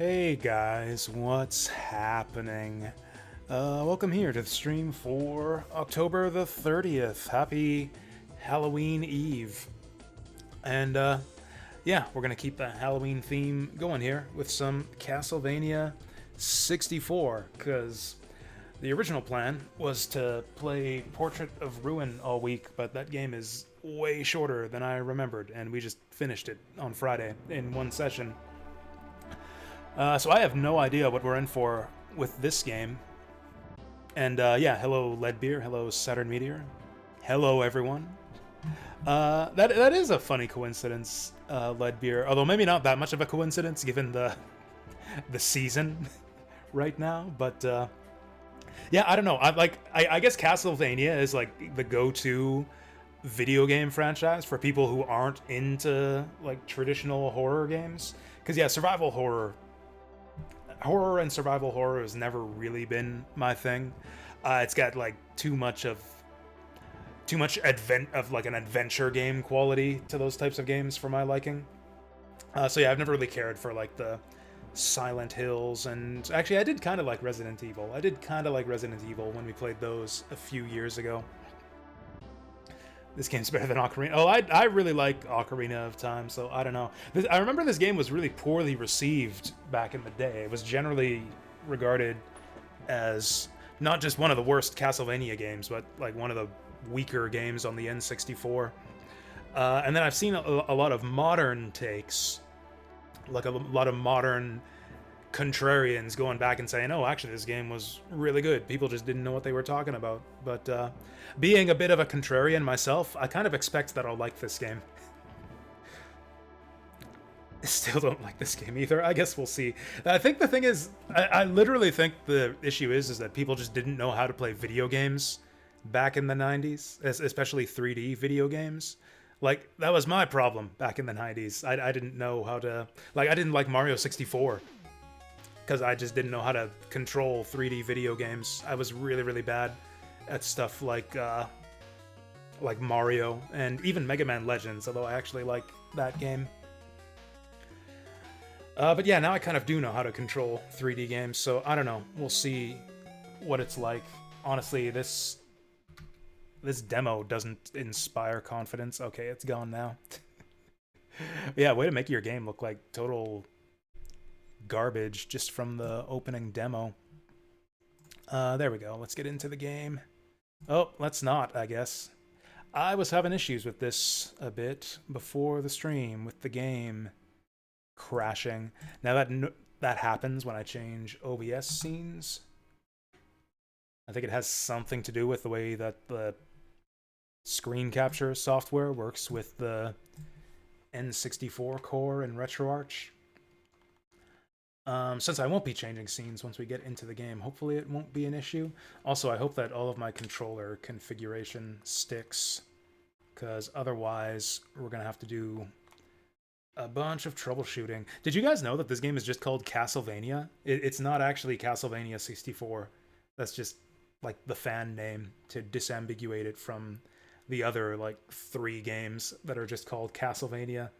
Hey guys, what's happening? Welcome here to the stream for October the 30th. Happy Halloween Eve. And yeah, we're gonna keep the Halloween theme going here with some Castlevania 64, because the original plan was to play Portrait of Ruin all week, but that game is way shorter than I remembered, and we just finished it on Friday in one session. So I have no idea what we're in for with this game. And yeah, hello Leadbeer, hello Saturn Meteor, hello everyone. That is a funny coincidence, Leadbeer. Although maybe not that much of a coincidence given the season right now. But yeah, I don't know. I guess Castlevania is like the go-to video game franchise for people who aren't into like traditional horror games. Because yeah, horror and survival horror has never really been my thing. It's got like too much of an adventure game quality to those types of games for my liking. So yeah, I've never really cared for like the Silent Hills, and actually I did kind of like Resident Evil. I did kind of like Resident Evil when we played those a few years ago. This game's better than Ocarina. Oh, I really like Ocarina of Time, so I don't know. I remember this game was really poorly received back in the day. It was generally regarded as not just one of the worst Castlevania games, but like one of the weaker games on the N64. And then I've seen a lot of modern takes, like a lot of modern contrarians going back and saying, oh, actually this game was really good. People just didn't know what they were talking about. But being a bit of a contrarian myself, I kind of expect that I'll like this game. I still don't like this game either. I guess we'll see. I think the thing is, I literally think the issue is that people just didn't know how to play video games back in the 90s, especially 3D video games. Like, that was my problem back in the 90s. I didn't know how to... Like, I didn't like Mario 64. Because I just didn't know how to control 3D video games. I was really, really bad at stuff like Mario and even Mega Man Legends, although I actually like that game. But yeah, now I kind of do know how to control 3D games, so I don't know. We'll see what it's like. Honestly, this demo doesn't inspire confidence. Okay, it's gone now. Yeah, way to make your game look like total garbage just from the opening demo. There we go. Let's get into the game. Oh, let's not, I guess. I was having issues with this a bit before the stream with the game crashing. Now that happens when I change OBS scenes. I think it has something to do with the way that the screen capture software works with the N64 core in RetroArch. Since I won't be changing scenes once we get into the game, hopefully it won't be an issue. Also, I hope that all of my controller configuration sticks, because otherwise we're going to have to do a bunch of troubleshooting. Did you guys know that this game is just called Castlevania? It's not actually Castlevania 64. That's just like the fan name to disambiguate it from the other like 3 games that are just called Castlevania.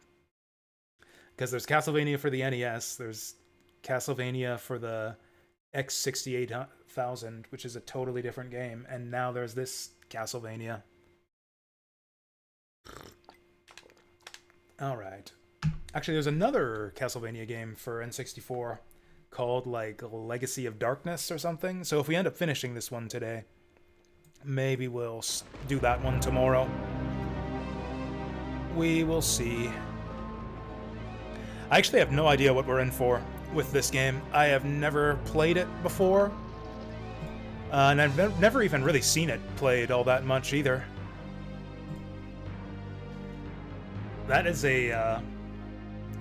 Because there's Castlevania for the NES, there's Castlevania for the X68000, which is a totally different game, and now there's this Castlevania. Alright. Actually, there's another Castlevania game for N64 called, like, Legacy of Darkness or something, so if we end up finishing this one today, maybe we'll do that one tomorrow. We will see. I actually have no idea what we're in for with this game. I have never played it before, and I've never even really seen it played all that much either. That is a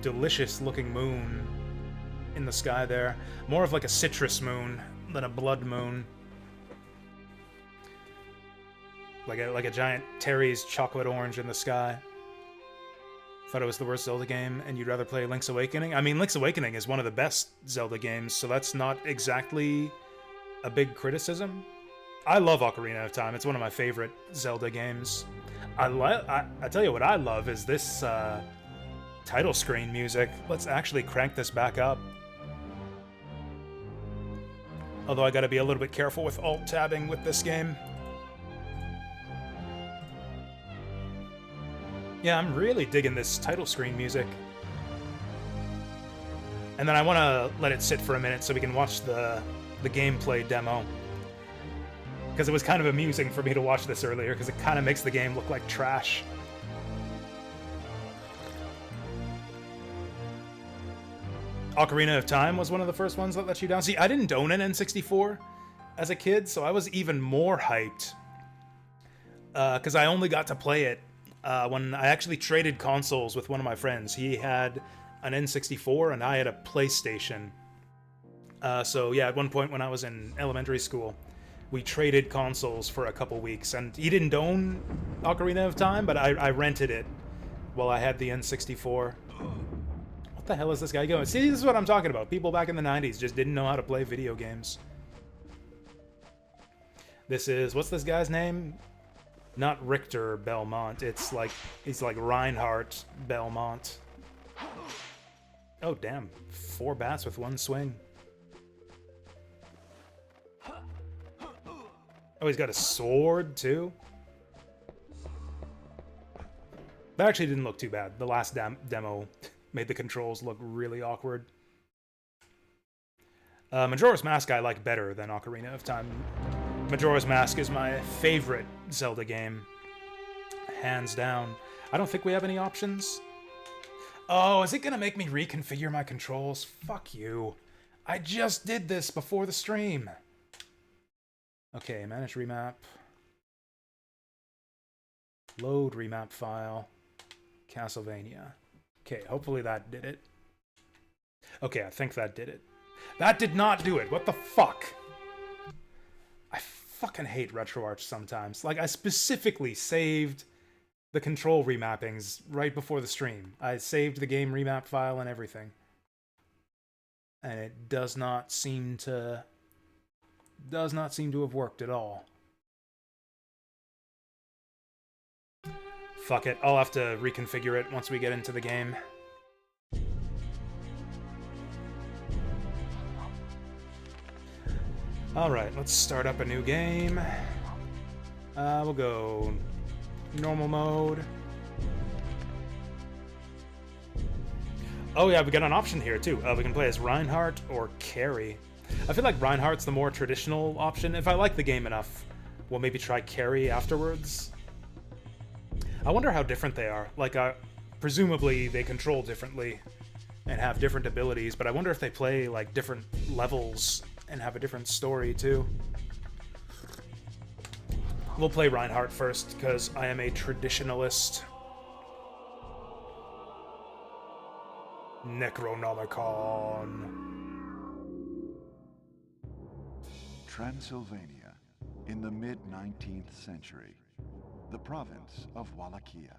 delicious looking moon in the sky there. More of like a citrus moon than a blood moon. Like a giant Terry's chocolate orange in the sky. Thought it was the worst Zelda game, and you'd rather play Link's Awakening? I mean, Link's Awakening is one of the best Zelda games, so that's not exactly a big criticism. I love Ocarina of Time. It's one of my favorite Zelda games. I tell you what I love is this title screen music. Let's actually crank this back up. Although I gotta be a little bit careful with alt-tabbing with this game. Yeah, I'm really digging this title screen music. And then I want to let it sit for a minute so we can watch the gameplay demo. Because it was kind of amusing for me to watch this earlier, because it kind of makes the game look like trash. Ocarina of Time was one of the first ones that let you down. See, I didn't own an N64 as a kid, so I was even more hyped. Because I only got to play it when I actually traded consoles with one of my friends. He had an N64 and I had a PlayStation. So yeah, at one point when I was in elementary school, we traded consoles for a couple weeks, and he didn't own Ocarina of Time, but I rented it while I had the N64. What the hell is this guy going? See, this is what I'm talking about. People back in the 90s just didn't know how to play video games. This is, what's this guy's name? Not Richter Belmont. It's like, he's like Reinhardt Belmont. Oh, damn. 4 bats with 1 swing. Oh, he's got a sword, too? That actually didn't look too bad. The last demo made the controls look really awkward. Majora's Mask I like better than Ocarina of Time. Majora's Mask is my favorite Zelda game. Hands down. I don't think we have any options. Oh, is it gonna make me reconfigure my controls? Fuck you. I just did this before the stream. Okay, manage remap. Load remap file. Castlevania. Okay, hopefully that did it. Okay, I think that did it. That did not do it. What the fuck? I fucking hate RetroArch sometimes. Like, I specifically saved the control remappings right before the stream. I saved the game remap file and everything. And it does not seem to have worked at all. Fuck it, I'll have to reconfigure it once we get into the game. Alright, let's start up a new game. We'll go normal mode. Oh yeah, we got an option here too. We can play as Reinhardt or Carrie. I feel like Reinhardt's the more traditional option. If I like the game enough, we'll maybe try Carrie afterwards. I wonder how different they are. Like, presumably they control differently and have different abilities, but I wonder if they play, like, different levels and have a different story, too. We'll play Reinhardt first, because I am a traditionalist. Necronomicon. Transylvania, in the mid-19th century, the province of Wallachia.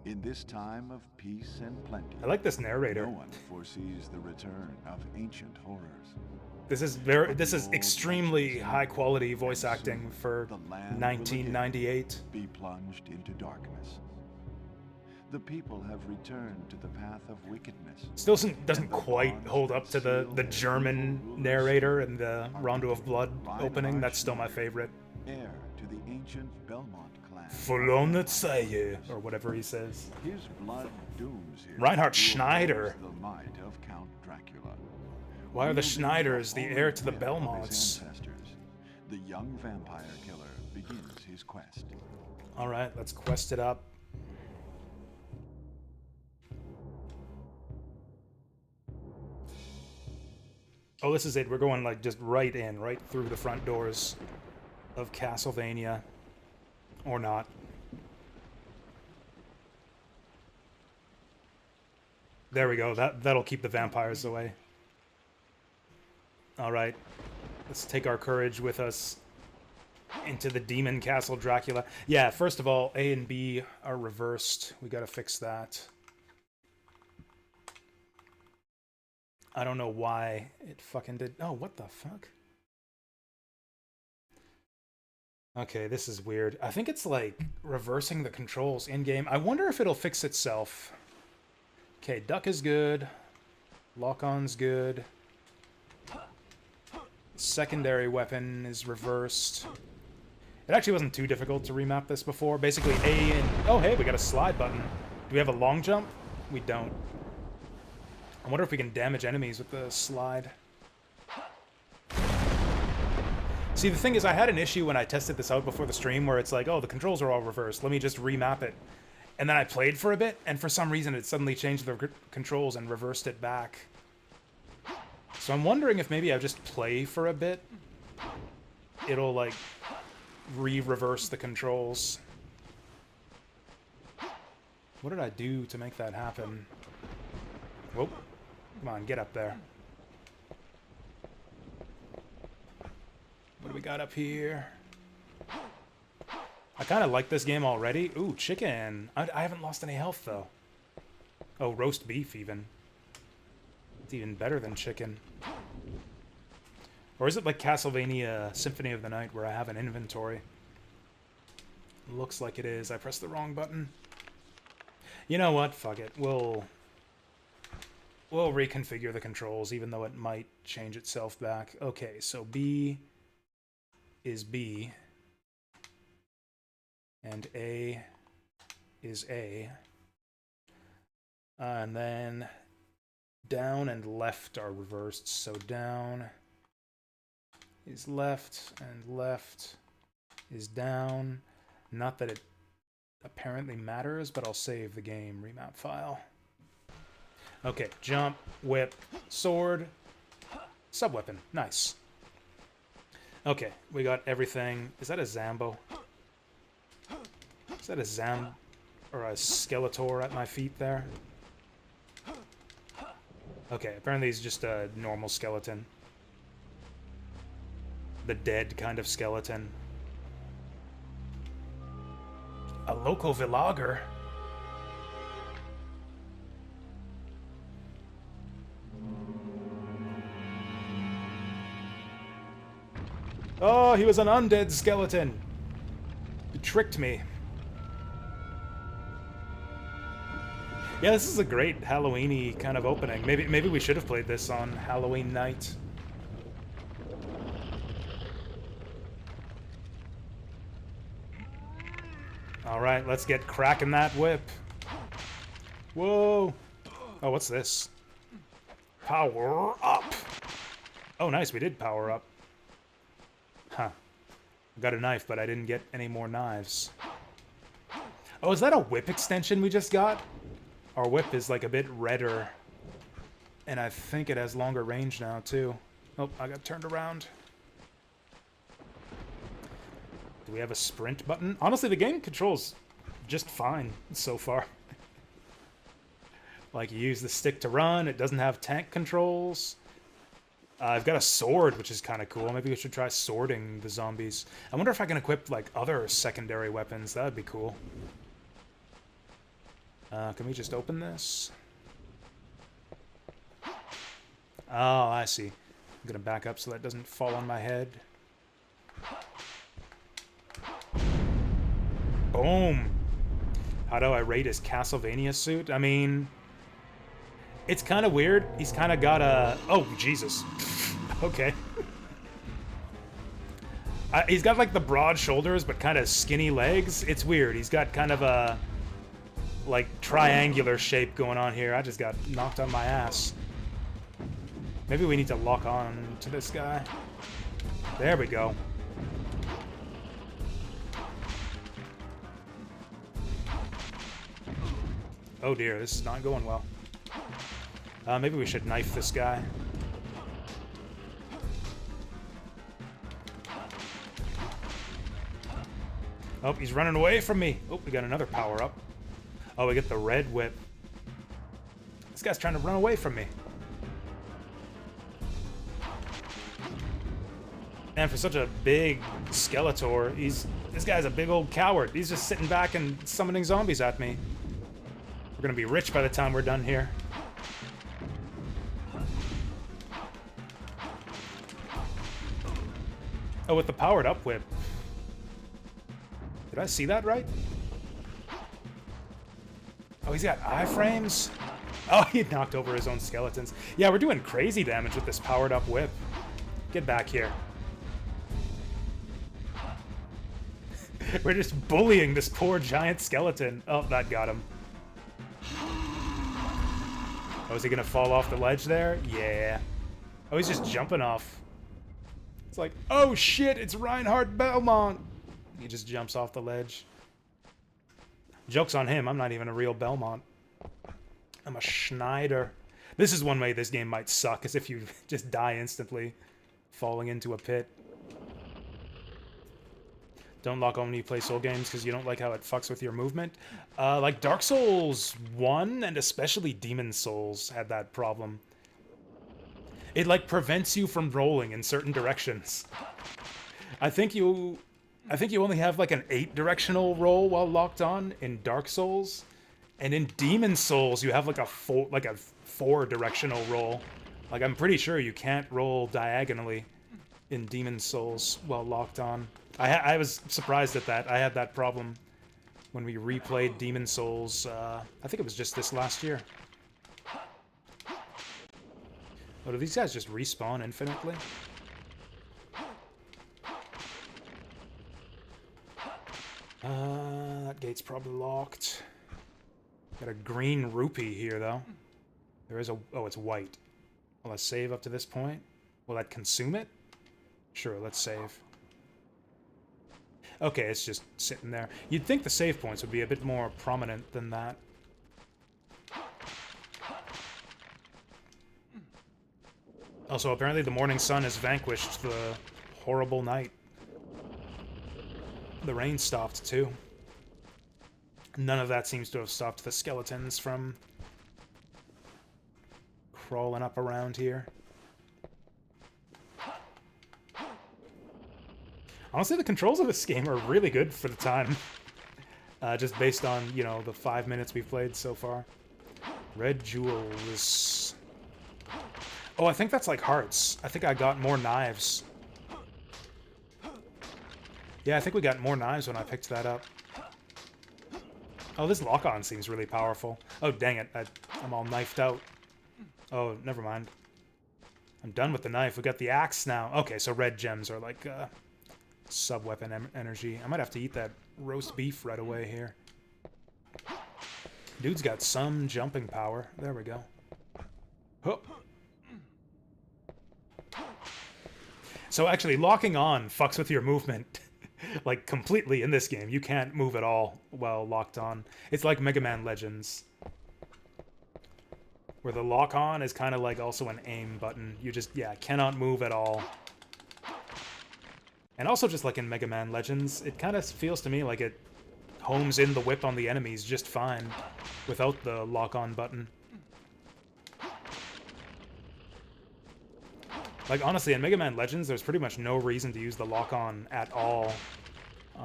In this time of peace and plenty, I like this narrator. No one foresees the return of ancient horrors. This is extremely high-quality voice acting for 1998. Be plunged into darkness. The people have returned to the path of wickedness. Still doesn't quite hold up to the German narrator and the Rondo of Blood opening. That's still my favorite. Heir to the ancient Belmont clan. Verlorene Zeit, or whatever he says. His blood dooms him. Reinhard Schneider. The might of Count Dracula. Why are the Schneiders the heir to the Belmonts? The young vampire killer begins his quest. All right, let's quest it up. Oh, this is it. We're going, like, just right in, right through the front doors of Castlevania. Or not. There we go. That'll keep the vampires away. Alright. Let's take our courage with us into the Demon Castle Dracula. Yeah, first of all, A and B are reversed. We gotta fix that. I don't know why it fucking did. Oh, what the fuck? Okay, this is weird. I think it's like reversing the controls in-game. I wonder if it'll fix itself. Okay, duck is good. Lock-on's good. Secondary weapon is reversed. It actually wasn't too difficult to remap this before. Basically A and... Oh, hey, we got a slide button. Do we have a long jump? We don't. I wonder if we can damage enemies with the slide. See, the thing is, I had an issue when I tested this out before the stream where it's like, oh, the controls are all reversed. Let me just remap it. And then I played for a bit, and for some reason it suddenly changed the controls and reversed it back. So I'm wondering if maybe I just play for a bit. It'll, like, re-reverse the controls. What did I do to make that happen? Whoop. Come on, get up there. What do we got up here? I kind of like this game already. Ooh, chicken. I haven't lost any health, though. Oh, roast beef, even. It's even better than chicken. Or is it like Castlevania Symphony of the Night, where I have an inventory? Looks like it is. I pressed the wrong button. You know what? Fuck it. We'll reconfigure the controls, even though it might change itself back. Okay, so B is B. And A is A. And then down and left are reversed. So down is left, and left is down. Not that it apparently matters, but I'll save the game remap file. Okay, jump, whip, sword, subweapon. Nice. Okay, we got everything. Is that a Zambo? Is that a Zam... or a Skeletor at my feet there? Okay, apparently he's just a normal skeleton. The dead kind of skeleton. A local villager? Oh, he was an undead skeleton. He tricked me. Yeah, this is a great Halloween-y kind of opening. Maybe we should have played this on Halloween night. Alright, let's get cracking that whip. Whoa! Oh, what's this? Power up! Oh, nice, we did power up. Huh. I got a knife, but I didn't get any more knives. Oh, is that a whip extension we just got? Our whip is like a bit redder. And I think it has longer range now, too. Oh, I got turned around. Do we have a sprint button? Honestly, the game controls just fine so far. Like, you use the stick to run. It doesn't have tank controls. I've got a sword, which is kind of cool. Maybe we should try swording the zombies. I wonder if I can equip, like, other secondary weapons. That would be cool. Can we just open this? Oh, I see. I'm gonna back up so that doesn't fall on my head. Boom! How do I rate his Castlevania suit? I mean... It's kind of weird. He's kind of got a... Oh, Jesus. Okay. He's got, like, the broad shoulders, but kind of skinny legs. It's weird. He's got kind of a... like, triangular shape going on here. I just got knocked on my ass. Maybe we need to lock on to this guy. There we go. Oh dear, this is not going well. Maybe we should knife this guy. Oh, he's running away from me. Oh, we got another power-up. Oh, we get the red whip. This guy's trying to run away from me. And for such a big Skeletor, this guy's a big old coward. He's just sitting back and summoning zombies at me. We're gonna be rich by the time we're done here. Oh, with the powered up whip. Did I see that right? Oh, he's got iframes? Oh, he knocked over his own skeletons. Yeah, we're doing crazy damage with this powered up whip. Get back here. We're just bullying this poor giant skeleton. Oh, that got him. Oh, is he gonna fall off the ledge there? Yeah. Oh, he's just jumping off. It's like, oh shit, it's Reinhard Belmont. He just jumps off the ledge. Joke's on him, I'm not even a real Belmont. I'm a Schneider. This is one way this game might suck, is if you just die instantly, falling into a pit. Don't lock on when you play Soul games because you don't like how it fucks with your movement. Like Dark Souls 1 and especially Demon Souls had that problem. It like prevents you from rolling in certain directions. I think you only have like an 8-directional roll while locked on in Dark Souls, and in Demon Souls you have like a 4-directional roll. Like I'm pretty sure you can't roll diagonally in Demon Souls while locked on. I was surprised at that. I had that problem when we replayed Demon Souls. I think it was just this last year. Oh, do these guys just respawn infinitely? That gate's probably locked. Got a green rupee here, though. There is a... Oh, it's white. Will I save up to this point? Will that consume it? Sure, let's save. Okay, it's just sitting there. You'd think the save points would be a bit more prominent than that. Also, apparently the morning sun has vanquished the horrible night. The rain stopped, too. None of that seems to have stopped the skeletons from crawling up around here. Honestly, the controls of this game are really good for the time. Just based on, you know, the 5 minutes we've played so far. Red jewels. Oh, I think that's like hearts. I think I got more knives. Yeah, I think we got more knives when I picked that up. Oh, this lock-on seems really powerful. Oh, dang it. I'm all knifed out. Oh, never mind. I'm done with the knife. We got the axe now. Okay, so red gems are like sub-weapon energy. I might have to eat that roast beef right away here. Dude's got some jumping power. There we go. Oh. So actually, locking on fucks with your movement. Like, completely in this game. You can't move at all while locked on. It's like Mega Man Legends, where the lock-on is kind of like also an aim button. You just, yeah, cannot move at all. And also just like in Mega Man Legends, it kind of feels to me like it homes in the whip on the enemies just fine without the lock-on button. Like, honestly, in Mega Man Legends, there's pretty much no reason to use the lock-on at all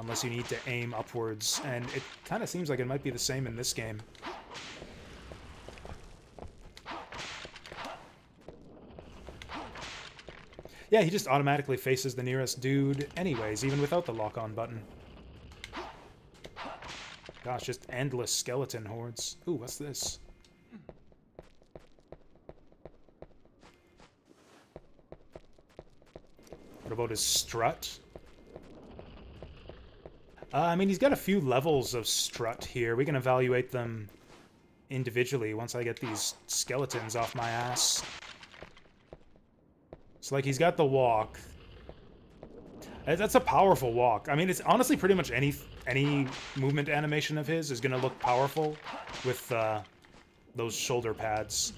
unless you need to aim upwards, and it kind of seems like it might be the same in this game. Yeah, he just automatically faces the nearest dude anyways, even without the lock-on button. Gosh, just endless skeleton hordes. Ooh, what's this? What about his strut? I mean, he's got a few levels of strut here. We can evaluate them individually once I get these skeletons off my ass. So, like, he's got the walk. That's a powerful walk. I mean, it's honestly pretty much any movement animation of his is going to look powerful with those shoulder pads.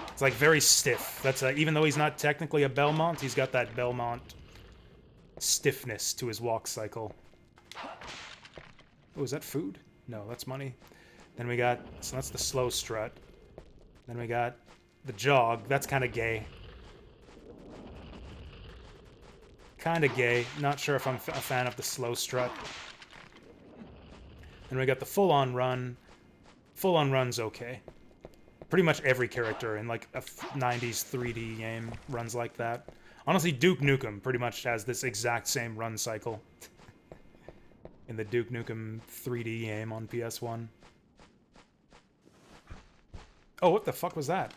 It's like very stiff. That's even though he's not technically a Belmont, he's got that Belmont stiffness to his walk cycle. Oh, is that food? No, that's money. Then we got, so that's the slow strut. Then we got the jog. That's kind of gay. Kind of gay. Not sure if I'm a fan of the slow strut. Then we got the full-on run. Full-on run's okay. Pretty much every character in like a 90s 3D game runs like that. Honestly, Duke Nukem pretty much has this exact same run cycle in the Duke Nukem 3D game on PS1. Oh, what the fuck was that?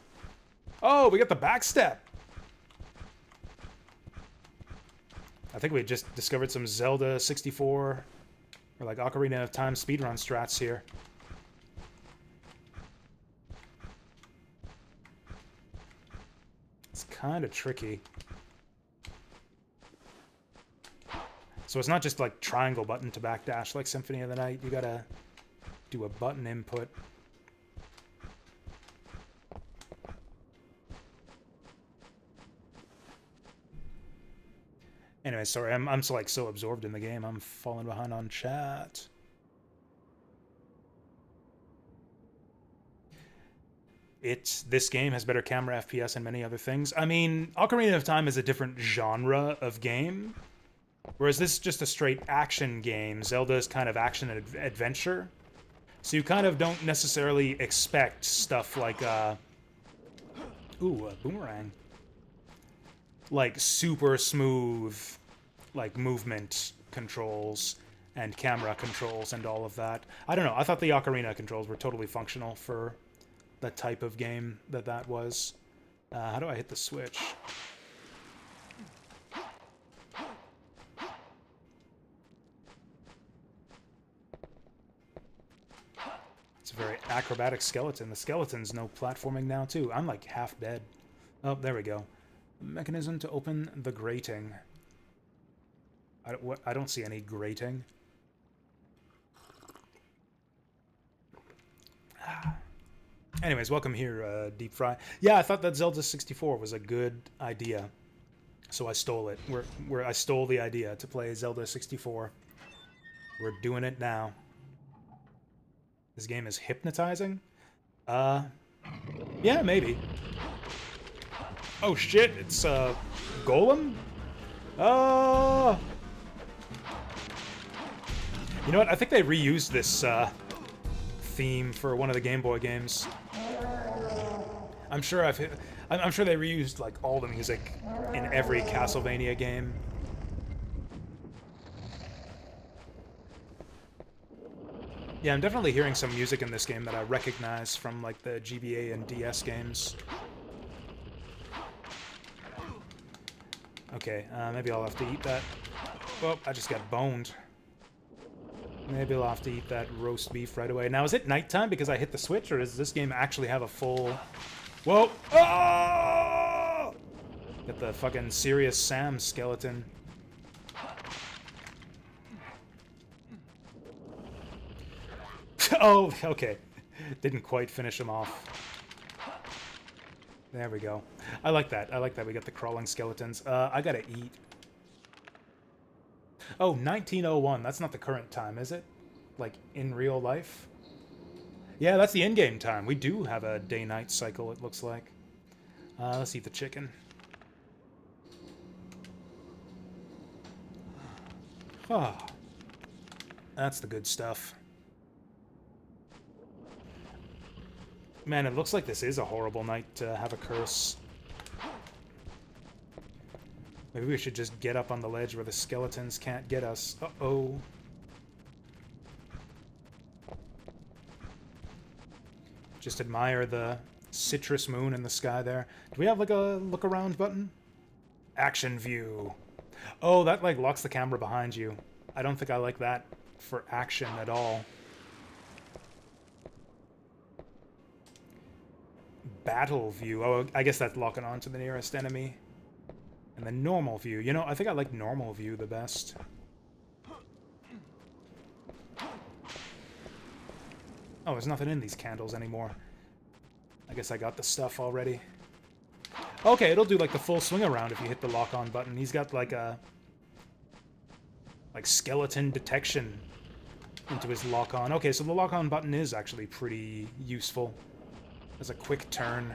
Oh, we got the backstep. I think we just discovered some Zelda 64 or like Ocarina of Time speedrun strats here. It's kind of tricky. So it's not just like triangle button to backdash like Symphony of the Night. You gotta do a button input. Anyway, sorry, I'm so, like, so absorbed in the game, I'm falling behind on chat. This game has better camera, FPS, and many other things. I mean, Ocarina of Time is a different genre of game, whereas this is just a straight action game. Zelda is kind of action and adventure, so you kind of don't necessarily expect stuff like, ooh, a boomerang. Like, super smooth, like, movement controls and camera controls and all of that. I don't know, I thought the Ocarina controls were totally functional for the type of game that was. How do I hit the switch? It's a very acrobatic skeleton. The skeleton's no platforming now, too. I'm, like, half dead. Oh, there we go. Mechanism to open the grating. I don't see any grating. Anyways, welcome here, Deep Fry. Yeah, I thought that Zelda 64 was a good idea, so I stole it. I stole the idea to play Zelda 64. We're doing it now. This game is hypnotizing? Yeah, maybe. Oh shit, it's Golem? Oh! You know what? I think they reused this theme for one of the Game Boy games. I'm sure I'm sure they reused like all the music in every Castlevania game. Yeah, I'm definitely hearing some music in this game that I recognize from like the GBA and DS games. Okay, maybe I'll have to eat that. Well, I just got boned. Maybe I'll have to eat that roast beef right away. Now, is it nighttime because I hit the switch, or does this game actually have a full... Whoa! Oh! Got the fucking Serious Sam skeleton. Oh, okay. Didn't quite finish him off. There we go. I like that. I like that we got the crawling skeletons. I gotta eat. Oh, 1901. That's not the current time, is it? Like, in real life? Yeah, that's the in-game time. We do have a day-night cycle, it looks like. Let's eat the chicken. Ah. That's the good stuff. Man, it looks like this is a horrible night to have a curse. Maybe we should just get up on the ledge where the skeletons can't get us. Uh-oh. Just admire the citrus moon in the sky there. Do we have, like, a look-around button? Action view. Oh, that, like, locks the camera behind you. I don't think I like that for action at all. Battle view. Oh, I guess that's locking on to the nearest enemy. And the normal view. You know, I think I like normal view the best. Oh, there's nothing in these candles anymore. I guess I got the stuff already. Okay, it'll do like the full swing around if you hit the lock-on button. He's got like a... like skeleton detection into his lock-on. Okay, so the lock-on button is actually pretty useful as a quick turn.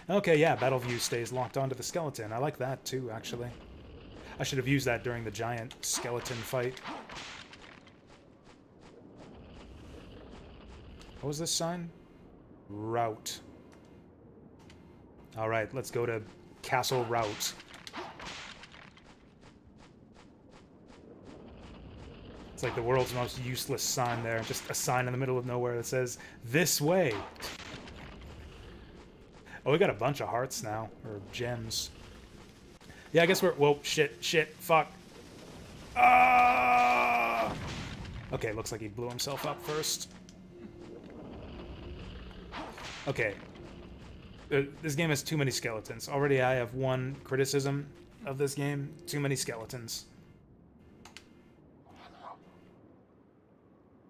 Okay, yeah, battle view stays locked onto the skeleton. I like that too, actually. I should have used that during the giant skeleton fight. What was this sign? Route. Alright, let's go to Castle Route. It's like the world's most useless sign there. Just a sign in the middle of nowhere that says, "This way." Oh, we got a bunch of hearts now. Or gems. Yeah, I guess we're... Whoa, shit, fuck. Ah! Okay, looks like he blew himself up first. Okay. This game has too many skeletons. Already I have one criticism of this game. Too many skeletons.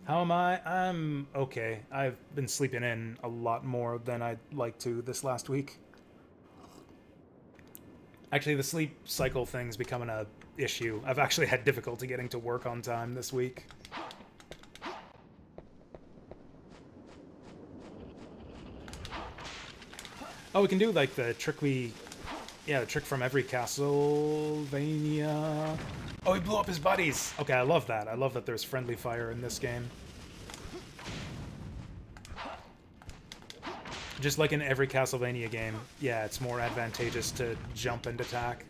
How am I? I'm okay. I've been sleeping in a lot more than I'd like to this last week. Actually, the sleep cycle thing's becoming a issue. I've actually had difficulty getting to work on time this week. Oh, we can do like the trick the trick from every Castlevania. Oh, he blew up his buddies! Okay, I love that. I love that there's friendly fire in this game. Just like in every Castlevania game, yeah, it's more advantageous to jump and attack.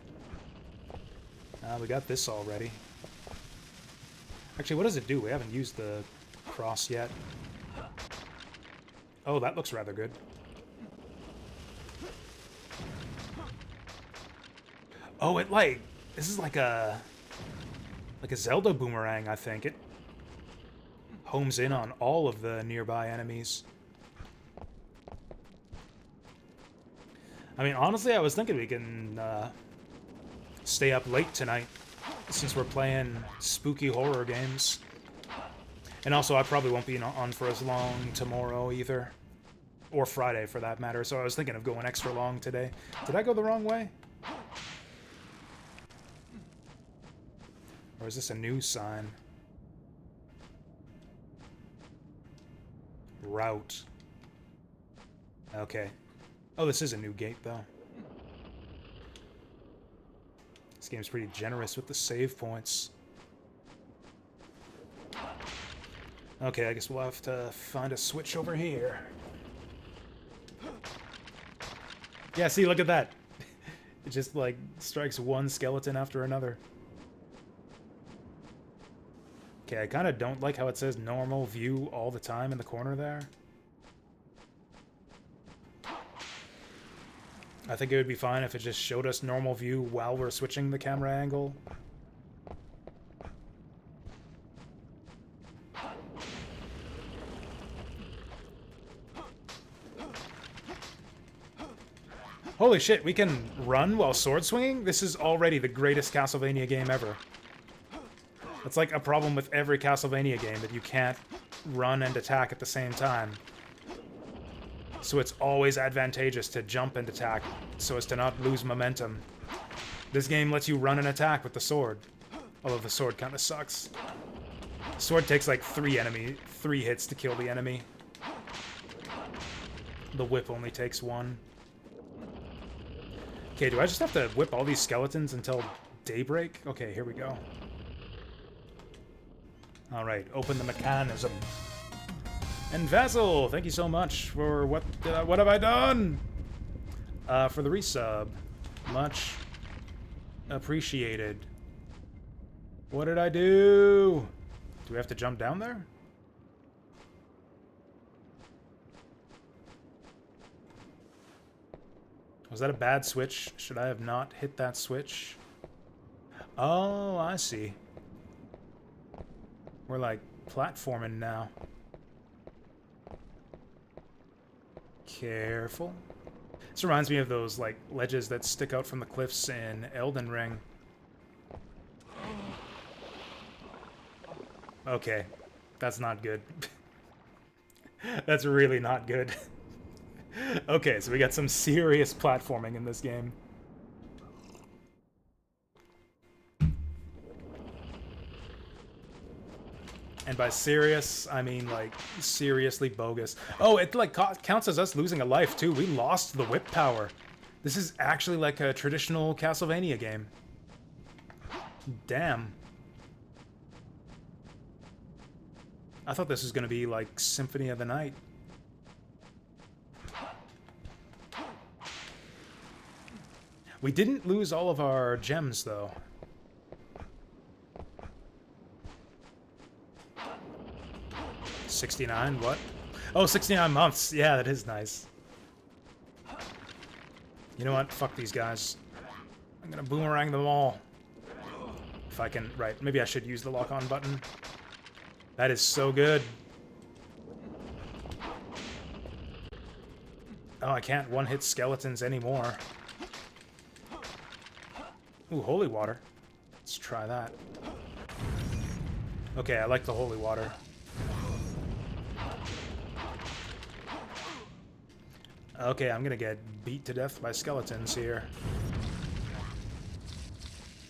We got this already. Actually, what does it do? We haven't used the cross yet. Oh, that looks rather good. Oh, it like... This is like a Zelda boomerang, I think. It homes in on all of the nearby enemies. I mean, honestly, I was thinking we can stay up late tonight, since we're playing spooky horror games. And also, I probably won't be on for as long tomorrow either. Or Friday, for that matter, so I was thinking of going extra long today. Did I go the wrong way? Or is this a new sign? Route. Okay. Oh, this is a new gate, though. This game's pretty generous with the save points. Okay, I guess we'll have to find a switch over here. Yeah, see, look at that. It just, like, strikes one skeleton after another. Okay, I kind of don't like how it says normal view all the time in the corner there. I think it would be fine if it just showed us normal view while we're switching the camera angle. Holy shit, we can run while sword swinging? This is already the greatest Castlevania game ever. It's like a problem with every Castlevania game, that you can't run and attack at the same time. So it's always advantageous to jump and attack, so as to not lose momentum. This game lets you run and attack with the sword. Although the sword kind of sucks. The sword takes like 3 hits to kill the enemy. The whip only takes 1. Okay, do I just have to whip all these skeletons until daybreak? Okay, here we go. Alright, open the mechanism. And Vassal, thank you so much for what have I done? For the resub. Much appreciated. What did I do? Do we have to jump down there? Was that a bad switch? Should I have not hit that switch? Oh, I see. We're like platforming now. Careful. This reminds me of those like ledges that stick out from the cliffs in Elden Ring. Okay, that's not good. That's really not good. Okay, so we got some serious platforming in this game. And by serious, I mean, like, seriously bogus. Oh, it, like, counts as us losing a life, too. We lost the whip power. This is actually like a traditional Castlevania game. Damn. I thought this was gonna be, like, Symphony of the Night. We didn't lose all of our gems, though. 69, what? Oh, 69 months. Yeah, that is nice. You know what? Fuck these guys. I'm gonna boomerang them all. If I can... Right, maybe I should use the lock-on button. That is so good. Oh, I can't one-hit skeletons anymore. Ooh, holy water. Let's try that. Okay, I like the holy water. Okay, I'm gonna get beat to death by skeletons here.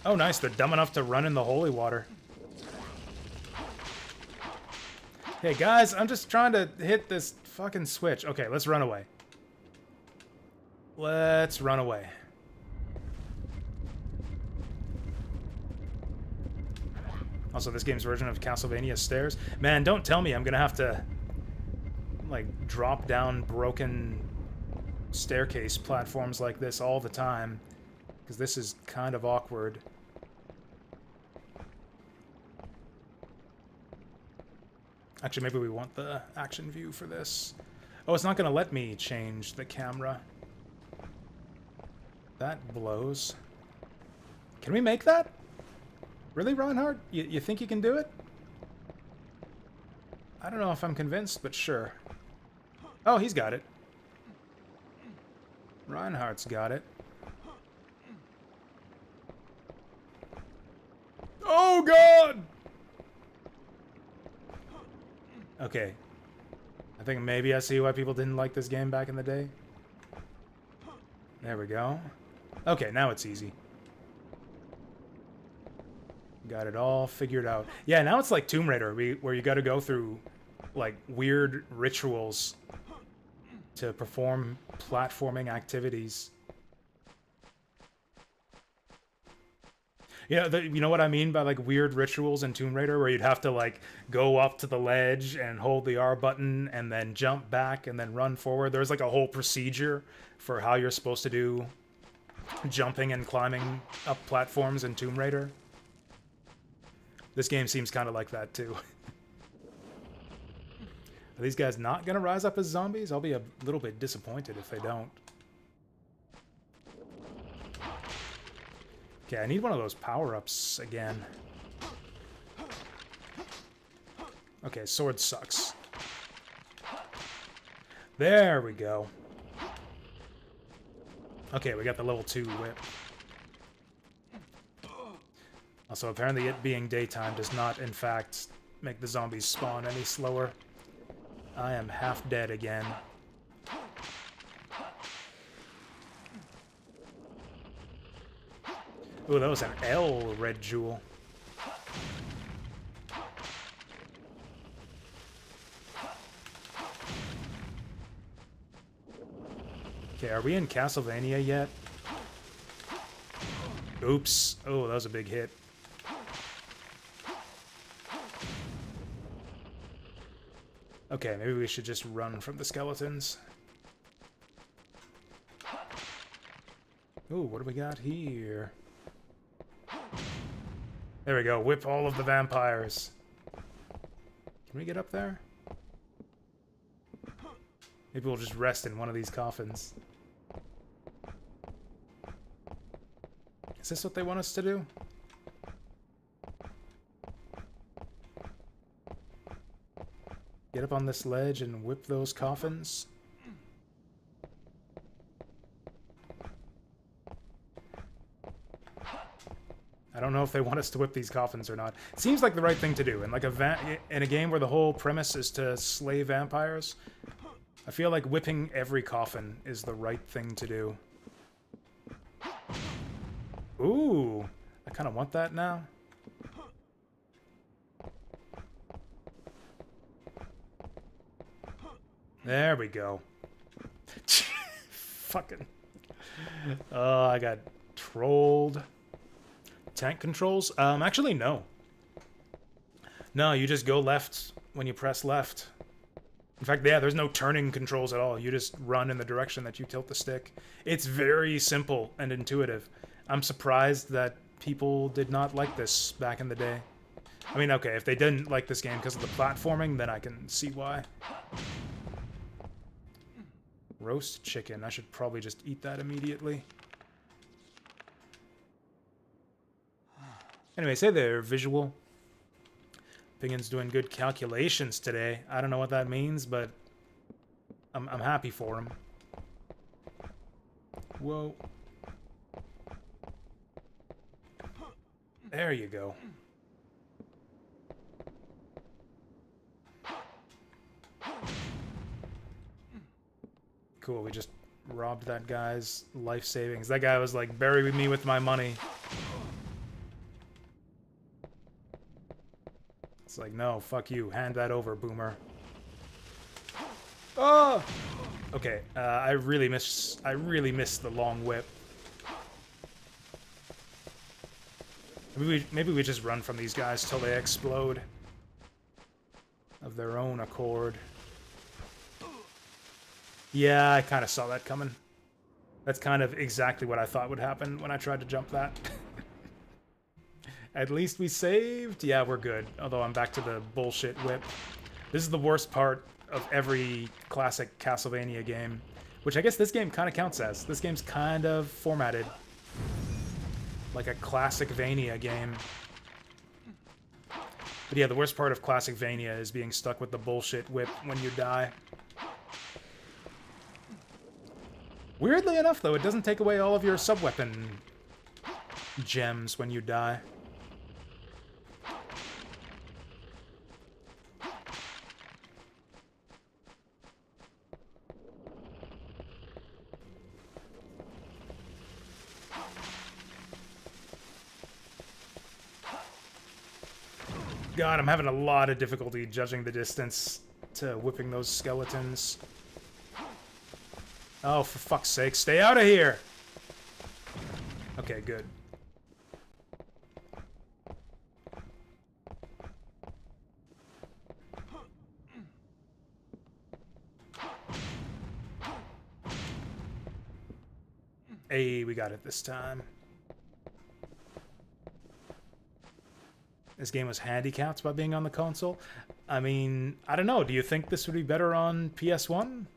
Oh, nice. They're dumb enough to run in the holy water. Hey, guys, I'm just trying to hit this fucking switch. Okay, let's run away. Let's run away. Also, this game's version of Castlevania stairs. Man, don't tell me I'm gonna have to, like, drop down broken staircase platforms like this all the time. Because this is kind of awkward. Actually, maybe we want the action view for this. Oh, it's not gonna let me change the camera. That blows. Can we make that? Really, Reinhardt? You think you can do it? I don't know if I'm convinced, but sure. Oh, he's got it. Reinhardt's got it. Oh, God! Okay. I think maybe I see why people didn't like this game back in the day. There we go. Okay, now it's easy. Got it all figured out. Yeah, now it's like Tomb Raider, where you gotta go through, like, weird rituals to perform platforming activities. You know what I mean by, like, weird rituals in Tomb Raider, where you'd have to, like, go up to the ledge and hold the R button and then jump back and then run forward. There's, like, a whole procedure for how you're supposed to do jumping and climbing up platforms in Tomb Raider. This game seems kind of like that, too. Are these guys not going to rise up as zombies? I'll be a little bit disappointed if they don't. Okay, I need one of those power-ups again. Okay, sword sucks. There we go. Okay, we got the level 2 whip. Also, apparently it being daytime does not, in fact, make the zombies spawn any slower. I am half dead again. Ooh, that was an L red jewel. Okay, are we in Castlevania yet? Oops. Oh, that was a big hit. Okay, maybe we should just run from the skeletons. Ooh, what do we got here? There we go. Whip all of the vampires. Can we get up there? Maybe we'll just rest in one of these coffins. Is this what they want us to do? Get up on this ledge and whip those coffins? I don't know if they want us to whip these coffins or not. It seems like the right thing to do. In like in a game where the whole premise is to slay vampires, I feel like whipping every coffin is the right thing to do. Ooh, I kind of want that now. There we go. Fucking. Oh, I got trolled. Tank controls? Actually, no. No, you just go left when you press left. In fact, yeah, there's no turning controls at all. You just run in the direction that you tilt the stick. It's very simple and intuitive. I'm surprised that people did not like this back in the day. I mean, okay, if they didn't like this game because of the platforming, then I can see why. Roast chicken. I should probably just eat that immediately. Anyways, hey there, Visual. Pingin's doing good calculations today. I don't know what that means, but I'm happy for him. Whoa. There you go. Cool, we just robbed that guy's life savings. That guy was like, bury me with my money. It's like, no, fuck you. Hand that over, boomer. Oh! Okay, I really missed the long whip. Maybe we just run from these guys till they explode of their own accord. Yeah, I kind of saw that coming. That's kind of exactly what I thought would happen when I tried to jump that. At least we saved. Yeah, we're good. Although I'm back to the bullshit whip. This is the worst part of every classic Castlevania game, which I guess this game kind of counts as. This game's kind of formatted like a classic Vania game. But yeah, the worst part of classic Vania is being stuck with the bullshit whip when you die. Weirdly enough, though, it doesn't take away all of your sub-weapon gems when you die. God, I'm having a lot of difficulty judging the distance to whipping those skeletons. Oh, for fuck's sake, stay out of here! Okay, good. Hey, we got it this time. This game was handicapped by being on the console. I mean, I don't know. Do you think this would be better on PS1?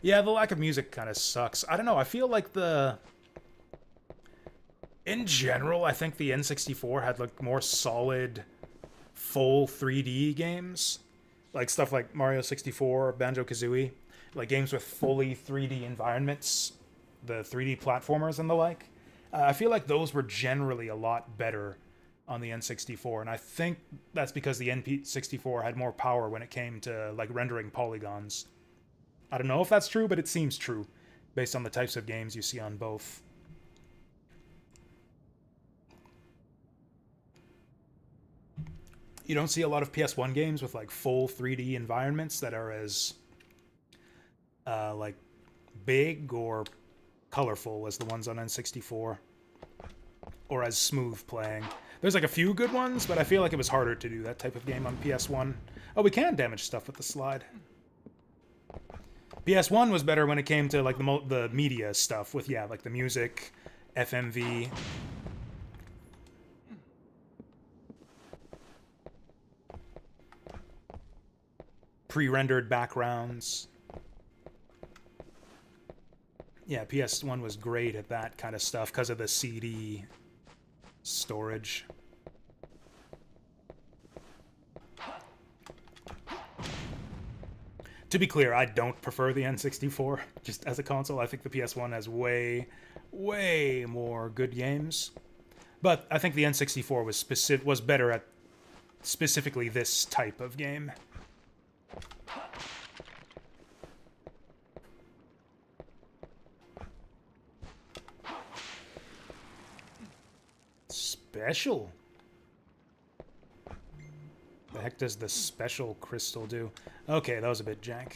Yeah, the lack of music kind of sucks. I don't know. I feel like in general, I think the N64 had like more solid, full 3D games. Like stuff like Mario 64, Banjo-Kazooie. Like games with fully 3D environments. The 3D platformers and the like. I feel like those were generally a lot better on the N64, and I think that's because the N64 had more power when it came to like rendering polygons. I don't know if that's true, but it seems true based on the types of games you see on both. You don't see a lot of PS1 games with like full 3D environments that are as like big or colorful as the ones on N64, or as smooth playing. There's like a few good ones, but I feel like it was harder to do that type of game on PS1. Oh, we can damage stuff with the slide. PS1 was better when it came to like the media stuff with, yeah, like the music, FMV. Pre-rendered backgrounds. Yeah, PS1 was great at that kind of stuff because of the CD storage. To be clear, I don't prefer the N64 just as a console. I think the PS1 has way more good games. But I think the N64 was better at specifically this type of game. Special? The heck does the special crystal do? Okay, that was a bit jank.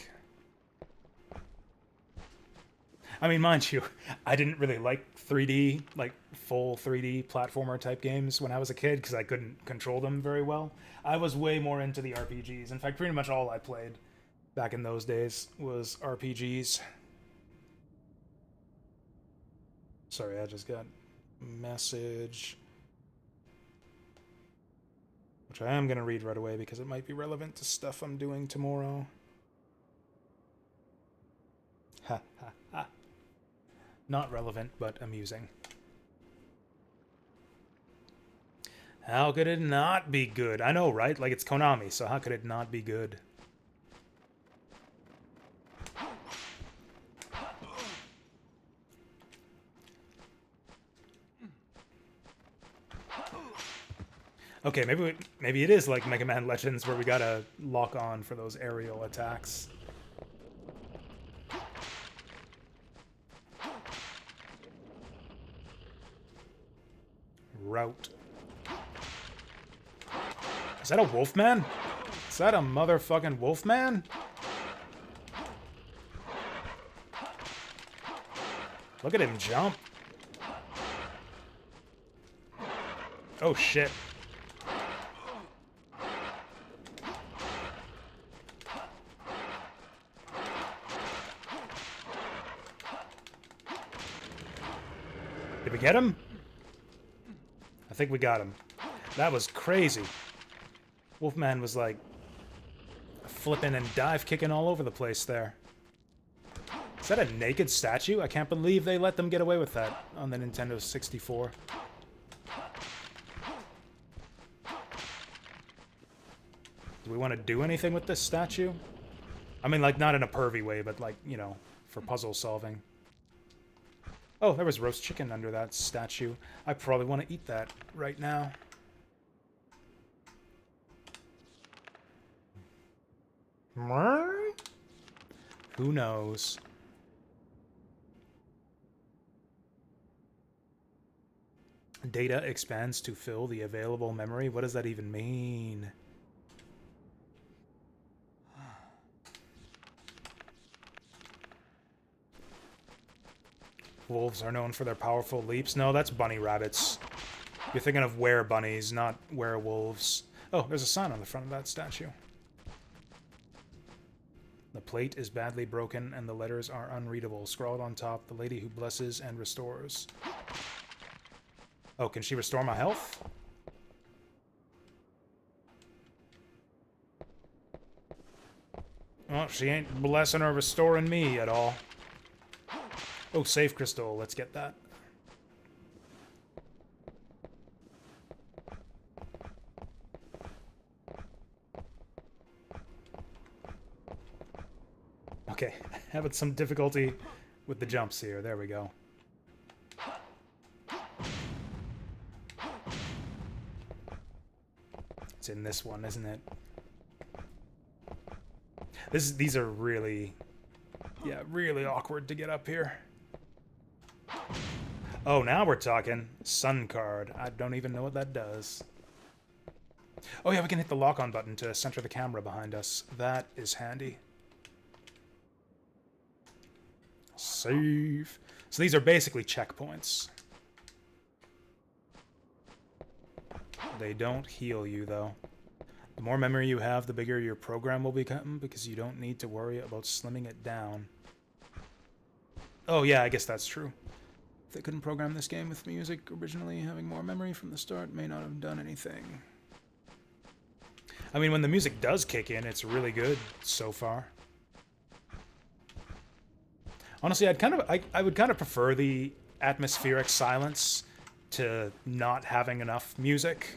I mean, mind you, I didn't really like 3D, like full 3D platformer type games when I was a kid because I couldn't control them very well. I was way more into the RPGs. In fact, pretty much all I played back in those days was RPGs. Sorry, I just got a message. which I am going to read right away because it might be relevant to stuff I'm doing tomorrow. Ha ha ha. Not relevant, but amusing. How could it not be good? I know, right? Like, it's Konami, so how could it not be good? Okay, maybe it is like Mega Man Legends where we gotta lock on for those aerial attacks. Route. Is that a Wolfman? Is that a motherfucking Wolfman? Look at him jump. Oh shit. Did we get him? I think we got him. That was crazy. Wolfman was like flipping and dive kicking all over the place there. Is that a naked statue? I can't believe they let them get away with that on the Nintendo 64. Do we want to do anything with this statue? I mean, like, not in a pervy way, but like, you know, for puzzle solving. Oh, there was roast chicken under that statue. I probably want to eat that right now. Who knows? Data expands to fill the available memory. What does that even mean? Wolves are known for their powerful leaps. No, that's bunny rabbits. You're thinking of were-bunnies, not werewolves. Oh, there's a sign on the front of that statue. The plate is badly broken and the letters are unreadable. Scrawled on top, the lady who blesses and restores. Oh, can she restore my health? Well, she ain't blessing or restoring me at all. Oh, save crystal. Let's get that. Okay, having some difficulty with the jumps here. There we go. It's in this one, isn't it? These are really, yeah, really awkward to get up here. Oh, now we're talking. Sun card. I don't even know what that does. Oh yeah, we can hit the lock-on button to center the camera behind us. That is handy. Save. So these are basically checkpoints. They don't heal you, though. The more memory you have, the bigger your program will become, because you don't need to worry about slimming it down. Oh yeah, I guess that's true. If they couldn't program this game with music originally, having more memory from the start may not have done anything. I mean, when the music does kick in, it's really good so far. Honestly, I would kind of prefer the atmospheric silence to not having enough music.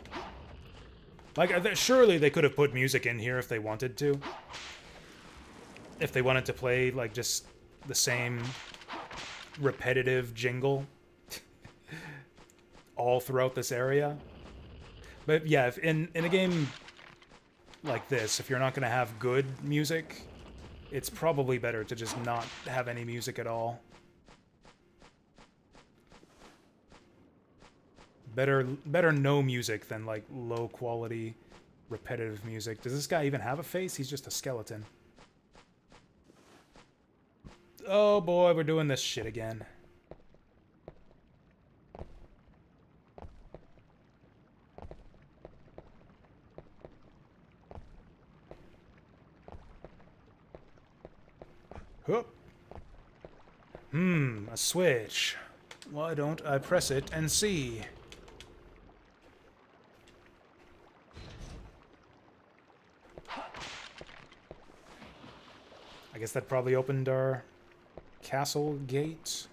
Like, surely they could have put music in here if they wanted to. If they wanted to play, like, just the same repetitive jingle all throughout this area. But yeah, if in a game like this, if you're not going to have good music, it's probably better to just not have any music at all. Better no music than, like, low quality, repetitive music. Does this guy even have a face? He's just a skeleton. Oh boy, we're doing this shit again. Hup. A switch. Why don't I press it and see? I guess that probably opened our castle gate.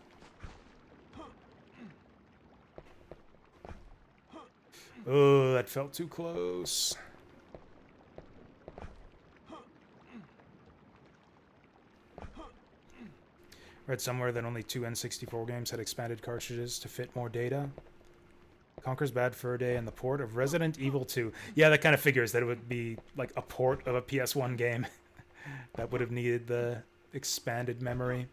Oh, that felt too close. Read somewhere that only 2 N64 games had expanded cartridges to fit more data. Conker's Bad Fur Day and the port of Resident Evil 2. Yeah, that kind of figures that it would be like a port of a PS1 game that would have needed the expanded memory.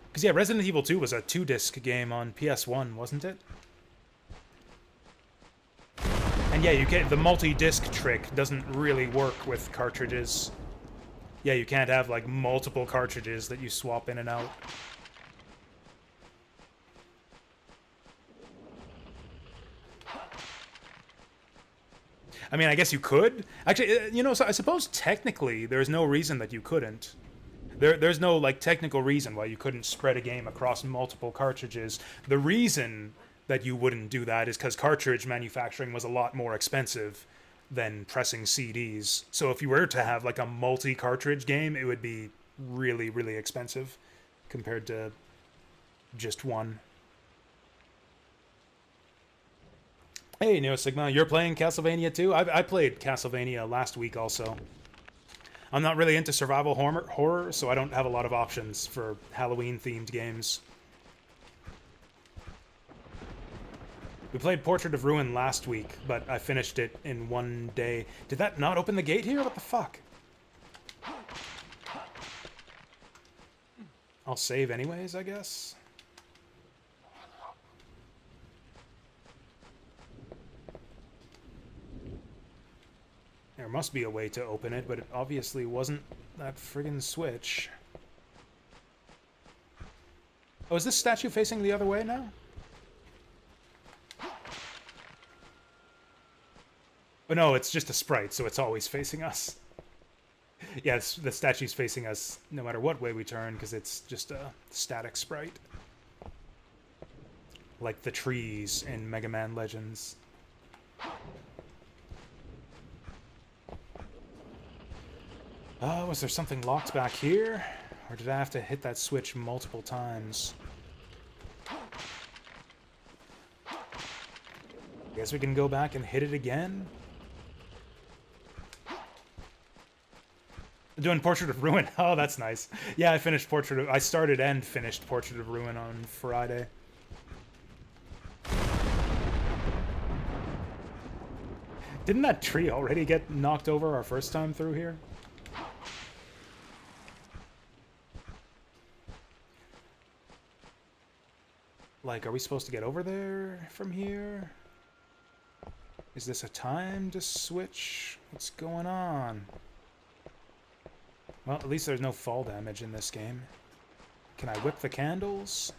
Because yeah, Resident Evil 2 was a 2-disc game on PS1, wasn't it? And yeah, you can't, the multi-disc trick doesn't really work with cartridges. Yeah, you can't have like multiple cartridges that you swap in and out. I mean, I guess you could. Actually, you know, so I suppose technically there's no reason that you couldn't. There's no like technical reason why you couldn't spread a game across multiple cartridges. The reason that you wouldn't do that is because cartridge manufacturing was a lot more expensive than pressing CDs. So if you were to have like a multi-cartridge game, it would be really, really expensive compared to just one. Hey, Neo Sigma, you're playing Castlevania too? I played Castlevania last week also. I'm not really into survival horror, so I don't have a lot of options for Halloween-themed games. We played Portrait of Ruin last week, but I finished it in one day. Did that not open the gate here? What the fuck? I'll save anyways, I guess. There must be a way to open it, but it obviously wasn't that friggin' switch. Oh, is this statue facing the other way now? Oh no, it's just a sprite, so it's always facing us. Yeah, the statue's facing us no matter what way we turn, because it's just a static sprite. Like the trees in Mega Man Legends. Was there something locked back here? Or did I have to hit that switch multiple times? Guess we can go back and hit it again? Doing Portrait of Ruin. Oh, that's nice. Yeah, I started and finished Portrait of Ruin on Friday. Didn't that tree already get knocked over our first time through here? Like, are we supposed to get over there from here? Is this a time to switch? What's going on? Well, at least there's no fall damage in this game. Can I whip the candles?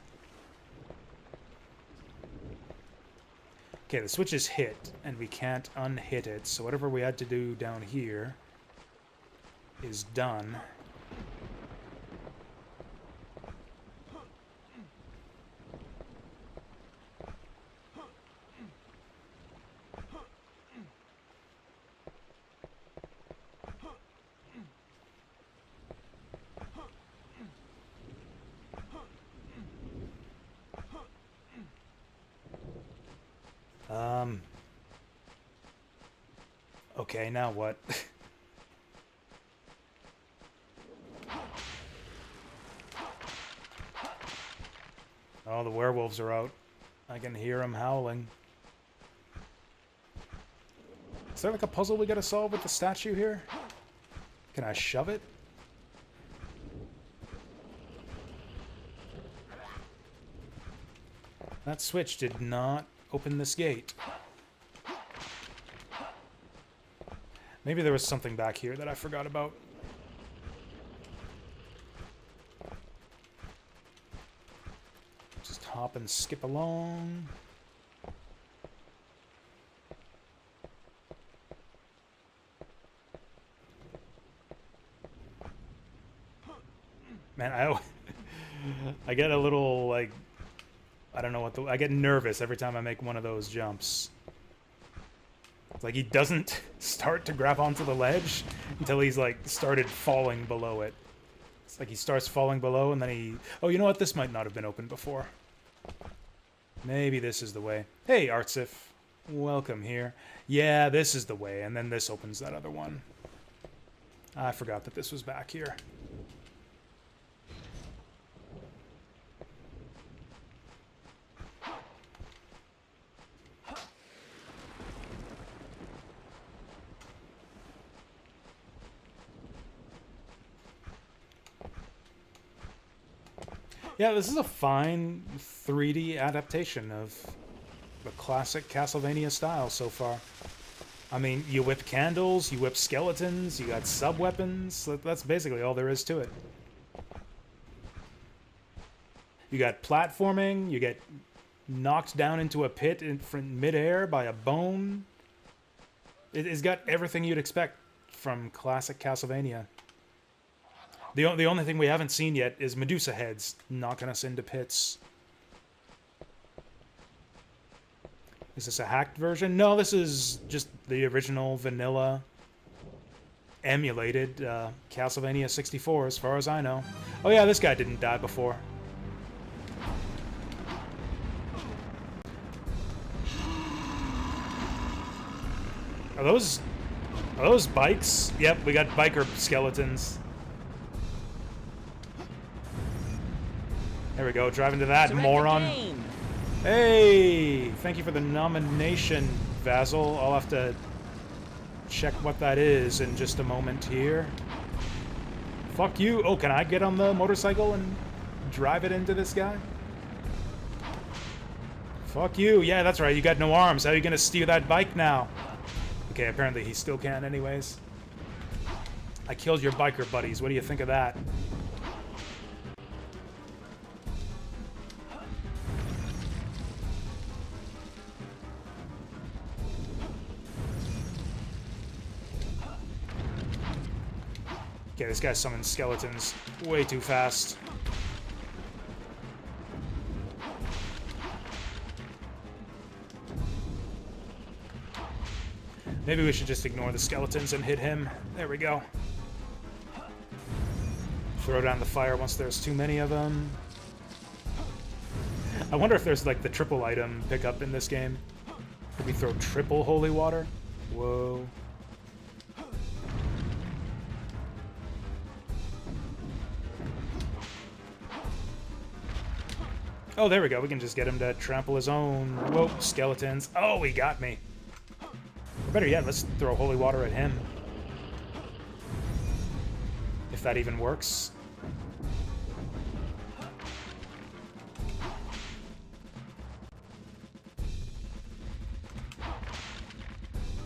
Okay, the switch is hit, and we can't unhit it, so whatever we had to do down here is done. Okay, now what? Oh, the werewolves are out. I can hear them howling. Is there like a puzzle we gotta solve with the statue here? Can I shove it? That switch did not open this gate. Maybe there was something back here that I forgot about. Just hop and skip along. Man, I get a little, like, I don't know what I get nervous every time I make one of those jumps. It's like he doesn't start to grab onto the ledge until he's like started falling below it. It's like he starts falling below and then he... Oh, you know what? This might not have been open before. Maybe this is the way. Hey, Artsif. Welcome here. Yeah, this is the way, and then this opens that other one. I forgot that this was back here. Yeah, this is a fine 3D adaptation of the classic Castlevania style so far. I mean, you whip candles, you whip skeletons, you got sub-weapons. That's basically all there is to it. You got platforming, you get knocked down into a pit in midair by a bone. It's got everything you'd expect from classic Castlevania. The only thing we haven't seen yet is Medusa heads knocking us into pits. Is this a hacked version? No, this is just the original vanilla emulated Castlevania 64 as far as I know. Oh yeah, this guy didn't die before. Are those bikes? Yep, we got biker skeletons. There we go, driving to that moron. Hey, thank you for the nomination, Vasil. I'll have to check what that is in just a moment here. Fuck you. Oh, can I get on the motorcycle and drive it into this guy? Fuck you. Yeah, that's right. You got no arms. How are you going to steer that bike now? Okay, apparently he still can anyways. I killed your biker buddies. What do you think of that? Okay, this guy summons skeletons way too fast. Maybe we should just ignore the skeletons and hit him. There we go. Throw down the fire once there's too many of them. I wonder if there's like the triple item pickup in this game. Could we throw triple holy water? Whoa. Oh, there we go. We can just get him to trample his own. Whoa, skeletons. Oh, he got me. Or better yet, let's throw holy water at him. If that even works.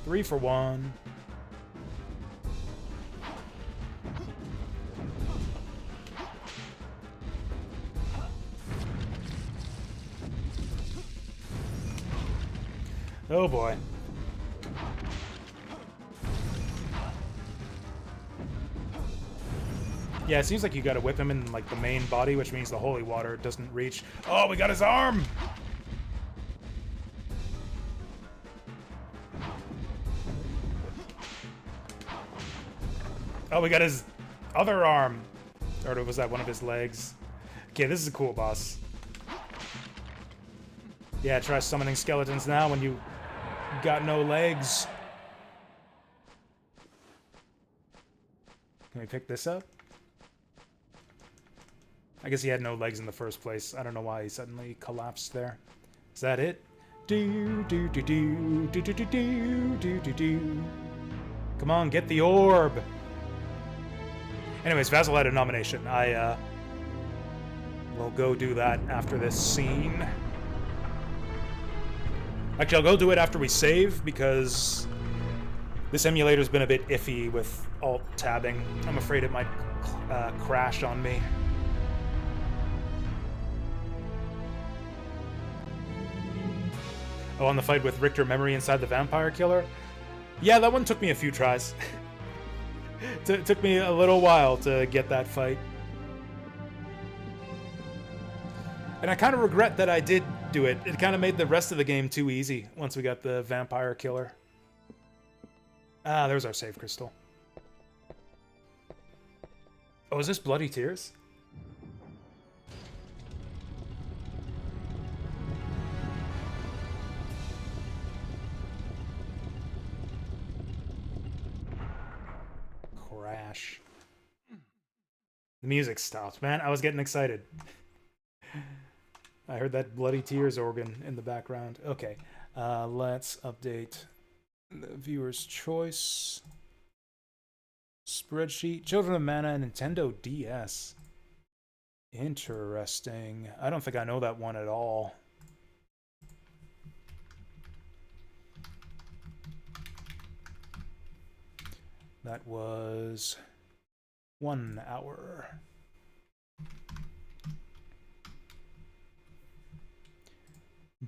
Three for one. Oh boy. Yeah, it seems like you gotta whip him in like the main body, which means the holy water doesn't reach. Oh, we got his arm! Oh, we got his other arm. Or was that one of his legs? Okay, this is a cool boss. Yeah, try summoning skeletons now when you got no legs. Can we pick this up? I guess he had no legs in the first place. I don't know why he suddenly collapsed there. Is that it? Do do do do do do do do do do do. Come on, get the orb. Anyways, Vasil had a nomination. I will go do that after this scene. Actually, I'll go do it after we save, because this emulator's been a bit iffy with alt-tabbing. I'm afraid it might crash on me. Oh, on the fight with Richter Memory inside the Vampire Killer? Yeah, that one took me a few tries. It took me a little while to get that fight. And I kind of regret that I did do it. It kind of made the rest of the game too easy once we got the Vampire Killer. Ah, there's our save crystal. Oh, is this Bloody Tears? Crash. The music stopped, man. I was getting excited. I heard that Bloody Tears organ in the background. Okay, let's update the viewer's choice. Spreadsheet. Children of Mana, Nintendo DS. Interesting. I don't think I know that one at all. That was 1 hour.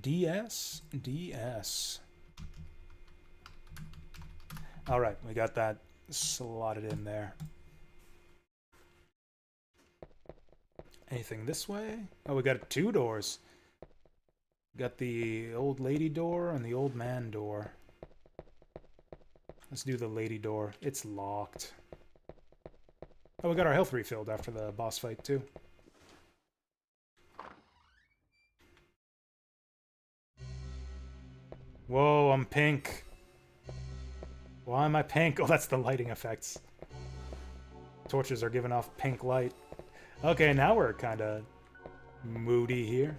DS. All right, we got that slotted in there. Anything this way? Oh, we got 2 doors. Got the old lady door and the old man door. Let's do the lady door. It's locked. Oh, we got our health refilled after the boss fight, too. Whoa, I'm pink. Why am I pink? Oh, that's the lighting effects. Torches are giving off pink light. Okay, now we're kind of moody here.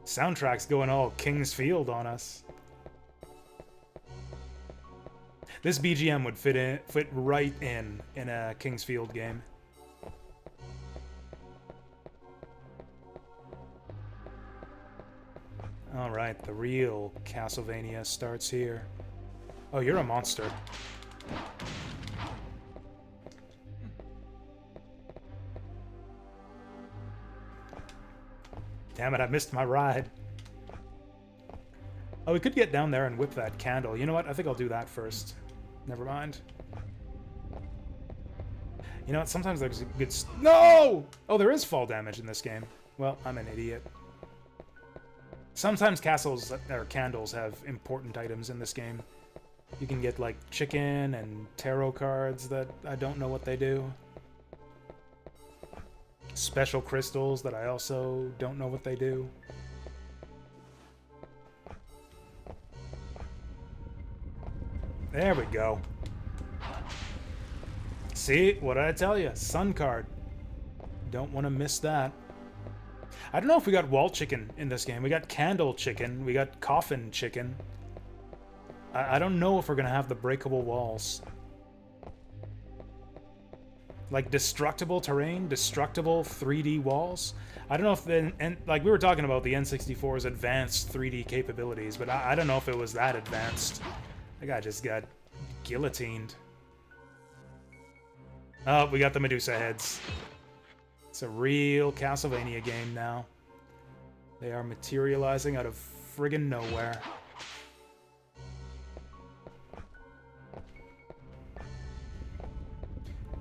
Soundtrack's going all King's Field on us. This BGM would fit right in a King's Field game. Alright, the real Castlevania starts here. Oh, you're a monster. Damn it, I missed my ride. Oh, we could get down there and whip that candle. You know what? I think I'll do that first. Never mind. You know what? Sometimes there's a good... No! Oh, there is fall damage in this game. Well, I'm an idiot. Sometimes castles or candles have important items in this game. You can get, like, chicken and tarot cards that I don't know what they do. Special crystals that I also don't know what they do. There we go. See? What did I tell you? Sun card. Don't want to miss that. I don't know if we got wall chicken in this game. We got candle chicken. We got coffin chicken. I don't know if we're going to have the breakable walls. Like destructible terrain, destructible 3D walls. I don't know if like we were talking about the N64's advanced 3D capabilities, but I don't know if it was that advanced. That guy just got guillotined. Oh, we got the Medusa heads. It's a real Castlevania game now. They are materializing out of friggin' nowhere.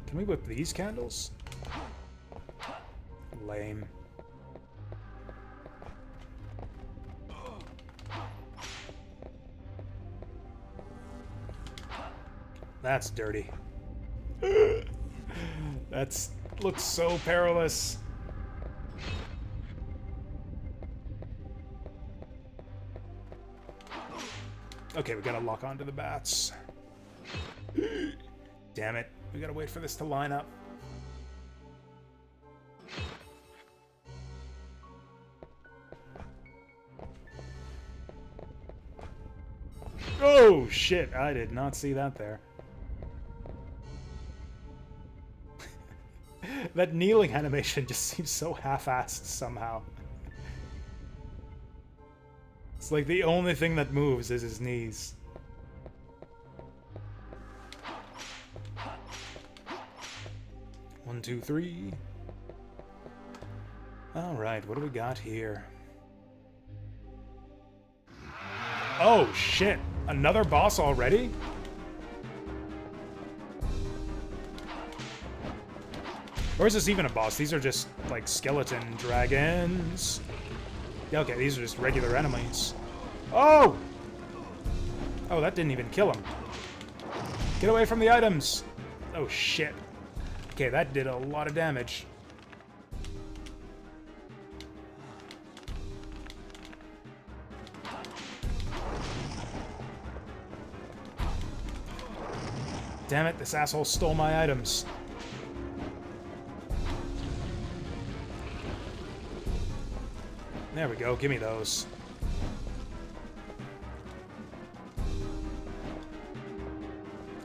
Can we whip these candles? Lame. That's dirty. That's looks so perilous. Okay, we gotta lock onto the bats. Damn it. We gotta wait for this to line up. Oh, shit. I did not see that there. That kneeling animation just seems so half-assed somehow. It's like the only thing that moves is his knees. One, two, three. Alright, what do we got here? Oh, shit! Another boss already? Or is this even a boss? These are just, like, skeleton dragons. Okay, these are just regular enemies. Oh! Oh, that didn't even kill him. Get away from the items! Oh, shit. Okay, that did a lot of damage. Damn it, this asshole stole my items. There we go, give me those.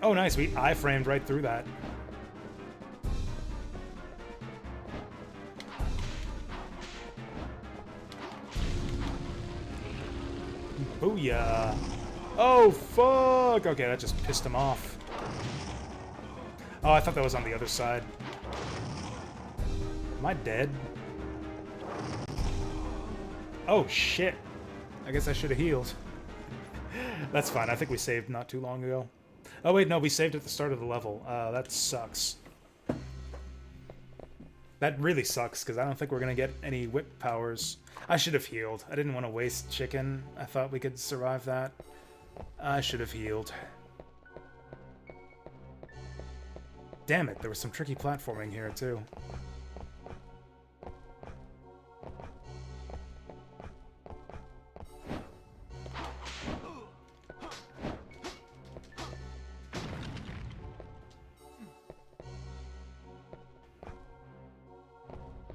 Oh, nice, we I-framed right through that. Booyah. Oh, fuck! Okay, that just pissed him off. Oh, I thought that was on the other side. Am I dead? Oh, shit. I guess I should have healed. That's fine. I think we saved not too long ago. Oh, wait, no, we saved at the start of the level. That sucks. That really sucks, because I don't think we're going to get any whip powers. I should have healed. I didn't want to waste chicken. I thought we could survive that. I should have healed. Damn it, there was some tricky platforming here, too.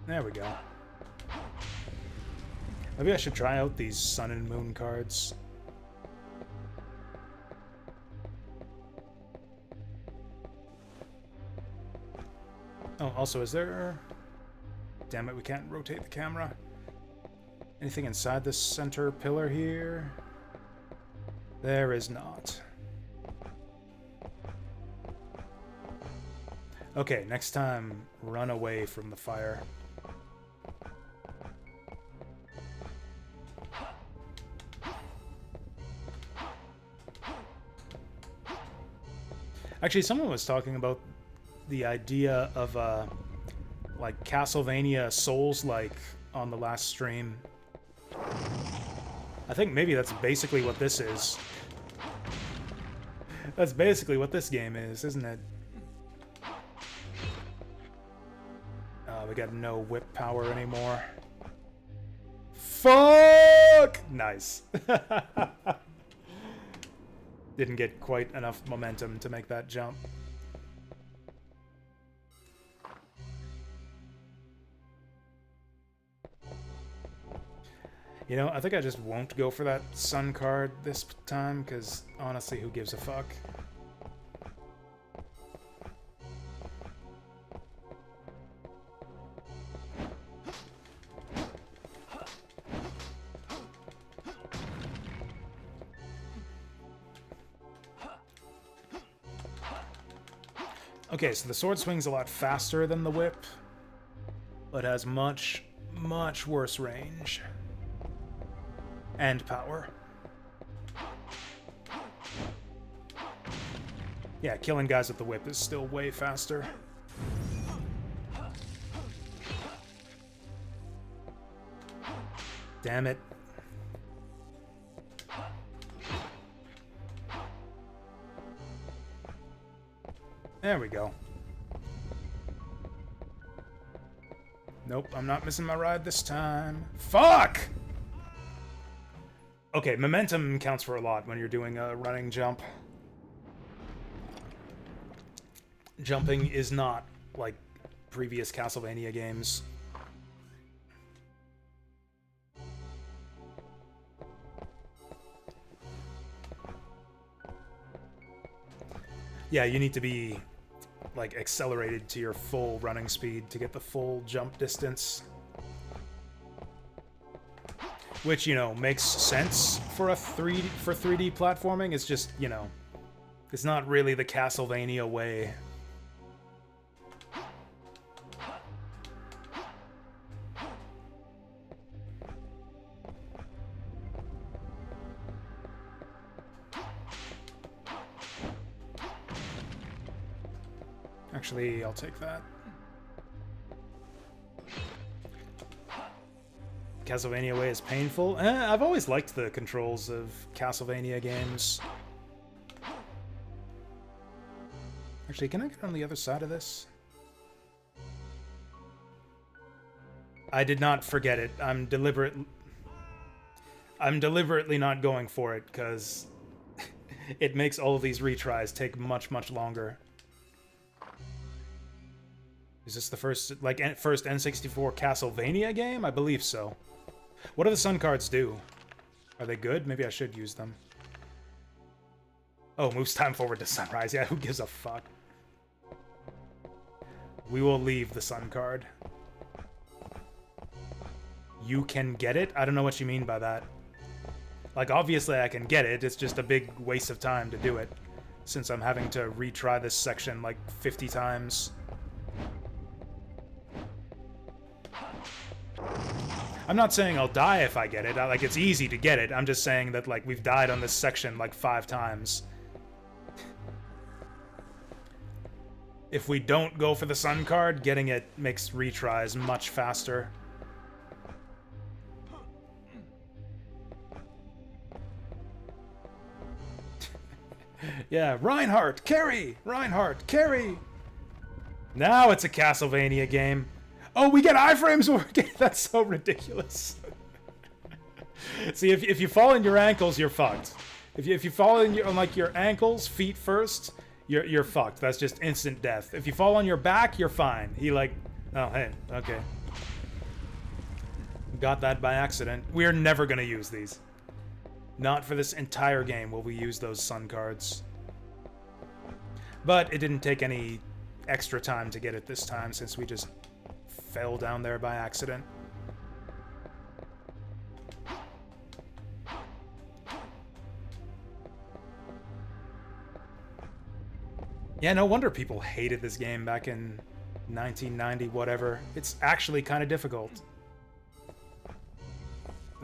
There we go. Maybe I should try out these Sun and Moon cards. Oh, also, is there... Damn it, we can't rotate the camera. Anything inside this center pillar here? There is not. Okay, next time, run away from the fire. Actually, someone was talking about the idea of, like, Castlevania Souls-like on the last stream. I think maybe that's basically what this is. That's basically what this game is, isn't it? We got no whip power anymore. Fuck! Nice. Didn't get quite enough momentum to make that jump. You know, I think I just won't go for that sun card this time, because honestly, who gives a fuck? Okay, so the sword swings a lot faster than the whip, but has much, much worse range. And power. Yeah, killing guys with the whip is still way faster. Damn it. There we go. Nope, I'm not missing my ride this time. Fuck! Okay, momentum counts for a lot when you're doing a running jump. Jumping is not like previous Castlevania games. Yeah, you need to be like accelerated to your full running speed to get the full jump distance. Which, you know, makes sense for a 3D platforming. It's just, you know, it's not really the Castlevania way. Actually, I'll take that. Castlevania way is painful. I've always liked the controls of Castlevania games. Actually, can I get on the other side of this? I did not forget it. I'm deliberately not going for it because it makes all of these retries take much, much longer. Is this the first N64 Castlevania game? I believe so. What do the sun cards do? Are they good? Maybe I should use them. Oh, moves time forward to sunrise. Yeah, who gives a fuck? We will leave the sun card. You can get it? I don't know what you mean by that. Like, obviously I can get it. It's just a big waste of time to do it, since I'm having to retry this section like 50 times. I'm not saying I'll die if I get it. Like, it's easy to get it. I'm just saying that, like, we've died on this section like 5 times. If we don't go for the sun card, getting it makes retries much faster. Yeah, Reinhardt, carry! Reinhardt, carry! Now it's a Castlevania game. Oh, we get iframes working! That's so ridiculous. See, if you fall on your ankles, you're fucked. If you fall on like your ankles, feet first, you're fucked. That's just instant death. If you fall on your back, you're fine. He like, oh hey, okay. Got that by accident. We're never gonna use these. Not for this entire game will we use those sun cards. But it didn't take any extra time to get it this time since we just fell down there by accident. Yeah, no wonder people hated this game back in 1990, whatever. It's actually kind of difficult.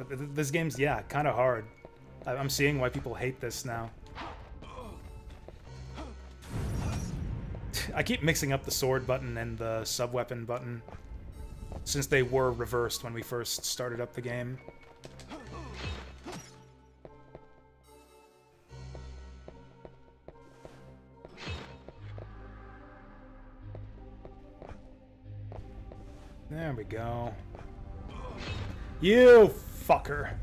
This game's, yeah, kind of hard. I'm seeing why people hate this now. I keep mixing up the sword button and the sub-weapon button, since they were reversed when we first started up the game. There we go. You fucker.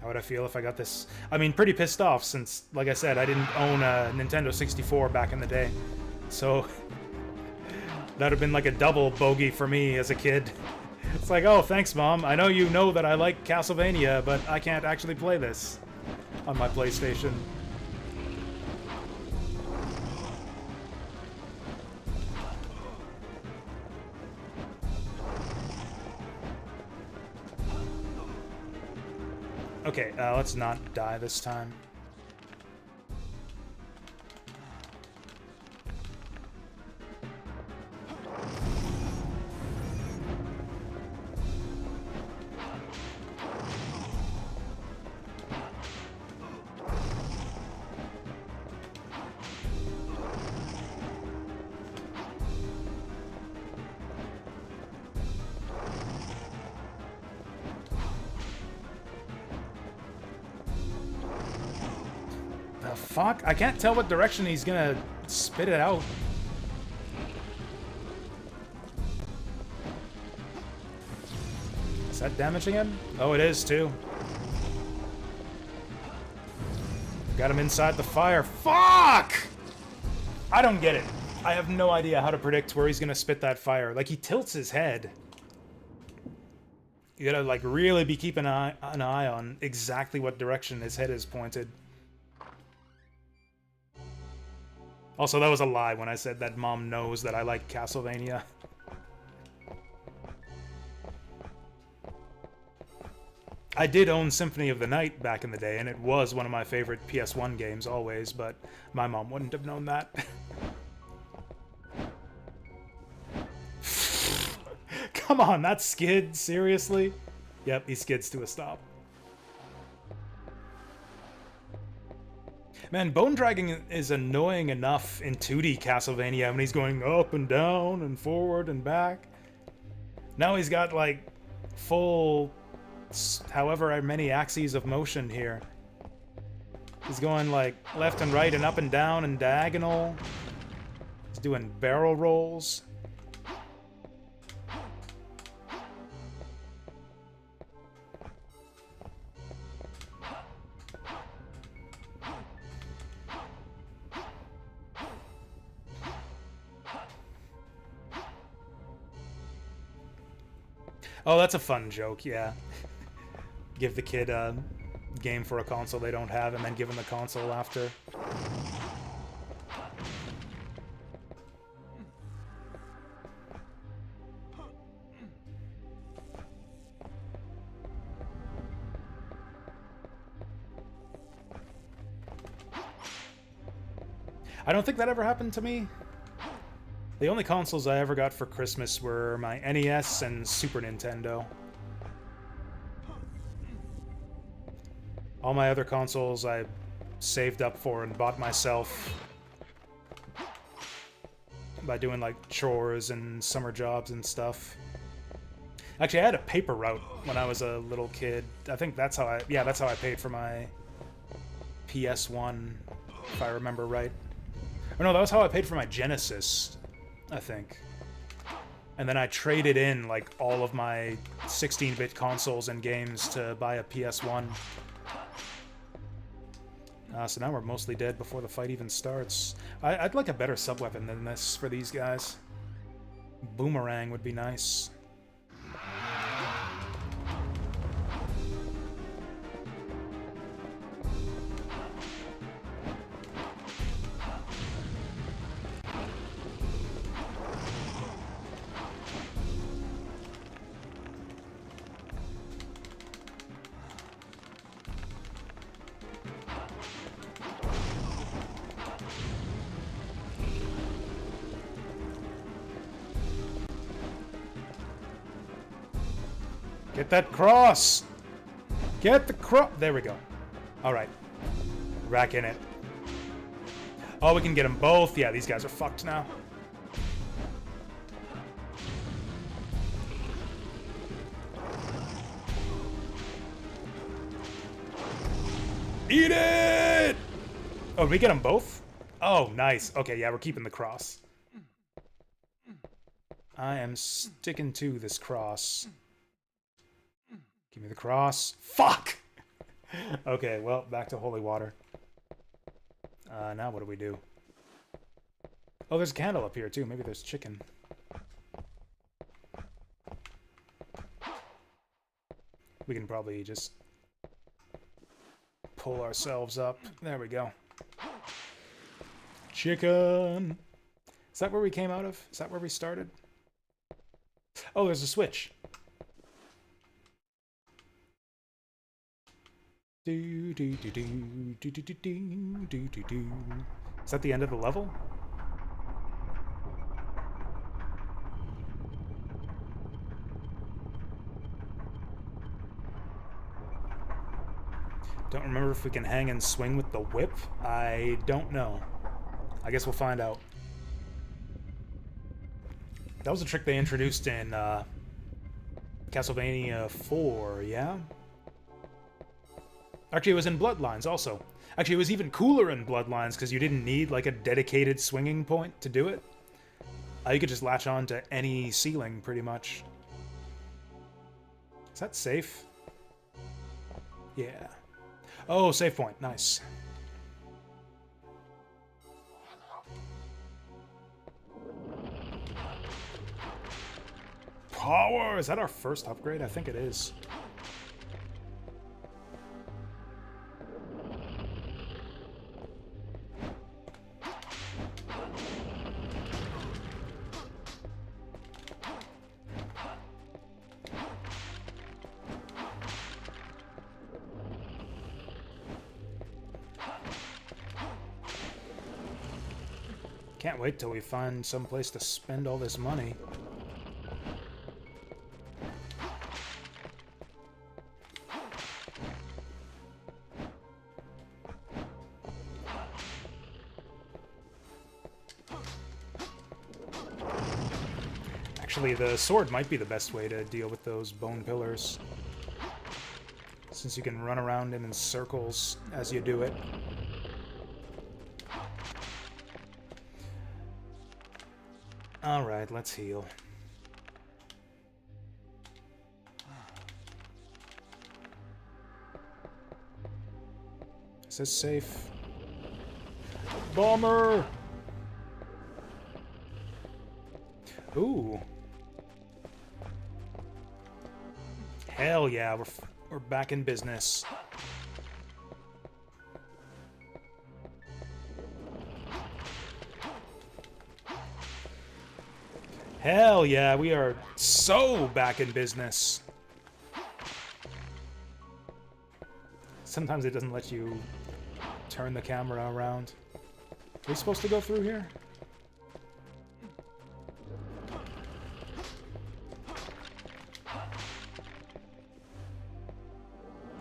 How would I feel if I got this? I mean, pretty pissed off since, like I said, I didn't own a Nintendo 64 back in the day. So that would have been like a double bogey for me as a kid. It's like, oh, thanks, Mom. I know you know that I like Castlevania, but I can't actually play this on my PlayStation. Okay, let's not die this time. Fuck, I can't tell what direction he's gonna spit it out. Is that damaging him? Oh, it is too. Got him inside the fire. Fuck! I don't get it. I have no idea how to predict where he's gonna spit that fire. Like, he tilts his head. You gotta, like, really be keeping an eye on exactly what direction his head is pointed. Also, that was a lie when I said that Mom knows that I like Castlevania. I did own Symphony of the Night back in the day, and it was one of my favorite PS1 games always, but my mom wouldn't have known that. Come on, that skid? Seriously? Yep, he skids to a stop. Man, bone dragging is annoying enough in 2D Castlevania when he's going up and down and forward and back. Now he's got, like, full however many axes of motion here. He's going, like, left and right and up and down and diagonal. He's doing barrel rolls. Oh, that's a fun joke, yeah. Give the kid a game for a console they don't have and then give them the console after. I don't think that ever happened to me. The only consoles I ever got for Christmas were my NES and Super Nintendo. All my other consoles I saved up for and bought myself by doing, like, chores and summer jobs and stuff. Actually, I had a paper route when I was a little kid. I think that's how that's how I paid for my PS1, if I remember right. Or no, that was how I paid for my Genesis, I think. And then I traded in, like, all of my 16-bit consoles and games to buy a PS1. So now we're mostly dead before the fight even starts. I'd like a better sub-weapon than this for these guys. Boomerang would be nice. Get that cross! Get the cross! There we go. Alright. Rack in it. Oh, we can get them both. Yeah, these guys are fucked now. Eat it! Oh, did we get them both? Oh, nice. Okay, yeah, we're keeping the cross. I am sticking to this cross. Give me the cross. Fuck! Okay, well, back to holy water. Now what do we do? Oh, there's a candle up here, too. Maybe there's chicken. We can probably just pull ourselves up. There we go. Chicken! Is that where we came out of? Is that where we started? Oh, there's a switch. Do do do do do do do do do do do. Is that the end of the level? Don't remember if we can hang and swing with the whip. I don't know. I guess we'll find out. That was a trick they introduced in Castlevania 4, yeah? Actually, it was in Bloodlines also. Actually, it was even cooler in Bloodlines because you didn't need, like, a dedicated swinging point to do it. You could just latch on to any ceiling, pretty much. Is that safe? Yeah. Oh, save point. Nice. Power! Is that our first upgrade? I think it is. Can't wait till we find some place to spend all this money. Actually, the sword might be the best way to deal with those bone pillars, since you can run around in circles as you do it. Alright, let's heal. Is this safe? Bomber! Ooh. Hell yeah, we're back in business. Hell yeah, we are so back in business. Sometimes it doesn't let you turn the camera around. Are we supposed to go through here?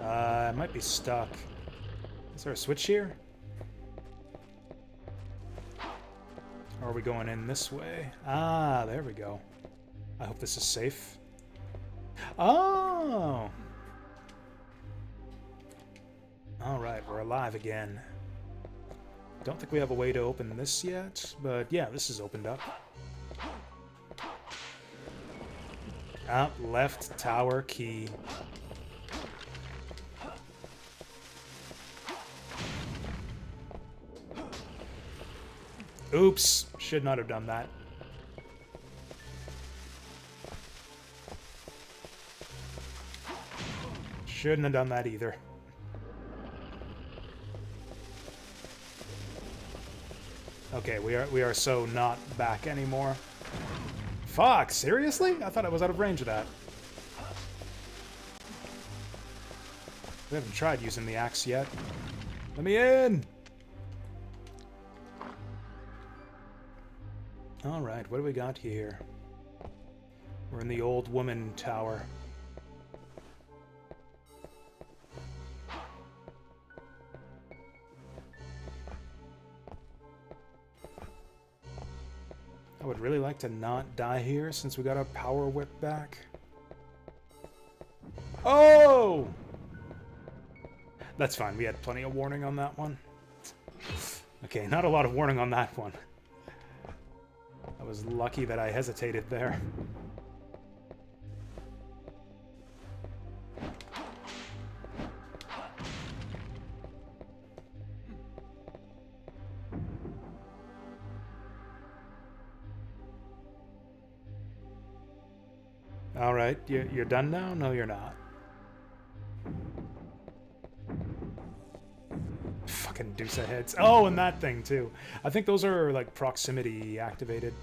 I might be stuck. Is there a switch here? Or are we going in this way? Ah, there we go. I hope this is safe. Oh! Alright, we're alive again. Don't think we have a way to open this yet, but yeah, this is opened up. Up, left tower key. Oops, should not have done that. Shouldn't have done that either. Okay, we are so not back anymore. Fuck, seriously? I thought I was out of range of that. We haven't tried using the axe yet. Let me in! Alright, what do we got here? We're in the old woman tower. I would really like to not die here since we got our power whip back. Oh! That's fine, we had plenty of warning on that one. Okay, not a lot of warning on that one. I was lucky that I hesitated there. Alright, you're done now? No, you're not. Fucking deuce of heads. Oh, and that thing, too. I think those are, like, proximity activated.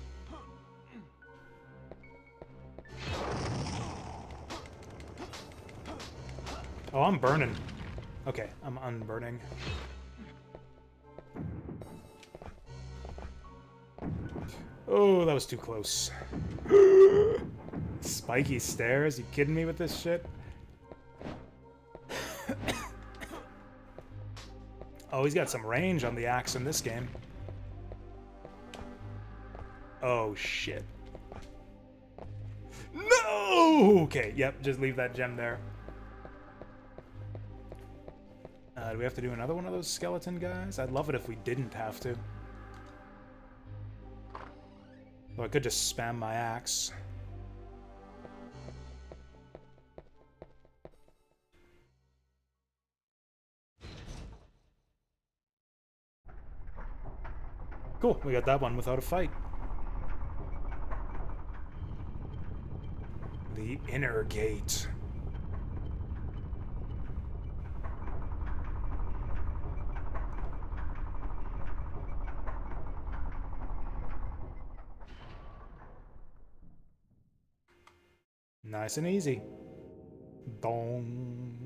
Oh, I'm burning. Okay, I'm unburning. Oh, that was too close. Spiky stairs? You kidding me with this shit? Oh, he's got some range on the axe in this game. Oh, shit. No! Okay, yep, just leave that gem there. Do we have to do another one of those skeleton guys? I'd love it if we didn't have to. Well, I could just spam my axe. Cool, we got that one without a fight. The inner gate. Nice and easy. Dong.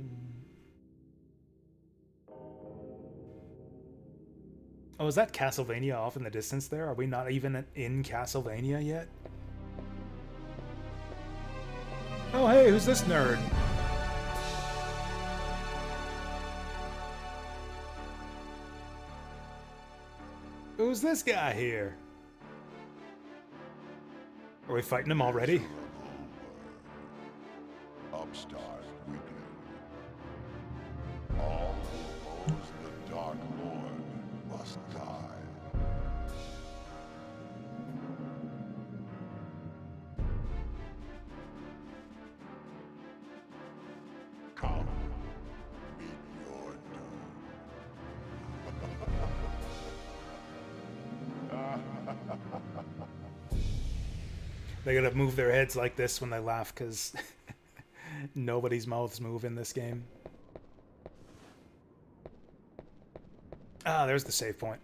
Oh, is that Castlevania off in the distance there? Are we not even in Castlevania yet? Oh, hey, who's this nerd? Who's this guy here? Are we fighting him already? Upstart weakling. All who oppose the Dark Lord must die. Come, meet your doom. They gotta move their heads like this when they laugh, because nobody's mouths move in this game. Ah, there's the save point.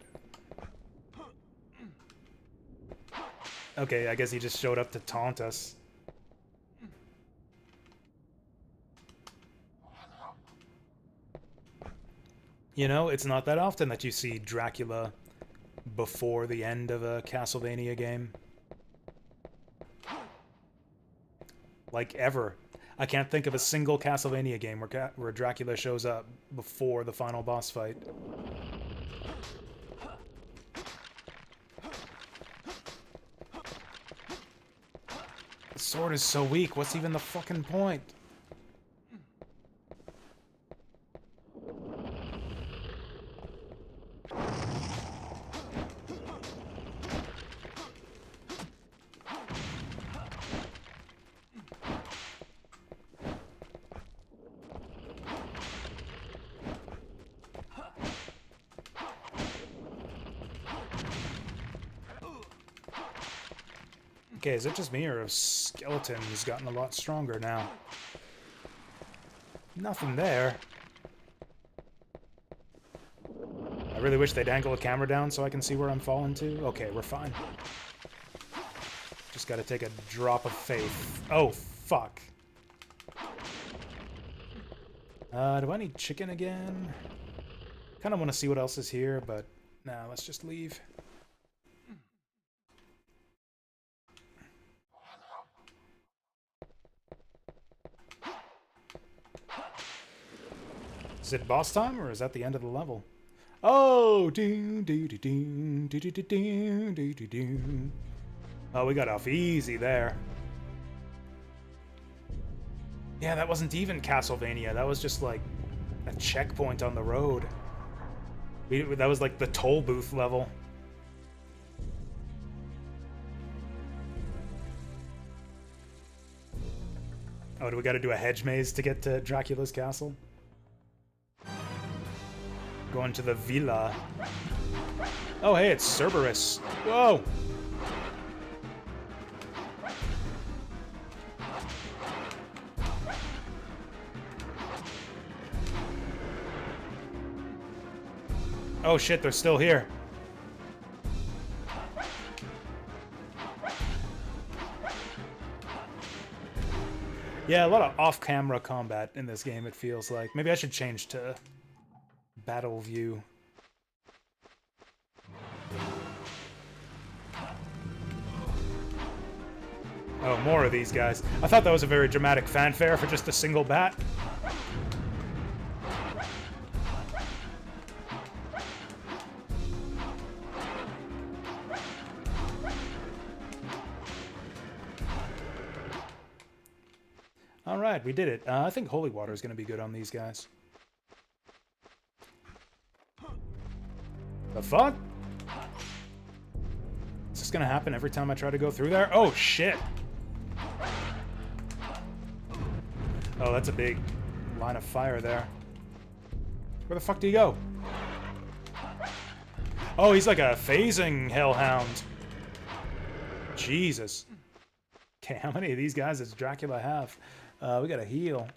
Okay, I guess he just showed up to taunt us. You know, it's not that often that you see Dracula before the end of a Castlevania game. Like, ever. I can't think of a single Castlevania game where Dracula shows up before the final boss fight. The sword is so weak, what's even the fucking point? Okay, is it just me, or have skeletons gotten a lot stronger now? Nothing there. I really wish they'd angle the camera down so I can see where I'm falling to. Okay, we're fine. Just gotta take a drop of faith. Oh, fuck. Do I need chicken again? Kinda wanna see what else is here, but nah, let's just leave. Is it boss time, or is that the end of the level? Oh, do do do do do do do do do do do. Oh, we got off easy there. Yeah, that wasn't even Castlevania. That was just like a checkpoint on the road. That was like the toll booth level. Oh, do we gotta do a hedge maze to get to Dracula's castle? Going to the villa. Oh, hey, it's Cerberus. Whoa! Oh shit, they're still here. Yeah, a lot of off-camera combat in this game, it feels like. Maybe I should change to battle view. Oh, more of these guys. I thought that was a very dramatic fanfare for just a single bat. Alright, we did it. I think holy water is going to be good on these guys. The fuck? Is this going to happen every time I try to go through there? Oh, shit! Oh, that's a big line of fire there. Where the fuck do you go? Oh, he's like a phasing hellhound. Jesus. Okay, how many of these guys does Dracula have? We gotta heal.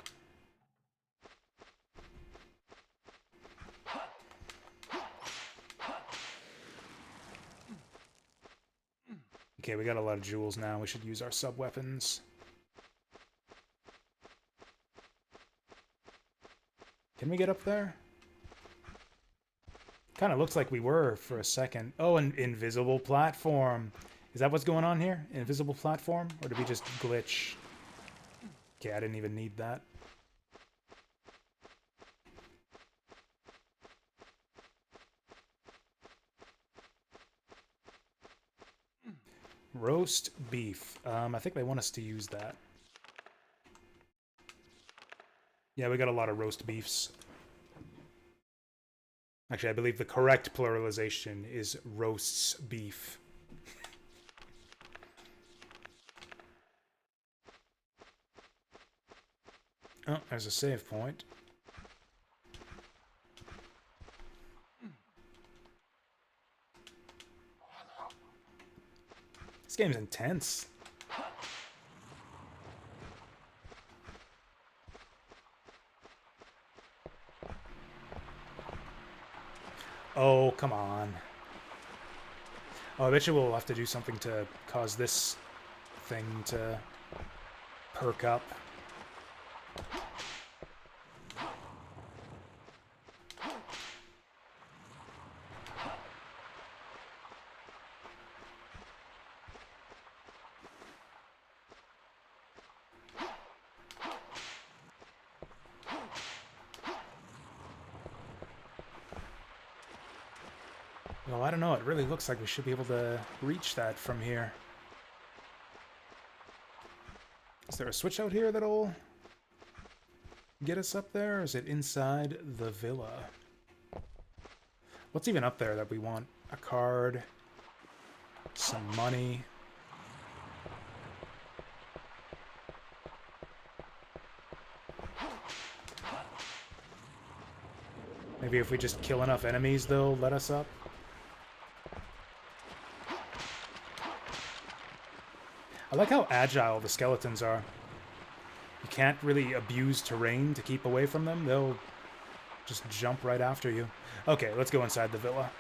Okay, we got a lot of jewels now. We should use our sub-weapons. Can we get up there? Kind of looks like we were for a second. Oh, an invisible platform. Is that what's going on here? Invisible platform? Or did we just glitch? Okay, I didn't even need that. Roast beef. I think they want us to use that. Yeah, we got a lot of roast beefs. Actually, I believe the correct pluralization is roasts beef. Oh, there's a save point. This game's intense. Oh, come on. Oh, I bet you we'll have to do something to cause this thing to perk up. Well, I don't know. It really looks like we should be able to reach that from here. Is there a switch out here that'll get us up there? Or is it inside the villa? What's even up there that we want? A card, some money. Maybe if we just kill enough enemies, they'll let us up. I like how agile the skeletons are. You can't really abuse terrain to keep away from them. They'll just jump right after you. Okay, let's go inside the villa.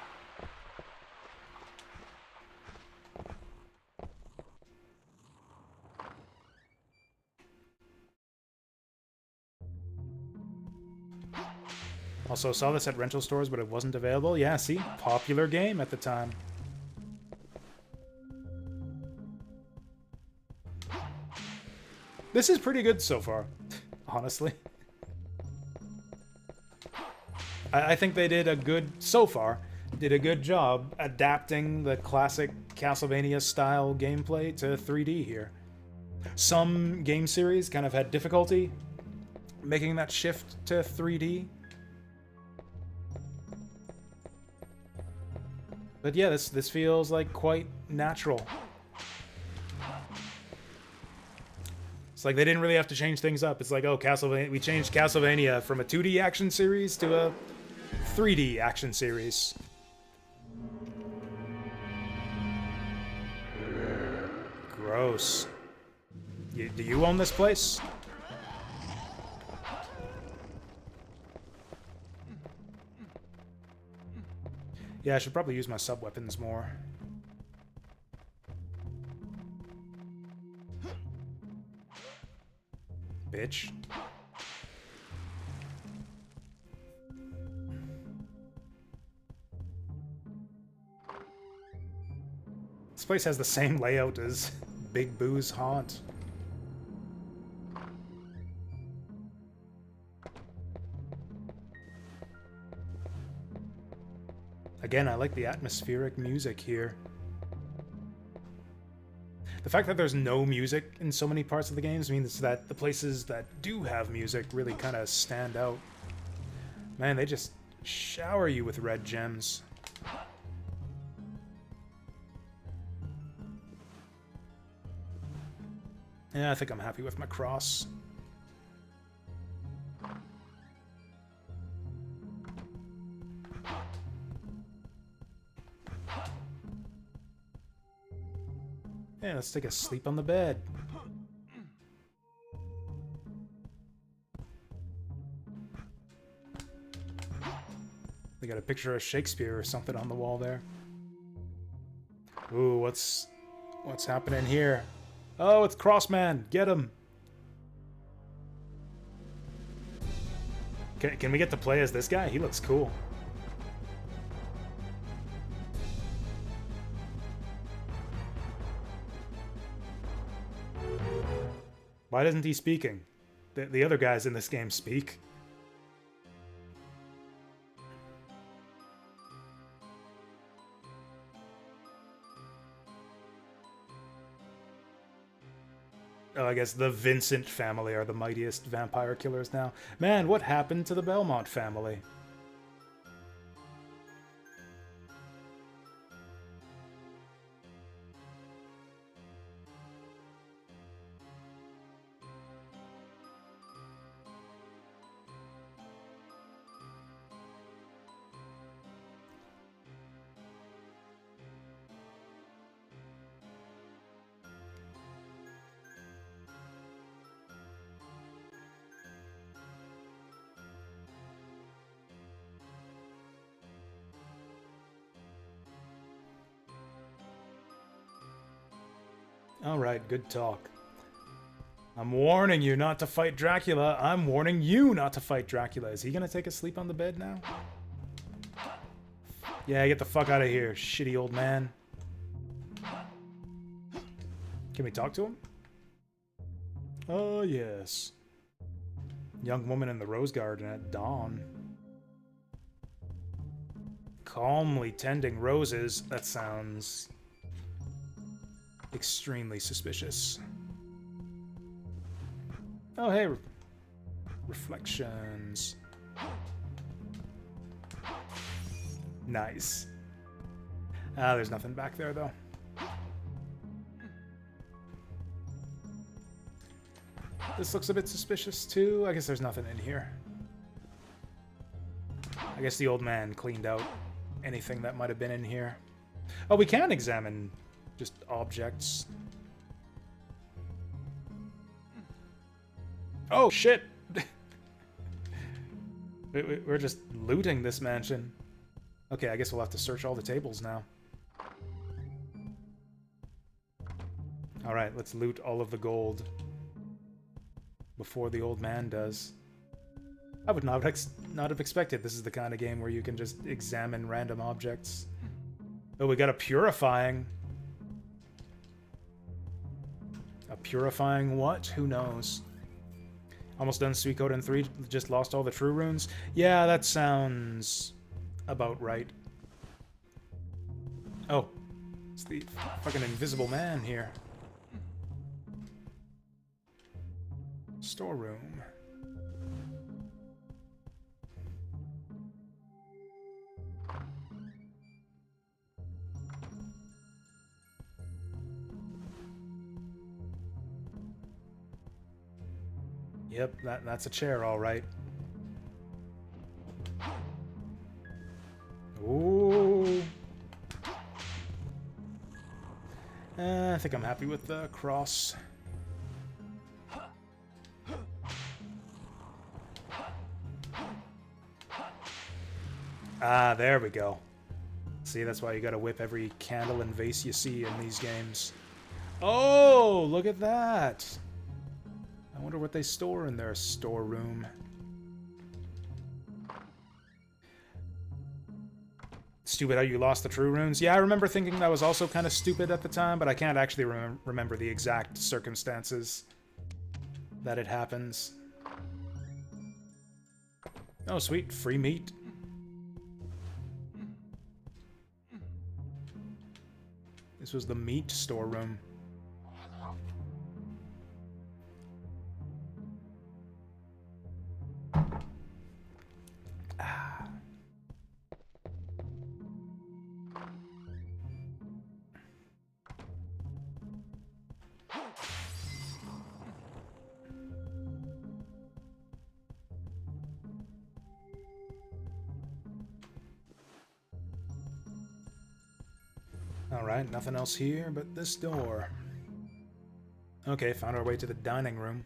Also saw this at rental stores, but it wasn't available. Yeah, see? Popular game at the time. This is pretty good so far, honestly. I think they did a good, so far, did a good job adapting the classic Castlevania style gameplay to 3D here. Some game series kind of had difficulty making that shift to 3D. But yeah, this feels like quite natural. It's like they didn't really have to change things up. It's like, oh, Castlevania, we changed Castlevania from a 2D action series to a 3D action series. Gross. Do you own this place? Yeah, I should probably use my sub-weapons more. Bitch. This place has the same layout as Big Boo's Haunt. Again, I like the atmospheric music here. The fact that there's no music in so many parts of the games means that the places that do have music really kind of stand out. Man, they just shower you with red gems. Yeah, I think I'm happy with my cross. Yeah, let's take a sleep on the bed. They got a picture of Shakespeare or something on the wall there. Ooh, what's happening here? Oh, it's Crossman. Get him. Can we get to play as this guy? He looks cool. Why isn't he speaking? The other guys in this game speak. Oh, I guess the Vincent family are the mightiest vampire killers now. Man, what happened to the Belmont family? Alright, good talk. I'm warning you not to fight Dracula. I'm warning you not to fight Dracula. Is he gonna take a sleep on the bed now? Yeah, get the fuck out of here, shitty old man. Can we talk to him? Oh, yes. Young woman in the rose garden at dawn. Calmly tending roses. That sounds extremely suspicious. Oh, hey. Reflections. Nice. Ah, there's nothing back there, though. This looks a bit suspicious, too. I guess there's nothing in here. I guess the old man cleaned out anything that might have been in here. Oh, we can examine just objects. Oh, shit! We're just looting this mansion. Okay, I guess we'll have to search all the tables now. Alright, let's loot all of the gold before the old man does. I would not have expected this is the kind of game where you can just examine random objects. Oh, we got a purifying. A purifying what? Who knows? Almost done Suikoden 3, just lost all the true runes? Yeah, that sounds about right. Oh, it's the fucking invisible man here. Storeroom. Yep, that's a chair, all right. Ooh. I think I'm happy with the cross. Ah, there we go. See, that's why you gotta whip every candle and vase you see in these games. Oh, look at that! I wonder what they store in their storeroom. Stupid how you lost the true runes. Yeah, I remember thinking that was also kind of stupid at the time, but I can't actually remember the exact circumstances that it happens. Oh, sweet. Free meat. This was the meat storeroom. Ah. Alright, nothing else here but this door. Okay, found our way to the dining room.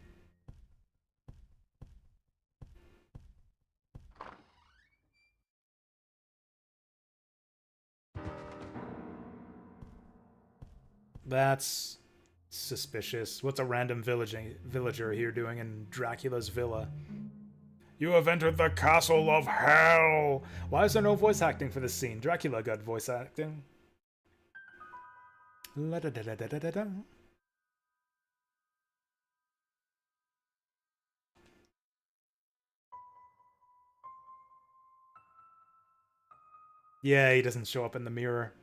That's suspicious. What's a random villager here doing in Dracula's villa? You have entered the castle of hell! Why is there no voice acting for this scene? Dracula got voice acting. La da da da da da da. Yeah, he doesn't show up in the mirror.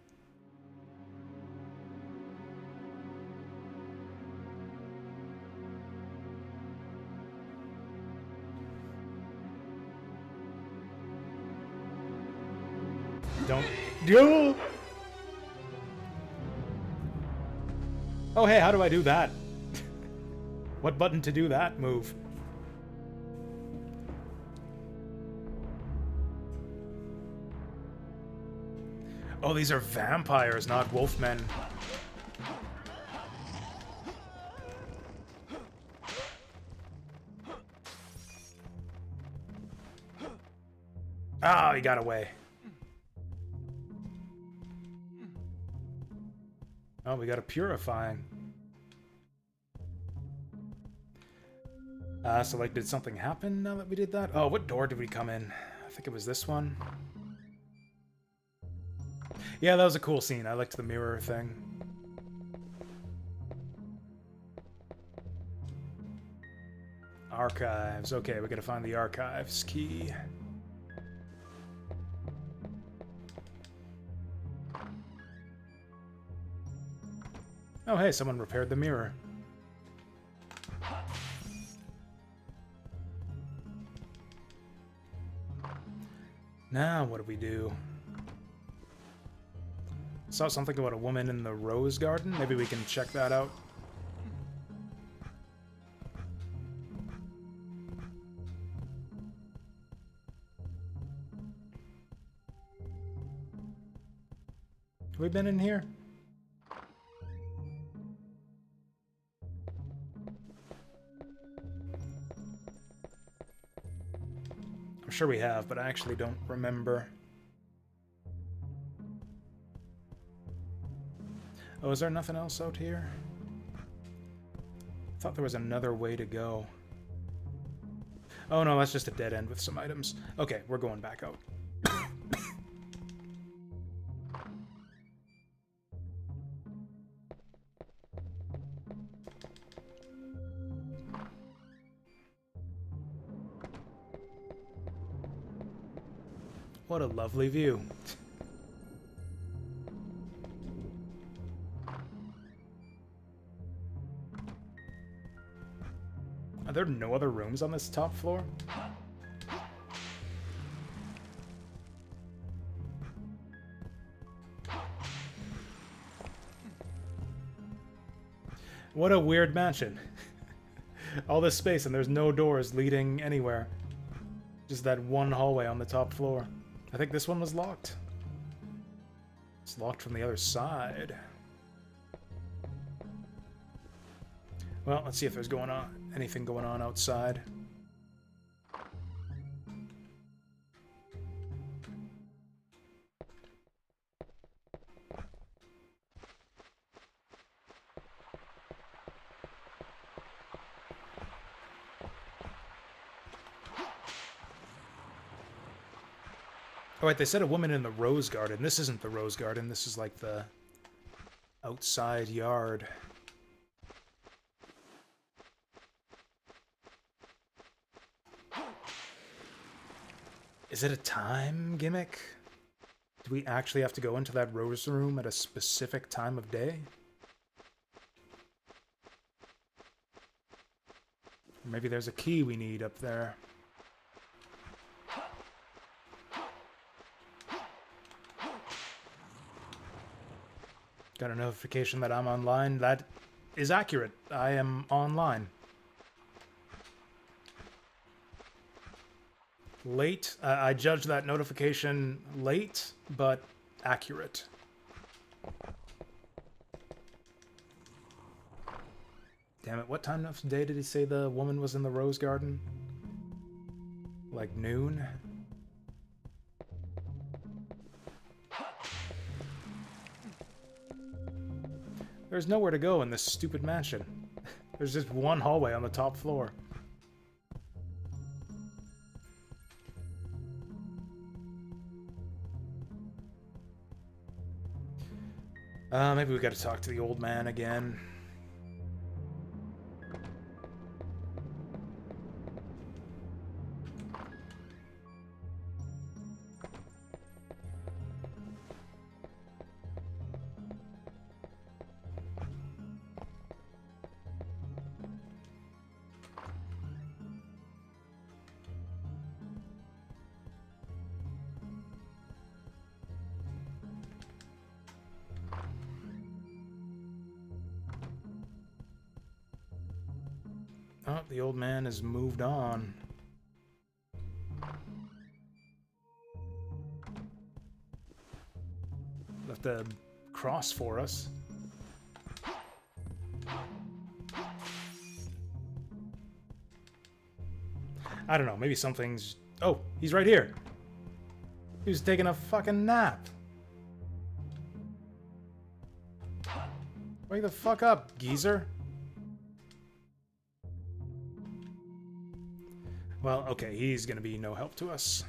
Don't... Yo! Oh, hey, how do I do that? What button to do that move? Oh, these are vampires, not wolfmen. Ah, he got away. Oh, we got a purifying. So, like, did something happen now that we did that? Oh, what door did we come in? I think it was this one. Yeah, that was a cool scene. I liked the mirror thing. Archives. Okay, we gotta find the archives key. Oh, hey, someone repaired the mirror. Now, what do we do? Saw something about a woman in the rose garden. Maybe we can check that out. Have we been in here? I'm sure we have, but I actually don't remember. Oh, is there nothing else out here? I thought there was another way to go. Oh no, that's just a dead end with some items. Okay, we're going back out. What a lovely view. Are there no other rooms on this top floor? What a weird mansion. All this space and there's no doors leading anywhere. Just that one hallway on the top floor. I think this one was locked. It's locked from the other side. Well, let's see if there's anything going on outside. Oh, wait, they said a woman in the rose garden. This isn't the rose garden. This is like the outside yard. Is it a time gimmick? Do we actually have to go into that rose room at a specific time of day? Maybe there's a key we need up there. Got a notification that I'm online. That is accurate. I am online. Late. I judged that notification late, but accurate. Damn it, what time of day did he say the woman was in the rose garden? Like noon? There's nowhere to go in this stupid mansion. There's just one hallway on the top floor. Maybe we gotta talk to the old man again. Oh, the old man has moved on. Left a cross for us. I don't know, maybe something's... Oh, he's right here. He was taking a fucking nap. Wake the fuck up, geezer. Well, okay, he's gonna be no help to us.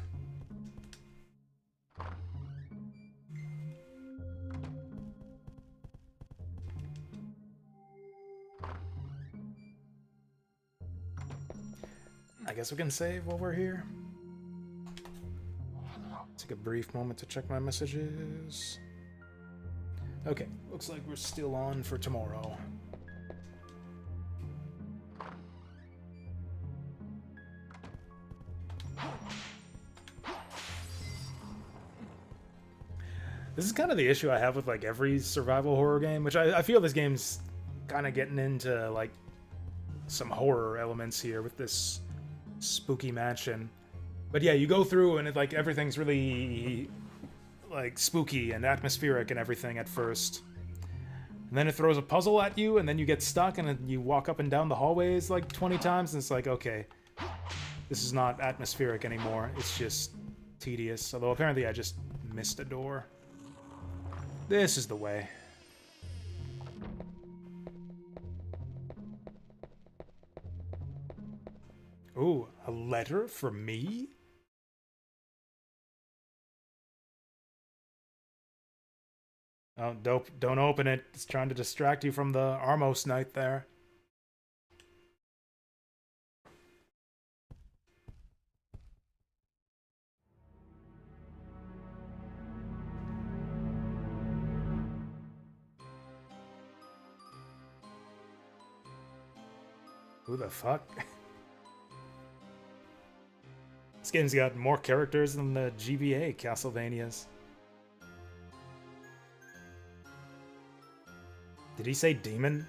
I guess we can save while we're here. Take a brief moment to check my messages. Okay, looks like we're still on for tomorrow. This is kind of the issue I have with like every survival horror game, which I feel this game's kind of getting into like some horror elements here with this spooky mansion. But yeah, you go through and it, like everything's really like spooky and atmospheric and everything at first. And then it throws a puzzle at you and then you get stuck and then you walk up and down the hallways like 20 times and it's like, okay, this is not atmospheric anymore. It's just tedious. Although apparently I just missed a door. This is the way. Ooh, a letter for me? Oh, don't open it. It's trying to distract you from the Armos Knight there. Who the fuck? This game's got more characters than the GBA Castlevanias. Did he say demon?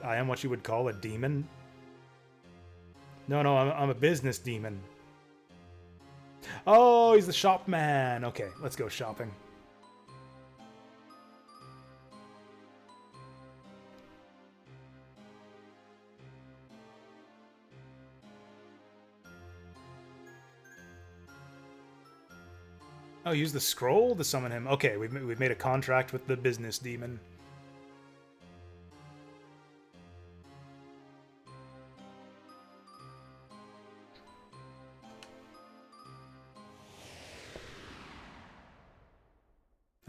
I am what you would call a demon? No, I'm a business demon. Oh, he's the shop man. Okay, let's go shopping. Oh, use the scroll to summon him. Okay, we've made a contract with the business demon.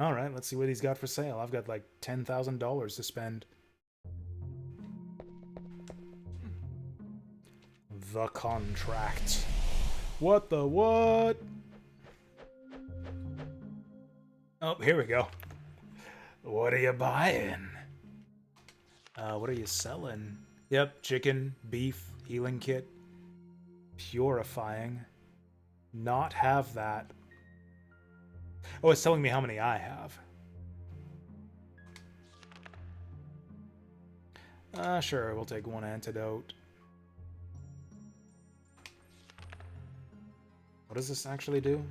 Alright, let's see what he's got for sale. I've got like $10,000 to spend. The contract. What the what? Oh, here we go. What are you buying? What are you selling? Yep, chicken, beef, healing kit. Purifying. Not have that. Oh, it's telling me how many I have. Sure, we'll take one antidote. What does this actually do?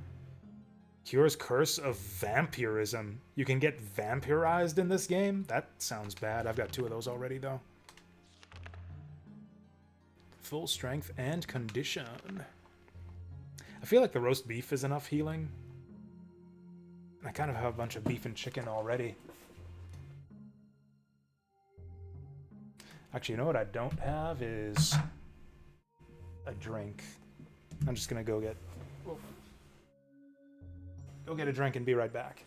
Cures curse of vampirism. You can get vampirized in this game? That sounds bad. I've got 2 of those already, though. Full strength and condition. I feel like the roast beef is enough healing. I kind of have a bunch of beef and chicken already. Actually, you know what I don't have is a drink. I'm just gonna go get a drink and be right back.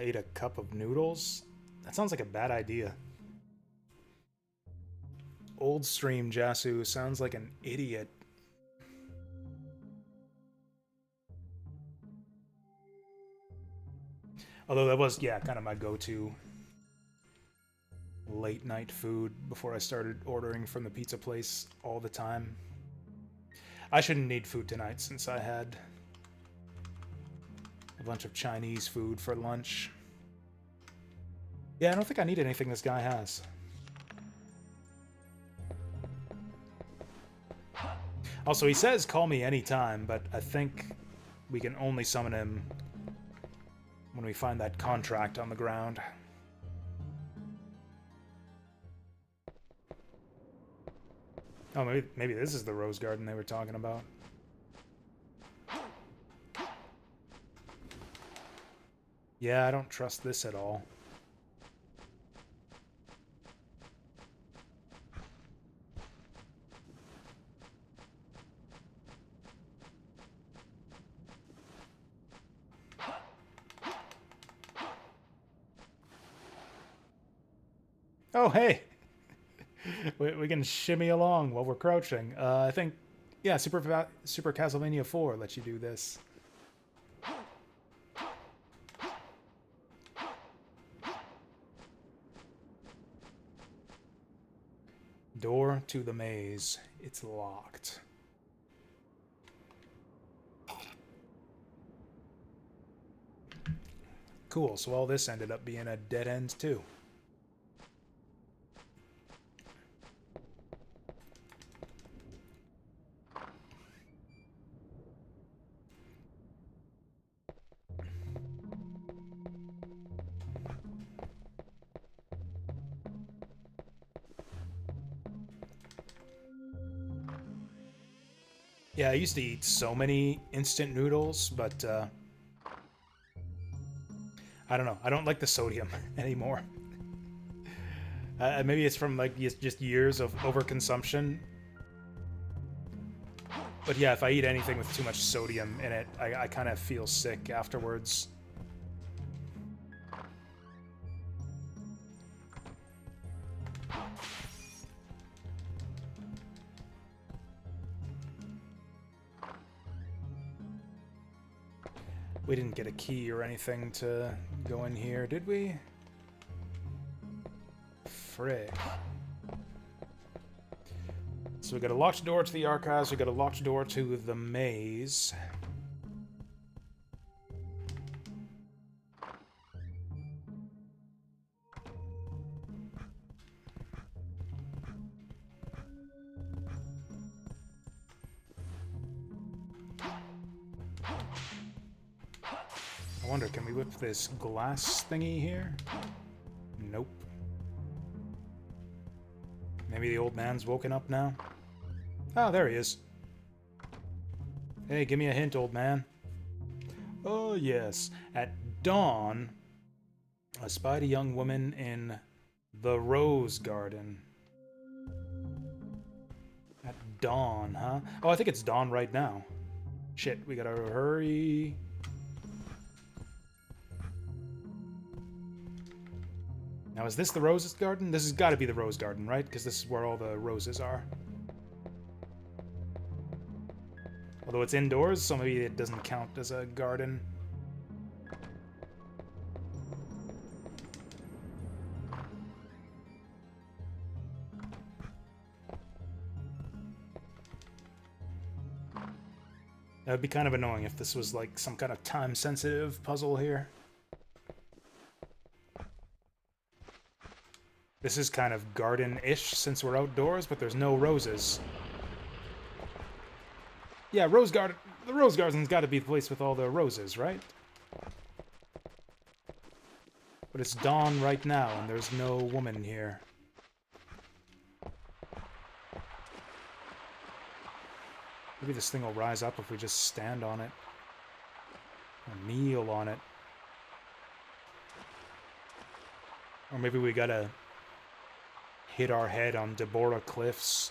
Ate a cup of noodles? That sounds like a bad idea. Old stream Jasu sounds like an idiot. Although that was, yeah, kind of my go-to late night food before I started ordering from the pizza place all the time. I shouldn't need food tonight since I had a bunch of Chinese food for lunch. Yeah, I don't think I need anything this guy has. Also, he says call me anytime, but I think we can only summon him when we find that contract on the ground. Oh, maybe this is the rose garden they were talking about. Yeah, I don't trust this at all. Oh, hey! We can shimmy along while we're crouching. I think, yeah, Super Castlevania 4 lets you do this. Door to the maze. It's locked. Cool, so all this ended up being a dead end too. Yeah, I used to eat so many instant noodles, but I don't know. I don't like the sodium anymore. Maybe it's from like just years of overconsumption. But yeah, if I eat anything with too much sodium in it, I kind of feel sick afterwards. We didn't get a key or anything to go in here, did we? Frick. So we got a locked door to the archives, we got a locked door to the maze. I wonder, can we whip this glass thingy here? Nope. Maybe the old man's woken up now? Oh, there he is. Hey, give me a hint, old man. Oh, yes. At dawn, I spied a young woman in the rose garden. At dawn, huh? Oh, I think it's dawn right now. Shit, we gotta hurry. Now, is this the roses garden? This has got to be the rose garden, right? Because this is where all the roses are. Although it's indoors, so maybe it doesn't count as a garden. That would be kind of annoying if this was like some kind of time-sensitive puzzle here. This is kind of garden-ish since we're outdoors, but there's no roses. Yeah, rose garden. The rose garden's got to be the place with all the roses, right? But it's dawn right now, and there's no woman here. Maybe this thing will rise up if we just stand on it. Or kneel on it. Or maybe we gotta hit our head on Deborah Cliffs.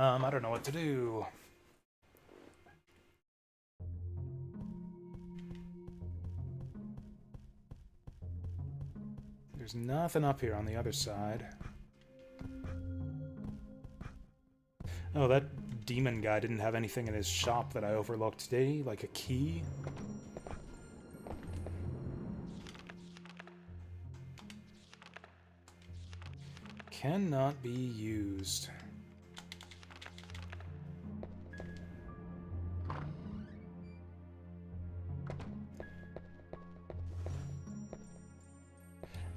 I don't know what to do. There's nothing up here on the other side. Oh, that demon guy didn't have anything in his shop that I overlooked, did he? Like a key? Cannot be used.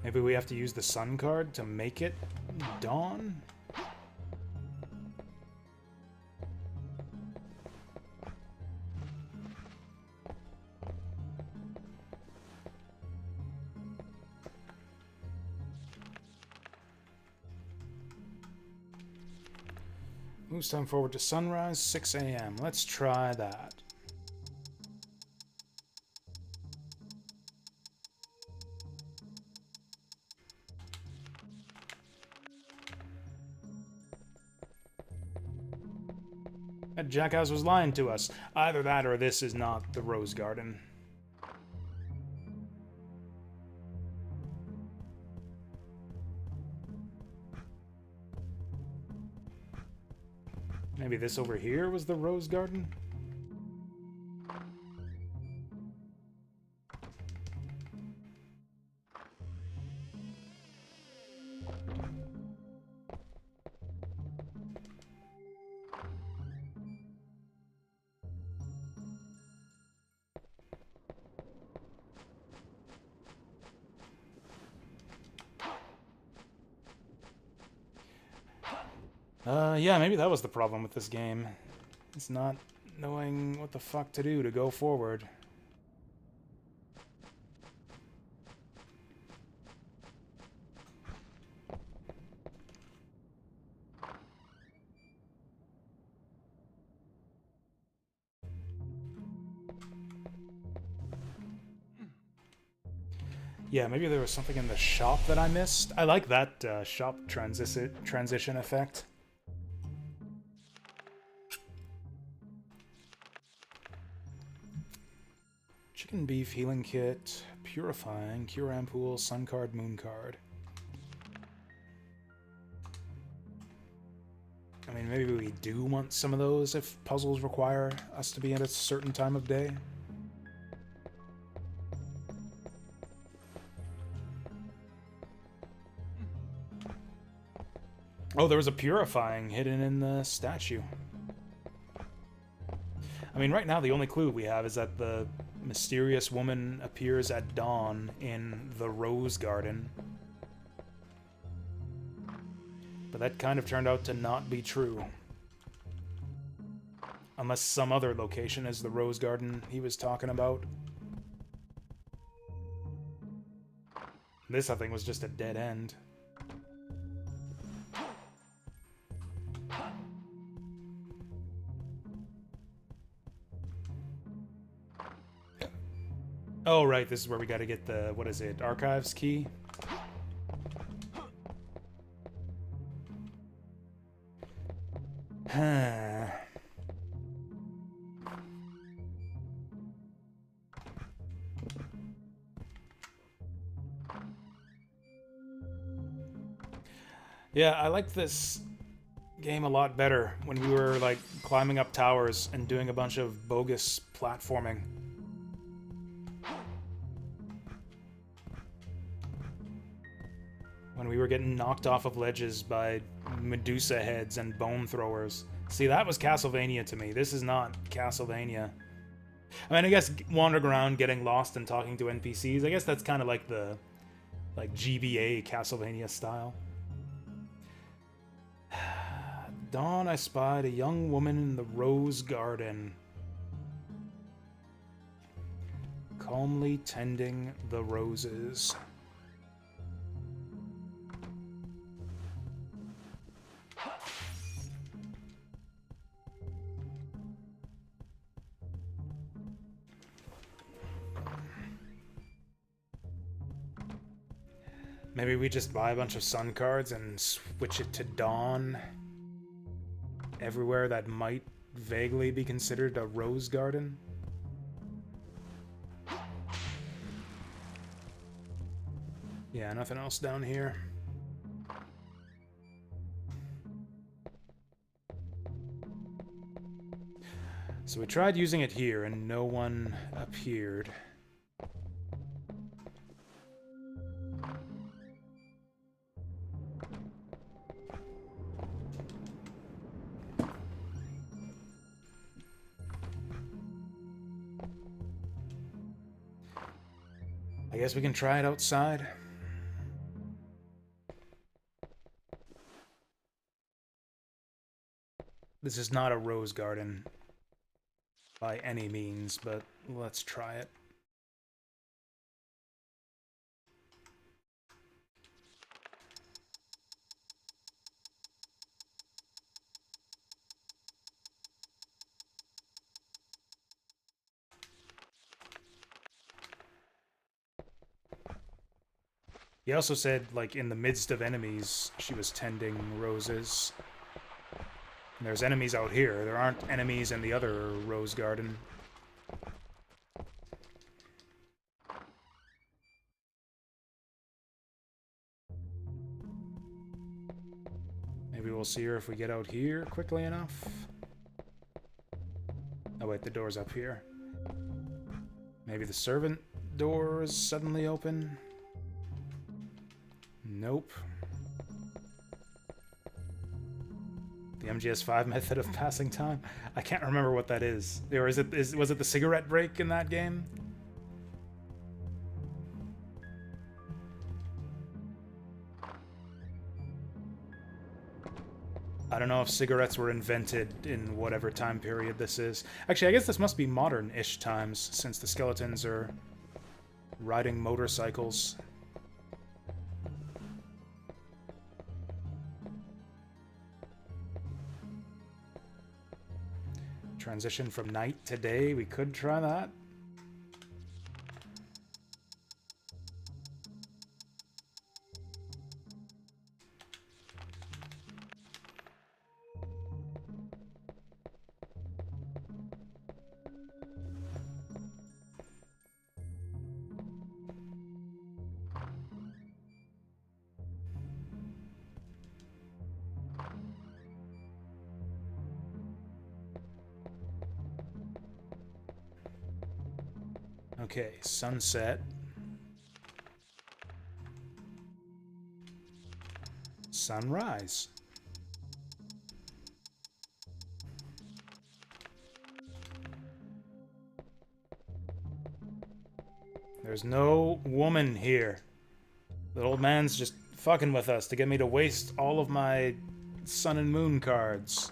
Maybe we have to use the sun card to make it dawn? Moves time forward to sunrise, 6 a.m. Let's try that. That jackass was lying to us. Either that or this is not the Rose Garden. Maybe this over here was the Rose Garden? Yeah, maybe that was the problem with this game. It's not knowing what the fuck to do to go forward. Yeah, maybe there was something in the shop that I missed. I like that shop transition effect. Chicken beef healing kit, purifying, cure ampoule, sun card, moon card. I mean, maybe we do want some of those if puzzles require us to be at a certain time of day. Oh, there was a purifying hidden in the statue. I mean, right now the only clue we have is that the mysterious woman appears at dawn in the Rose Garden. But that kind of turned out to not be true. Unless some other location is the Rose Garden he was talking about. This, I think, was just a dead end. Oh, right, this is where we gotta get the, what is it, archives key? Huh. Yeah, I like this game a lot better when we were, like, climbing up towers and doing a bunch of bogus platforming. When we were getting knocked off of ledges by Medusa heads and bone throwers. See, that was Castlevania to me. This is not Castlevania. I mean, I guess wandering around, getting lost, and talking to NPCs, I guess that's kind of like the, GBA Castlevania style. Dawn, I spied a young woman in the Rose Garden, calmly tending the roses. Maybe we just buy a bunch of sun cards and switch it to dawn everywhere that might vaguely be considered a rose garden. Yeah, nothing else down here. So we tried using it here, and no one appeared. I guess we can try it outside. This is not a rose garden by any means, but let's try it. He also said, like, in the midst of enemies, she was tending roses. And there's enemies out here. There aren't enemies in the other rose garden. Maybe we'll see her if we get out here quickly enough. Oh wait, the door's up here. Maybe the servant door is suddenly open. Nope. The MGS5 method of passing time? I can't remember what that is. Or was it the cigarette break in that game? I don't know if cigarettes were invented in whatever time period this is. Actually, I guess this must be modern-ish times, since the skeletons are riding motorcycles. Transition from night to day, we could try that. Okay, sunset. Sunrise. There's no woman here. The old man's just fucking with us to get me to waste all of my sun and moon cards.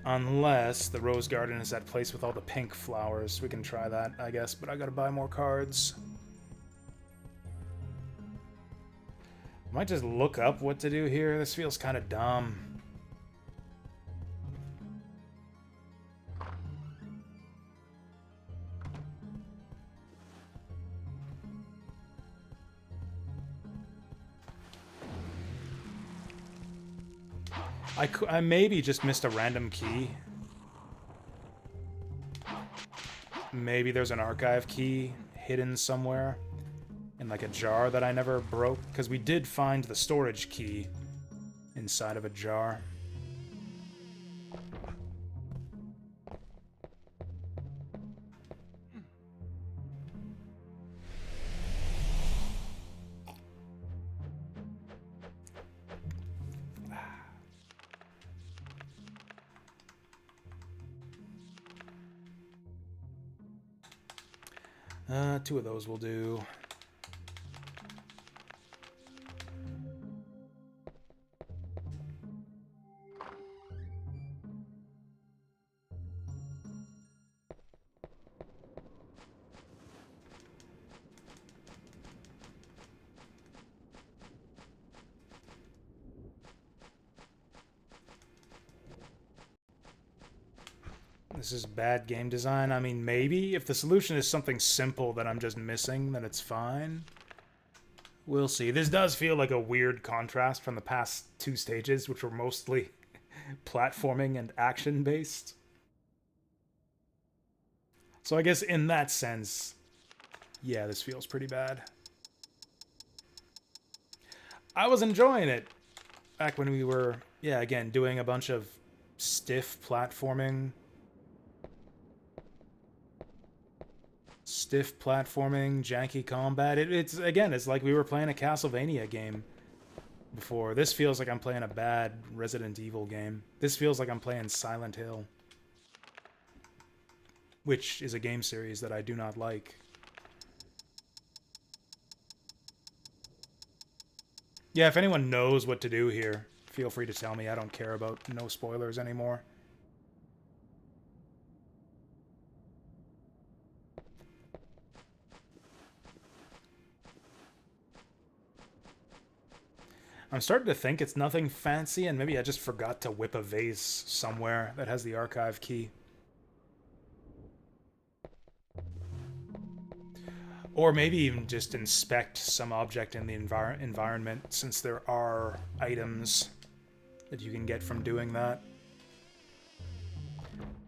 Unless the rose garden is that place with all the pink flowers. We can try that, I guess, but I gotta buy more cards. I might just look up what to do here. This feels kind of dumb. I maybe just missed a random key. Maybe there's an archive key hidden somewhere in like a jar that I never broke, because we did find the storage key inside of a jar. Two of those will do. This is bad game design. I mean, maybe. If the solution is something simple that I'm just missing, then it's fine. We'll see. This does feel like a weird contrast from the past two stages, which were mostly platforming and action-based. So I guess in that sense, yeah, this feels pretty bad. I was enjoying it back when we were, yeah, again, doing a bunch of stiff platforming. Janky combat. It's again, it's like we were playing a Castlevania game before. This feels like I'm playing a bad Resident Evil game. This feels like I'm playing Silent Hill, which is a game series that I do not like. Yeah, if anyone knows what to do here, feel free to tell me. I don't care about no spoilers anymore. I'm starting to think it's nothing fancy, and maybe I just forgot to whip a vase somewhere that has the archive key. Or maybe even just inspect some object in the environment, since there are items that you can get from doing that.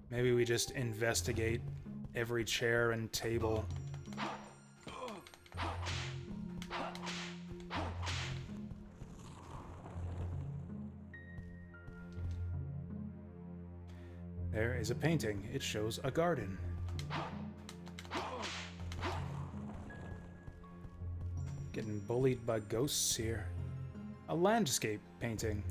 Maybe we just investigate every chair and table. There is a painting. It shows a garden. Getting bullied by ghosts here. A landscape painting.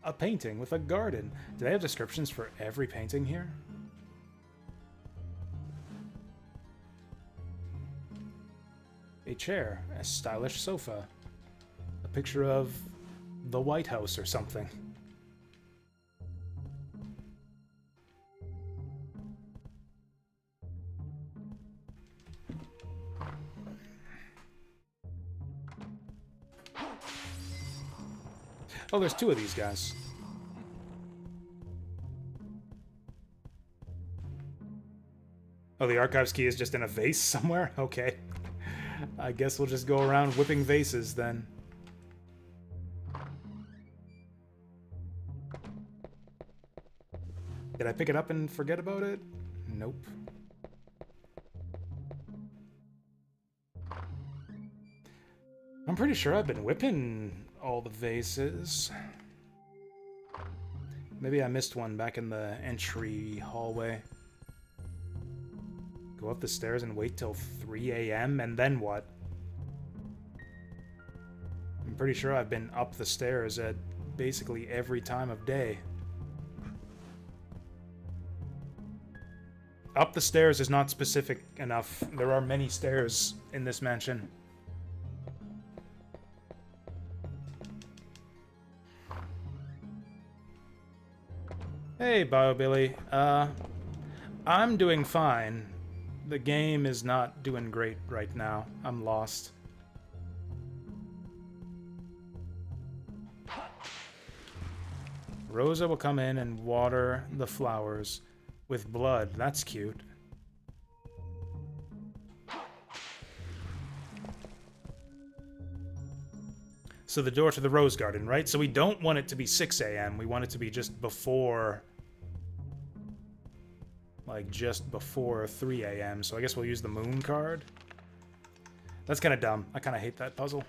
A painting with a garden. Do they have descriptions for every painting here? A chair. A stylish sofa. A picture of the White House or something. Oh, there's two of these guys. Oh, the archives key is just in a vase somewhere? Okay. I guess we'll just go around whipping vases then. Did I pick it up and forget about it? Nope. I'm pretty sure I've been whipping all the vases. Maybe I missed one back in the entry hallway. Go up the stairs and wait till 3 a.m. and then what? I'm pretty sure I've been up the stairs at basically every time of day. Up the stairs is not specific enough. There are many stairs in this mansion. Hey, BioBilly. I'm doing fine. The game is not doing great right now. I'm lost. Rosa will come in and water the flowers with blood. That's cute. So the door to the rose garden, right? So we don't want it to be 6 a.m. We want it to be just before... like, just before 3 a.m. So I guess we'll use the moon card. That's kind of dumb. I kind of hate that puzzle.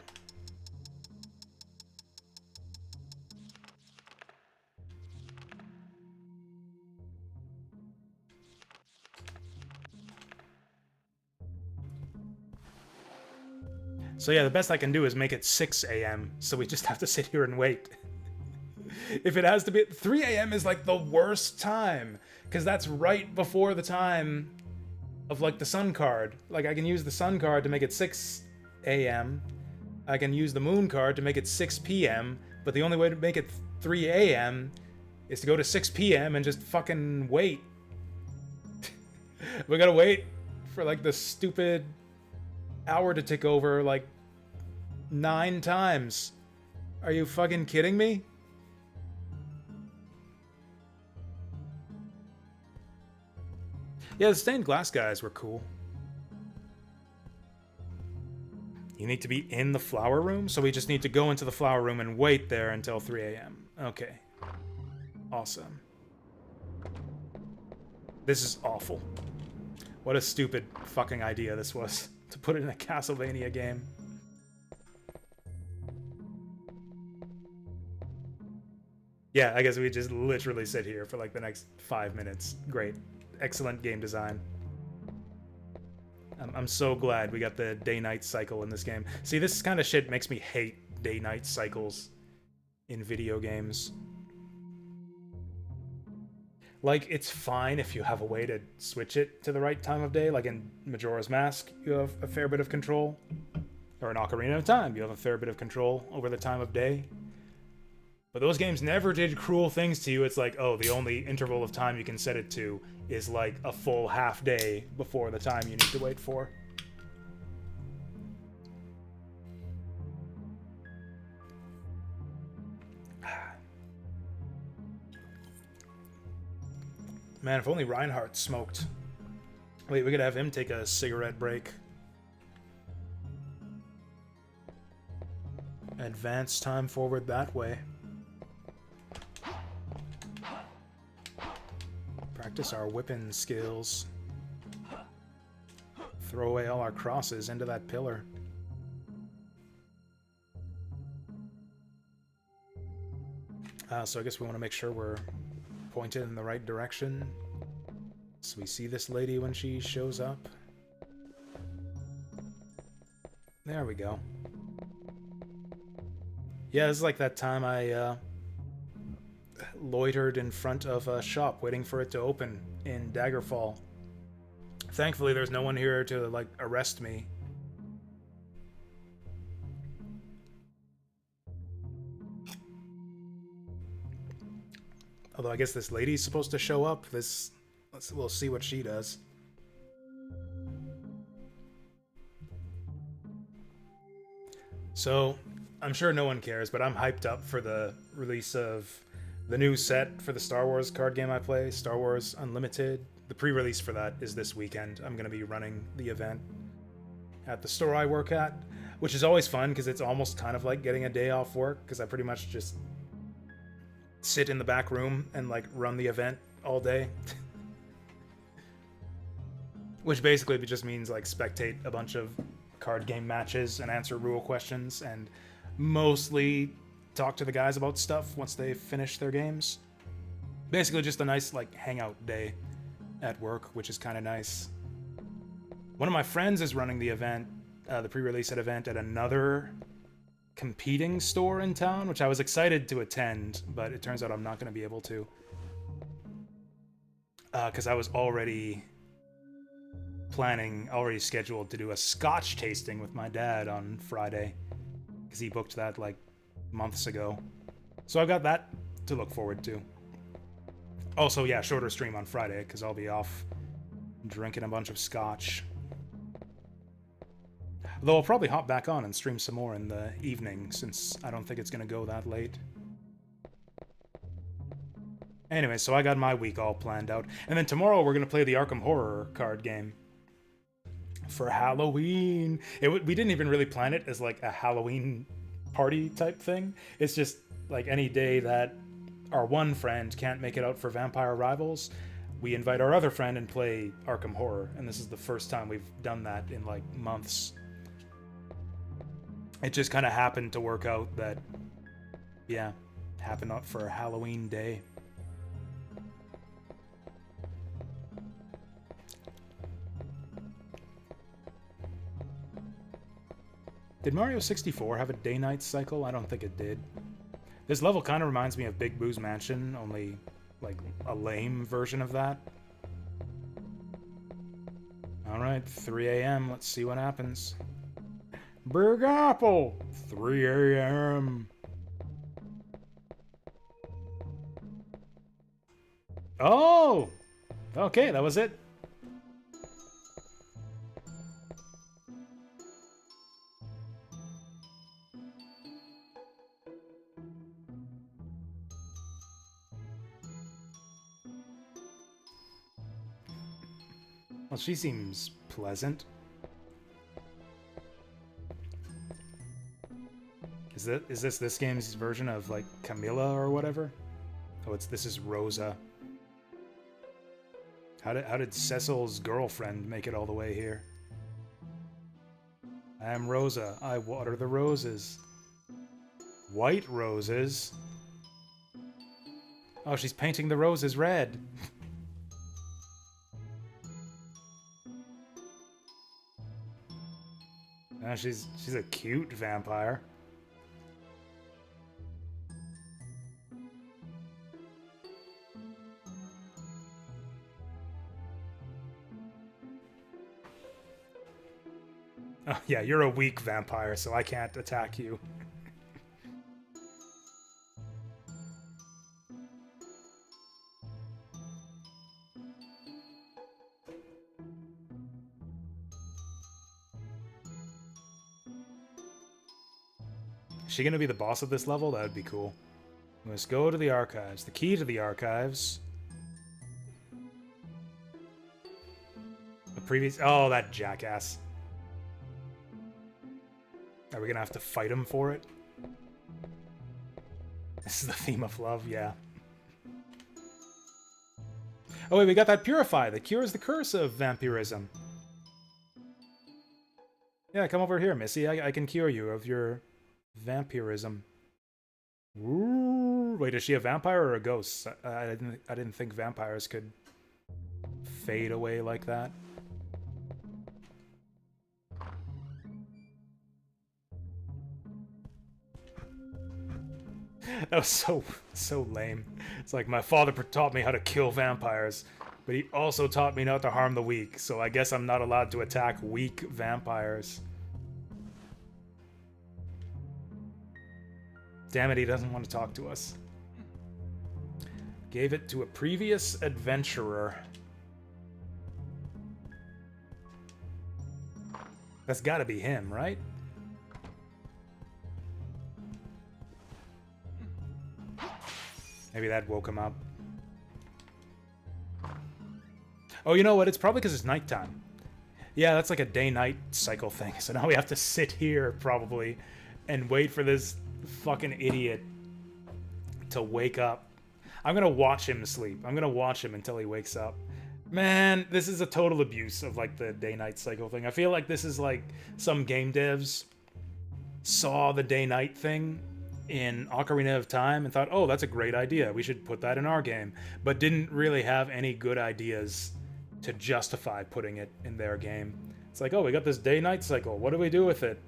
So yeah, the best I can do is make it 6 a.m. So we just have to sit here and wait. If it has to be... 3 a.m. is like the worst time. Because that's right before the time of like the sun card. Like I can use the sun card to make it 6 a.m. I can use the moon card to make it 6 p.m. But the only way to make it 3 a.m. is to go to 6 p.m. and just fucking wait. We gotta wait for like the stupid hour to tick over like 9 times. Are you fucking kidding me? Yeah, the stained glass guys were cool. You need to be in the flower room, so we just need to go into the flower room and wait there until 3 a.m. Okay. Awesome. This is awful. What a stupid fucking idea this was, to put it in a Castlevania game. Yeah, I guess we just literally sit here for like the next 5 minutes. Great. Excellent game design. I'm so glad we got the day-night cycle in this game. See, this kind of shit makes me hate day-night cycles in video games. Like, it's fine if you have a way to switch it to the right time of day. Like in Majora's Mask, you have a fair bit of control. Or in Ocarina of Time, you have a fair bit of control over the time of day. But those games never did cruel things to you. It's like, oh, the only interval of time you can set it to is like a full half day before the time you need to wait for. Man, if only Reinhardt smoked. Wait, we could have him take a cigarette break. Advance time forward that way. Practice our whipping skills. Throw away all our crosses into that pillar. So I guess we want to make sure we're pointed in the right direction. So we see this lady when she shows up. There we go. Yeah, this is like that time I loitered in front of a shop waiting for it to open in Daggerfall. Thankfully, there's no one here to, like, arrest me. Although I guess this lady's supposed to show up. We'll see what she does. So, I'm sure no one cares, but I'm hyped up for the release of the new set for the Star Wars card game I play, Star Wars Unlimited. The pre-release for that is this weekend. I'm going to be running the event at the store I work at, which is always fun because it's almost kind of like getting a day off work because I pretty much just sit in the back room and like run the event all day. Which basically just means like spectate a bunch of card game matches and answer rule questions and mostly talk to the guys about stuff once they finish their games. Basically just a nice like hangout day at work, which is kind of nice. One of my friends is running the event, the pre-release event at another competing store in town, which I was excited to attend, but it turns out I'm not going to be able to. Because I was already scheduled to do a scotch tasting with my dad on Friday. Because he booked that like months ago. So I've got that to look forward to. Also, yeah, shorter stream on Friday, because I'll be off drinking a bunch of scotch. Though I'll probably hop back on and stream some more in the evening, since I don't think it's going to go that late. Anyway, so I got my week all planned out. And then tomorrow we're going to play the Arkham Horror card game. For Halloween. We didn't even really plan it as like a Halloween party type thing. It's just like any day that our one friend can't make it out for Vampire Rivals, we invite our other friend and play Arkham Horror. And this is the first time we've done that in like months. It just kind of happened to work out that, yeah, happened up for Halloween day. Did Mario 64 have a day-night cycle? I don't think it did. This level kind of reminds me of Big Boo's Mansion, only like a lame version of that. Alright, 3 a.m. Let's see what happens. Big Apple! 3 a.m. Oh! Okay, that was it. Well, she seems pleasant. Is this game's version of like Camilla or whatever? Oh, this is Rosa. How did Cecil's girlfriend make it all the way here? I am Rosa. I water the roses. White roses? Oh, she's painting the roses red. She's a cute vampire. Oh yeah, you're a weak vampire, so I can't attack you. Is she gonna be the boss of this level? That would be cool. Let's go to the archives. The key to the archives. The previous... Oh, that jackass. Are we gonna have to fight him for it? This is the theme of love, yeah. Oh wait, we got that Purify that cures the curse of vampirism. Yeah, come over here, Missy. I can cure you of your vampirism. Ooh, wait, is she a vampire or a ghost? I didn't think vampires could fade away like that. That was so lame. It's like, my father taught me how to kill vampires, but he also taught me not to harm the weak, so I guess I'm not allowed to attack weak vampires. Damn it, he doesn't want to talk to us. Gave it to a previous adventurer. That's gotta be him, right? Maybe that woke him up. Oh, you know what? It's probably because it's nighttime. Yeah, that's like a day-night cycle thing. So now we have to sit here, probably, and wait for this fucking idiot to wake up. I'm gonna watch him sleep. I'm gonna watch him until he wakes up. Man, this is a total abuse of, like, the day-night cycle thing. I feel like this is like some game devs saw the day-night thing in Ocarina of Time and thought, oh, that's a great idea. We should put that in our game. But didn't really have any good ideas to justify putting it in their game. It's like, oh, we got this day-night cycle. What do we do with it?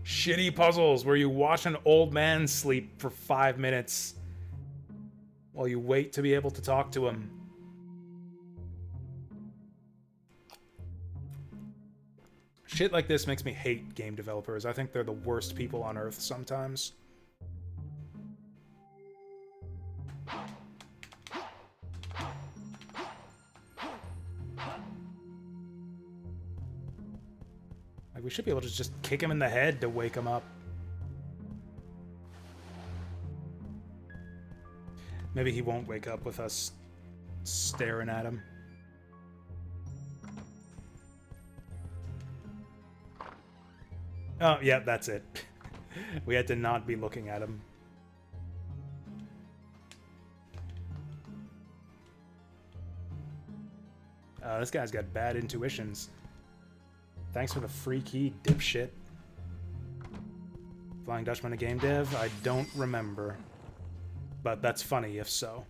Shitty puzzles where you watch an old man sleep for 5 minutes while you wait to be able to talk to him. Shit like this makes me hate game developers. I think they're the worst people on earth sometimes. Like, we should be able to just kick him in the head to wake him up. Maybe he won't wake up with us staring at him. Oh, yeah, that's it. We had to not be looking at him. This guy's got bad intuitions. Thanks for the free key, dipshit. Flying Dutchman a game dev? I don't remember. But that's funny if so.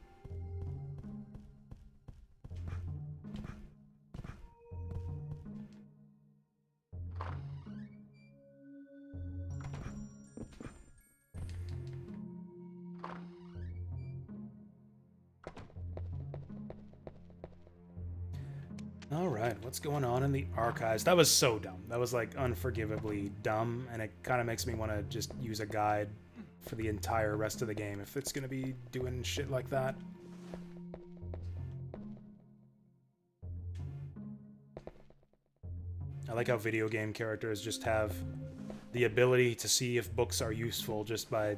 Alright, what's going on in the archives? That was so dumb. That was, like, unforgivably dumb, and it kind of makes me want to just use a guide for the entire rest of the game if it's going to be doing shit like that. I like how video game characters just have the ability to see if books are useful just by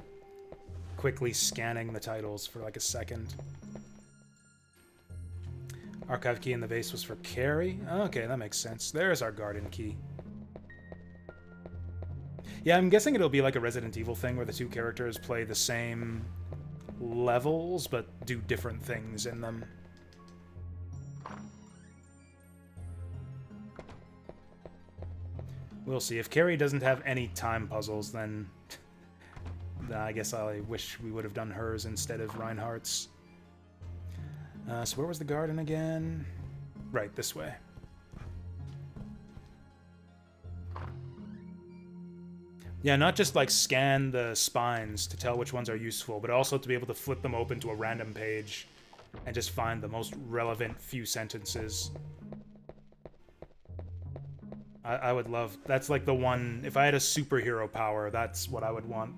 quickly scanning the titles for like a second. Archive key in the vase was for Carrie? Okay, that makes sense. There's our garden key. Yeah, I'm guessing it'll be like a Resident Evil thing where the two characters play the same levels, but do different things in them. We'll see. If Carrie doesn't have any time puzzles, then I guess I wish we would have done hers instead of Reinhardt's. So where was the garden again? Right, this way. Yeah, not just like scan the spines to tell which ones are useful, but also to be able to flip them open to a random page and just find the most relevant few sentences. I would love... That's like the one... If I had a superhero power, that's what I would want.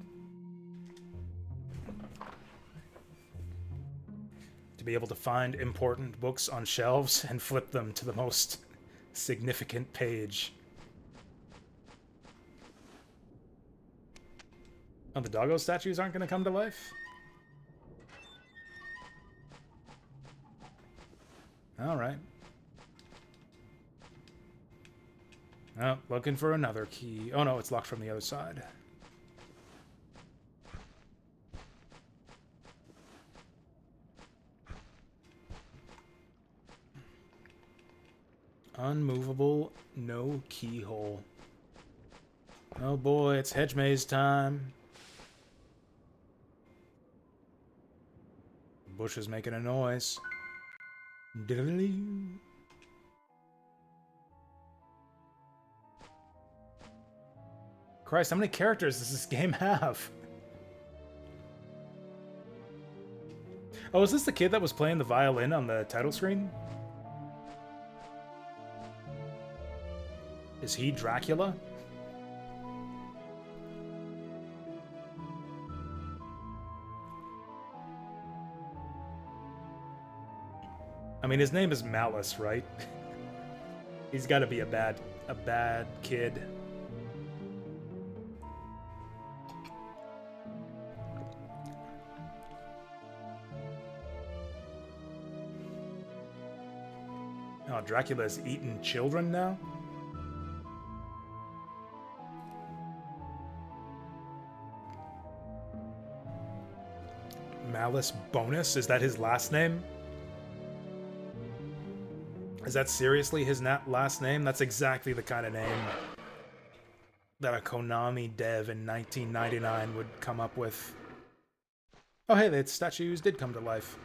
To be able to find important books on shelves and flip them to the most significant page. Oh, the doggo statues aren't going to come to life? Alright. Oh, looking for another key. Oh no, it's locked from the other side. Unmovable, no keyhole. Oh boy, it's hedge maze time. Bush is making a noise. Diddly. Christ, how many characters does this game have? Oh, is this the kid that was playing the violin on the title screen? Is he Dracula? I mean, his name is Malice, right? He's got to be a bad kid. Oh, Dracula's eating children now? Malice Bonus? Is that his last name? Is that seriously his last name? That's exactly the kind of name that a Konami dev in 1999 would come up with. Oh hey, the statues did come to life.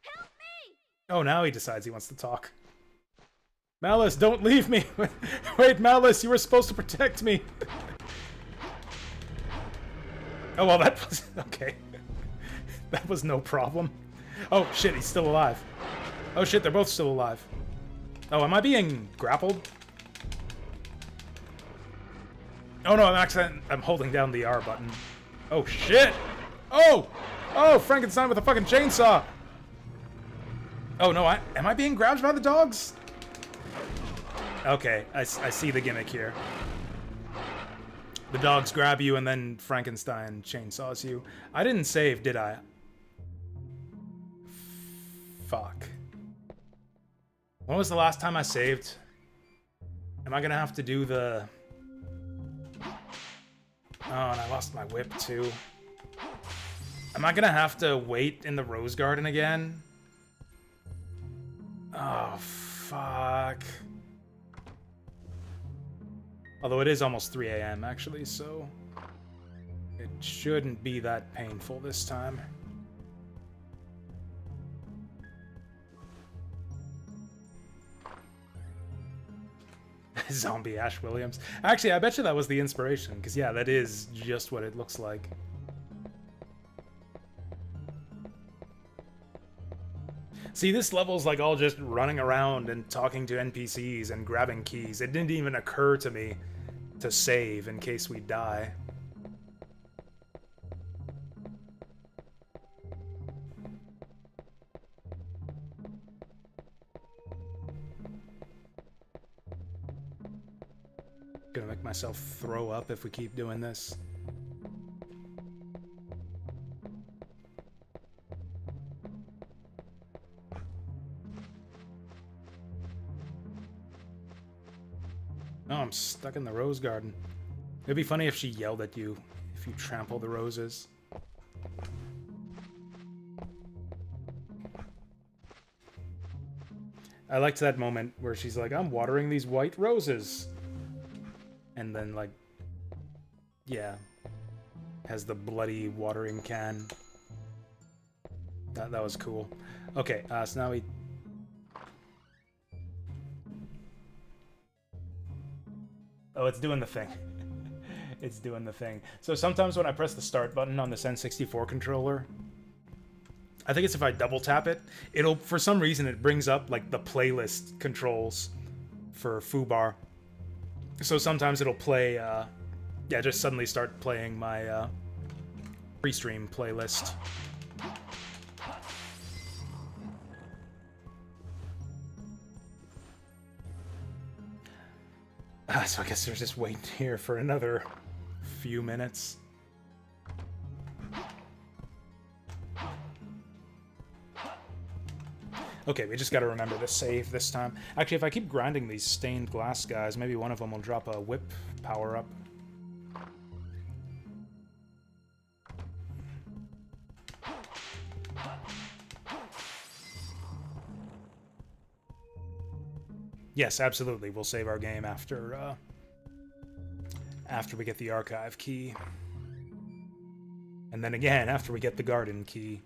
Help me! Oh, now he decides he wants to talk. Malice, don't leave me! Wait, Malice, you were supposed to protect me! Oh, well, that was... okay. That was no problem. Oh, shit, he's still alive. Oh, shit, they're both still alive. Oh, am I being grappled? Oh, no, I'm holding down the R button. Oh, shit! Oh! Oh, Frankenstein with a fucking chainsaw! Oh, no, am I being grabbed by the dogs? Okay, I see the gimmick here. The dogs grab you and then Frankenstein chainsaws you. I didn't save, did I? Fuck. When was the last time I saved? Am I gonna have to do the... Oh, and I lost my whip too. Am I gonna have to wait in the Rose Garden again? Oh, fuck. Although it is almost 3 a.m. actually, so... it shouldn't be that painful this time. Zombie Ash Williams. Actually, I bet you that was the inspiration, because yeah, that is just what it looks like. See, this level's like all just running around and talking to NPCs and grabbing keys. It didn't even occur to me to save in case we die. Gonna make myself throw up if we keep doing this. Oh, I'm stuck in the rose garden. It'd be funny if she yelled at you if you trample the roses. I liked that moment where she's like, I'm watering these white roses. And then, like, yeah, has the bloody watering can. That was cool. Okay, so now we... Oh, it's doing the thing. It's doing the thing. So sometimes when I press the start button on this N64 controller, I think it's if I double tap it, it'll, for some reason, it brings up, like, the playlist controls for Foobar. So sometimes it'll play, yeah, just suddenly start playing my, pre-stream playlist. So I guess there's just waiting here for another few minutes. Okay, we just gotta remember to save this time. Actually, if I keep grinding these stained glass guys, maybe one of them will drop a whip power-up. Yes, absolutely. We'll save our game after we get the archive key. And then again, after we get the garden key.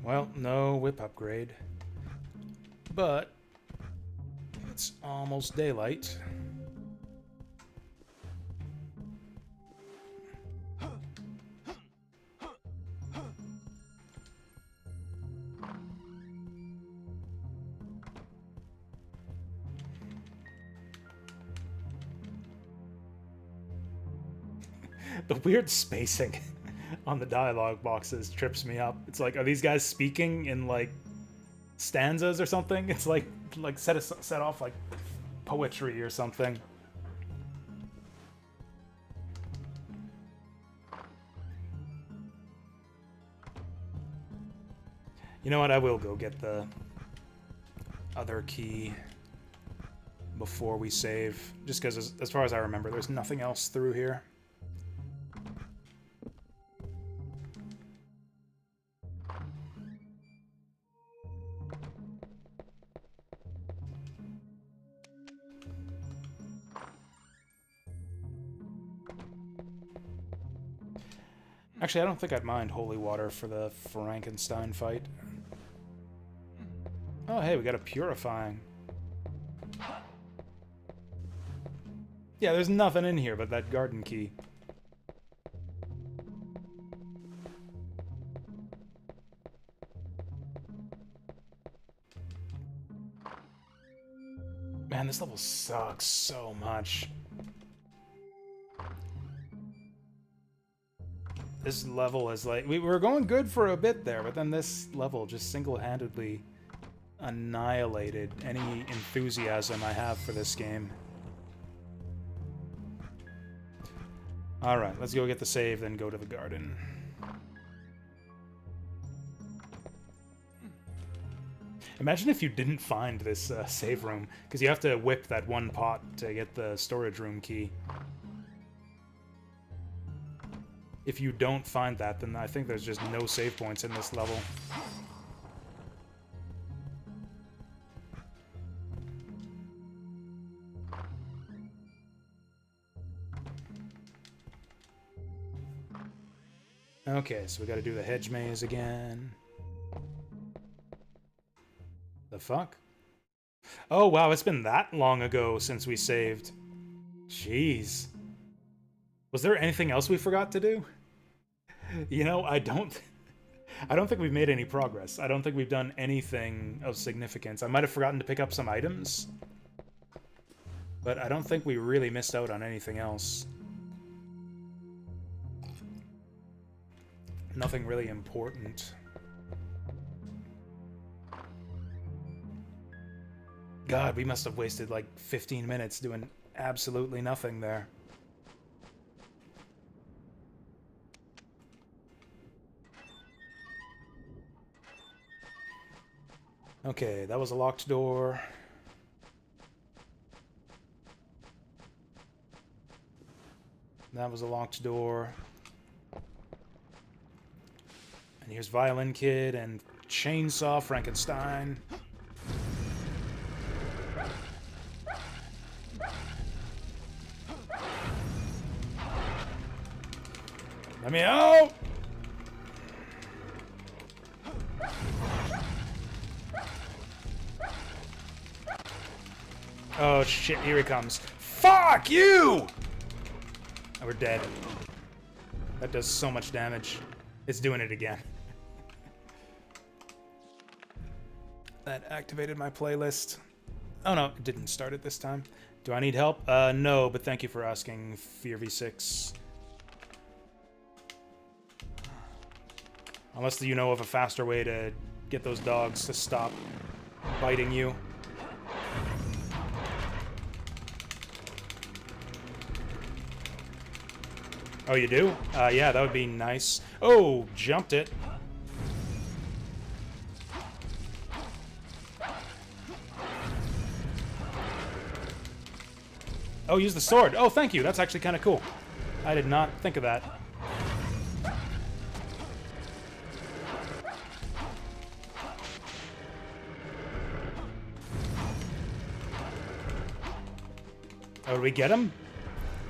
Well, no whip upgrade. But it's almost daylight. The weird spacing on the dialogue boxes trips me up. It's like, are these guys speaking in, like, stanzas or something? It's like set off like poetry or something. You know what? I will go get the other key before we save, just because as far as I remember, there's nothing else through here. Actually, I don't think I'd mind holy water for the Frankenstein fight. Oh, hey, we got a purifying. Yeah, there's nothing in here but that garden key. Man, this level sucks so much. This level is like... We were going good for a bit there, but then this level just single-handedly annihilated any enthusiasm I have for this game. Alright, let's go get the save, then go to the garden. Imagine if you didn't find this save room, because you have to whip that one pot to get the storage room key. If you don't find that, then I think there's just no save points in this level. Okay, so we gotta do the hedge maze again. The fuck? Oh wow, it's been that long ago since we saved. Jeez. Was there anything else we forgot to do? You know, I don't think we've made any progress. I don't think we've done anything of significance. I might have forgotten to pick up some items, but I don't think we really missed out on anything else. Nothing really important. God, we must have wasted like 15 minutes doing absolutely nothing there. Okay, that was a locked door. That was a locked door. And here's Violin Kid and Chainsaw Frankenstein. Let me out! Oh shit, here he comes. Fuck you! Oh, we're dead. That does so much damage. It's doing it again. That activated my playlist. Oh no, it didn't start it this time. Do I need help? No, but thank you for asking, Fear V6. Unless you know of a faster way to get those dogs to stop biting you. Oh, you do? Yeah, that would be nice. Oh, jumped it. Oh, use the sword. Oh, thank you. That's actually kind of cool. I did not think of that. Oh, did we get him?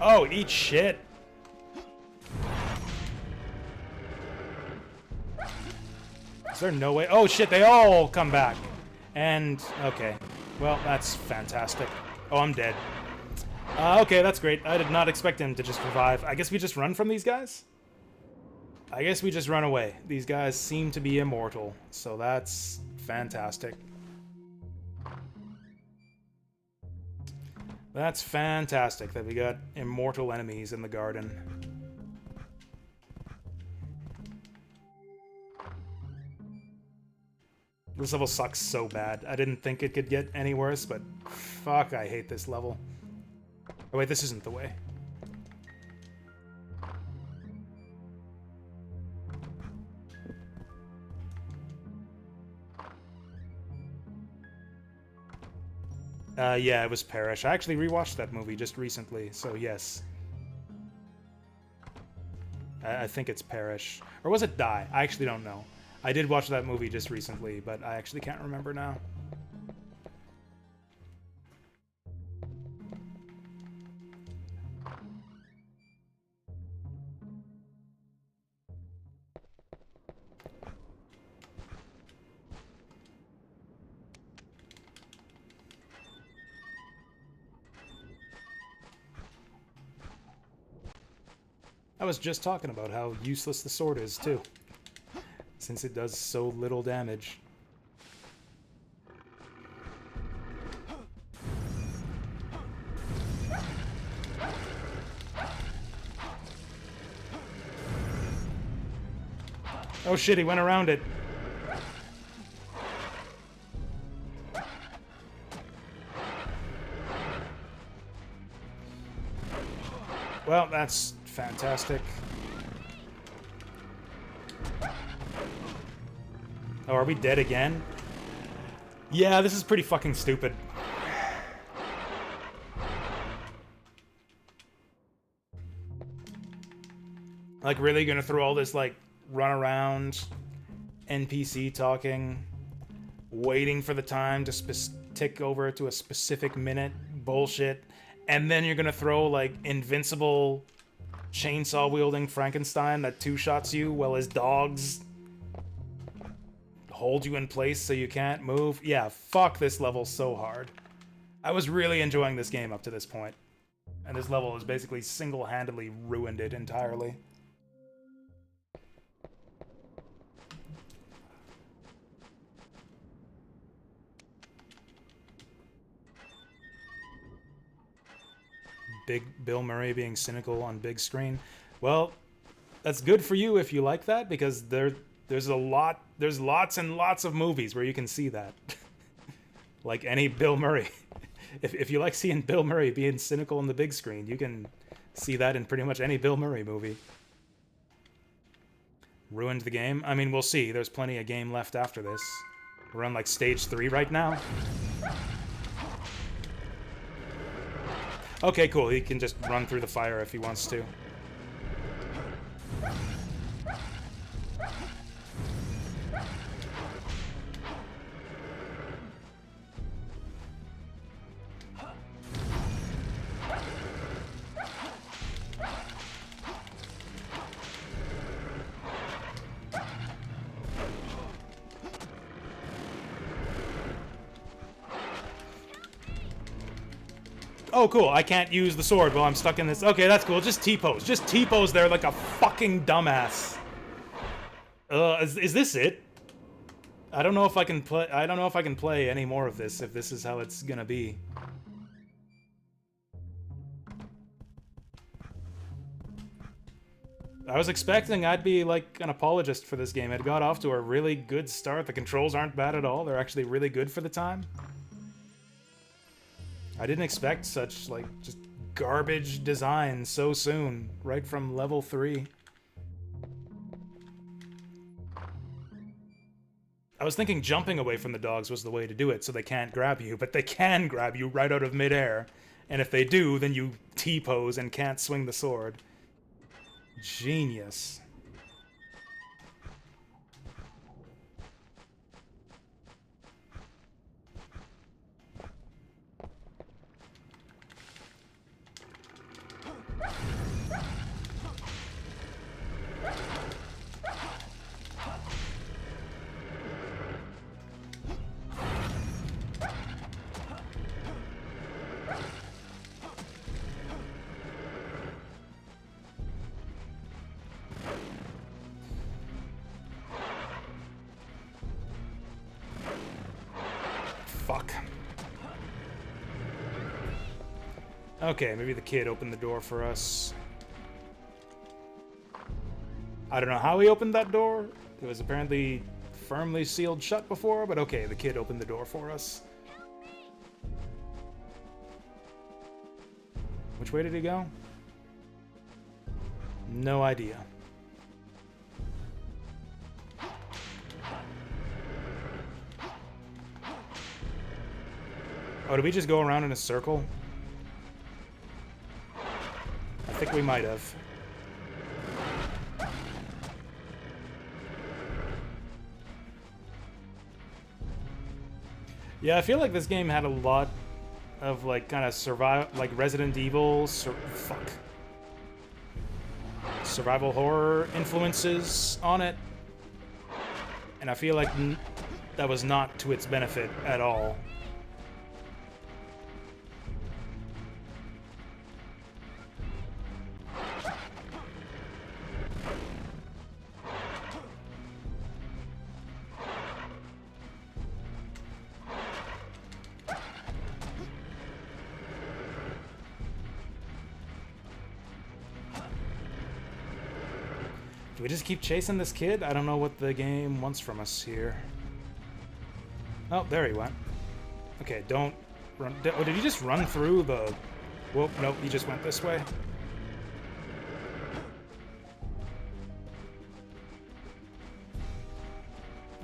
Oh, eat shit. Is there no way? Oh shit, they all come back. And, okay. Well, that's fantastic. Oh, I'm dead. Okay, that's great. I did not expect him to just revive. I guess we just run from these guys? I guess we just run away. These guys seem to be immortal, so that's fantastic. That's fantastic that we got immortal enemies in the garden. This level sucks so bad. I didn't think it could get any worse, but fuck, I hate this level. Oh wait, this isn't the way. Yeah, it was Parrish. I actually rewatched that movie just recently, so yes. I think it's Parrish. Or was it Die? I actually don't know. I did watch that movie just recently, but I actually can't remember now. I was just talking about how useless the sword is, too. Since it does so little damage. Oh shit, he went around it. Well, that's fantastic. Oh, are we dead again? Yeah, this is pretty fucking stupid. Like, really gonna throw all this, like, run around, NPC talking, waiting for the time to tick over to a specific minute bullshit, and then you're gonna throw, like, invincible chainsaw-wielding Frankenstein that two-shots you while his dogs hold you in place so you can't move. Yeah, fuck this level so hard. I was really enjoying this game up to this point, and this level has basically single-handedly ruined it entirely. Big Bill Murray being cynical on big screen. Well, that's good for you if you like that, because there's lots and lots of movies where you can see that. Like any Bill Murray. If you like seeing Bill Murray being cynical on the big screen, you can see that in pretty much any Bill Murray movie. Ruined the game? I mean, we'll see. There's plenty of game left after this. We're on, like, stage 3 right now. Okay, cool. He can just run through the fire if he wants to. Oh, cool. I can't use the sword while I'm stuck in this. Okay, that's cool. Just T-pose. Just T-pose there like a fucking dumbass. Is this it? I don't know if I can play. I don't know if I can play any more of this if this is how it's gonna be. I was expecting I'd be like an apologist for this game. It got off to a really good start. The controls aren't bad at all. They're actually really good for the time. I didn't expect such, like, just garbage design so soon, right from level 3. I was thinking jumping away from the dogs was the way to do it so they can't grab you, but they can grab you right out of midair. And if they do, then you T-pose and can't swing the sword. Genius. Fuck. Okay, maybe the kid opened the door for us. I don't know how he opened that door. It was apparently firmly sealed shut before, but okay, the kid opened the door for us. Which way did he go? No idea. Oh, did we just go around in a circle? I think we might have. Yeah, I feel like this game had a lot of, like, kind of like Resident Evil, survival horror influences on it. And I feel like that was not to its benefit at all. Do we just keep chasing this kid? I don't know what the game wants from us here. Oh, there he went. Okay, don't run. Oh, did he just run through the... Whoop, nope, he just went this way.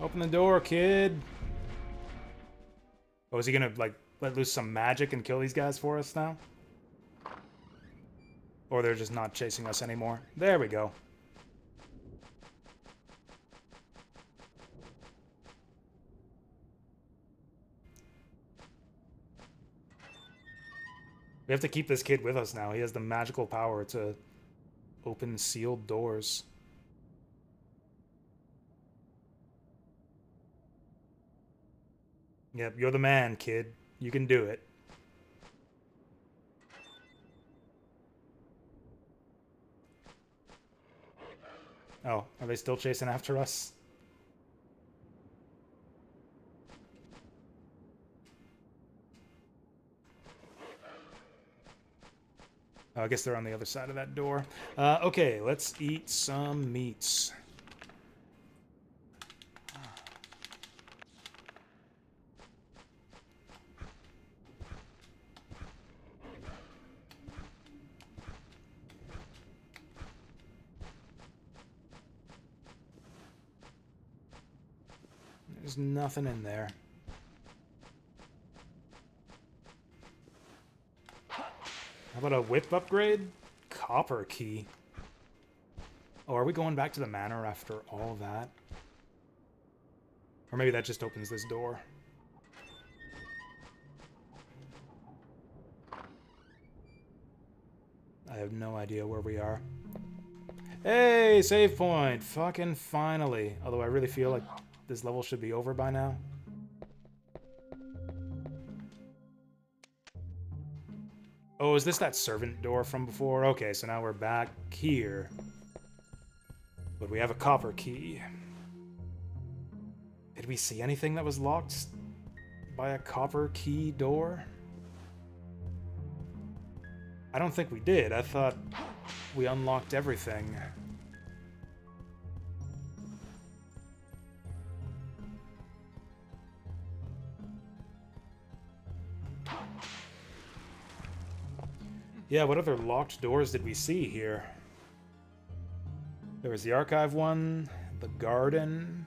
Open the door, kid. Oh, is he gonna, like, let loose some magic and kill these guys for us now? Or they're just not chasing us anymore. There we go. We have to keep this kid with us now. He has the magical power to open sealed doors. Yep, you're the man, kid. You can do it. Oh, are they still chasing after us? Oh, I guess they're on the other side of that door. Okay, let's eat some meats. There's nothing in there. How about a whip upgrade? Copper key. Oh, are we going back to the manor after all that? Or maybe that just opens this door. I have no idea where we are. Hey, save point! Fucking finally. Although I really feel like this level should be over by now. Oh, is this that servant door from before? Okay, so now we're back here. But we have a copper key. Did we see anything that was locked by a copper key door? I don't think we did. I thought we unlocked everything. Yeah, what other locked doors did we see here? There was the archive one, the garden.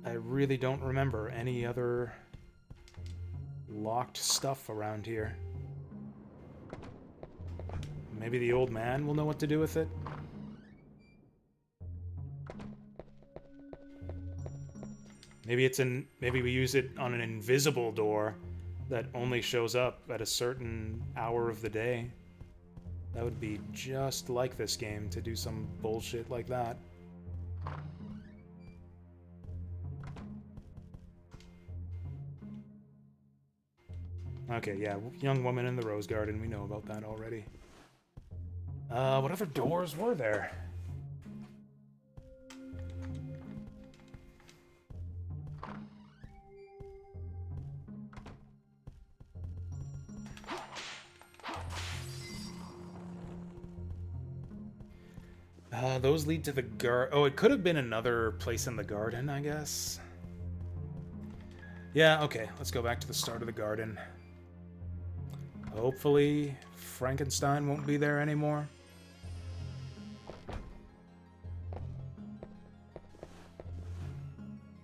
I really don't remember any other locked stuff around here. Maybe the old man will know what to do with it? Maybe we use it on an invisible door that only shows up at a certain hour of the day. That would be just like this game to do some bullshit like that. Okay, yeah, young woman in the rose garden. We know about that already. What other doors were there? Those lead to the oh, it could have been another place in the garden, I guess. Yeah, okay, let's go back to the start of the garden. Hopefully, Frankenstein won't be there anymore.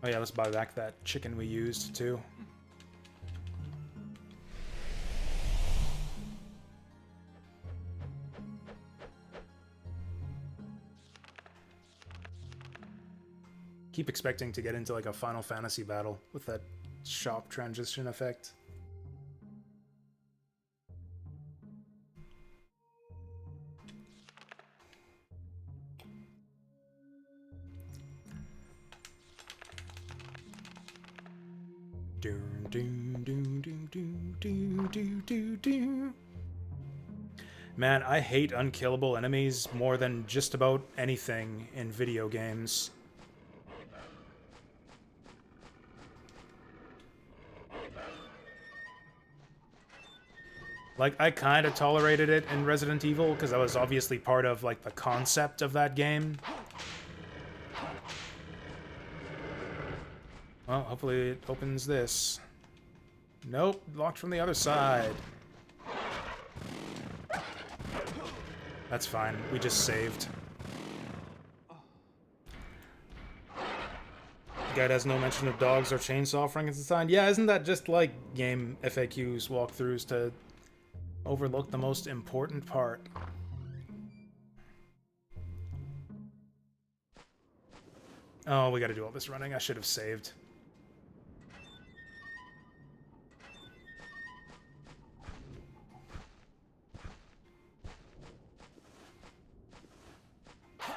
Oh yeah, let's buy back that chicken we used, too. Keep expecting to get into like a Final Fantasy battle with that shop transition effect. Man, I hate unkillable enemies more than just about anything in video games. Like, I kind of tolerated it in Resident Evil, because I was obviously part of, like, the concept of that game. Well, hopefully it opens this. Nope, locked from the other side. That's fine, we just saved. Guide has no mention of dogs or chainsaw Frankenstein. Yeah, isn't that just like game FAQs, walkthroughs to overlook the most important part? Oh, we gotta do all this running. I should have saved.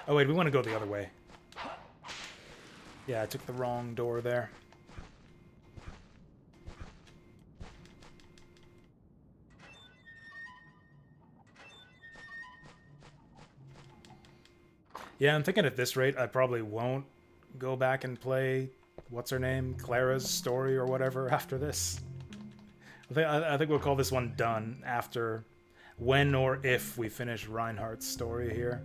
Oh wait, we want to go the other way. Yeah, I took the wrong door there. Yeah, I'm thinking at this rate I probably won't go back and play, what's her name, Clara's story or whatever after this. I think we'll call this one done after, when or if we finish Reinhardt's story here.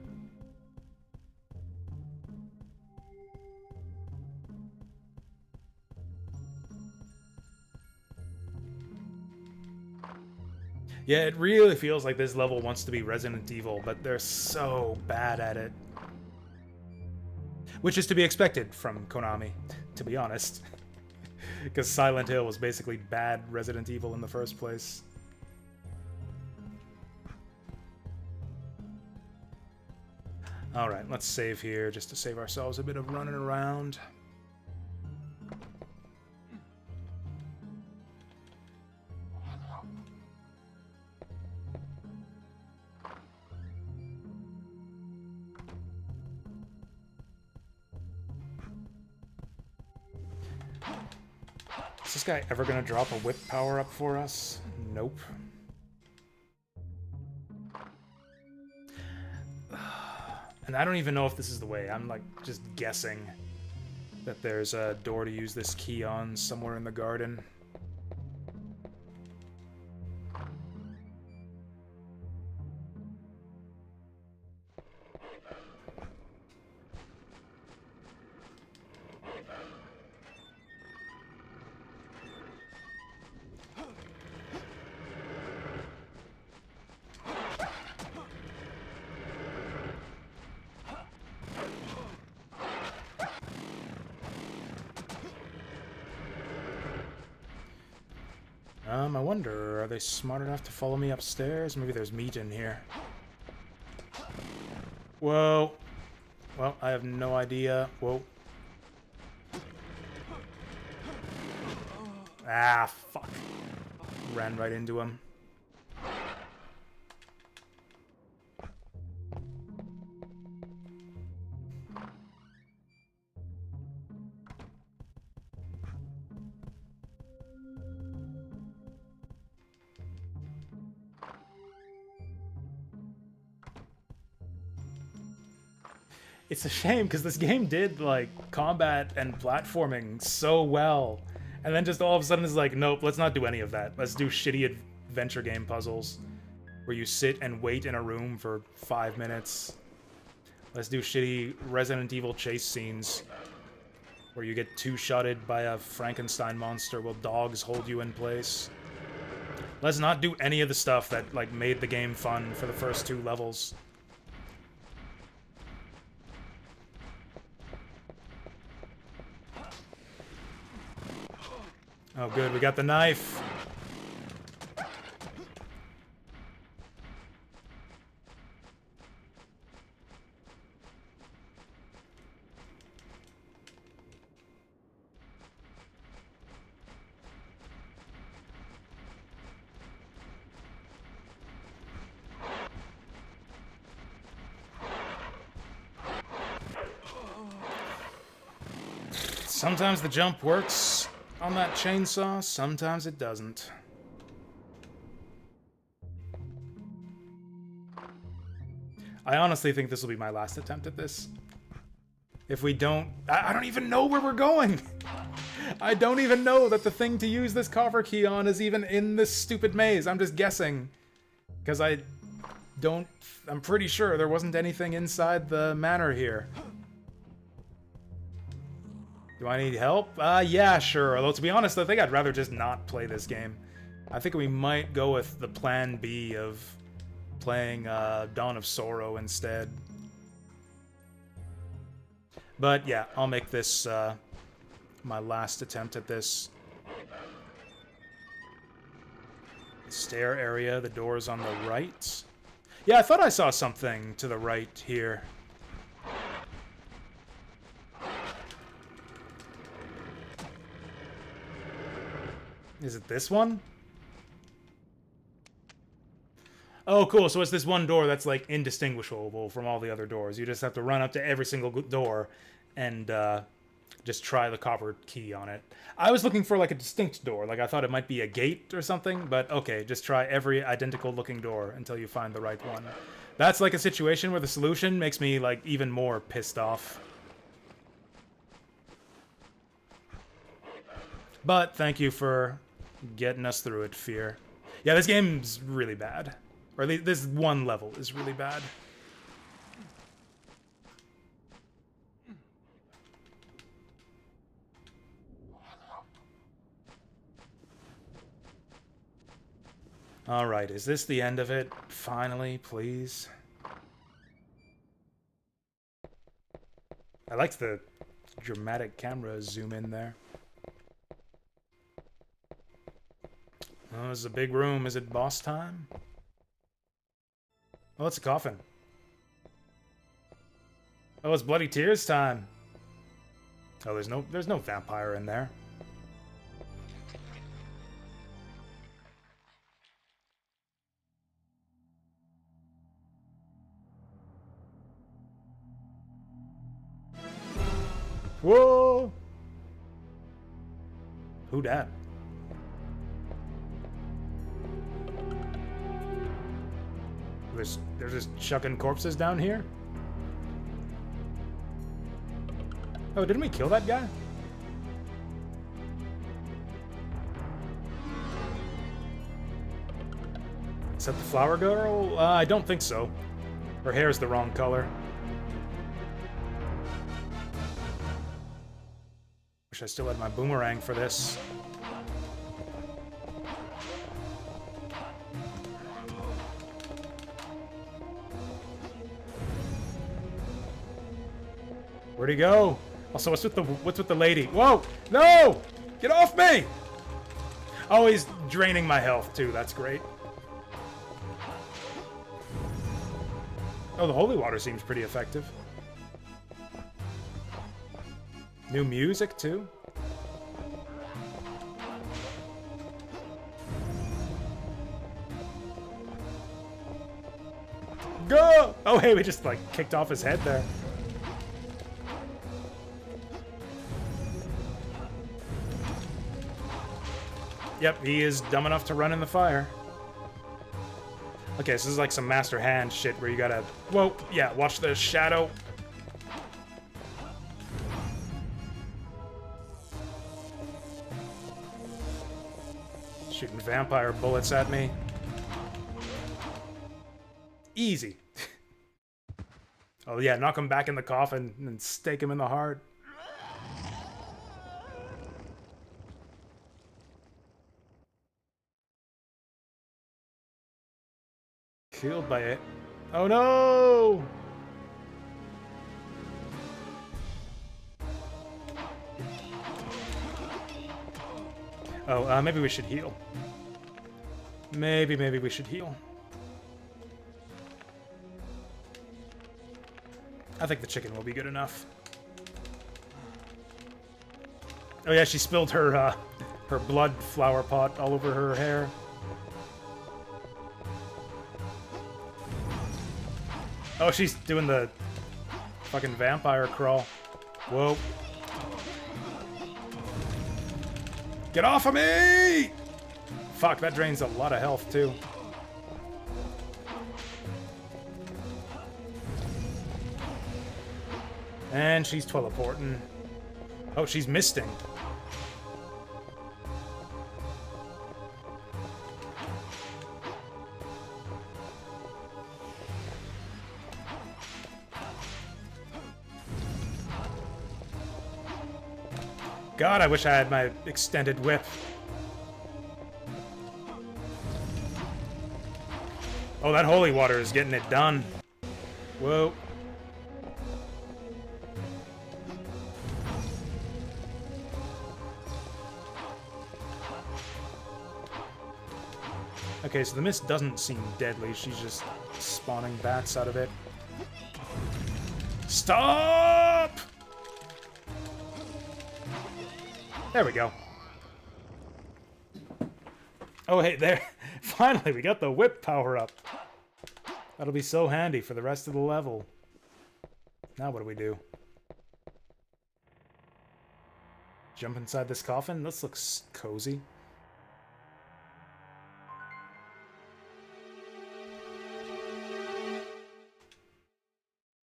Yeah, it really feels like this level wants to be Resident Evil, but they're so bad at it. which is to be expected from Konami, to be honest. Because Silent Hill was basically bad Resident Evil in the first place. Alright, let's save here just to save ourselves a bit of running around. Is this guy ever gonna drop a whip power up for us? Nope. And I don't even know if this is the way. I'm like just guessing that there's a door to use this key on somewhere in the garden. I wonder, are they smart enough to follow me upstairs? Maybe there's meat in here. Whoa. Well, I have no idea. Whoa. Ah, fuck. Ran right into him. It's a shame, because this game did, like, combat and platforming so well. And then just all of a sudden it's like, nope, let's not do any of that. Let's do shitty adventure game puzzles where you sit and wait in a room for 5 minutes. Let's do shitty Resident Evil chase scenes where you get two-shotted by a Frankenstein monster while dogs hold you in place. Let's not do any of the stuff that, like, made the game fun for the first 2 levels. Oh, good, we got the knife. Sometimes the jump works on that chainsaw, sometimes it doesn't. I honestly think this will be my last attempt at this. If we don't... I don't even know where we're going! I don't even know that the thing to use this coffer key on is even in this stupid maze. I'm just guessing. Because I'm pretty sure there wasn't anything inside the manor here. Do I need help? Yeah, sure. Although, to be honest, I think I'd rather just not play this game. I think we might go with the plan B of playing Dawn of Sorrow instead. But, yeah, I'll make this my last attempt at this. Stair area, the door's on the right. Yeah, I thought I saw something to the right here. Is it this one? Oh, cool. So it's this one door that's, like, indistinguishable from all the other doors. You just have to run up to every single door and just try the copper key on it. I was looking for, like, a distinct door. Like, I thought it might be a gate or something. But, okay, just try every identical-looking door until you find the right one. That's, like, a situation where the solution makes me, like, even more pissed off. But thank you for getting us through it, Fear. Yeah, this game's really bad. Or at least this one level is really bad. Alright, is this the end of it? Finally, please? I liked the dramatic camera zoom in there. Oh, this is a big room. Is it boss time? Oh, it's a coffin. Oh, it's Bloody Tears time. Oh, there's no vampire in there. Whoa! Who dat? They're just chucking corpses down here? Oh, didn't we kill that guy? Is that the flower girl? I don't think so. Her hair's the wrong color. Wish I still had my boomerang for this. Where'd he go? Also, what's with the lady? Whoa! No! Get off me! Oh, he's draining my health too. That's great. Oh, the holy water seems pretty effective. New music too. Go! Oh, hey, we just like kicked off his head there. Yep, he is dumb enough to run in the fire. Okay, so this is like some Master Hand shit where you gotta... Whoa, yeah, watch the shadow. Shooting vampire bullets at me. Easy. Oh yeah, knock him back in the coffin and stake him in the heart. Killed by it. Oh no! Oh, maybe we should heal. Maybe we should heal. I think the chicken will be good enough. Oh yeah, she spilled her her blood flower pot all over her hair. Oh, she's doing the fucking vampire crawl. Whoa. Get off of me! Fuck, that drains a lot of health, too. And she's teleporting. Oh, she's misting. God, I wish I had my extended whip. Oh, that holy water is getting it done. Whoa. Okay, so the mist doesn't seem deadly. She's just spawning bats out of it. Stop! There we go. Oh, hey, there. Finally, we got the whip power up. That'll be so handy for the rest of the level. Now what do we do? Jump inside this coffin? This looks cozy.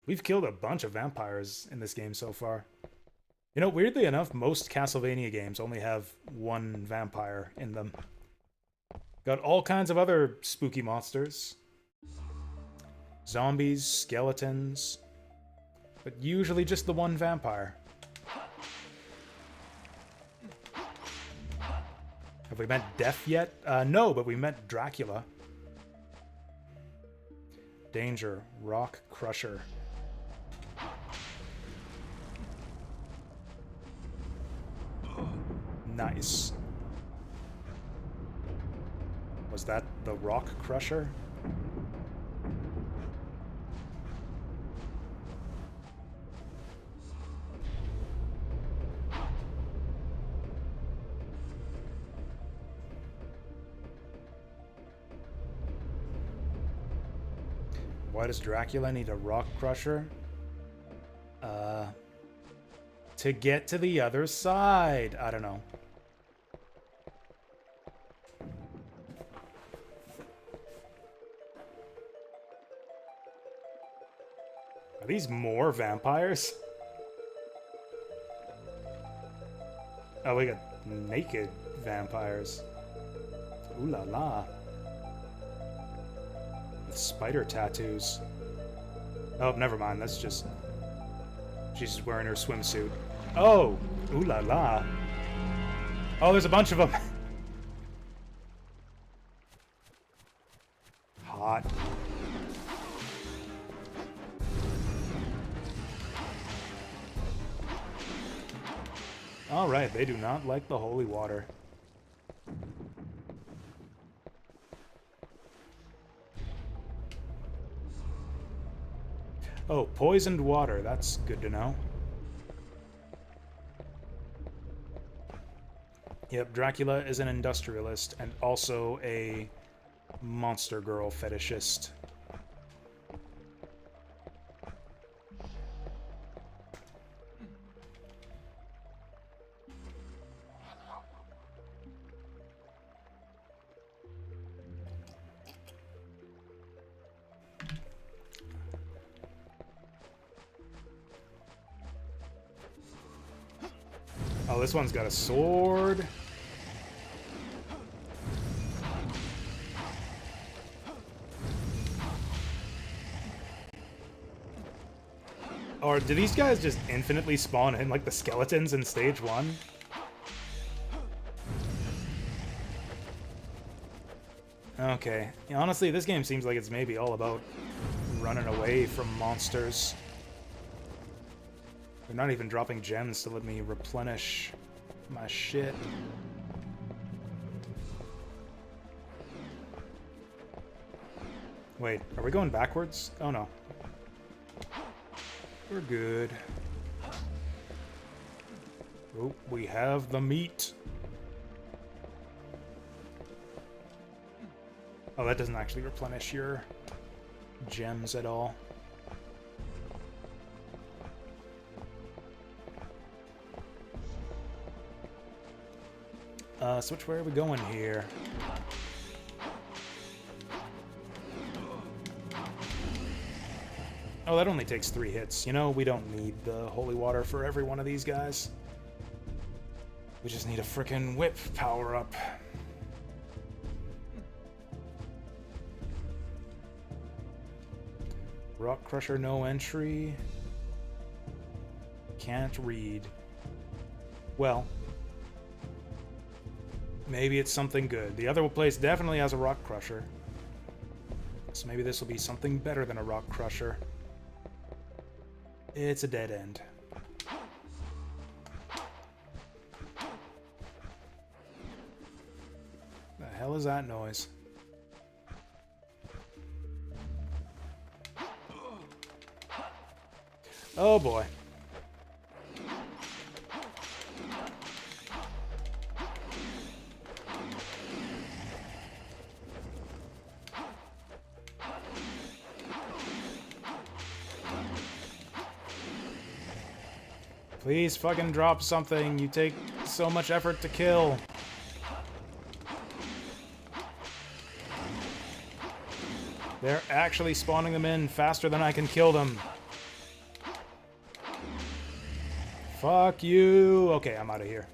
We've killed a bunch of vampires in this game so far. You know, weirdly enough, most Castlevania games only have one vampire in them. Got all kinds of other spooky monsters. Zombies, skeletons. But usually just the one vampire. Have we met Death yet? No, but we met Dracula. Danger, Rock Crusher. Nice. Was that the rock crusher? Why does Dracula need a rock crusher? To get to the other side. I don't know. Are these more vampires? Oh, we got naked vampires. Ooh la la. With spider tattoos. Oh, never mind. That's just... She's just wearing her swimsuit. Oh! Ooh la la. Oh, there's a bunch of them. Hot. Alright, they do not like the holy water. Oh, poisoned water. That's good to know. Yep, Dracula is an industrialist and also a monster girl fetishist. Oh, this one's got a sword. Or do these guys just infinitely spawn in like the skeletons in stage 1? Okay. Yeah, honestly, this game seems like it's maybe all about running away from monsters. They're not even dropping gems to let me replenish my shit. Wait, are we going backwards? Oh no. We're good. Oh, we have the meat. Oh, that doesn't actually replenish your gems at all. So which way are we going here? Oh, that only takes 3 hits. You know, we don't need the holy water for every one of these guys. We just need a frickin' whip power-up. Rock Crusher, no entry. Can't read. Well, maybe it's something good. The other place definitely has a Rock Crusher. So maybe this will be something better than a Rock Crusher. It's a dead end. The hell is that noise? Oh boy. Please fucking drop something. You take so much effort to kill. They're actually spawning them in faster than I can kill them. Fuck you. Okay, I'm out of here.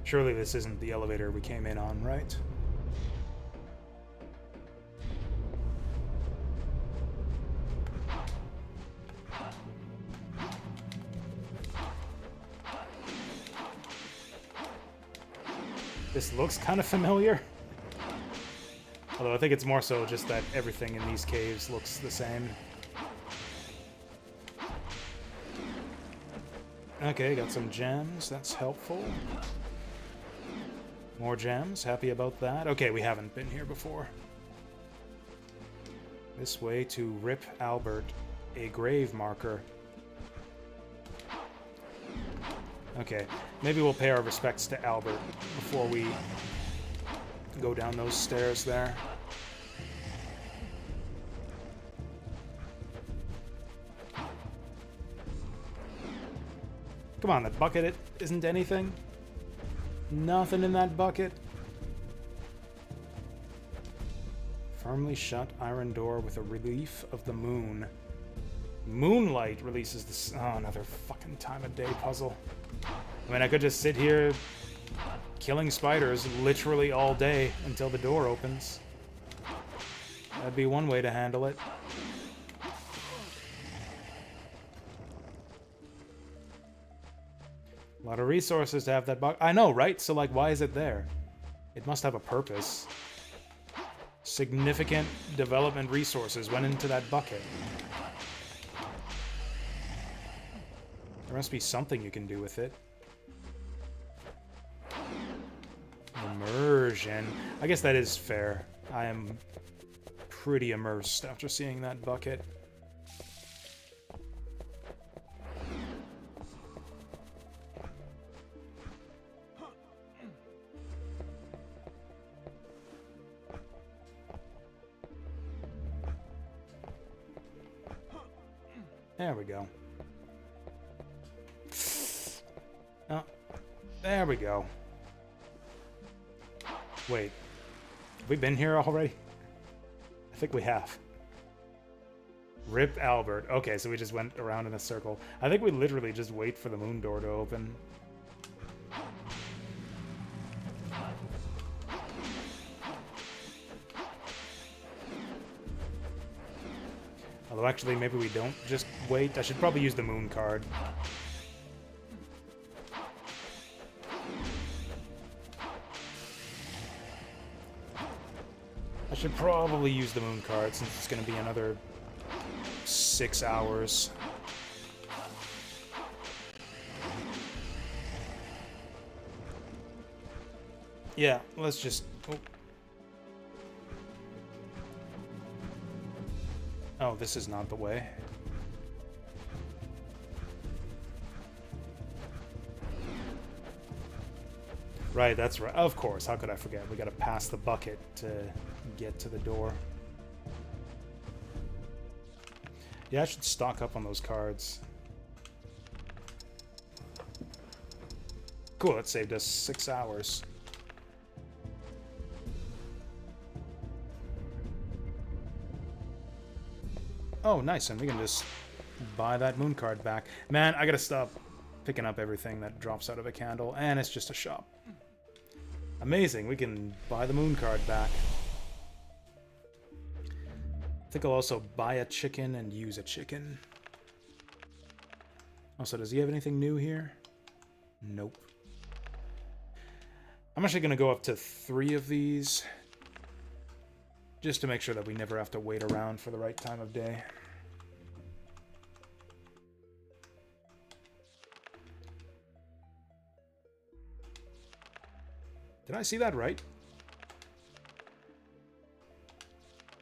Surely this isn't the elevator we came in on, right? This looks kind of familiar. Although I think it's more so just that everything in these caves looks the same. Okay, got some gems. That's helpful. More gems. Happy about that. Okay, we haven't been here before. This way to Rip Albert, a grave marker. Okay, maybe we'll pay our respects to Albert before we go down those stairs there. Come on, that bucket isn't anything? Nothing in that bucket? Firmly shut iron door with a relief of the moon. Moonlight releases this. Oh, another fucking time of day puzzle. I mean, I could just sit here killing spiders literally all day until the door opens. That'd be one way to handle it. A lot of resources to have that bucket. I know, right? So, like, why is it there? It must have a purpose. Significant development resources went into that bucket. There must be something you can do with it. Immersion. I guess that is fair. I am pretty immersed after seeing that bucket. There we go. Oh, there we go. Wait, have we been here already? I think we have. Rip Albert. Okay, so we just went around in a circle. I think we literally just wait for the moon door to open. Although actually, maybe we don't just wait. I should probably use the moon card. I should probably use the moon card since it's going to be another 6 hours. Yeah, let's just... Oh, this is not the way. Right, that's right. Of course, how could I forget? We gotta pass the bucket to get to the door. Yeah, I should stock up on those cards. Cool, that saved us 6 hours. Oh, nice, and we can just buy that moon card back. Man, I gotta stop picking up everything that drops out of a candle, and it's just a shop. Amazing, we can buy the moon card back. I think I'll also buy a chicken and use a chicken. Also, does he have anything new here? Nope. I'm actually gonna go up to 3 of these, just to make sure that we never have to wait around for the right time of day. Did I see that right?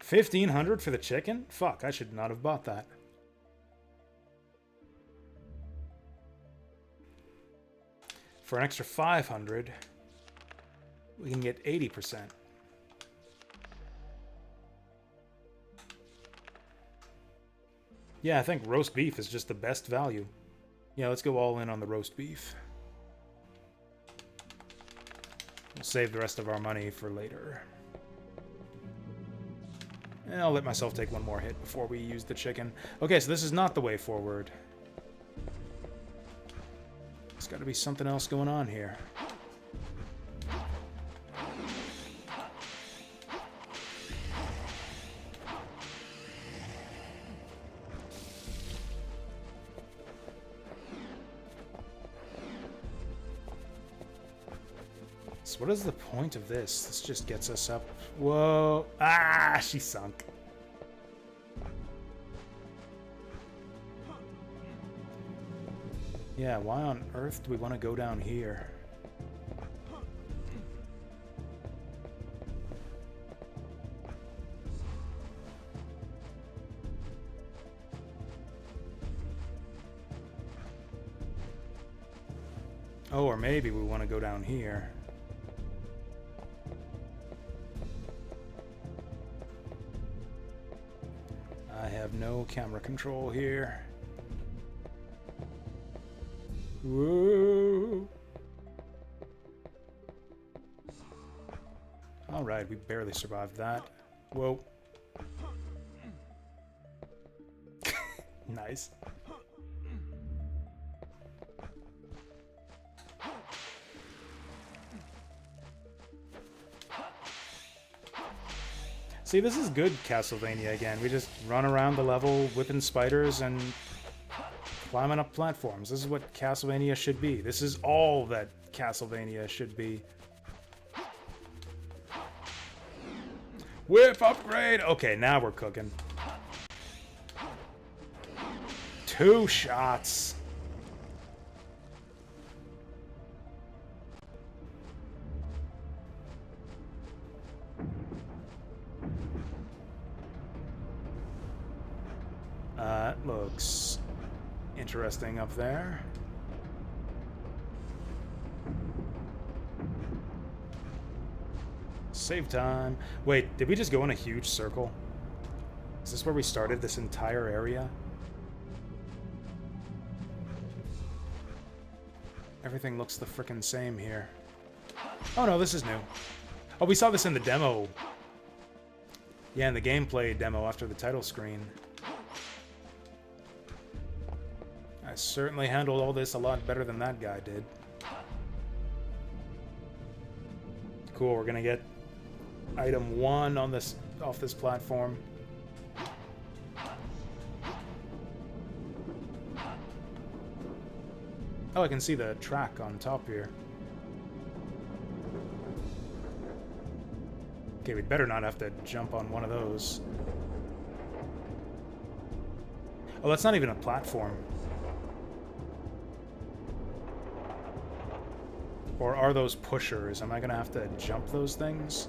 1,500 for the chicken? Fuck, I should not have bought that. For an extra 500, we can get 80%. Yeah, I think roast beef is just the best value. Yeah, let's go all in on the roast beef. We'll save the rest of our money for later. And I'll let myself take one more hit before we use the chicken. Okay, so this is not the way forward. There's got to be something else going on here. So what is the point of this? This just gets us up. Whoa. Ah, she sunk. Yeah, why on earth do we want to go down here? Oh, or maybe we want to go down here. I have no camera control here. Whoa! Alright, we barely survived that. Whoa. Nice. See, this is good Castlevania again. We just run around the level whipping spiders and climbing up platforms. This is what Castlevania should be. This is all that Castlevania should be. Whip upgrade! Okay, now we're cooking. 2 shots. Looks interesting up there. Save time. Wait, did we just go in a huge circle? Is this where we started this entire area? Everything looks the frickin' same here. Oh no, this is new. Oh, we saw this in the demo. Yeah, in the gameplay demo after the title screen. I certainly handled all this a lot better than that guy did. Cool, we're gonna get item 1 on this off this platform. Oh, I can see the track on top here. Okay, we'd better not have to jump on one of those. Oh, that's not even a platform. Or are those pushers? Am I gonna have to jump those things?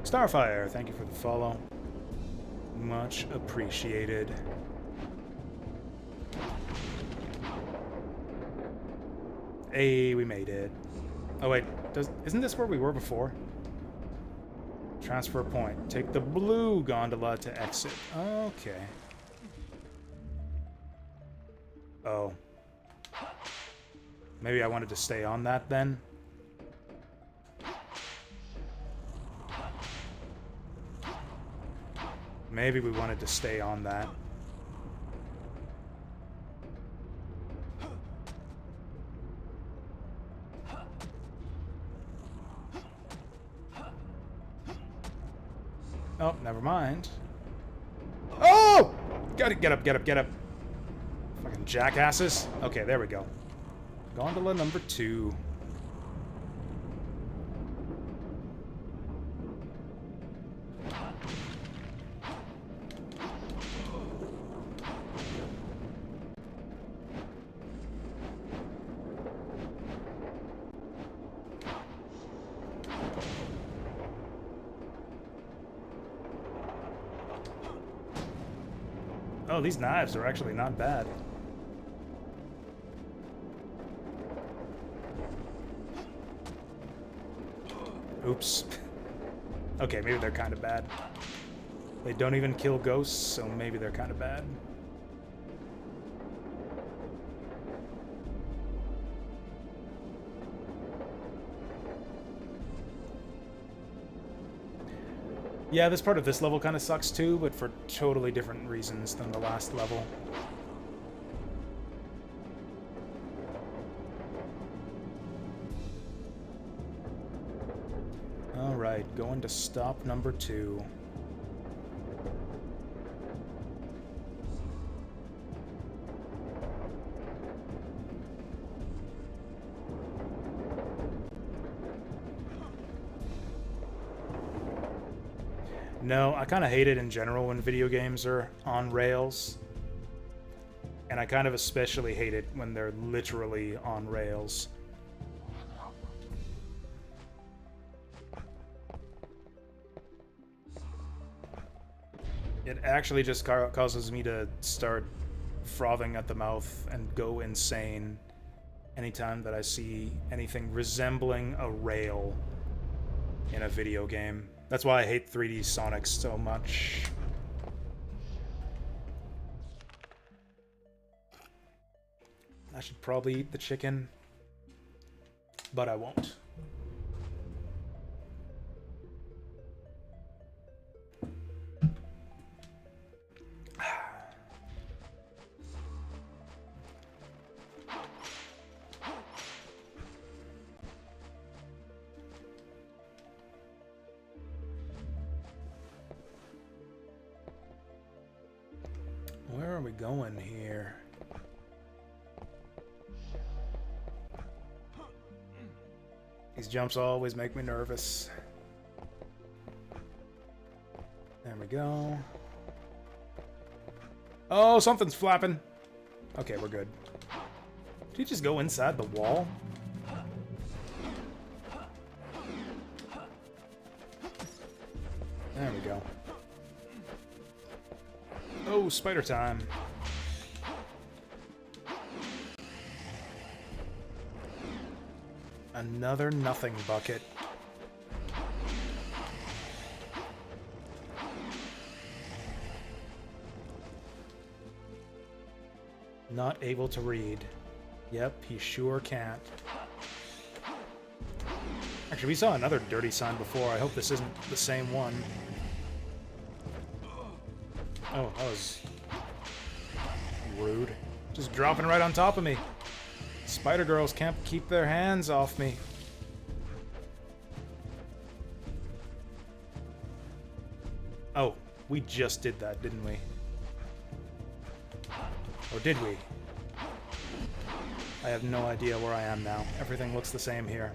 Starfire, thank you for the follow. Much appreciated. Hey, we made it. Oh wait, isn't this where we were before? Transfer point. Take the blue gondola to exit. Okay. Oh. Maybe I wanted to stay on that then? Maybe we wanted to stay on that. Oh, never mind. Oh! Get up, get up, get up. Fucking jackasses. Okay, there we go. Gondola number 2. Oh, these knives are actually not bad. Oops. Okay, maybe they're kind of bad. They don't even kill ghosts, so maybe they're kind of bad. Yeah, this part of this level kind of sucks too, but for totally different reasons than the last level. Alright, going to stop number 2. No, I kind of hate it in general when video games are on rails. And I kind of especially hate it when they're literally on rails. It actually just causes me to start frothing at the mouth and go insane anytime that I see anything resembling a rail in a video game. That's why I hate 3D Sonic so much. I should probably eat the chicken, but I won't. Where are we going here? These jumps always make me nervous. There we go. Oh, something's flapping. Okay, we're good. Did he just go inside the wall? There we go. Oh, spider time. Another nothing bucket. Not able to read. Yep, he sure can't. Actually, we saw another dirty sign before. I hope this isn't the same one. Oh, that was rude. Just dropping right on top of me. Spider girls can't keep their hands off me. Oh, we just did that, didn't we? Or did we? I have no idea where I am now. Everything looks the same here.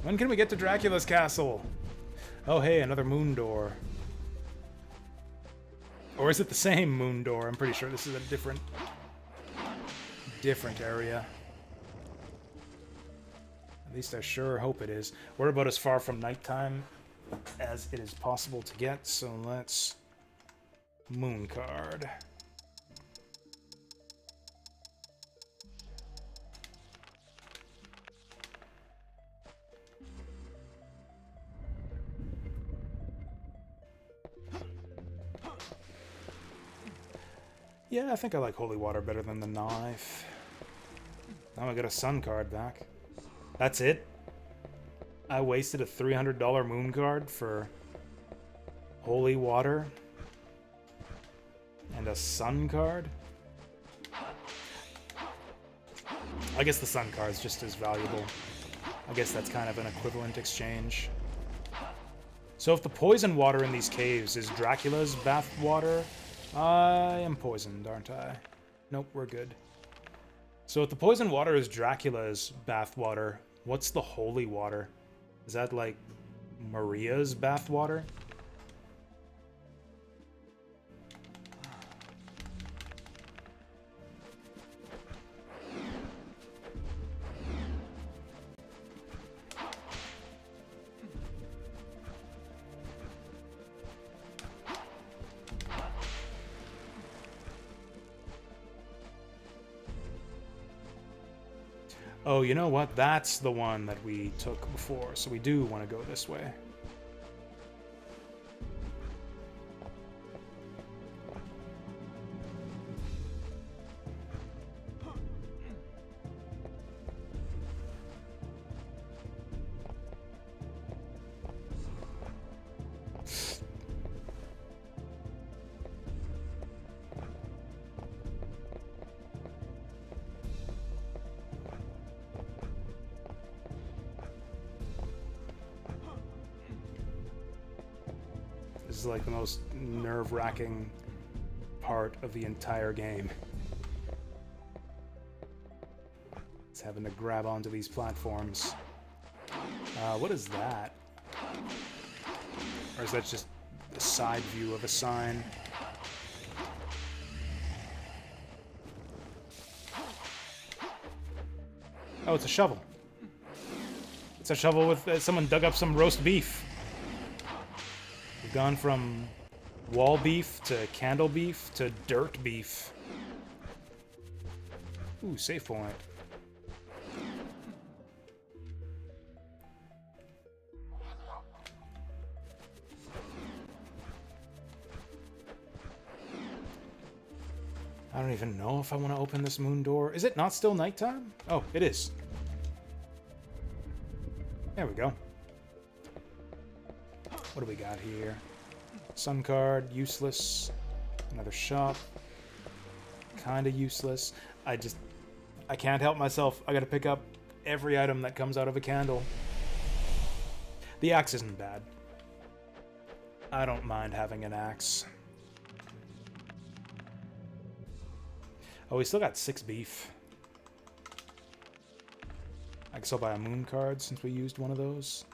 When can we get to Dracula's castle? Oh, hey, another moon door. Or is it the same moon door? I'm pretty sure this is a different area. At least I sure hope it is. We're about as far from nighttime as it is possible to get, so let's moon card. Yeah, I think I like holy water better than the knife. Now I got a sun card back. That's it? I wasted a $300 moon card for holy water and a sun card? I guess the sun card is just as valuable. I guess that's kind of an equivalent exchange. So if the poison water in these caves is Dracula's bath water, I am poisoned, aren't I? Nope, we're good. So if the poison water is Dracula's bath water, what's the holy water? Is that like Maria's bath water? Oh, you know what? That's the one that we took before, so we do want to go this way. This is like the most nerve-wracking part of the entire game. It's having to grab onto these platforms. What is that? Or is that just the side view of a sign. Oh, it's a shovel. It's a shovel with... someone dug up some roast beef. We've gone from wall beef to candle beef to dirt beef. Ooh, save point. I don't even know if I want to open this moon door. Is it not still nighttime? Oh, it is. There we go. What do we got here? Sun card, useless. Another shop. Kinda useless. I can't help myself. I gotta pick up every item that comes out of a candle. The axe isn't bad. I don't mind having an axe. Oh, we still got 6 beef. I guess I'll buy a moon card since we used one of those.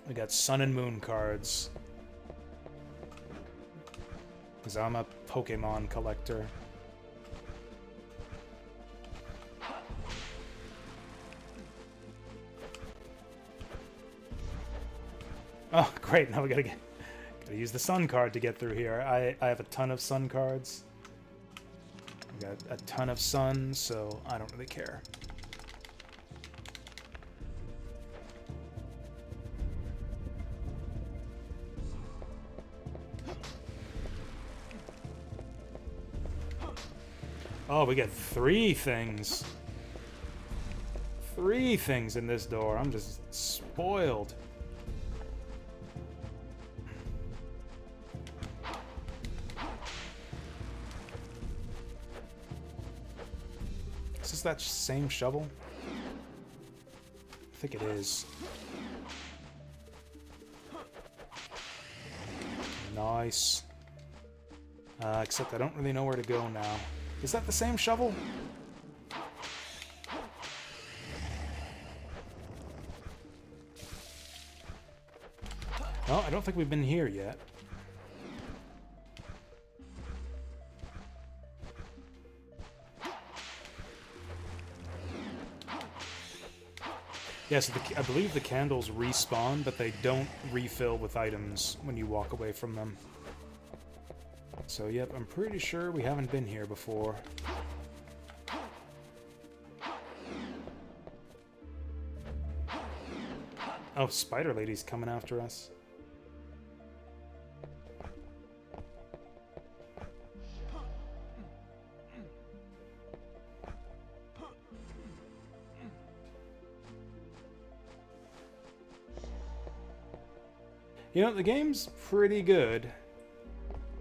We got sun and moon cards. Because I'm a Pokemon collector. Oh, great. Now we gotta use the sun card to get through here. I have a ton of sun cards. I got a ton of sun, so I don't really care. Oh, we got 3 things. 3 things in this door. I'm just spoiled. Is this that same shovel? I think it is. Nice. Except I don't really know where to go now. Is that the same shovel? Oh, I don't think we've been here yet. Yes, I believe the candles respawn, but they don't refill with items when you walk away from them. So, yep, I'm pretty sure we haven't been here before. Oh, Spider Lady's coming after us. You know, the game's pretty good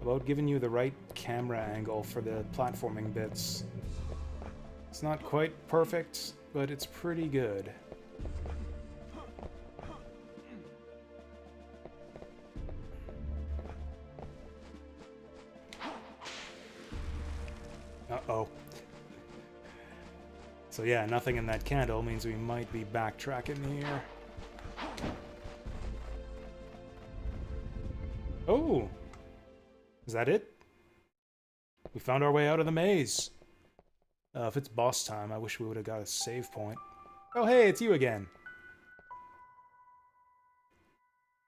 about giving you the right camera angle for the platforming bits. It's not quite perfect, but it's pretty good. Uh-oh. So yeah, nothing in that candle means we might be backtracking here. Oh! Is that it? We found our way out of the maze. If it's boss time, I wish we would have got a save point. Oh hey, it's you again.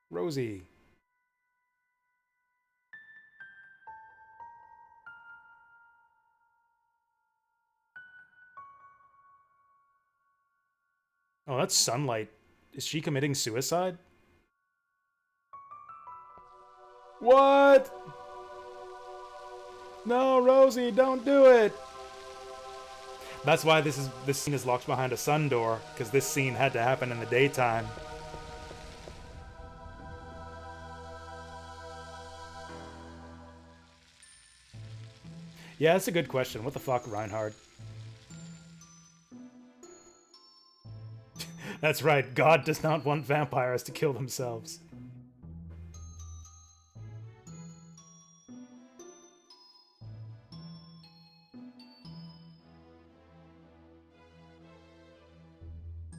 Rosie. Oh, that's Sunlight. Is she committing suicide? What? No, Rosie, don't do it! That's why this scene is locked behind a sun door, because this scene had to happen in the daytime. Yeah, that's a good question. What the fuck, Reinhard? That's right, God does not want vampires to kill themselves.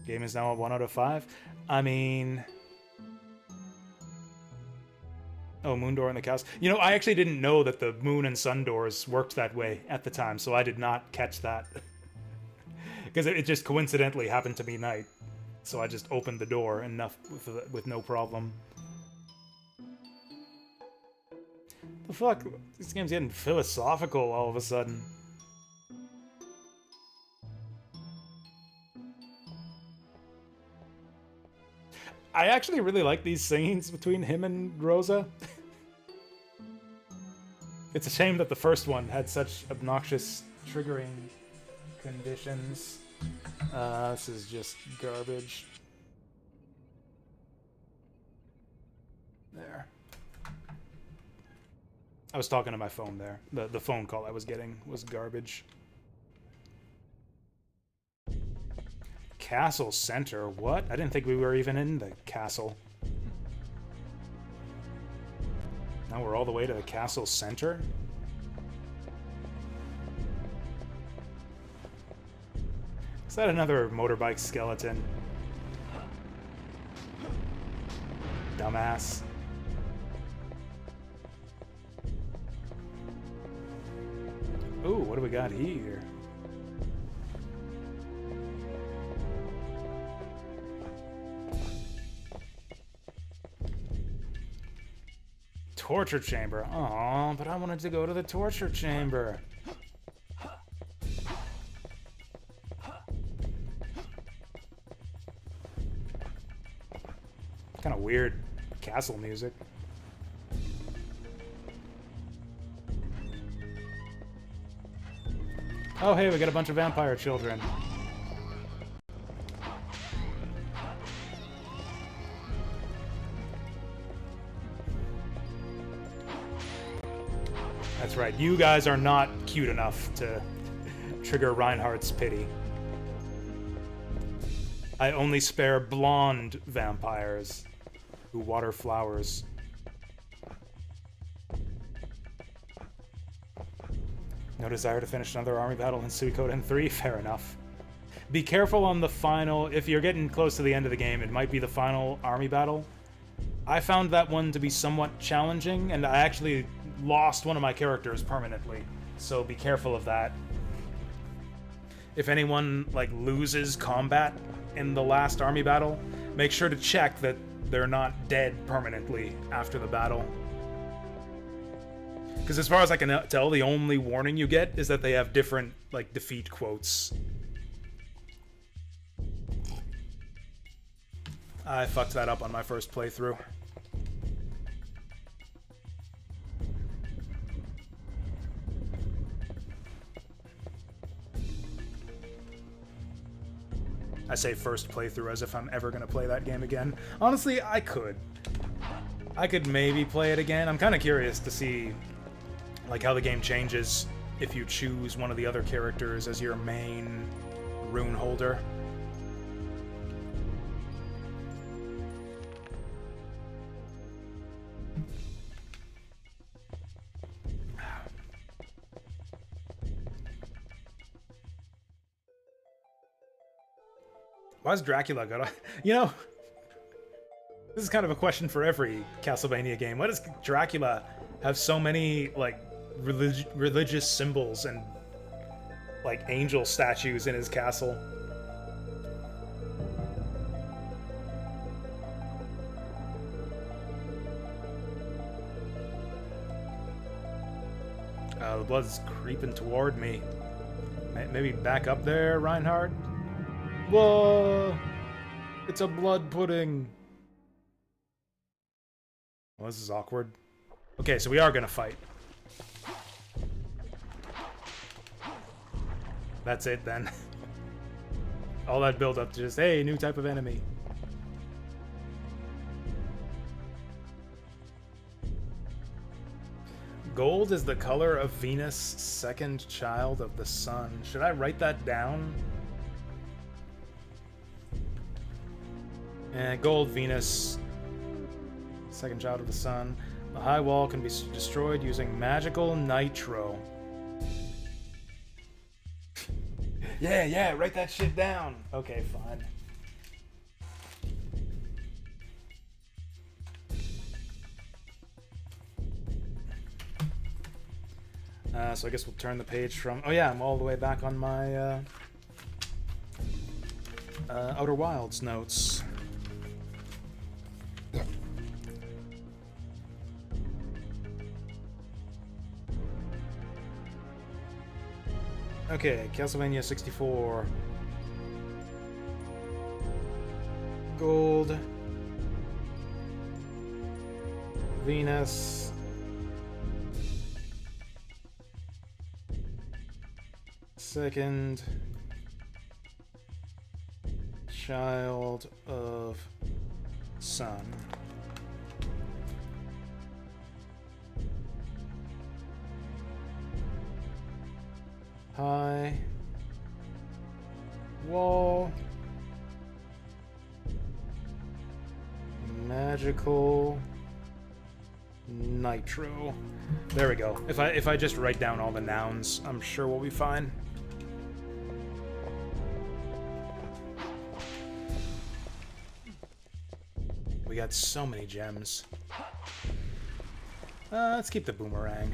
Game is now a 1 out of 5. I mean... Oh, moon door in the castle. You know, I actually didn't know that the moon and sun doors worked that way at the time, so I did not catch that. Because it just coincidentally happened to be night. So I just opened the door enough with no problem. The fuck? This game's getting philosophical all of a sudden. I actually really like these scenes between him and Rosa. It's a shame that the first one had such obnoxious triggering conditions. This is just garbage. There. I was talking to my phone there. The phone call I was getting was garbage. Castle Center? What? I didn't think we were even in the castle. Now we're all the way to the castle center? Is that another motorbike skeleton? Dumbass. Ooh, what do we got here? Torture chamber. Aw, but I wanted to go to the torture chamber. Kind of weird castle music. Oh, hey, we got a bunch of vampire children. That's right, you guys are not cute enough to trigger Reinhardt's pity. I only spare blonde vampires who water flowers. No desire to finish another army battle in Suikoden 3? Fair enough. Be careful on the final... If you're getting close to the end of the game, it might be the final army battle. I found that one to be somewhat challenging, and I actually lost one of my characters permanently. So be careful of that. If anyone, like, loses combat in the last army battle, make sure to check that they're not dead permanently after the battle. Because as far as I can tell, the only warning you get is that they have different, like, defeat quotes. I fucked that up on my first playthrough. I say first playthrough as if I'm ever gonna play that game again. Honestly, I could. I could maybe play it again. I'm kind of curious to see, like, how the game changes if you choose one of the other characters as your main rune holder. Why's Dracula got? You know, this is kind of a question for every Castlevania game. Why does Dracula have so many, like, religious symbols and, like, angel statues in his castle? The blood's creeping toward me. Maybe back up there, Reinhardt? Whoa! It's a blood pudding! Well, this is awkward. Okay, so we are gonna fight. That's it, then. All that build up to just, hey, new type of enemy. Gold is the color of Venus, second child of the sun. Should I write that down? Gold, Venus, second child of the sun. The high wall can be destroyed using magical nitro. Yeah, write that shit down. Okay, fine. So I guess we'll turn the page from... Oh yeah, I'm all the way back on my Outer Wilds notes. Okay, Castlevania 64. Gold. Venus. Second. Child of Sun. High wall, magical nitro. There we go. If I just write down all the nouns, I'm sure we'll be fine. We got so many gems. Let's keep the boomerang.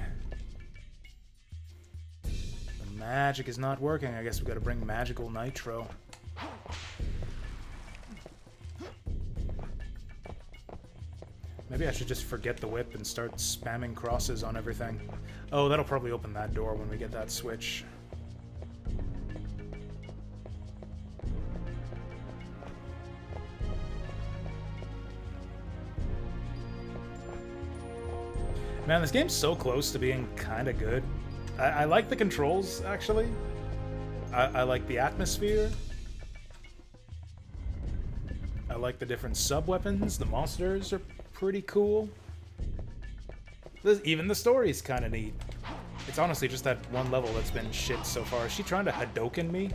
Magic is not working. I guess we gotta bring magical nitro. Maybe I should just forget the whip and start spamming crosses on everything. Oh, that'll probably open that door when we get that switch. Man, this game's so close to being kinda good. I like the controls, actually. I like the atmosphere. I like the different sub-weapons. The monsters are pretty cool. Even the story's kind of neat. It's honestly just that one level that's been shit so far. Is she trying to Hadouken me?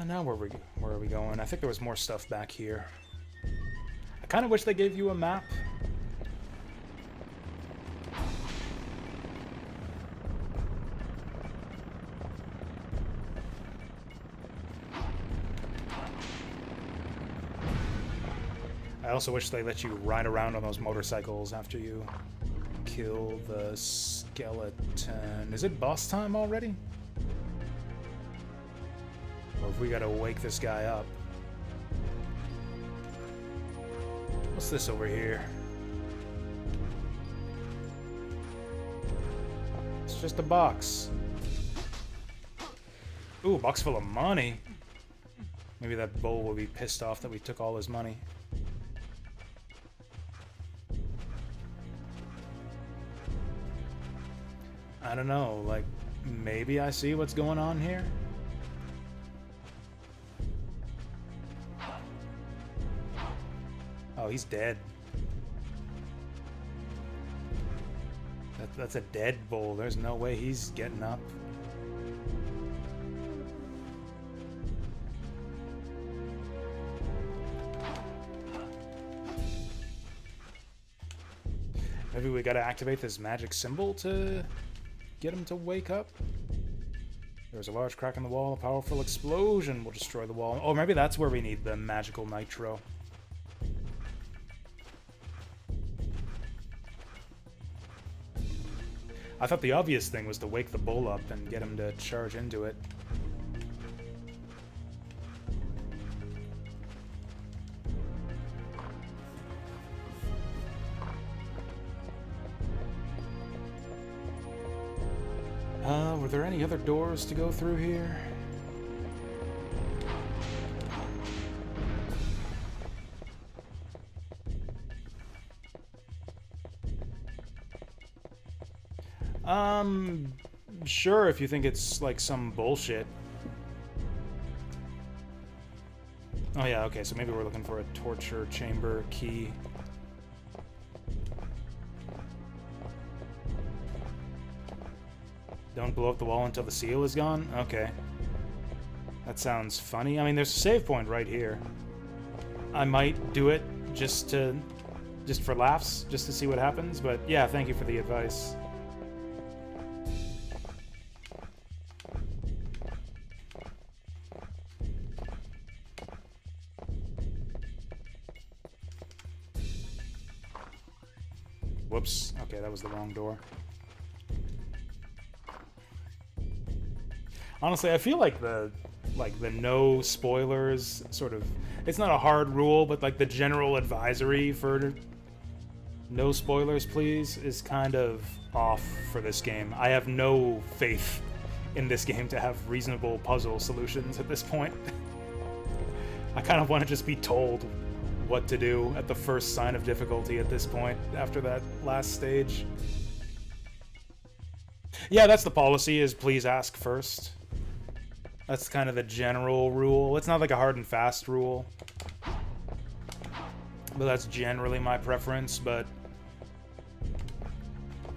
Now where are we going? I think there was more stuff back here. I kind of wish they gave you a map. I also wish they let you ride around on those motorcycles after you kill the skeleton. Is it boss time already? Or if we gotta wake this guy up. What's this over here? It's just a box. Ooh, a box full of money. Maybe that bull will be pissed off that we took all his money. I don't know, like, maybe I see what's going on here? Oh, he's dead. That's a dead bull. There's no way he's getting up. Maybe we gotta activate this magic symbol to get him to wake up. There's a large crack in the wall. A powerful explosion will destroy the wall. Oh, maybe that's where we need the magical nitro. I thought the obvious thing was to wake the bull up and get him to charge into it. Were there any other doors to go through here? Sure, if you think it's like some bullshit. Oh yeah, okay, so maybe we're looking for a torture chamber key. Don't blow up the wall until the seal is gone? Okay. That sounds funny. I mean, there's a save point right here. I might do it just for laughs, just to see what happens, but yeah, thank you for the advice. Whoops. Okay, that was the wrong door. Honestly, I feel like the no spoilers sort of, it's not a hard rule, but like the general advisory for no spoilers please is kind of off for this game. I have no faith in this game to have reasonable puzzle solutions at this point. I kind of want to just be told what to do at the first sign of difficulty at this point after that last stage. Yeah, that's the policy, is please ask first. That's kind of the general rule. It's not like a hard and fast rule, but that's generally my preference. But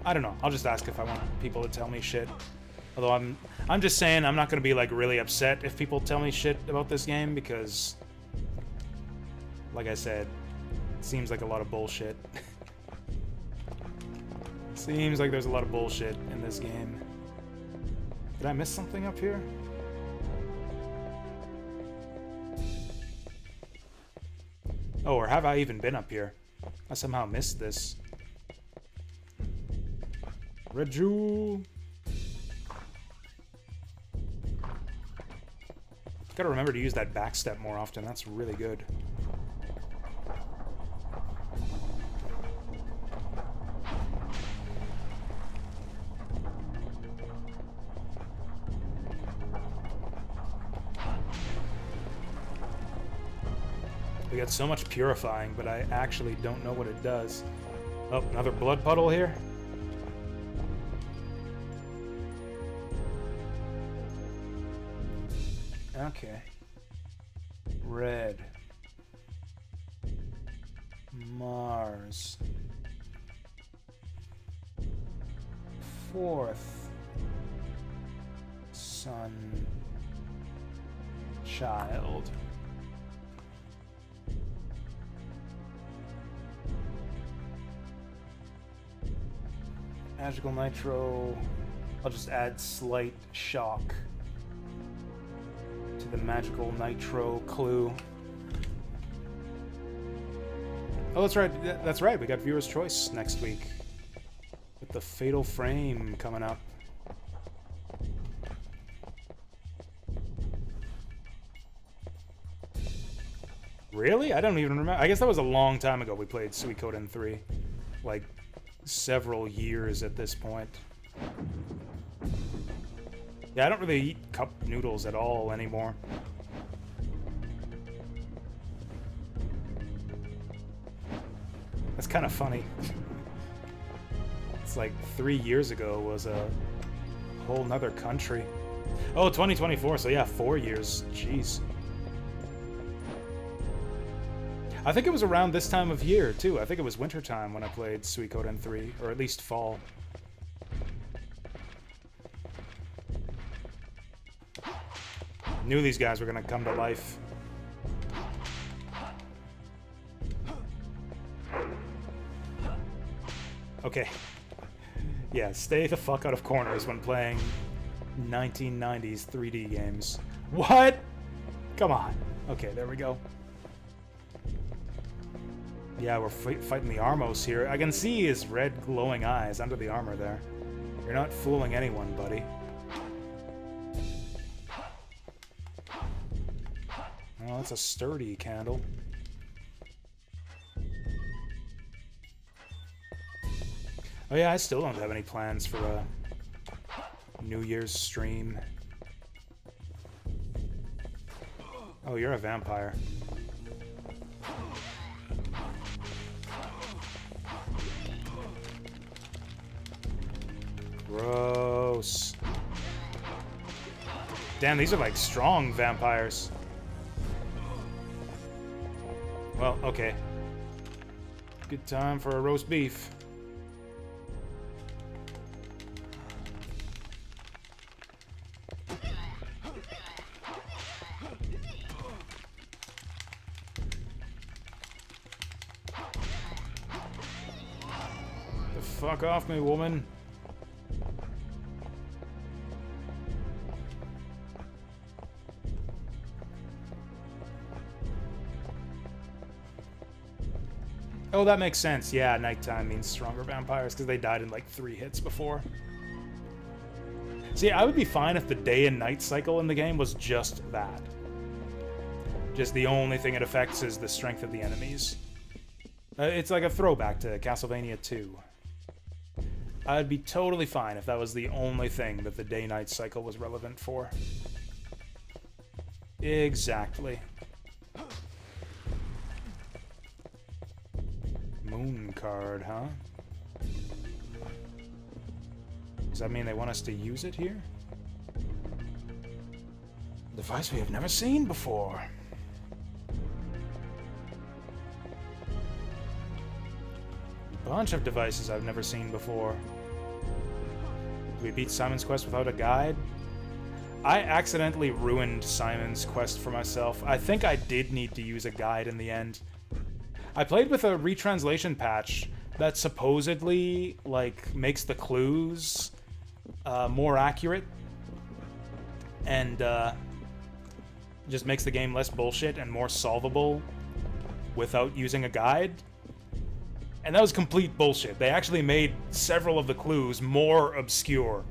I don't know. I'll just ask if I want people to tell me shit. Although I'm just saying I'm not gonna be like really upset if people tell me shit about this game, because like I said, it seems like a lot of bullshit. Seems like there's a lot of bullshit in this game. Did I miss something up here? Oh, or have I even been up here? I somehow missed this. Red jewel. Gotta remember to use that backstep more often. That's really good. We got so much purifying, but I actually don't know what it does. Oh, another blood puddle here. Okay. Red. Mars. Fourth. Sun. Child. Magical Nitro. I'll just add slight shock to the Magical Nitro clue. Oh, that's right. That's right. We got Viewer's Choice next week with the Fatal Frame coming up. Really? I don't even remember. I guess that was a long time ago we played Suikoden 3. Like, several years at this point. Yeah, I don't really eat cup noodles at all anymore. That's kind of funny. It's like 3 years ago was a whole nother country. Oh, 2024, so yeah, 4 years. Jeez. I think it was around this time of year, too. I think it was wintertime when I played Suikoden 3, or at least fall. Knew these guys were gonna come to life. Okay. Yeah, stay the fuck out of corners when playing 1990s 3D games. What? Come on. Okay, there we go. Yeah, we're fighting the Armos here. I can see his red glowing eyes under the armor there. You're not fooling anyone, buddy. Oh, that's a sturdy candle. Oh yeah, I still don't have any plans for a New Year's stream. Oh, you're a vampire. Gross. Damn, these are like strong vampires. Well, okay. Good time for a roast beef. fuck off me, woman. Oh, that makes sense. Yeah, nighttime means stronger vampires because they died in like 3 hits before. See, I would be fine if the day and night cycle in the game was just that. Just the only thing it affects is the strength of the enemies. It's like a throwback to Castlevania 2. I'd be totally fine if that was the only thing that the day-night cycle was relevant for. Exactly. Moon card, huh? Does that mean they want us to use it here? A device we have never seen before. Bunch of devices I've never seen before. Did we beat Simon's Quest without a guide? I accidentally ruined Simon's Quest for myself. I think I did need to use a guide in the end. I played with a retranslation patch that supposedly, like, makes the clues more accurate and just makes the game less bullshit and more solvable without using a guide. And that was complete bullshit. They actually made several of the clues more obscure.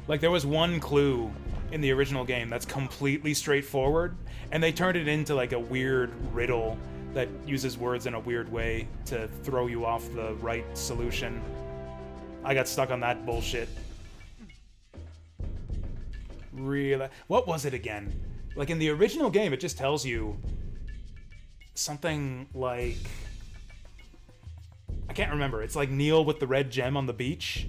Like, there was one clue in the original game that's completely straightforward, and they turned it into, like, a weird riddle that uses words in a weird way to throw you off the right solution. I got stuck on that bullshit. Really? What was it again? Like, in the original game, it just tells you something like... I can't remember. It's like kneel with the red gem on the beach.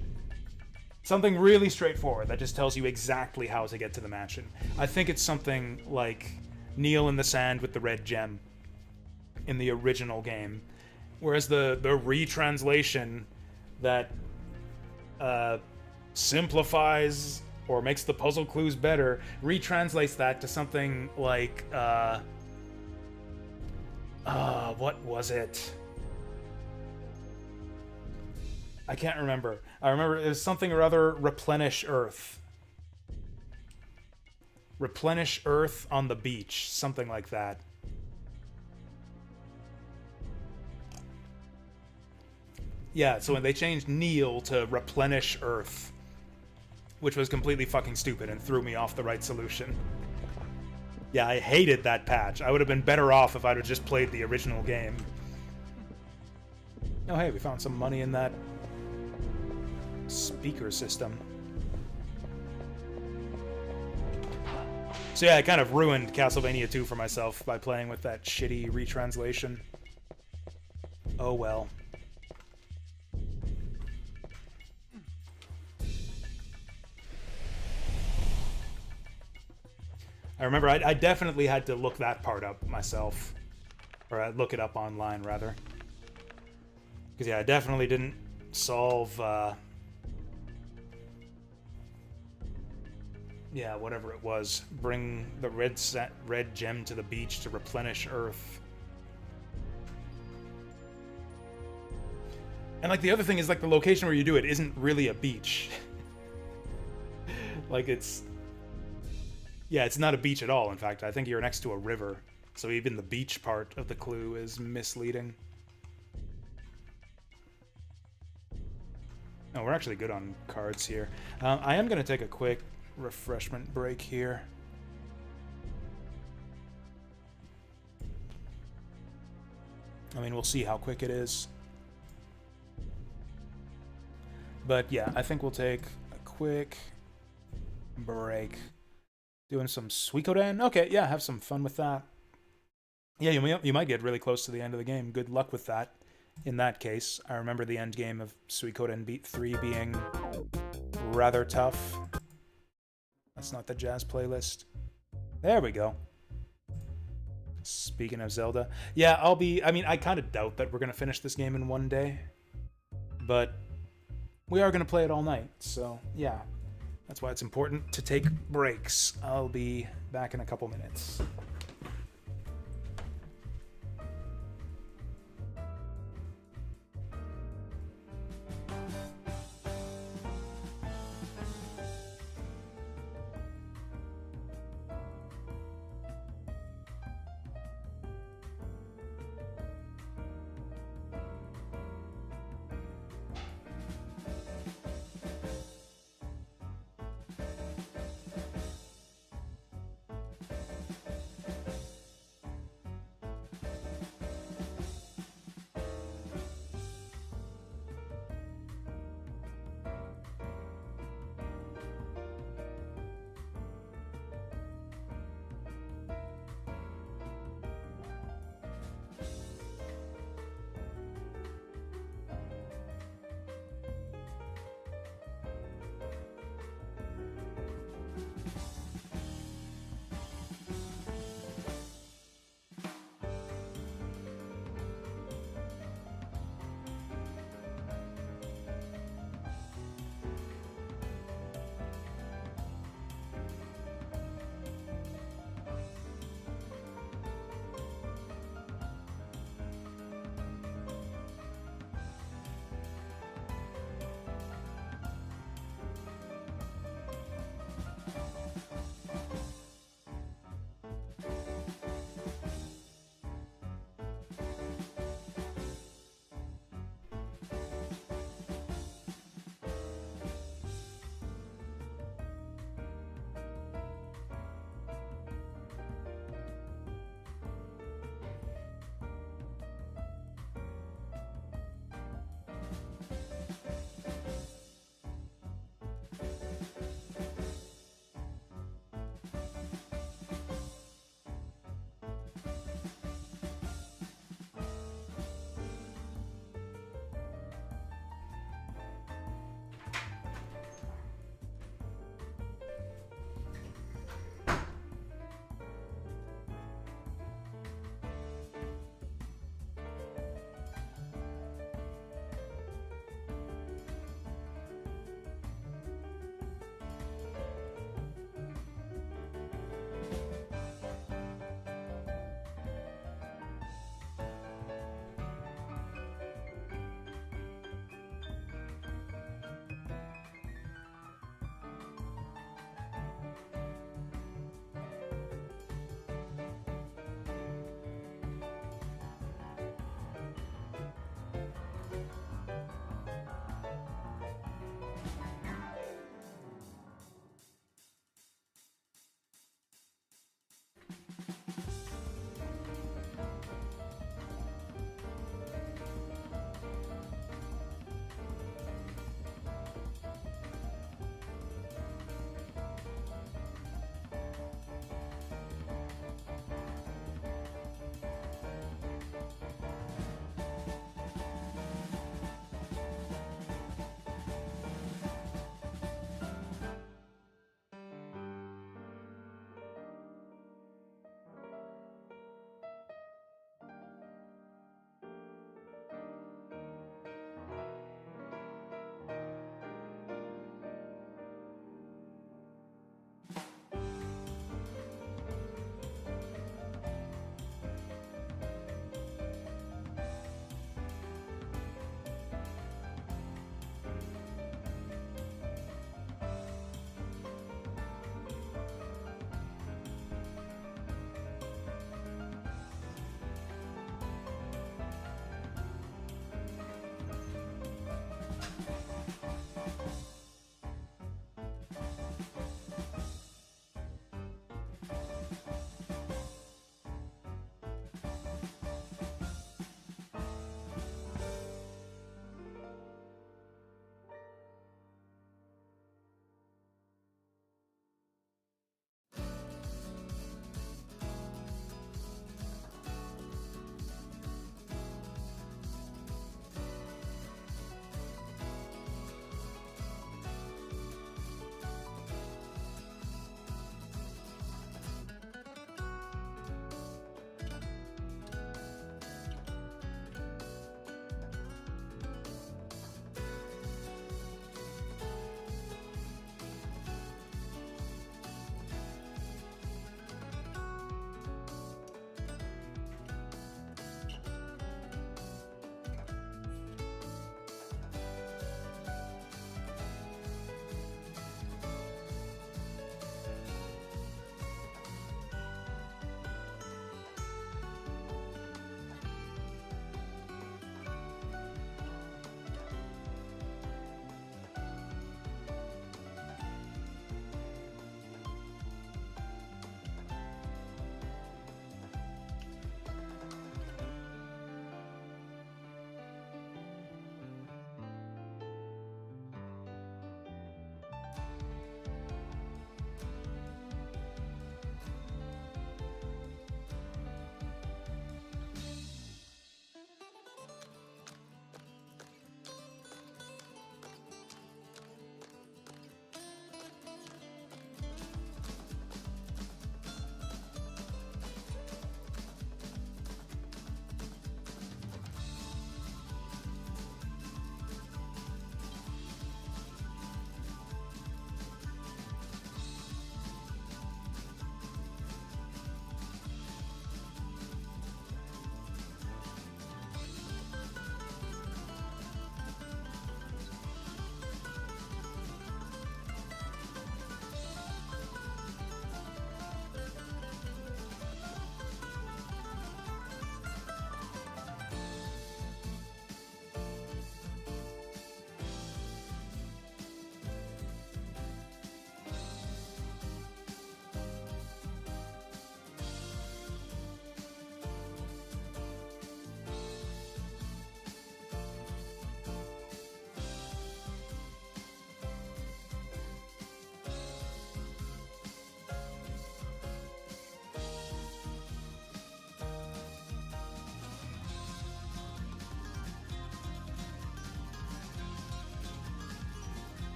Something really straightforward that just tells you exactly how to get to the mansion. I think it's something like kneel in the sand with the red gem in the original game. Whereas the retranslation that simplifies or makes the puzzle clues better retranslates that to something like what was it? I can't remember. I remember it was something or other, replenish Earth. Replenish Earth on the beach. Something like that. Yeah, so when they changed kneel to replenish Earth, which was completely fucking stupid and threw me off the right solution. Yeah, I hated that patch. I would have been better off if I'd have just played the original game. Oh hey, we found some money in that speaker system. So yeah, I kind of ruined Castlevania 2 for myself by playing with that shitty retranslation. Oh well. I remember I definitely had to look that part up myself. Or I'd look it up online, rather. Because yeah, I definitely didn't solve... yeah, whatever it was. Bring the red gem to the beach to replenish Earth. And, like, the other thing is, like, the location where you do it isn't really a beach. Like, it's... yeah, it's not a beach at all, in fact. I think you're next to a river. So even the beach part of the clue is misleading. Oh, we're actually good on cards here. I am going to take a quick refreshment break here. I mean, we'll see how quick it is. But yeah, I think we'll take a quick break. Doing some Suikoden? Okay, yeah, have some fun with that. Yeah, you might get really close to the end of the game. Good luck with that. In that case, I remember the end game of Suikoden Beat 3 being rather tough. That's not the jazz playlist. There we go. Speaking of Zelda. Yeah, I mean, I kind of doubt that we're going to finish this game in one day. But we are going to play it all night, so yeah. That's why it's important to take breaks. I'll be back in a couple minutes.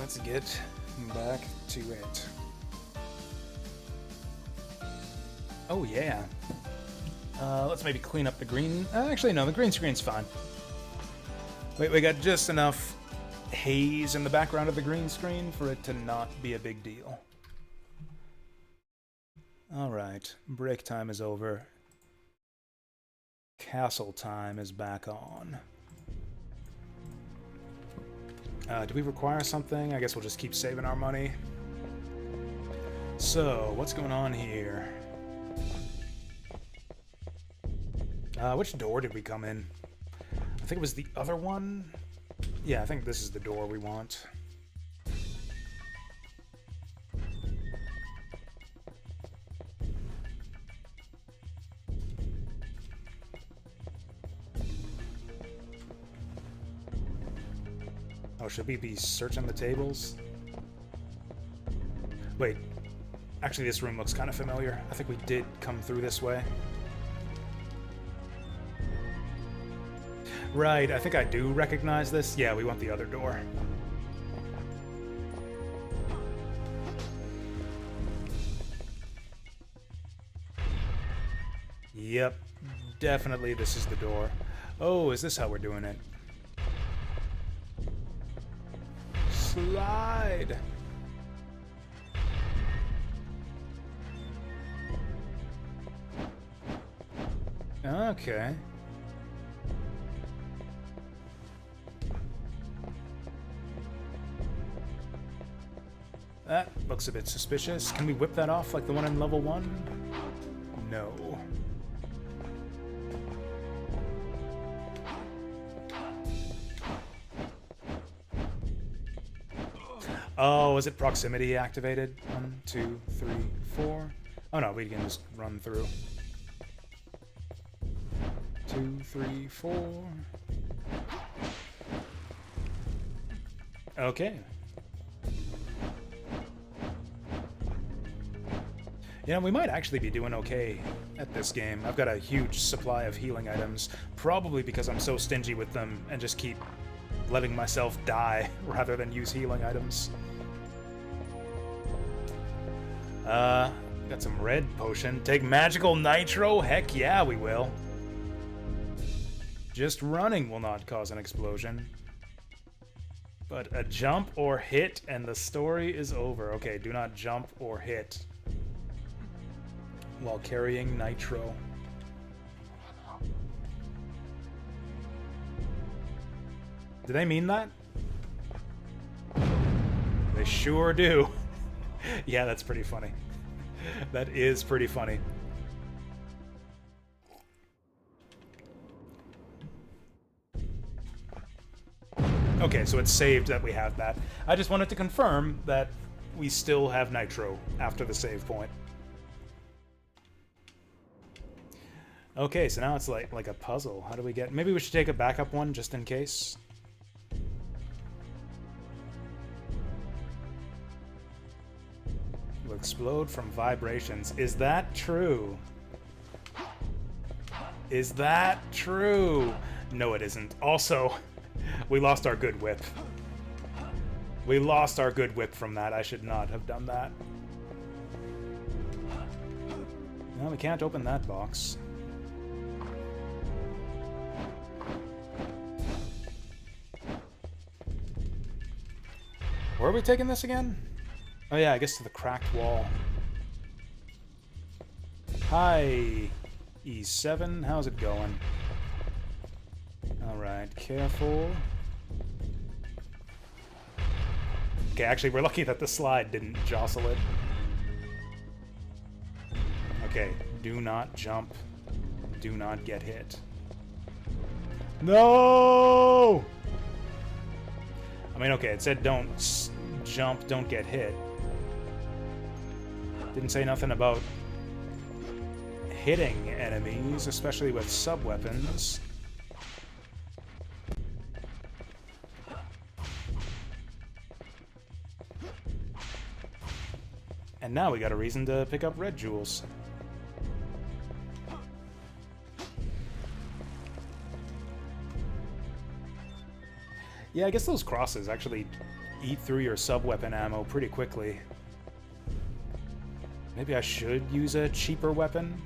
let's get back to it. Oh yeah. Let's maybe clean up the green. Actually, no, the green screen's fine. Wait, we got just enough haze in the background of the green screen for it to not be a big deal. Alright, break time is over. Castle time is back on. Do we require something? I guess we'll just keep saving our money. So, what's going on here? Which door did we come in? I think it was the other one. Yeah, I think this is the door we want. Oh, should we be searching the tables? Wait. Actually, this room looks kind of familiar. I think we did come through this way. Right, I think I do recognize this. Yeah, we want the other door. Yep, definitely this is the door. Oh, is this how we're doing it? Slide! Okay. That looks a bit suspicious. Can we whip that off like the one in level 1? No. Oh, is it proximity activated? 1, 2, 3, 4. Oh no, we can just run through. 2, 3, 4. Okay. You know, we might actually be doing okay at this game. I've got a huge supply of healing items, probably because I'm so stingy with them and just keep letting myself die rather than use healing items. Got some red potion. Take magical nitro? Heck yeah, we will. Just running will not cause an explosion. But a jump or hit and the story is over. Okay, do not jump or hit while carrying nitro. Do they mean that? They sure do. Yeah, that's pretty funny. That is pretty funny. Okay, so it's saved that we have that. I just wanted to confirm that we still have nitro after the save point. Okay, so now it's like a puzzle. How do we get... Maybe we should take a backup one just in case. Will explode from vibrations. Is that true? Is that true? No, it isn't. Also, we lost our good whip. We lost our good whip from that. I should not have done that. No, we can't open that box. Where are we taking this again? Oh yeah, I guess to the cracked wall. Hi, E7. How's it going? Alright, careful. Okay, actually, we're lucky that the slide didn't jostle it. Okay, do not jump. Do not get hit. No! I mean, okay, it said don't jump, don't get hit. Didn't say nothing about hitting enemies, especially with sub-weapons. And now we got a reason to pick up red jewels. Yeah, I guess those crosses actually eat through your sub-weapon ammo pretty quickly. Maybe I should use a cheaper weapon?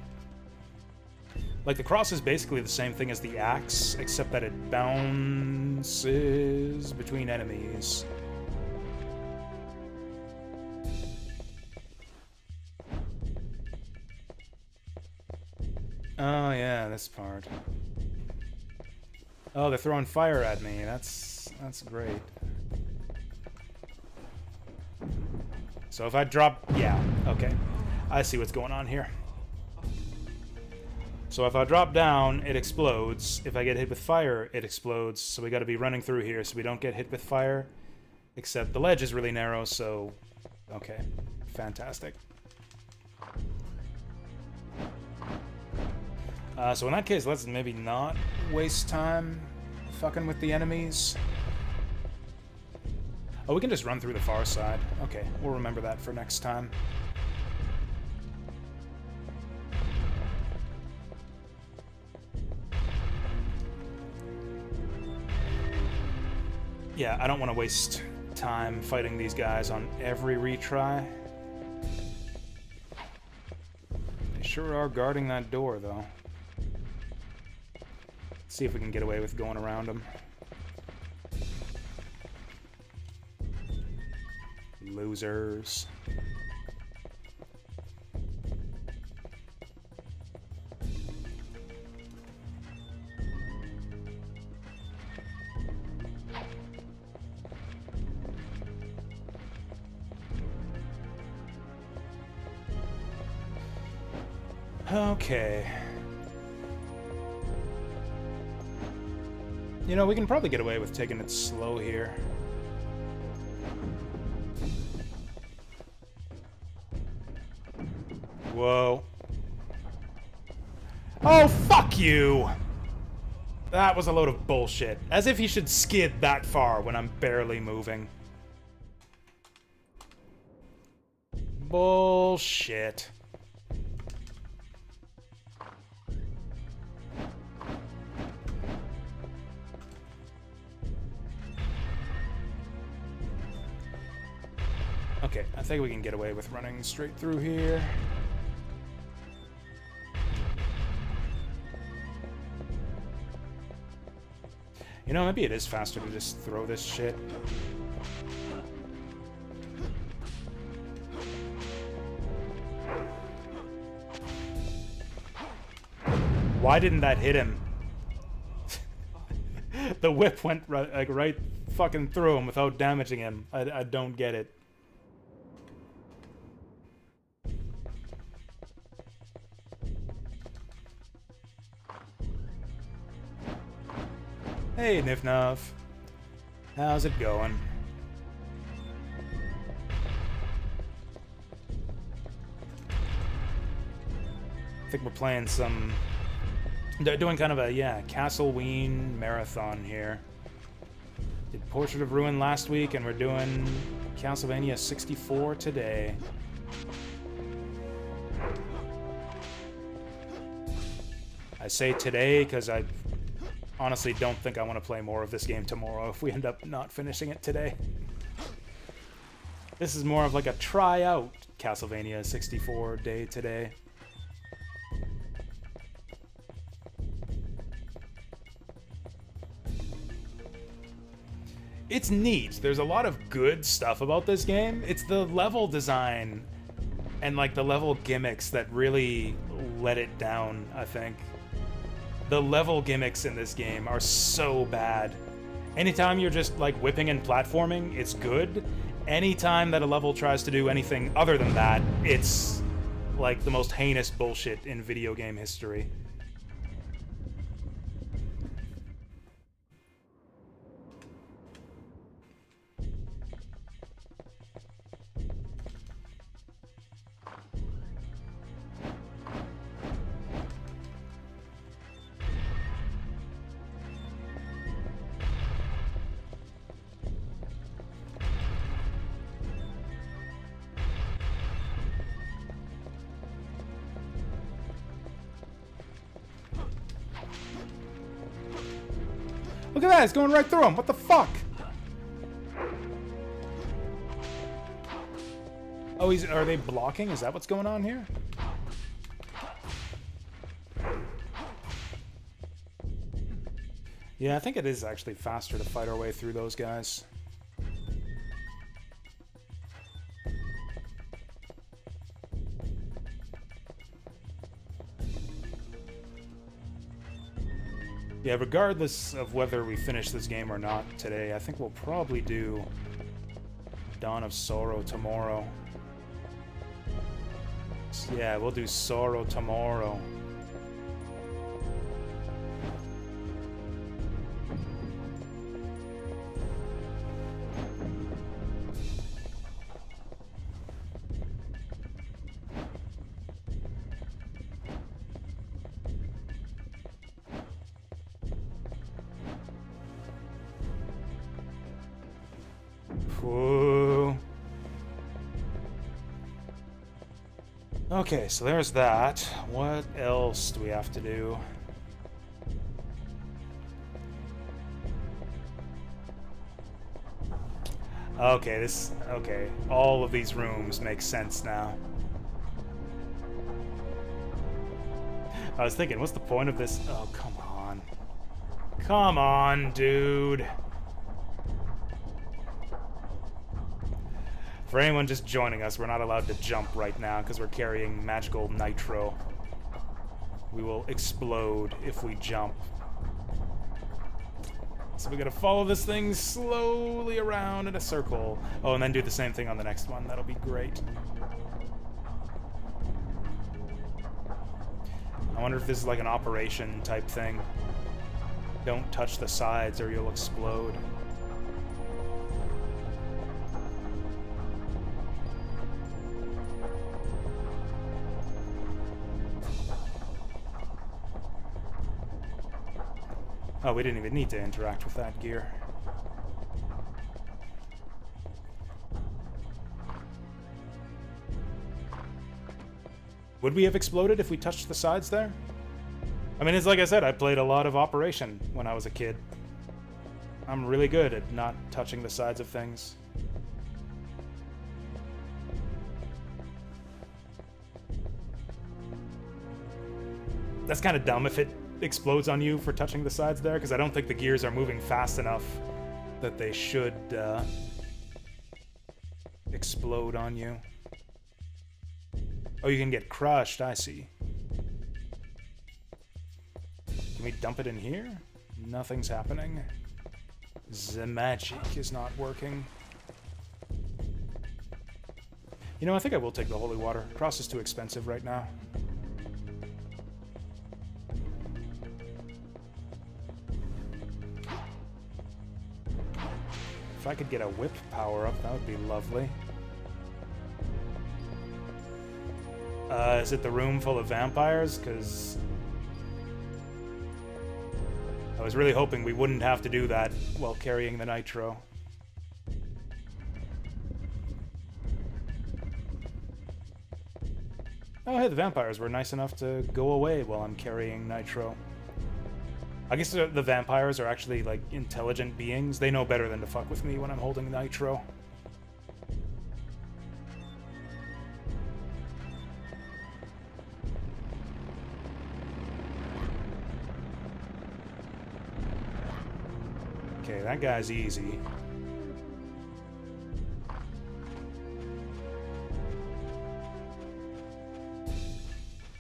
Like, the cross is basically the same thing as the axe, except that it bounces between enemies. Oh, yeah, this part. Oh, they're throwing fire at me. That's great. So if I drop... Yeah, okay. I see what's going on here. So if I drop down, it explodes. If I get hit with fire, it explodes. So we gotta be running through here so we don't get hit with fire. Except the ledge is really narrow, so... Okay. Fantastic. So in that case, let's maybe not waste time fucking with the enemies. Oh, we can just run through the far side. Okay, we'll remember that for next time. Yeah, I don't want to waste time fighting these guys on every retry. They sure are guarding that door, though. See if we can get away with going around them. Losers. Okay. You know, we can probably get away with taking it slow here. Whoa. Oh, fuck you! That was a load of bullshit. As if he should skid that far when I'm barely moving. Bullshit. Okay, I think we can get away with running straight through here. You know, maybe it is faster to just throw this shit. Why didn't that hit him? The whip went right fucking through him without damaging him. I don't get it. Hey, Nifnuff. How's it going? I think we're playing some... They're doing kind of a, yeah, Castlevania marathon here. Did Portrait of Ruin last week, and we're doing Castlevania 64 today. I say today because I honestly don't think I want to play more of this game tomorrow if we end up not finishing it today. This is more of like a try-out Castlevania 64 day today. It's neat. There's a lot of good stuff about this game. It's the level design and like the level gimmicks that really let it down, I think. The level gimmicks in this game are so bad. Anytime you're just like whipping and platforming, it's good. Anytime that a level tries to do anything other than that, it's like the most heinous bullshit in video game history. Look at that, it's going right through him. What the fuck? Oh, are they blocking? Is that what's going on here? Yeah, I think it is actually faster to fight our way through those guys. Yeah, regardless of whether we finish this game or not today, I think we'll probably do Dawn of Sorrow tomorrow. Yeah, we'll do Sorrow tomorrow. Whoa. Okay, so there's that. What else do we have to do? Okay, okay. All of these rooms make sense now. I was thinking, what's the point of this? Oh, come on. Come on, dude. For anyone just joining us, we're not allowed to jump right now because we're carrying magical nitro. We will explode if we jump. So we gotta follow this thing slowly around in a circle. Oh, and then do the same thing on the next one. That'll be great. I wonder if this is like an operation type thing. Don't touch the sides or you'll explode. Oh, we didn't even need to interact with that gear. Would we have exploded if we touched the sides there? I mean, it's like I said, I played a lot of Operation when I was a kid. I'm really good at not touching the sides of things. That's kind of dumb if it explodes on you for touching the sides there, because I don't think the gears are moving fast enough that they should explode on you. Oh, you can get crushed, I see. Can we dump it in here? Nothing's happening. The magic is not working. You know, I think I will take the holy water. Cross is too expensive right now. If I could get a whip power up, that would be lovely. Is it the room full of vampires? Because I was really hoping we wouldn't have to do that while carrying the nitro. Oh, hey, the vampires were nice enough to go away while I'm carrying nitro. I guess the vampires are actually, like, intelligent beings. They know better than to fuck with me when I'm holding nitro. Okay, that guy's easy.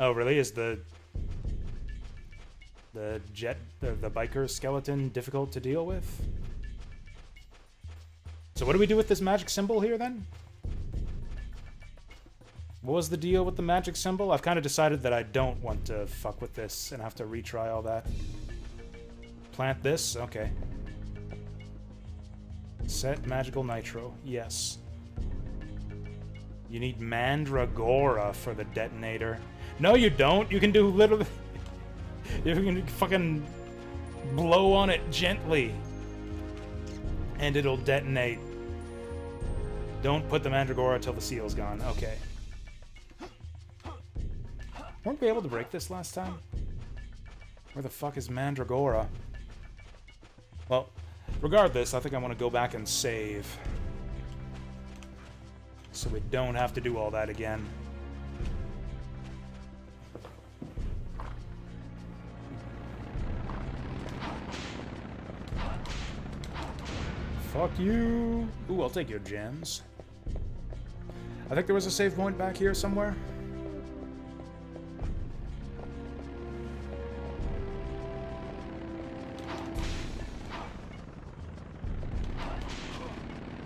Oh, really? Is the biker skeleton difficult to deal with? So what do we do with this magic symbol here, then? What was the deal with the magic symbol? I've kind of decided that I don't want to fuck with this and have to retry all that. Plant this? Okay. Set magical nitro. Yes. You need Mandragora for the detonator. No, you don't. You can do literally... You can fucking blow on it gently. And it'll detonate. Don't put the Mandragora till the seal's gone. Okay. Weren't we able to break this last time? Where the fuck is Mandragora? Well, regardless, I think I want to go back and save. so we don't have to do all that again. Fuck you! Ooh, I'll take your gems. I think there was a save point back here somewhere.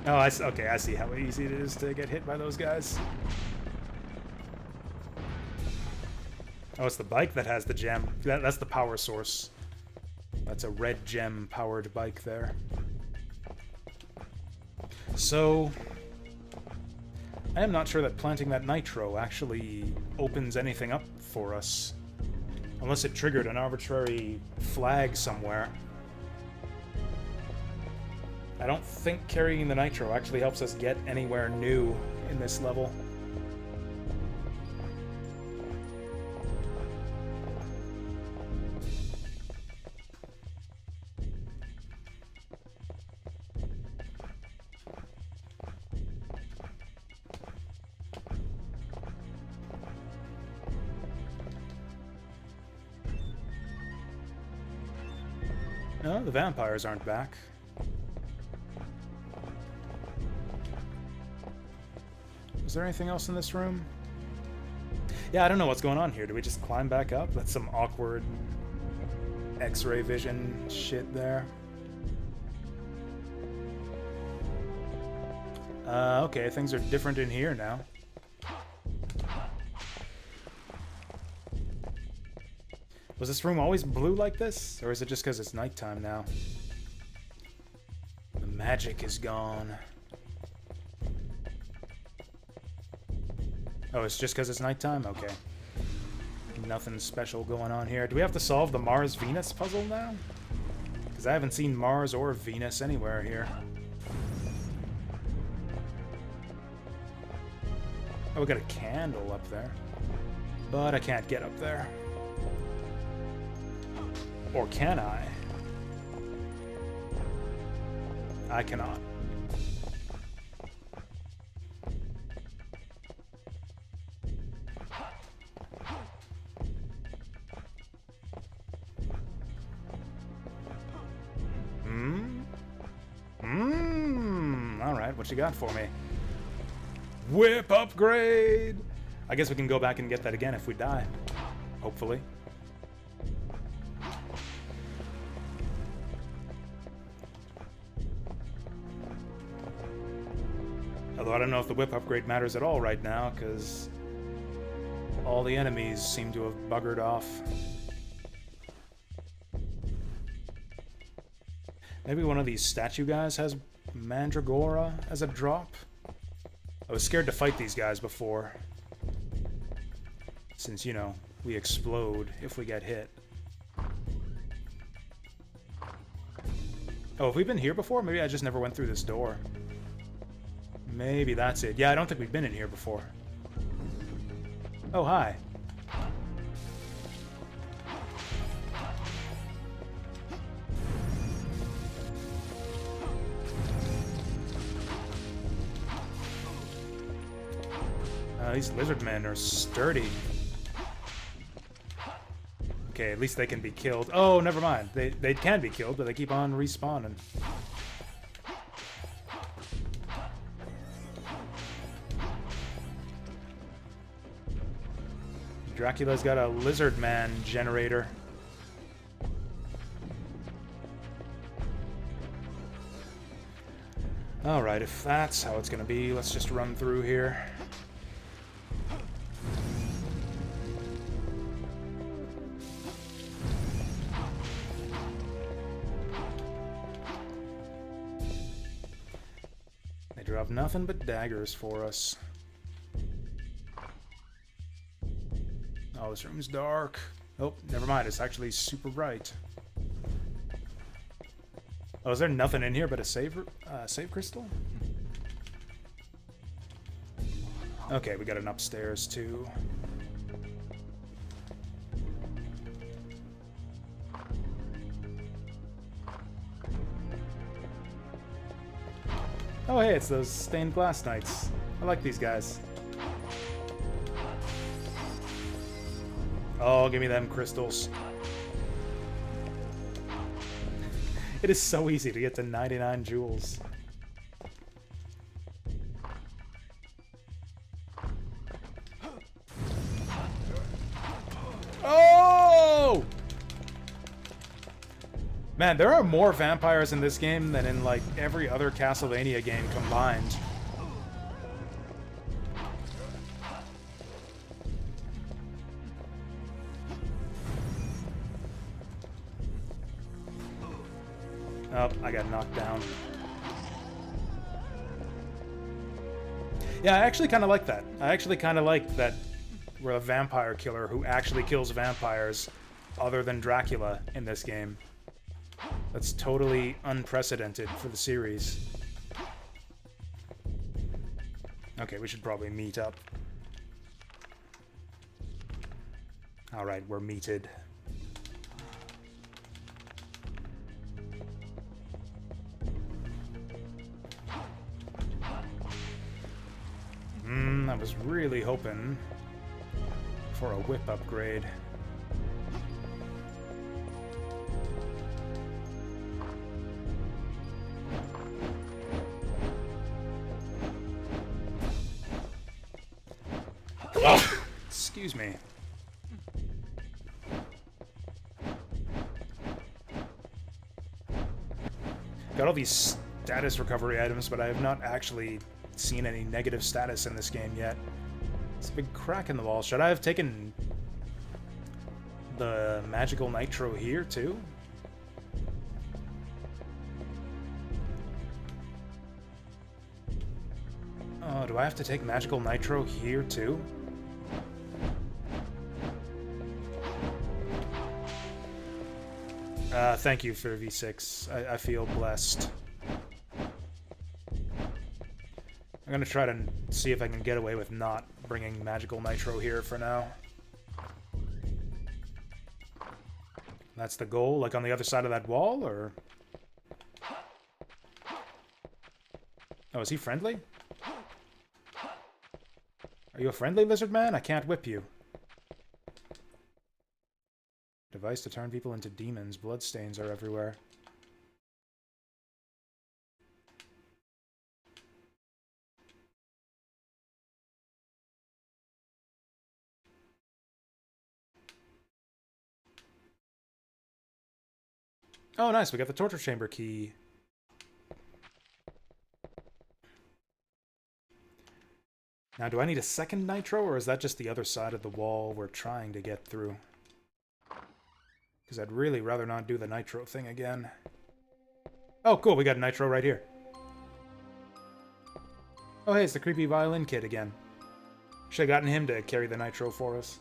Oh, okay, I see how easy it is to get hit by those guys. Oh, it's the bike that has the gem. That's the power source. That's a red gem powered bike there. So, I am not sure that planting that nitro actually opens anything up for us. Unless it triggered an arbitrary flag somewhere. I don't think carrying the nitro actually helps us get anywhere new in this level. No, the vampires aren't back. Is there anything else in this room? Yeah, I don't know what's going on here. Do we just climb back up? That's some awkward X-ray vision shit there. Okay, things are different in here now. Was this room always blue like this? Or is it just because it's nighttime now? The magic is gone. Oh, it's just because it's nighttime? Okay. Nothing special going on here. Do we have to solve the Mars-Venus puzzle now? Because I haven't seen Mars or Venus anywhere here. Oh, we got a candle up there. But I can't get up there. Or can I? I cannot. Alright, what you got for me? Whip upgrade! I guess we can go back and get that again if we die. Hopefully. Although I don't know if the whip upgrade matters at all right now, because all the enemies seem to have buggered off. Maybe one of these statue guys has Mandragora as a drop? I was scared to fight these guys before. Since, you know, we explode if we get hit. Oh, have we been here before? Maybe I just never went through this door. Maybe that's it. Yeah, I don't think we've been in here before. Oh, hi. These lizard men are sturdy. Okay, at least they can be killed. Oh, never mind. They can be killed, but they keep on respawning. Dracula's got a lizard man generator. Alright, if that's how it's gonna be, let's just run through here. They drop nothing but daggers for us. Oh, this room's dark. Oh, never mind. It's actually super bright. Oh, is there nothing in here but a save crystal? Okay, we got an upstairs too. Oh, hey, it's those stained glass knights. I like these guys. Oh, give me them crystals. It is so easy to get to 99 jewels. Oh! Man, there are more vampires in this game than in, like, every other Castlevania game combined. Oh, I got knocked down. Yeah, I actually kind of like that. I actually kind of like that we're a vampire killer who actually kills vampires other than Dracula in this game. That's totally unprecedented for the series. Okay, we should probably meet up. Alright, we're meated. I was really hoping for a whip upgrade. Oh, excuse me. Got all these status recovery items, but I have not actually seen any negative status in this game yet. It's a big crack in the wall. Should I have taken the magical nitro here too? Oh, do I have to take magical nitro here too? Thank you for V6. I feel blessed. I'm gonna try to see if I can get away with not bringing magical nitro here for now. That's the goal, like on the other side of that wall, or? Oh, is he friendly? Are you a friendly lizard man? I can't whip you. Device to turn people into demons. Bloodstains are everywhere. Oh, nice. We got the torture chamber key. Now, do I need a second nitro, or is that just the other side of the wall we're trying to get through? Because I'd really rather not do the nitro thing again. Oh, cool. We got nitro right here. Oh, hey, it's the creepy violin kid again. Should have gotten him to carry the nitro for us.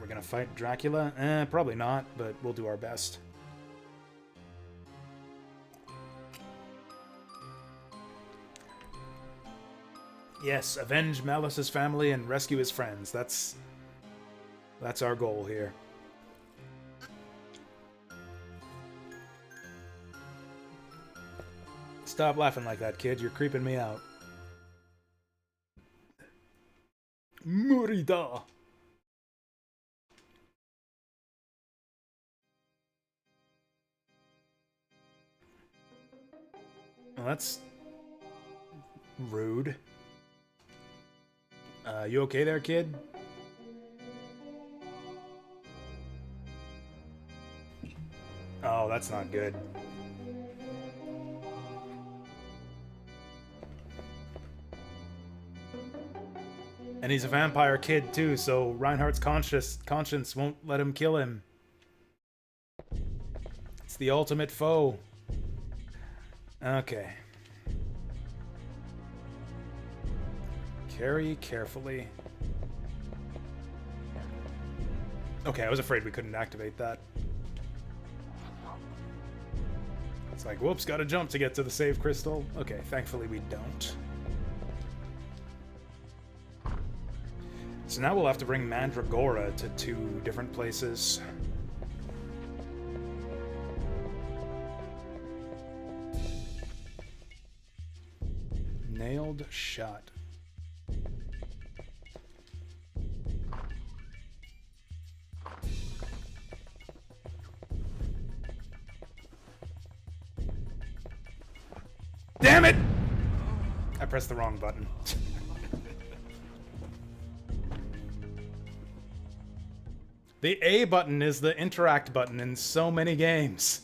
We're gonna fight Dracula? Probably not, but we'll do our best. Yes, avenge Malice's family and rescue his friends. That's our goal here. Stop laughing like that, kid. You're creeping me out. Murida! Well, that's rude. You okay there, kid? Oh, that's not good. And he's a vampire kid too, so Reinhardt's conscience won't let him kill him. It's the ultimate foe. Okay. Carry carefully. Okay, I was afraid we couldn't activate that. It's like, whoops, gotta jump to get to the save crystal. Okay, thankfully we don't. So now we'll have to bring Mandragora to 2 different places. Nailed shut. Damn it! I pressed the wrong button. The A button is the interact button in so many games.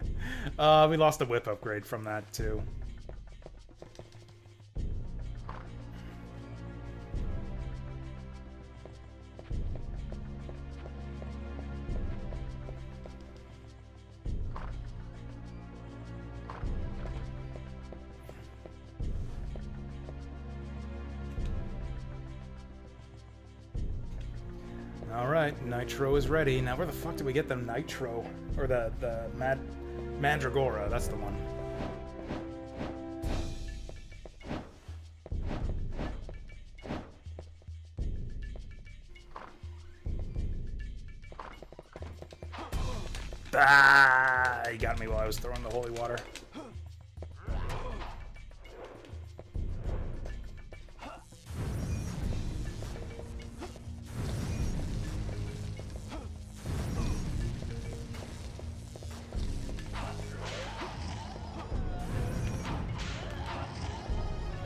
We lost a whip upgrade from that too. Alright, Nitro is ready. Now where the fuck did we get the Nitro? Or the Mandragora, that's the one. Ah, he got me while I was throwing the holy water.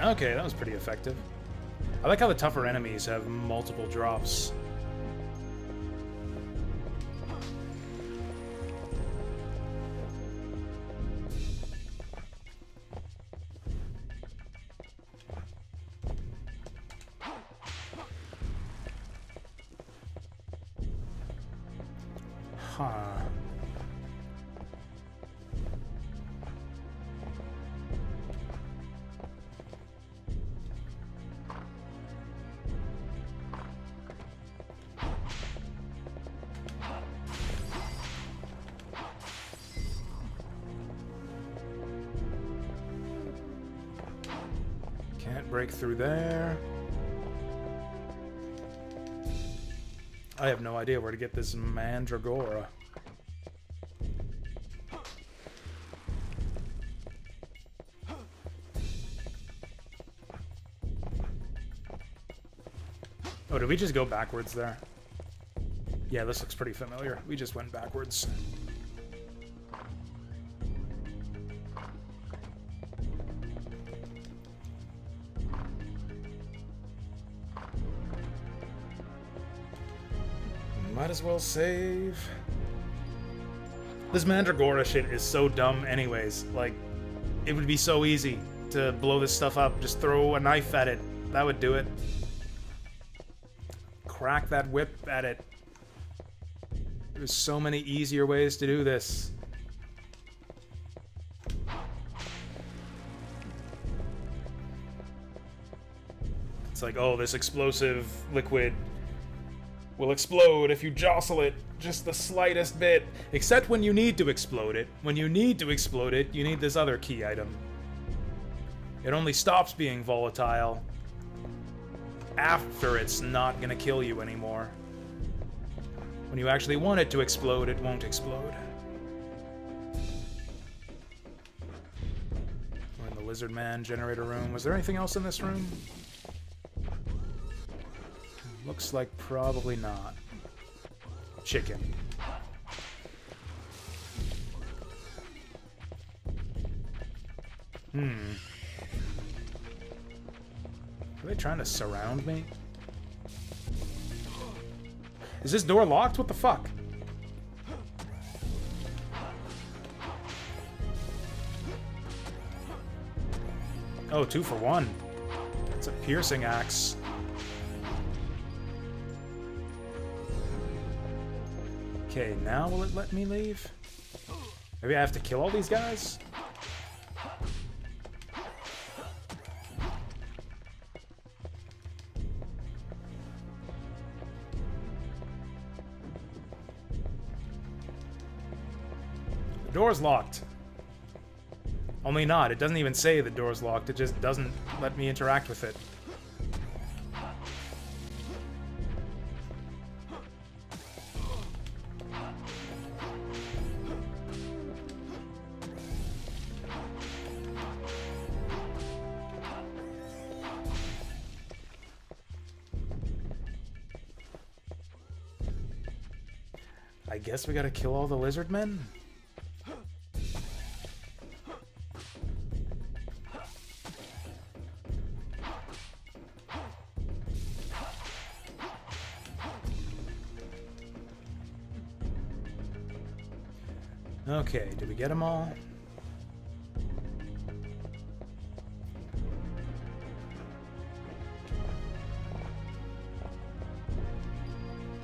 Okay, that was pretty effective. I like how the tougher enemies have multiple drops. Huh. Can't break through there. I have no idea where to get this Mandragora. Oh, did we just go backwards there? Yeah, this looks pretty familiar. We just went backwards. Might as well save. This Mandragora shit is so dumb anyways. Like, it would be so easy to blow this stuff up. Just throw a knife at it. That would do it. Crack that whip at it. There's so many easier ways to do this. It's like, oh, this explosive liquid will explode if you jostle it just the slightest bit. Except when you need to explode it. When you need to explode it, you need this other key item. It only stops being volatile after it's not gonna kill you anymore. When you actually want it to explode, it won't explode. We're in the Lizard Man generator room. Was there anything else in this room? Looks like probably not. Chicken. Are they trying to surround me? Is this door locked? What the fuck? Oh, 2 for 1. It's a piercing axe. Okay, now will it let me leave? Maybe I have to kill all these guys? The door's locked. Only not. It doesn't even say the door's locked. It just doesn't let me interact with it. I guess we gotta kill all the lizard men? Okay, did we get them all?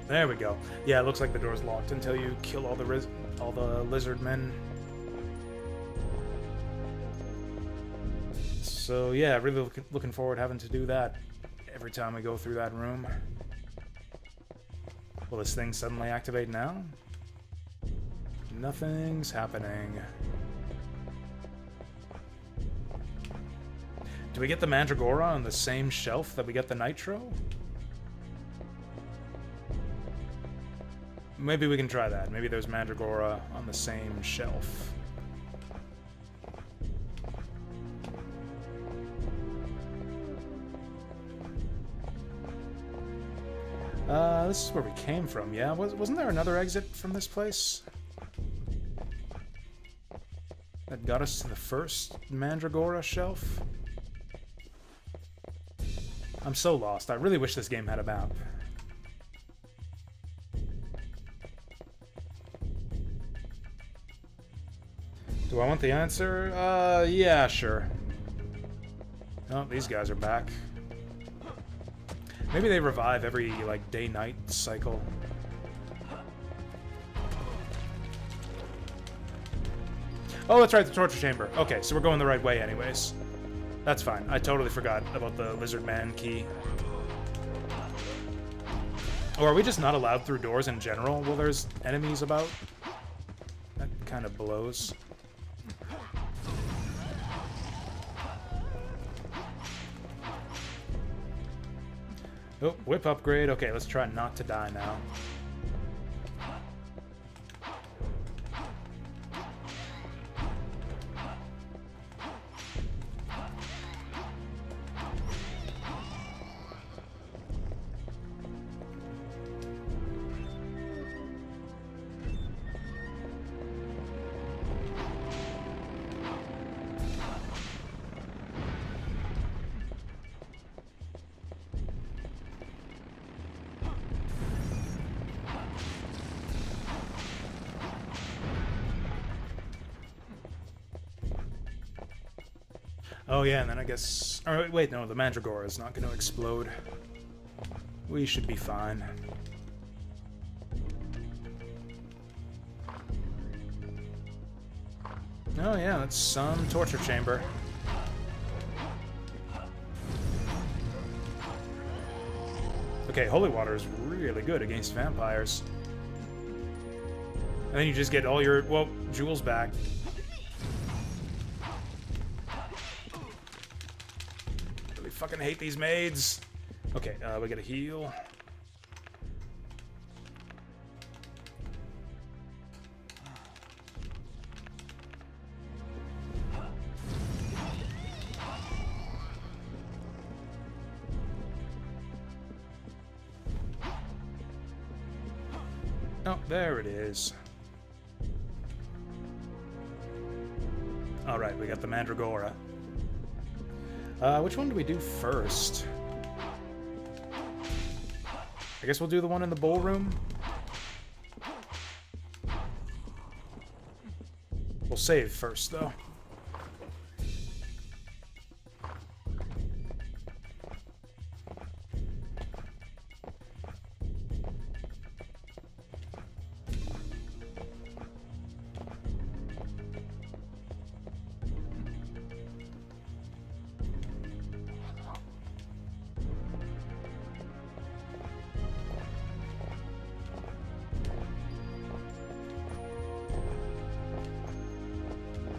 There we go. Yeah, it looks like the door's locked until you kill all the lizard men. So yeah, really looking forward to having to do that every time we go through that room. Will this thing suddenly activate now? Nothing's happening. Do we get the Mandragora on the same shelf that we get the Nitro? Maybe we can try that. Maybe there's Mandragora on the same shelf. This is where we came from, yeah? Wasn't there another exit from this place? That got us to the first Mandragora shelf? I'm so lost. I really wish this game had a map. Do I want the answer? Yeah, sure. Oh, these guys are back. Maybe they revive every, like, day-night cycle. Oh, that's right, the torture chamber. Okay, so we're going the right way anyways. That's fine. I totally forgot about the lizard man key. Or are we just not allowed through doors in general while there's enemies about? That kind of blows. Oh, whip upgrade. Okay, let's try not to die now. Oh yeah, and then I guess... Or wait, no, the Mandragora is not going to explode. We should be fine. Oh yeah, that's some torture chamber. Okay, holy water is really good against vampires. And then you just get all your, well, jewels back. Really fucking hate these maids. Okay, we gotta heal. Oh, there it is. Alright, we got the Mandragora. Which one do we do first? I guess we'll do the one in the ballroom. We'll save first, though.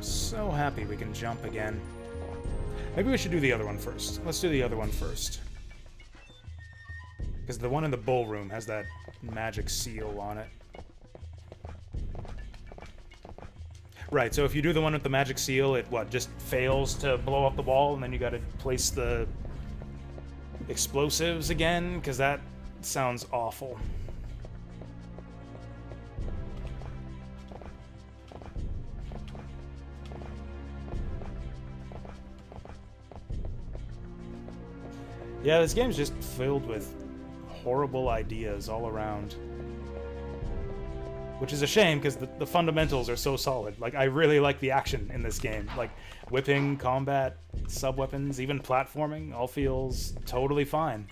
So happy we can jump again. Maybe we should do the other one first. Let's do the other one first. Because the one in the ballroom has that magic seal on it. Right, so if you do the one with the magic seal, it, what, just fails to blow up the wall, and then you gotta place the explosives again? Because that sounds awful. Yeah, this game's just filled with horrible ideas all around. Which is a shame, because the fundamentals are so solid. Like, I really like the action in this game. Like, whipping, combat, sub-weapons, even platforming, all feels totally fine.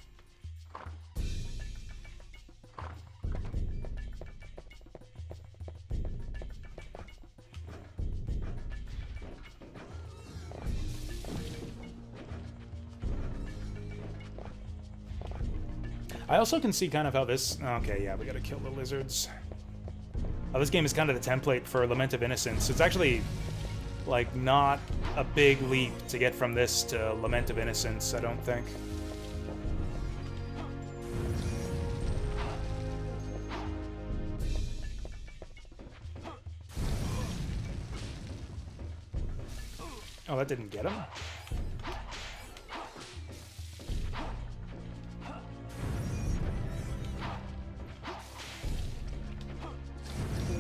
I also can see kind of how this... Okay, yeah, we gotta kill the lizards. Oh, this game is kind of the template for Lament of Innocence. It's actually, like, not a big leap to get from this to Lament of Innocence, I don't think. Oh, that didn't get him?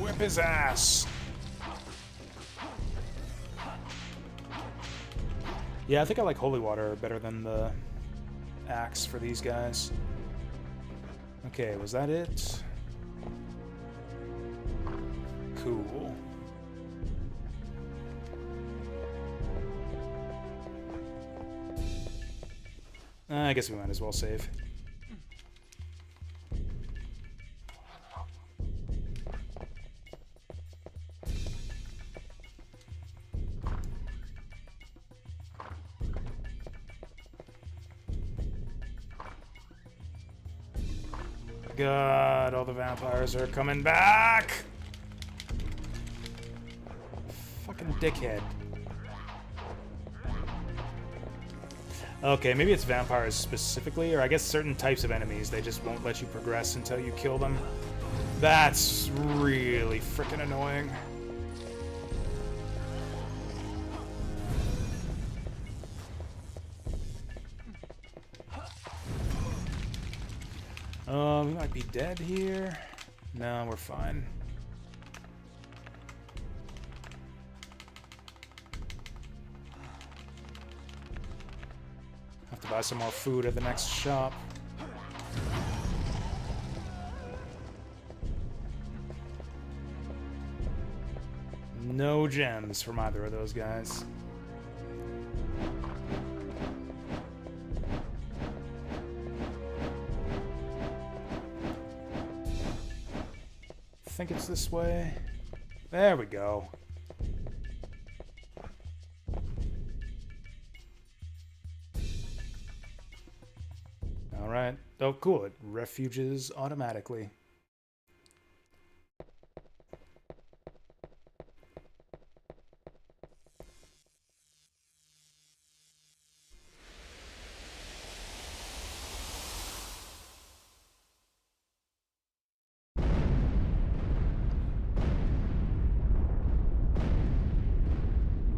Whip his ass! Yeah, I think I like Holy Water better than the axe for these guys. Okay, was that it? Cool. I guess we might as well save. God, all the vampires are coming back! Fucking dickhead. Okay, maybe it's vampires specifically, or I guess certain types of enemies, they just won't let you progress until you kill them. That's really freaking annoying. We might be dead here. No, we're fine. Have to buy some more food at the next shop. No gems from either of those guys. I think it's this way. There we go. Alright. Oh, cool. It refuges automatically.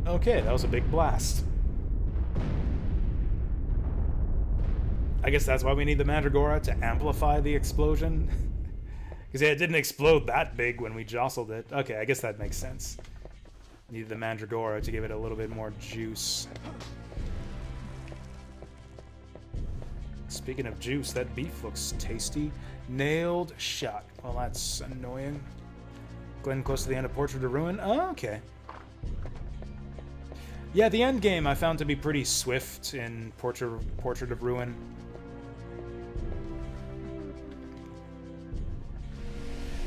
Okay, that was a big blast. I guess that's why we need the Mandragora, to amplify the explosion. Because yeah, it didn't explode that big when we jostled it. Okay, I guess that makes sense. Needed the Mandragora to give it a little bit more juice. Speaking of juice, that beef looks tasty. Nailed shot. Well, that's annoying. Getting close to the end of Portrait of Ruin. Oh, okay. Yeah, the end game I found to be pretty swift in Portrait of Ruin.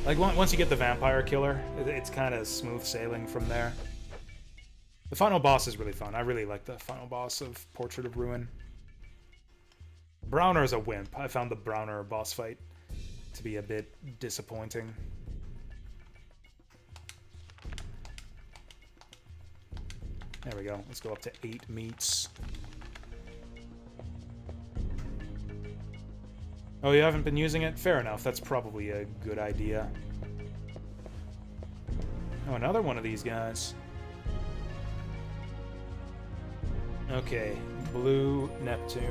Like, once you get the vampire killer, it's kind of smooth sailing from there. The final boss is really fun. I really like the final boss of Portrait of Ruin. Browner is a wimp. I found the Browner boss fight to be a bit disappointing. There we go. Let's go up to 8 meats. Oh, you haven't been using it? Fair enough. That's probably a good idea. Oh, another one of these guys. Okay. Blue Neptune.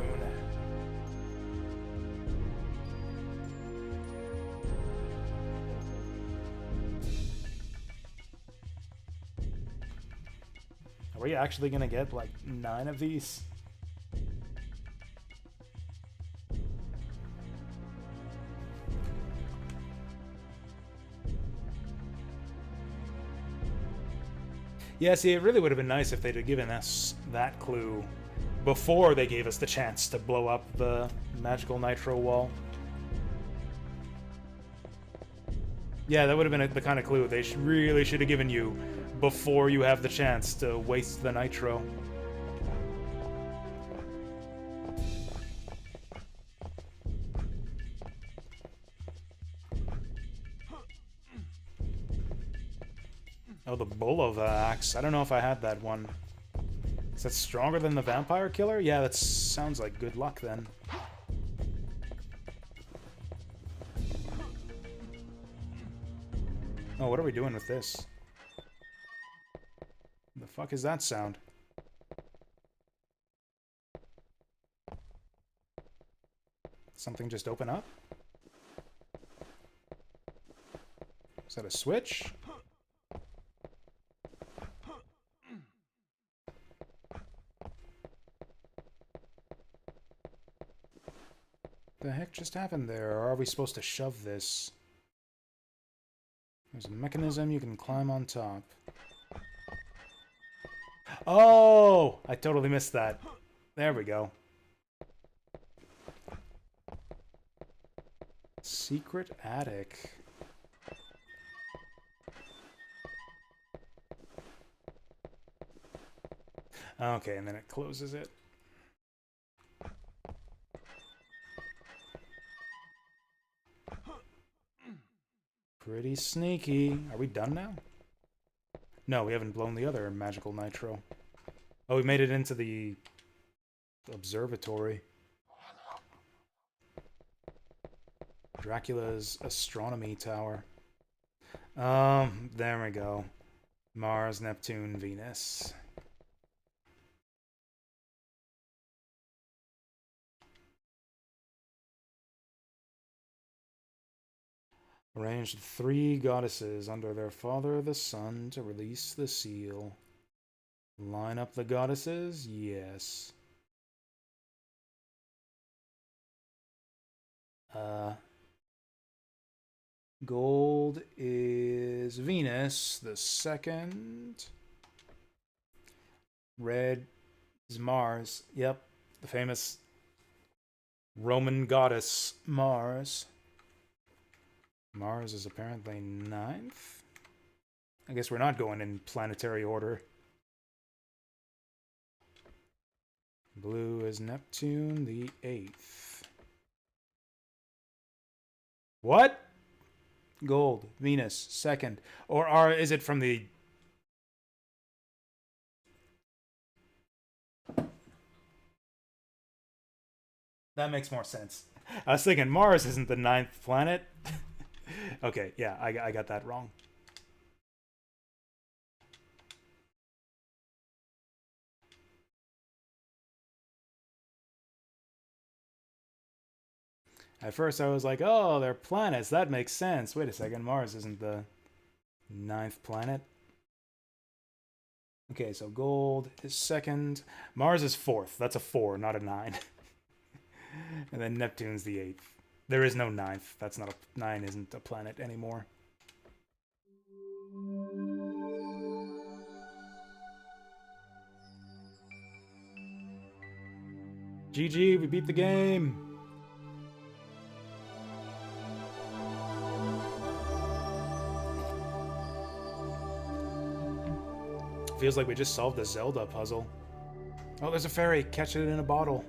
Are we actually gonna get, like, 9 of these? Yeah, see, it really would have been nice if they'd have given us that clue before they gave us the chance to blow up the magical nitro wall. Yeah, that would have been the kind of clue they really should have given you before you have the chance to waste the nitro. Oh, the Bullavax. I don't know if I had that one. Is that stronger than the Vampire Killer? Yeah, that sounds like good luck then. Oh, what are we doing with this? The fuck is that sound? Something just open up? Is that a switch? The heck just happened there? Or are we supposed to shove this? There's a mechanism you can climb on top. Oh! I totally missed that. There we go. Secret attic. Okay, and then it closes it. Pretty sneaky. Are we done now? No, we haven't blown the other magical nitro. Oh, we made it into the observatory. Dracula's astronomy tower. There we go. Mars, Neptune, Venus. Arranged 3 goddesses under their father, the sun, to release the seal. Line up the goddesses? Yes. Gold is Venus, the second. Red is Mars. Yep, the famous Roman goddess Mars. Mars is apparently 9th. I guess we're not going in planetary order. Blue is Neptune, the 8th. What? Gold, Venus, 2nd. Or is it from the... That makes more sense. I was thinking Mars isn't the 9th planet. Okay, yeah, I got that wrong. At first I was like, oh, they're planets. That makes sense. Wait a second, Mars isn't the 9th planet. Okay, so gold is 2nd. Mars is 4th. That's a 4, not a 9. And then Neptune's the 8th. There is no 9th. That's not a... 9 isn't a planet anymore. GG, we beat the game! Feels like we just solved the Zelda puzzle. Oh, there's a fairy. Catch it in a bottle.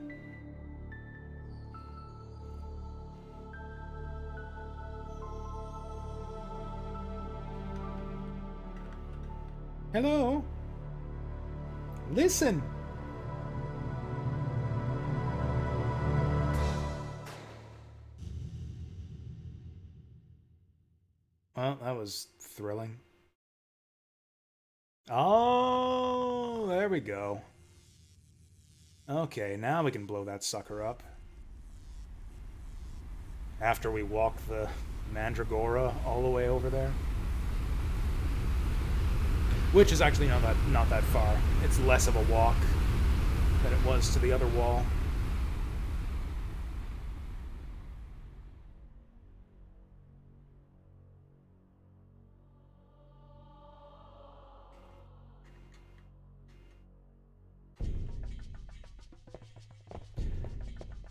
Hello? Listen! Well, that was thrilling. Oh, there we go. Okay, now we can blow that sucker up. After we walk the Mandragora all the way over there. Which is actually not that far. It's less of a walk than it was to the other wall.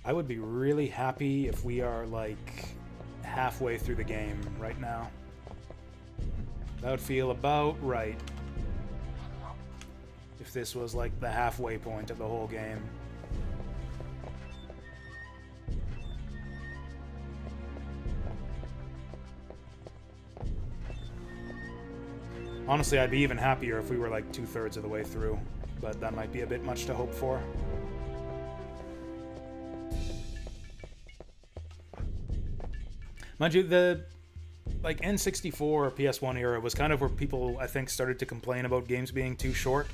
I would be really happy if we are, like, halfway through the game right now. That would feel about right. If this was, like, the halfway point of the whole game. Honestly, I'd be even happier if we were, like, 2/3 of the way through. But that might be a bit much to hope for. Mind you, the like N64 or PS1 era was kind of where people, I think, started to complain about games being too short.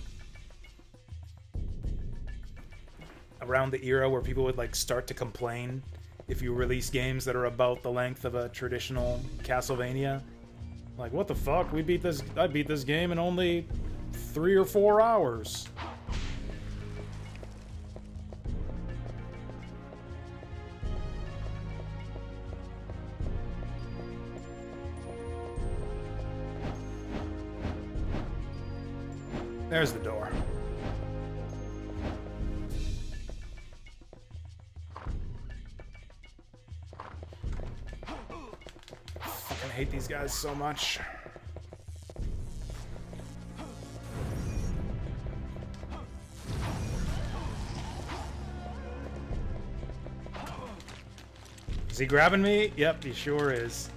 Around the era where people would like start to complain if you release games that are about the length of a traditional Castlevania. Like, what the fuck? I beat this game in only 3 or 4 hours. There's the door. Fucking hate these guys so much. Is he grabbing me? Yep, he sure is.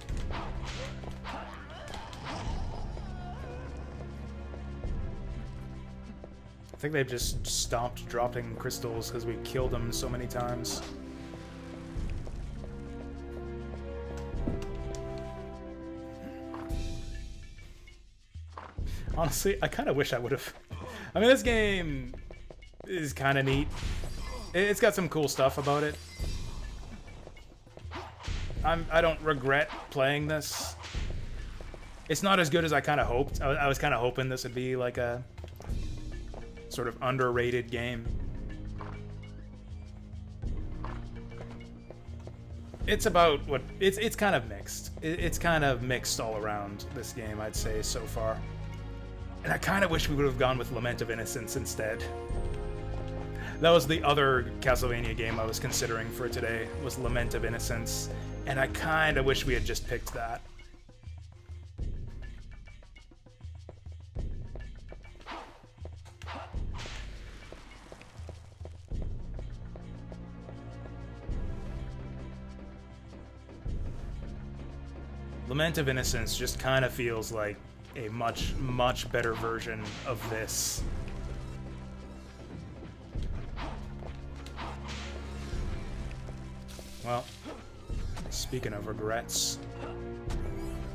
I think they've just stopped dropping crystals because we killed them so many times. Honestly, I kind of wish I would have... I mean, this game is kind of neat. It's got some cool stuff about it. I don't regret playing this. It's not as good as I kind of hoped. I was kind of hoping this would be like a sort of underrated game. It's about what it's kind of mixed. It's kind of mixed all around this game, I'd say, so far. And I kind of wish we would have gone with Lament of Innocence instead. That was the other Castlevania game I was considering for today, was Lament of Innocence, and I kind of wish we had just picked that. Lament of Innocence just kind of feels like a much, much better version of this. Well, speaking of regrets,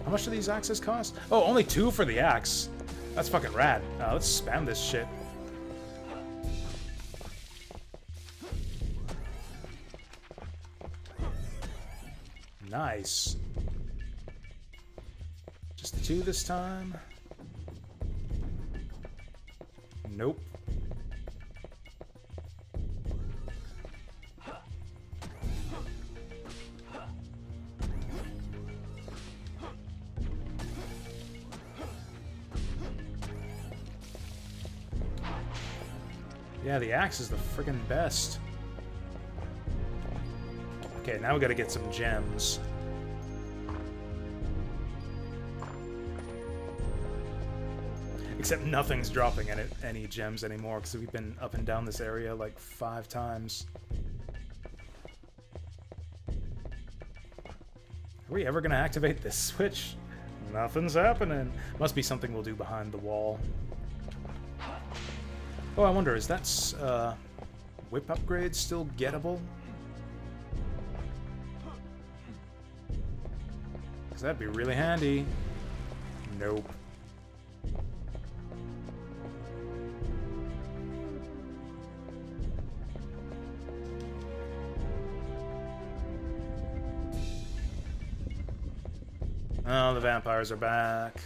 how much do these axes cost? Oh, only 2 for the axe. That's fucking rad. Let's spam this shit. Nice. Just 2 this time. Nope. Yeah, the axe is the friggin' best. Okay, now we gotta get some gems. Except nothing's dropping in it, any gems anymore, because we've been up and down this area like 5 times. Are we ever gonna activate this switch? Nothing's happening. Must be something we'll do behind the wall. Oh, I wonder, is that whip upgrade still gettable? Because that'd be really handy. Nope. Oh, the vampires are back.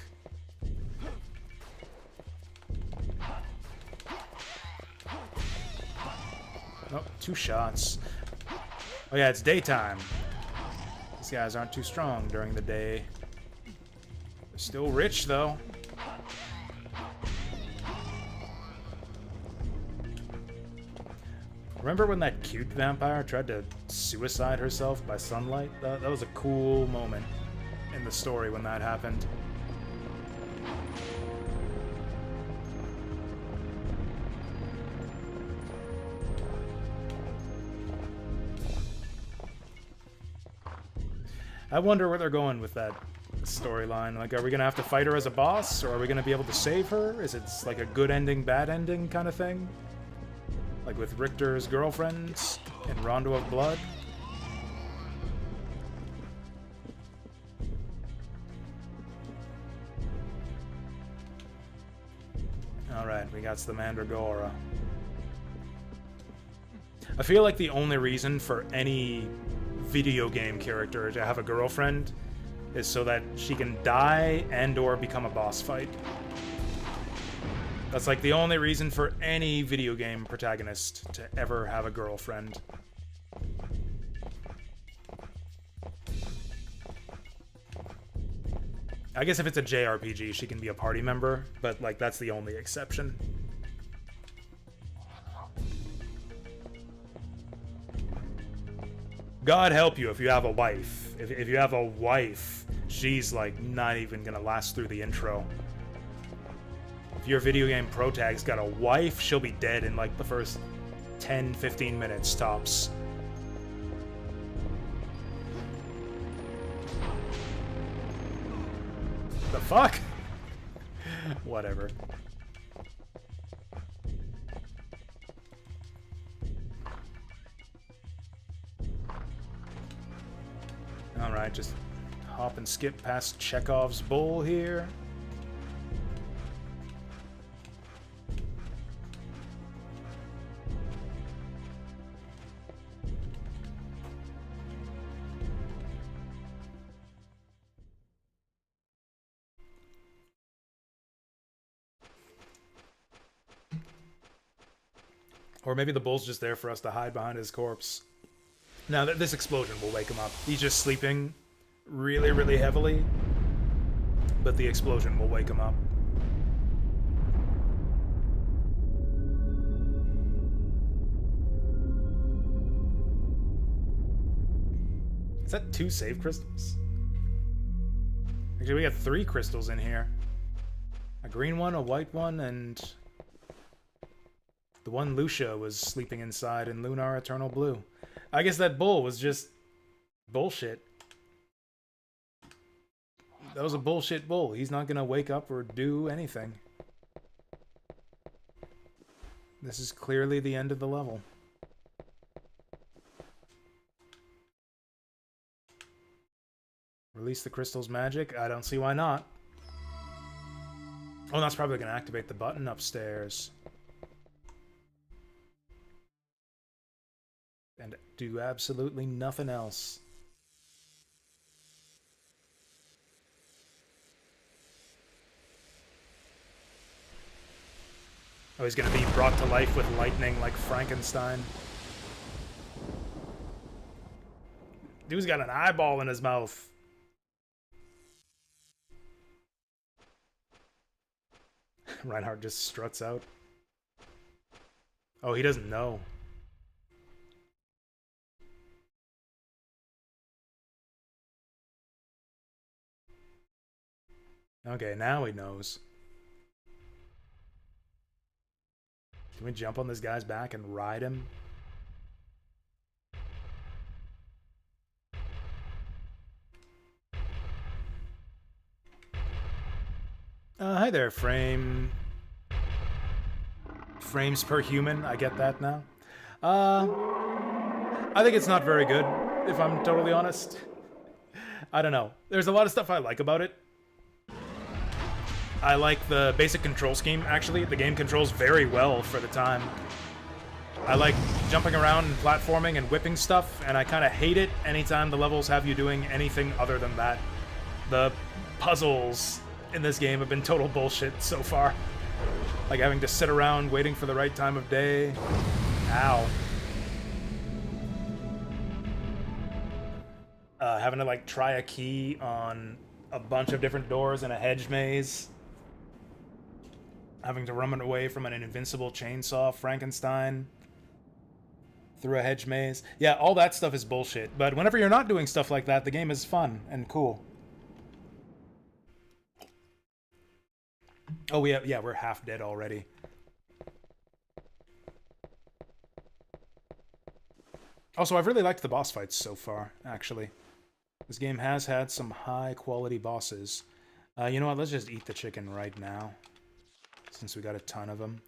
Oh, 2 shots. Oh yeah, it's daytime. These guys aren't too strong during the day. They're still rich, though. Remember when that cute vampire tried to suicide herself by sunlight? That was a cool moment in the story when that happened. I wonder where they're going with that storyline. Like, are we gonna have to fight her as a boss, or are we gonna be able to save her? Is it like a good ending, bad ending kind of thing? Like with Richter's girlfriend in Rondo of Blood? Alright, we got the Mandragora. I feel like the only reason for any video game character to have a girlfriend is so that she can die and or become a boss fight. That's like the only reason for any video game protagonist to ever have a girlfriend. I guess if it's a JRPG, she can be a party member, but like that's the only exception. God help you if you have a wife. If you have a wife, she's like not even gonna last through the intro. If your video game protag's got a wife, she'll be dead in like the first 10-15 minutes tops. The fuck? Whatever. Alright, just hop and skip past Chekhov's bull here. Or maybe the bull's just there for us to hide behind his corpse. Now, this explosion will wake him up. He's just sleeping really, really heavily, but the explosion will wake him up. Is that 2 save crystals? Actually, we got 3 crystals in here. A green one, a white one, and the one Lucia was sleeping inside in Lunar Eternal Blue. I guess that bull was just bullshit. That was a bullshit bull. He's not gonna wake up or do anything. This is clearly the end of the level. Release the crystal's magic? I don't see why not. Oh, that's probably gonna activate the button upstairs. And do absolutely nothing else. Oh, he's gonna be brought to life with lightning like Frankenstein. Dude's got an eyeball in his mouth. Reinhardt just struts out. Oh, he doesn't know. Okay, now he knows. Can we jump on this guy's back and ride him? Hi there, frames per human. I get that now. I think it's not very good, if I'm totally honest. I don't know. There's a lot of stuff I like about it. I like the basic control scheme, actually. The game controls very well for the time. I like jumping around and platforming and whipping stuff, and I kind of hate it anytime the levels have you doing anything other than that. The puzzles in this game have been total bullshit so far. Like having to sit around waiting for the right time of day. Ow. Having to like try a key on a bunch of different doors in a hedge maze. Having to run away from an invincible chainsaw Frankenstein. through a hedge maze. Yeah, all that stuff is bullshit. But whenever you're not doing stuff like that, the game is fun and cool. Oh, yeah, we're half dead already. Also, I've really liked the boss fights so far, actually. This game has had some high-quality bosses. You know what? Let's just eat the chicken right now, since we got a ton of them.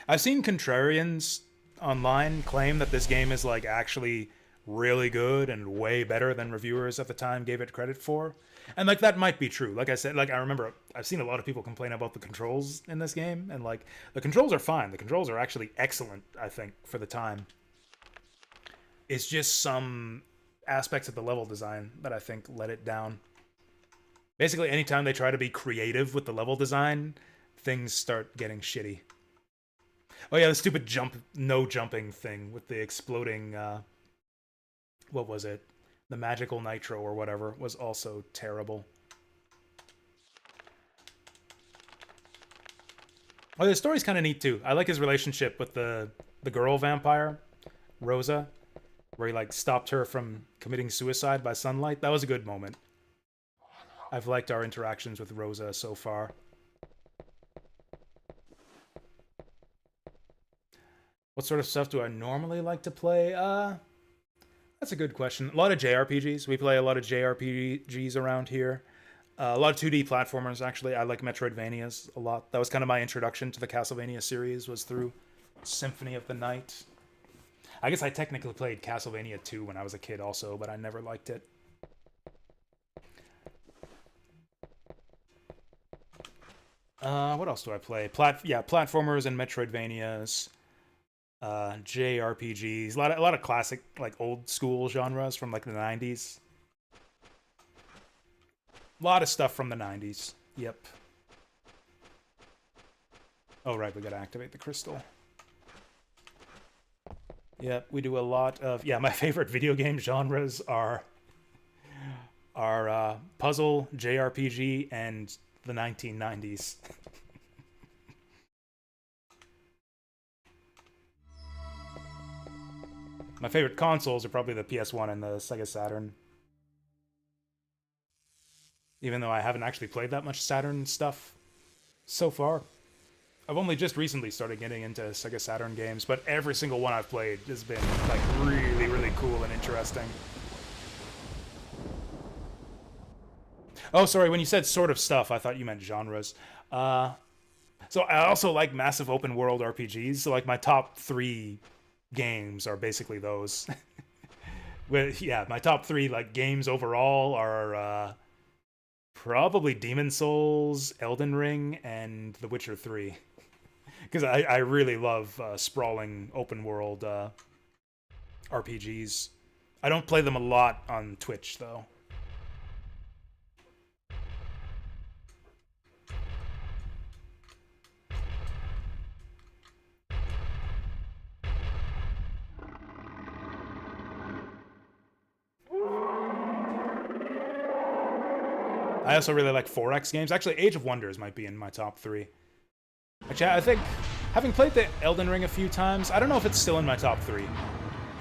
I've seen contrarians online claim that this game is, like, actually really good and way better than reviewers at the time gave it credit for. And, like, that might be true. Like I said, like, I remember I've seen a lot of people complain about the controls in this game, and, like, the controls are fine. The controls are actually excellent, I think, for the time. It's just some aspects of the level design that I think let it down. Basically, anytime they try to be creative with the level design, things start getting shitty. Oh yeah, the stupid no jumping thing with the exploding, what was it? The magical nitro or whatever was also terrible. Oh, the story's kind of neat too. I like his relationship with the girl vampire, Rosa, where he like stopped her from committing suicide by sunlight. That was a good moment. I've liked our interactions with Rosa so far. What sort of stuff do I normally like to play? That's a good question. A lot of JRPGs. We play a lot of JRPGs around here. A lot of 2D platformers, actually. I like Metroidvanias a lot. That was kind of my introduction to the Castlevania series, was through Symphony of the Night. I guess I technically played Castlevania 2 when I was a kid also, but I never liked it. What else do I play? Platformers and Metroidvanias. JRPGs, a lot of classic, like old school genres from like the 90s. A lot of stuff from the 90s. Yep. Oh right, we gotta activate the crystal. Yep, we do a lot of, yeah, my favorite video game genres are puzzle, JRPG, and the 1990s. My favorite consoles are probably the PS1 and the Sega Saturn. Even though I haven't actually played that much Saturn stuff so far. I've only just recently started getting into Sega Saturn games, but every single one I've played has been like really, really cool and interesting. Oh, sorry, when you said sort of stuff, I thought you meant genres. So I also like massive open world RPGs, so like my top 3 games are basically those. Yeah, my top 3 like games overall are probably Demon Souls, Elden Ring, and The Witcher 3. Because I really love sprawling open world RPGs. I don't play them a lot on Twitch though. I also really like 4X games. Actually, Age of Wonders might be in my top 3. Actually, I think, having played the Elden Ring a few times, I don't know if it's still in my top 3.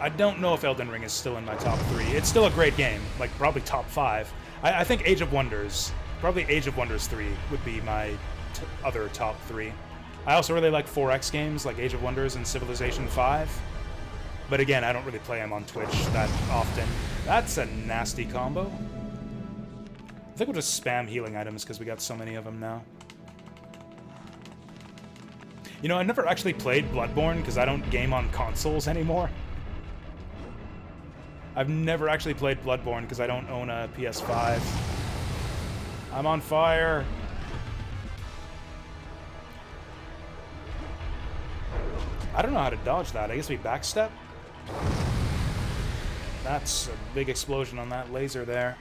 I don't know if Elden Ring is still in my top 3. It's still a great game, like probably top 5. I think Age of Wonders, probably Age of Wonders 3 would be my other top 3. I also really like 4X games, like Age of Wonders and Civilization 5. But again, I don't really play them on Twitch that often. That's a nasty combo. I think we'll just spam healing items because we got so many of them now. You know, I never actually played Bloodborne because I don't game on consoles anymore. I've never actually played Bloodborne because I don't own a PS5. I'm on fire. I don't know how to dodge that. I guess we backstep. That's a big explosion on that laser there.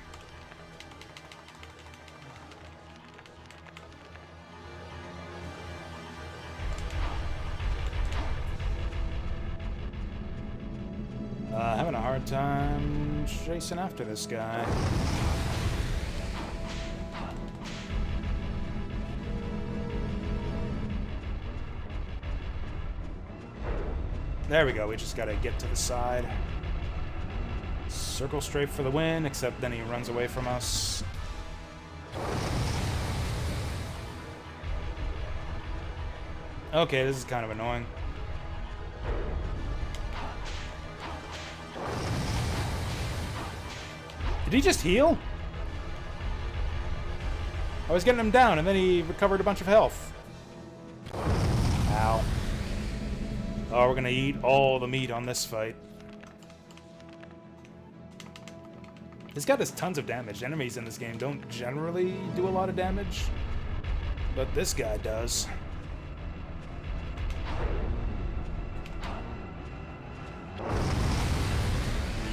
Having a hard time chasing after this guy. There we go. We just gotta get to the side. Circle strafe for the win, except then he runs away from us. Okay, this is kind of annoying. Did he just heal? I was getting him down, and then he recovered a bunch of health. Ow. Oh, we're gonna eat all the meat on this fight. This guy does tons of damage. Enemies in this game don't generally do a lot of damage, but this guy does.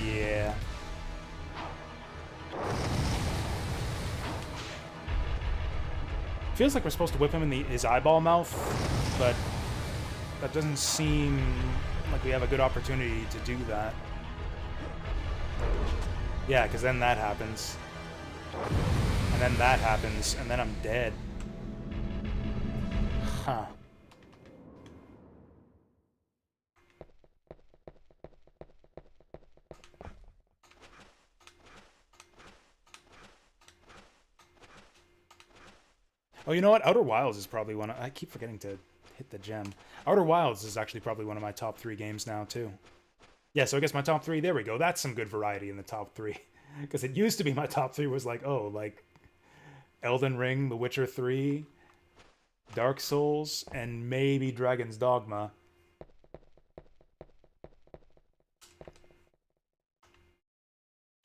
Yeah. Feels like we're supposed to whip him in his eyeball mouth, but that doesn't seem like we have a good opportunity to do that. Yeah, because then that happens. And then that happens, and then I'm dead. Huh. Oh, you know what? Outer Wilds is probably one of... I keep forgetting to hit the gem. Outer Wilds is actually probably one of my top 3 games now, too. Yeah, so I guess my top 3, there we go. That's some good variety in the top 3. Because it used to be my top 3 was like, oh, like Elden Ring, The Witcher 3, Dark Souls, and maybe Dragon's Dogma.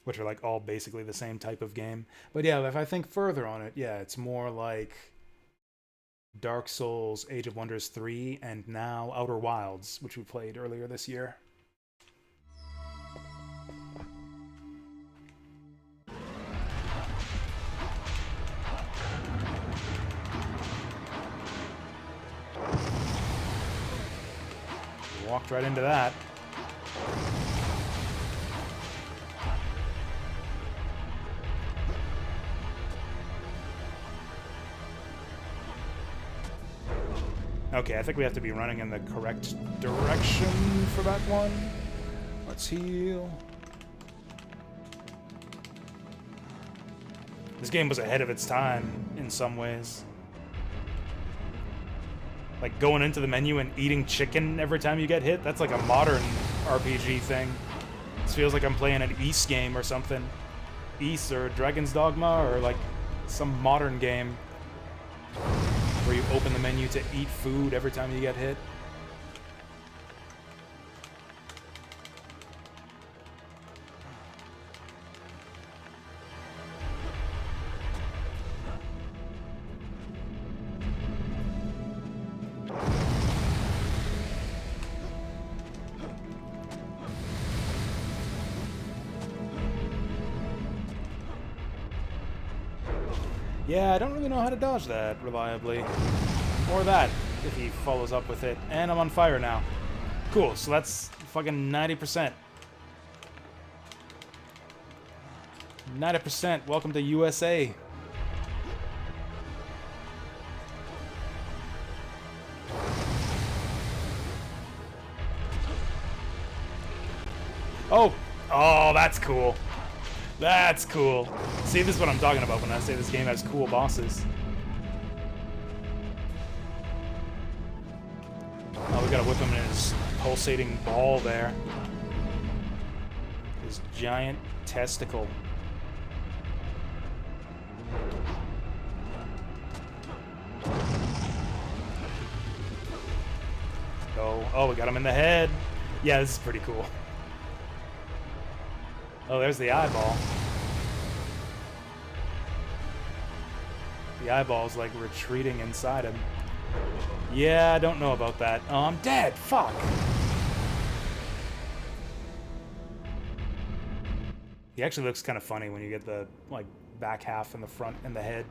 Which are like all basically the same type of game. But yeah, if I think further on it, yeah, it's more like Dark Souls, Age of Wonders 3, and now Outer Wilds, which we played earlier this year. Walked right into that. Okay, I think we have to be running in the correct direction for that one. Let's heal. This game was ahead of its time in some ways. Like going into the menu and eating chicken every time you get hit, that's like a modern RPG thing. This feels like I'm playing an Ys game or something. Ys or Dragon's Dogma or like some modern game where you open the menu to eat food every time you get hit. Yeah, I don't really know how to dodge that reliably. Or that, if he follows up with it. And I'm on fire now. Cool, so that's fucking 90%. 90%, welcome to USA. Oh! Oh, that's cool. That's cool. See, this is what I'm talking about when I say this game has cool bosses. Oh, we gotta whip him in his pulsating ball there. His giant testicle. Oh, we got him in the head. Yeah, this is pretty cool. Oh, there's the eyeball. The eyeball's like retreating inside him. Yeah, I don't know about that. Oh, I'm dead. Fuck. He actually looks kind of funny when you get the like back half and the front and the head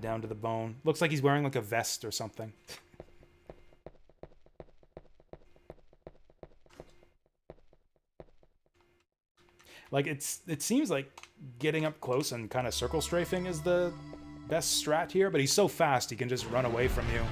down to the bone. Looks like he's wearing like a vest or something. Like it seems like getting up close and kind of circle strafing is the best strat here, but he's so fast he can just run away from you.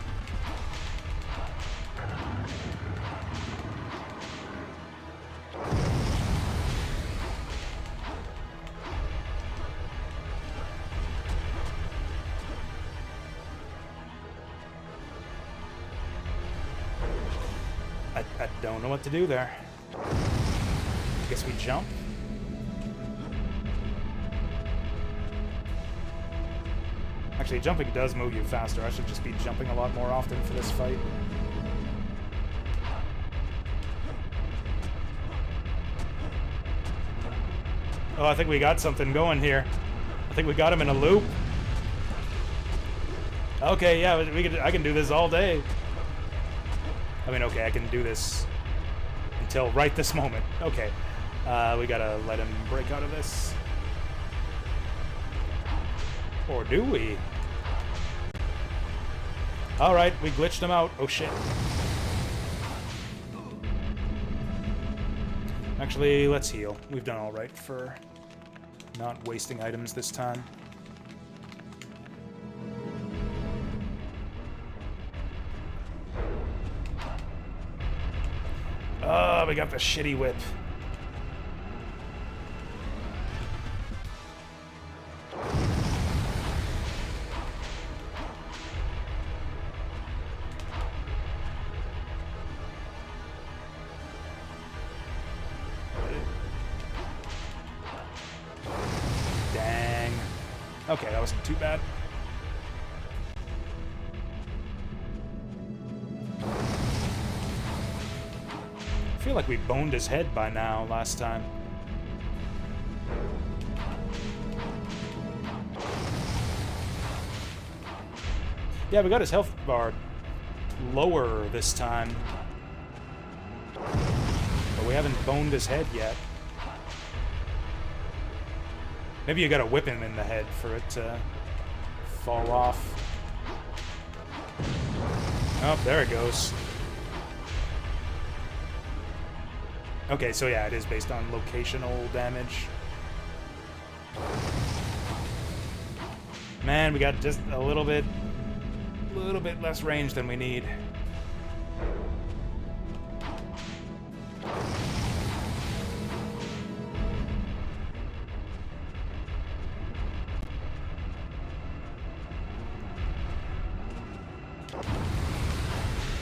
I don't know what to do there. I guess we jump. Actually, jumping does move you faster. I should just be jumping a lot more often for this fight. Oh, I think we got something going here. I think we got him in a loop. Okay, yeah, I can do this all day. I mean, okay, I can do this until right this moment. Okay, we gotta let him break out of this. Or do we? Alright, we glitched him out. Oh shit. Actually, let's heal. We've done alright for not wasting items this time. Oh, we got the shitty whip. Dang. Okay, that wasn't too bad. I feel like we boned his head by now last time. Yeah, we got his health bar lower this time. But we haven't boned his head yet. Maybe you gotta whip him in the head for it to fall off. Oh, there it goes. Okay, so yeah, it is based on locational damage. Man, we got just a little bit less range than we need.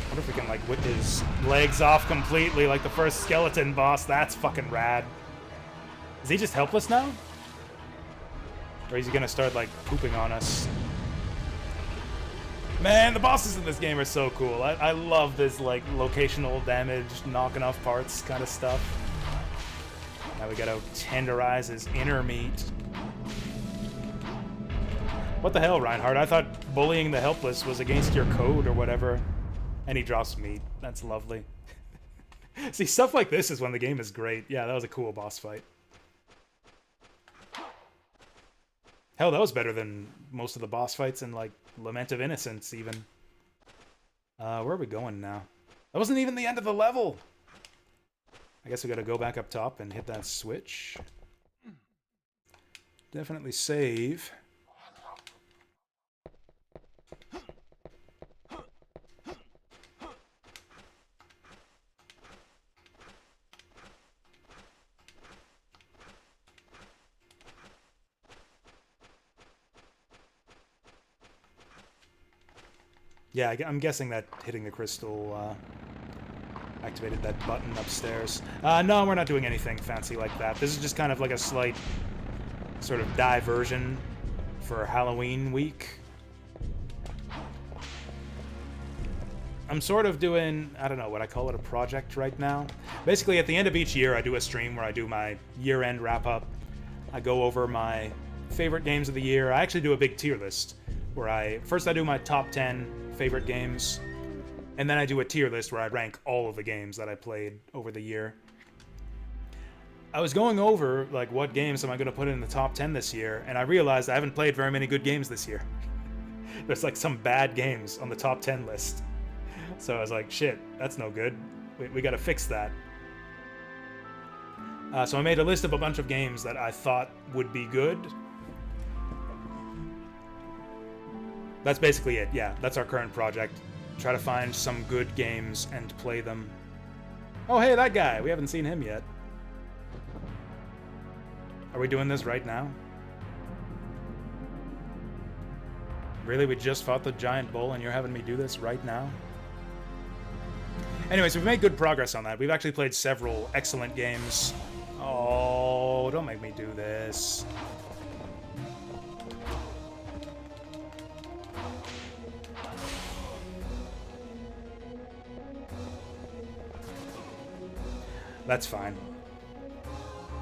I wonder if we can, like, whip his legs off completely like the first skeleton boss. That's fucking rad. Is he just helpless now? Or is he gonna start, like, pooping on us? Man, the bosses in this game are so cool. I love this, like, locational damage, knocking off parts kind of stuff. Now we gotta tenderize his inner meat. What the hell, Reinhardt? I thought bullying the helpless was against your code or whatever. And he drops meat. That's lovely. See, stuff like this is when the game is great. Yeah, that was a cool boss fight. Hell, that was better than most of the boss fights in, like, Lament of Innocence, even. Where are we going now? That wasn't even the end of the level! I guess we gotta go back up top and hit that switch. Definitely save. Yeah, I'm guessing that hitting the crystal activated that button upstairs. No, we're not doing anything fancy like that. This is just kind of like a slight sort of diversion for Halloween week. I'm sort of doing, I don't know, what I call it, a project right now. Basically, at the end of each year, I do a stream where I do my year-end wrap-up. I go over my favorite games of the year. I actually do a big tier list where first I do my top 10 favorite games, and then I do a tier list where I rank all of the games that I played over the year. I was going over, like, what games am I going to put in the top 10 this year, and I realized I haven't played very many good games this year. There's, like, some bad games on the top 10 list. So I was like, shit, that's no good. We gotta fix that. So I made a list of a bunch of games that I thought would be good. That's basically it, yeah. That's our current project. Try to find some good games and play them. Oh, hey, that guy! We haven't seen him yet. Are we doing this right now? Really? We just fought the giant bull and you're having me do this right now? Anyways, we've made good progress on that. We've actually played several excellent games. Oh, don't make me do this. That's fine.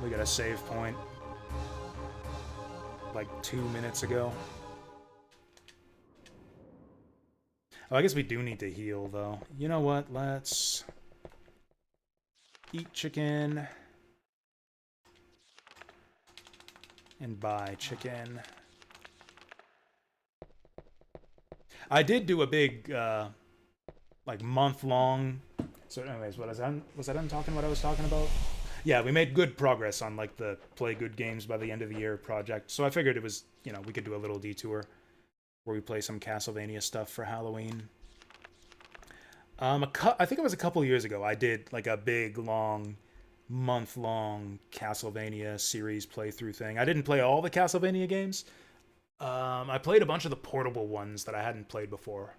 We got a save point. Like 2 minutes ago. Oh, I guess we do need to heal, though. You know what? Let's eat chicken and buy chicken. I did do a big, like, month-long... So anyways, was I done talking what I was talking about? Yeah, we made good progress on, like, the Play Good Games by the end of the year project. So I figured it was, you know, we could do a little detour where we play some Castlevania stuff for Halloween. I think it was a couple years ago, I did, like, a big, long, month-long Castlevania series playthrough thing. I didn't play all the Castlevania games. I played a bunch of the portable ones that I hadn't played before.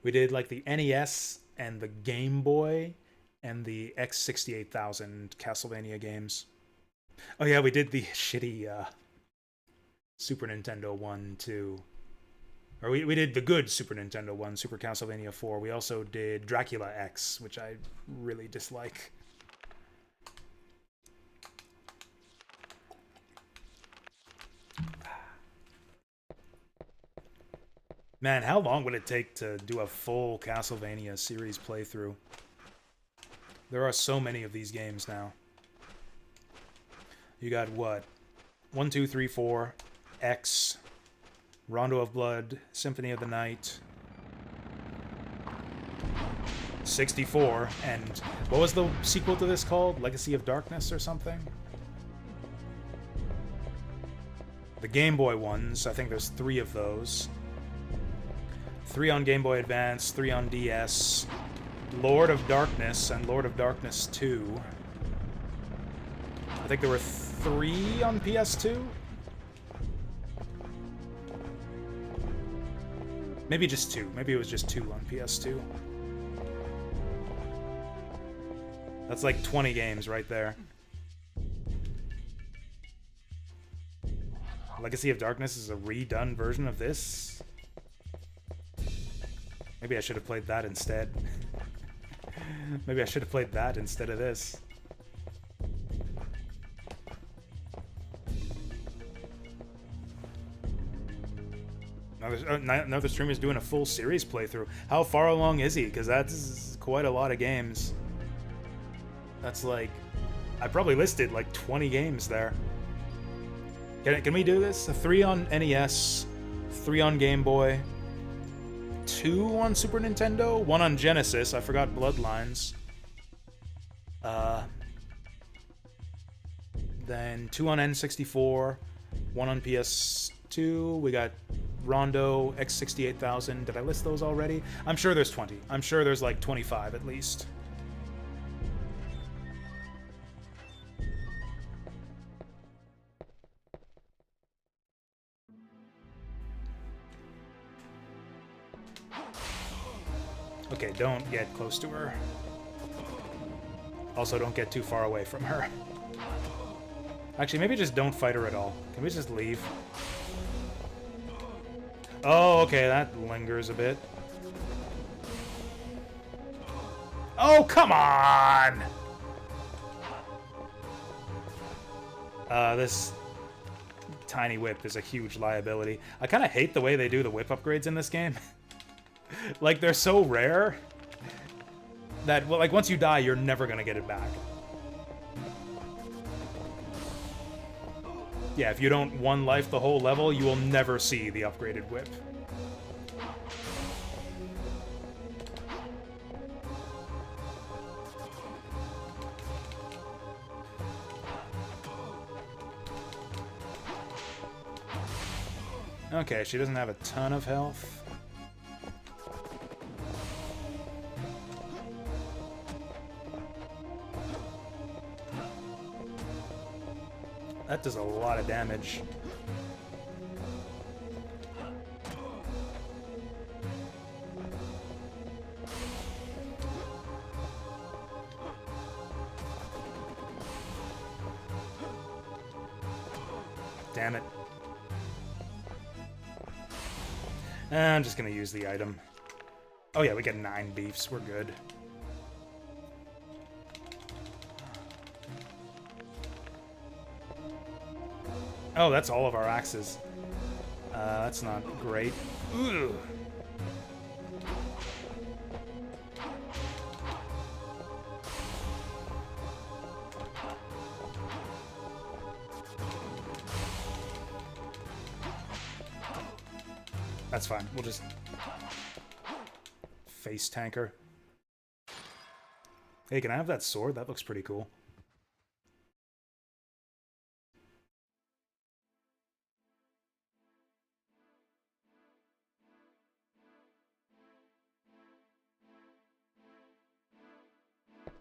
We did, like, the NES and the Game Boy and the X68000 Castlevania games. Oh yeah, we did the shitty Super Nintendo one too. Or we did the good Super Nintendo one, Super Castlevania 4. We also did Dracula X, which I really dislike. Man, how long would it take to do a full Castlevania series playthrough? There are so many of these games now. You got what? 1, 2, 3, 4, X, Rondo of Blood, Symphony of the Night, 64, and what was the sequel to this called? Legacy of Darkness or something? The Game Boy ones, I think there's 3 of those. 3 on Game Boy Advance, 3 on DS, Lord of Darkness, and Lord of Darkness 2. I think there were 3 on PS2? Maybe just 2. Maybe it was just 2 on PS2. That's like 20 games right there. Legacy of Darkness is a redone version of this? Maybe I should have played that instead. Maybe I should have played that instead of this. Another streamer's doing a full series playthrough. How far along is he? Because that's quite a lot of games. That's like... I probably listed like 20 games there. Can we do this? 3 on NES, 3 on Game Boy, 2 on Super Nintendo, 1 on Genesis. I forgot Bloodlines. Then 2 on N64, 1 on PS2. We got Rondo, X68000. Did I list those already? I'm sure there's 20. I'm sure there's like 25 at least. Okay, don't get close to her. Also, don't get too far away from her. Actually, maybe just don't fight her at all. Can we just leave? Oh, okay, that lingers a bit. Oh, come on! This tiny whip is a huge liability. I kind of hate the way they do the whip upgrades in this game. Like, they're so rare that, well, like, once you die, you're never gonna get it back. Yeah, if you don't one life the whole level, you will never see the upgraded whip. Okay, she doesn't have a ton of health. That does a lot of damage. Damn it. I'm just gonna use the item. Oh yeah, we get 9 beefs. We're good. Oh, that's all of our axes. That's not great. Ugh. That's fine. We'll just face tanker. Hey, can I have that sword? That looks pretty cool.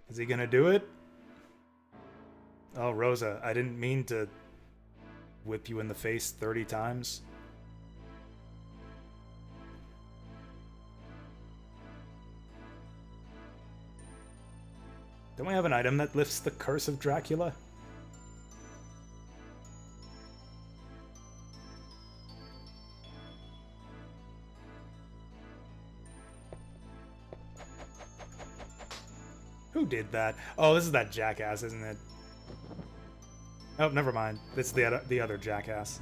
Is he gonna do it? Oh, Rosa, I didn't mean to whip you in the face 30 times. Don't we have an item that lifts the curse of Dracula? Who did that? Oh, this is that jackass, isn't it? Oh, never mind. It's the other jackass.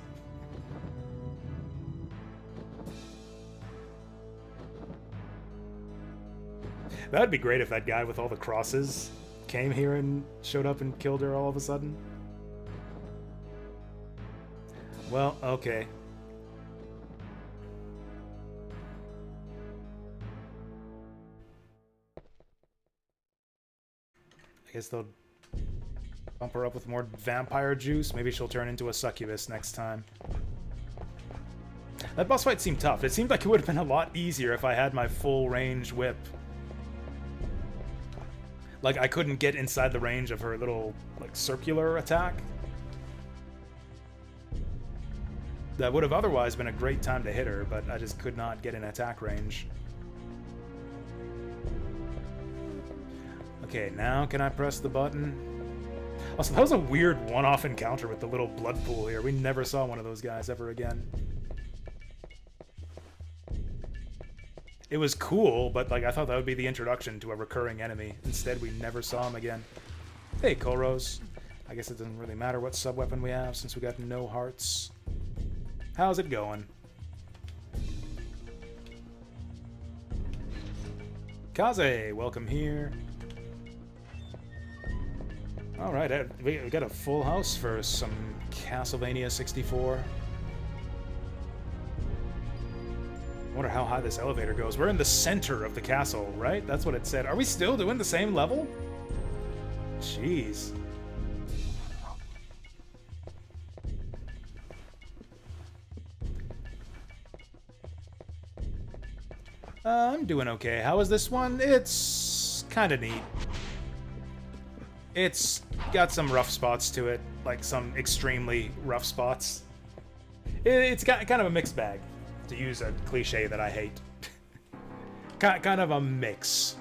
That'd be great if that guy with all the crosses came here and showed up and killed her all of a sudden. Well, okay. I guess they'll bump her up with more vampire juice. Maybe she'll turn into a succubus next time. That boss fight seemed tough. It seemed like it would have been a lot easier if I had my full range whip. Like, I couldn't get inside the range of her little, like, circular attack. That would have otherwise been a great time to hit her, but I just could not get in attack range. Okay, now can I press the button? Also, that was a weird one-off encounter with the little blood pool here. We never saw one of those guys ever again. It was cool, but like I thought that would be the introduction to a recurring enemy. Instead, we never saw him again. Hey, Koros. I guess it doesn't really matter what sub-weapon we have since we got no hearts. How's it going? Kaze, welcome here. Alright, we got a full house for some Castlevania 64. I wonder how high this elevator goes. We're in the center of the castle, right? That's what it said. Are we still doing the same level? Jeez. I'm doing okay. How is this one? It's kind of neat. It's got some rough spots to it, like some extremely rough spots. It's got kind of a mixed bag, to use a cliche that I hate. Kind of a mix.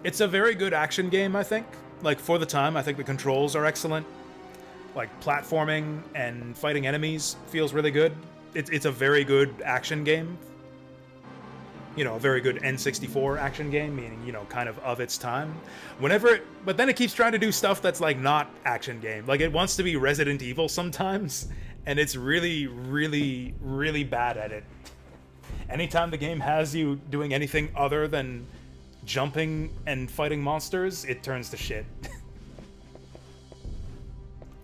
It's a very good action game, I think. Like, for the time, I think the controls are excellent. Like, platforming and fighting enemies feels really good. It's a very good action game. You know, a very good N64 action game, meaning, you know, kind of its time. But then it keeps trying to do stuff that's, like, not action game. Like, it wants to be Resident Evil sometimes, and it's really, really, really bad at it. Anytime the game has you doing anything other than jumping and fighting monsters, it turns to shit.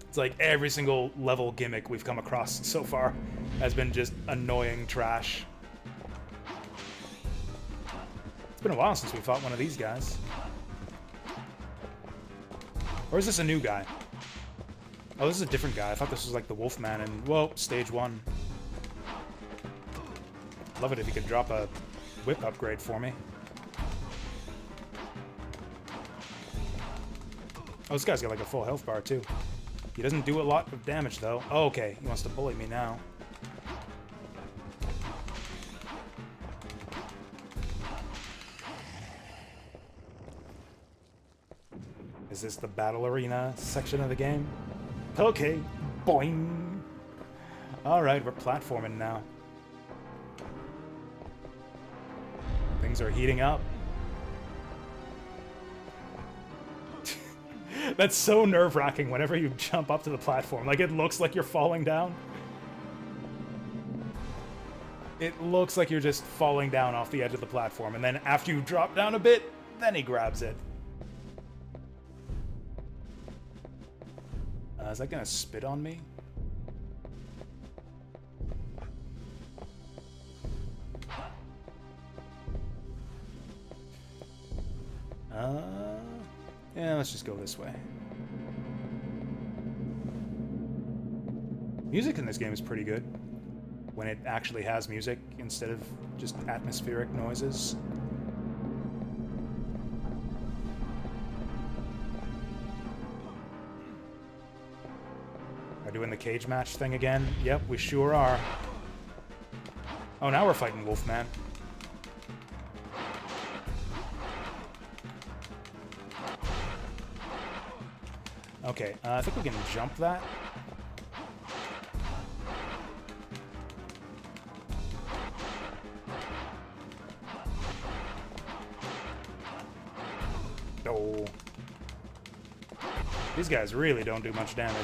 It's like every single level gimmick we've come across so far has been just annoying trash. It's been a while since we fought one of these guys. Or is this a new guy? Oh, this is a different guy. I thought this was like the Wolfman in, well, stage 1. Love it if you could drop a whip upgrade for me. Oh, this guy's got like a full health bar too. He doesn't do a lot of damage though. Oh, okay, he wants to bully me now. Is this the battle arena section of the game? Okay, boing. Alright, we're platforming now. Things are heating up. That's so nerve-wracking whenever you jump up to the platform. Like, it looks like you're falling down. It looks like you're just falling down off the edge of the platform, and then after you drop down a bit, then he grabs it. Is that gonna spit on me? Yeah, let's just go this way. Music in this game is pretty good. When it actually has music instead of just atmospheric noises. Are doing the cage match thing again? Yep, we sure are. Oh, now we're fighting Wolfman. Okay, I think we can jump that. Oh. These guys really don't do much damage.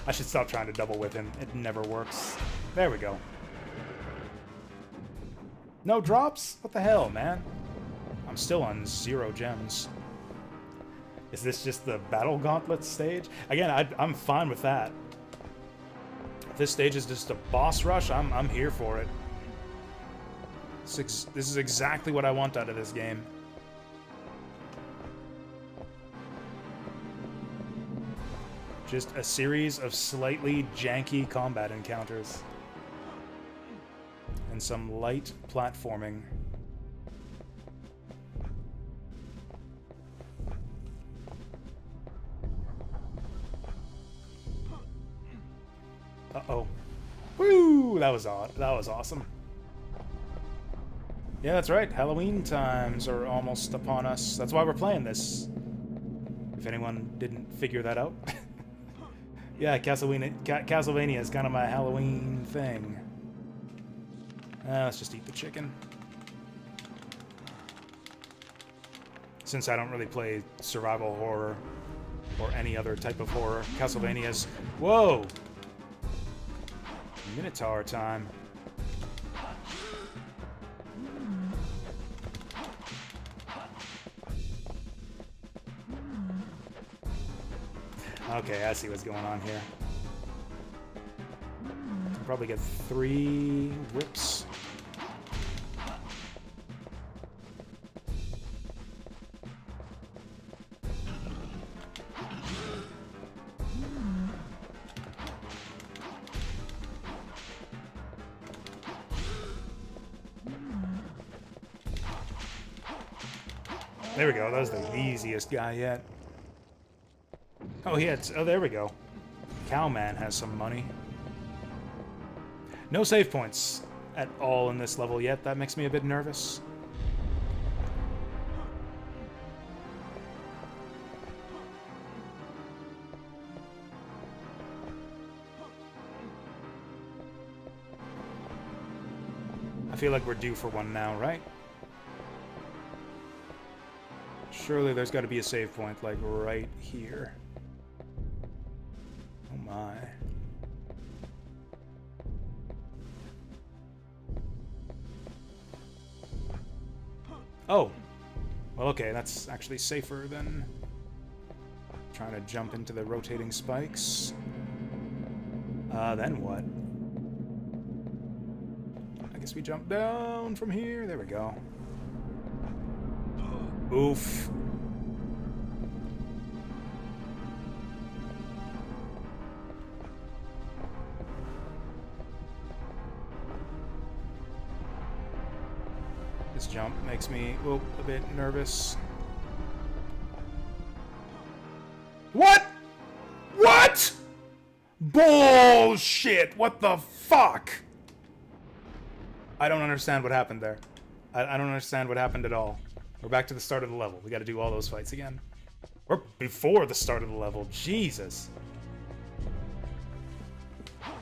I should stop trying to double whip him. It never works. There we go. No drops? What the hell, man? I'm still on 0 gems. Is this just the Battle Gauntlet stage? Again, I'm fine with that. If this stage is just a boss rush, I'm here for it. This is exactly what I want out of this game. Just a series of slightly janky combat encounters. And some light platforming. Uh-oh. Woo! That was odd. That was awesome. Yeah, that's right. Halloween times are almost upon us. That's why we're playing this. If anyone didn't figure that out. Yeah, Castlevania is kind of my Halloween thing. Let's just eat the chicken. Since I don't really play survival horror or any other type of horror, Castlevania's... Whoa! Minotaur time. Okay, I see what's going on here. I'll probably get 3 whips. There we go, that was the easiest guy yet. Oh, oh, there we go. Cowman has some money. No save points at all in this level yet. That makes me a bit nervous. I feel like we're due for one now, right? Surely there's got to be a save point, like, right here. Oh my. Oh! Well, okay, that's actually safer than trying to jump into the rotating spikes. Then what? I guess we jump down from here. There we go. Oof. This jump makes me a bit nervous. What? What? Bullshit! What the fuck? I don't understand what happened there. I don't understand what happened at all. We're back to the start of the level. We gotta do all those fights again. Or before the start of the level. Jesus.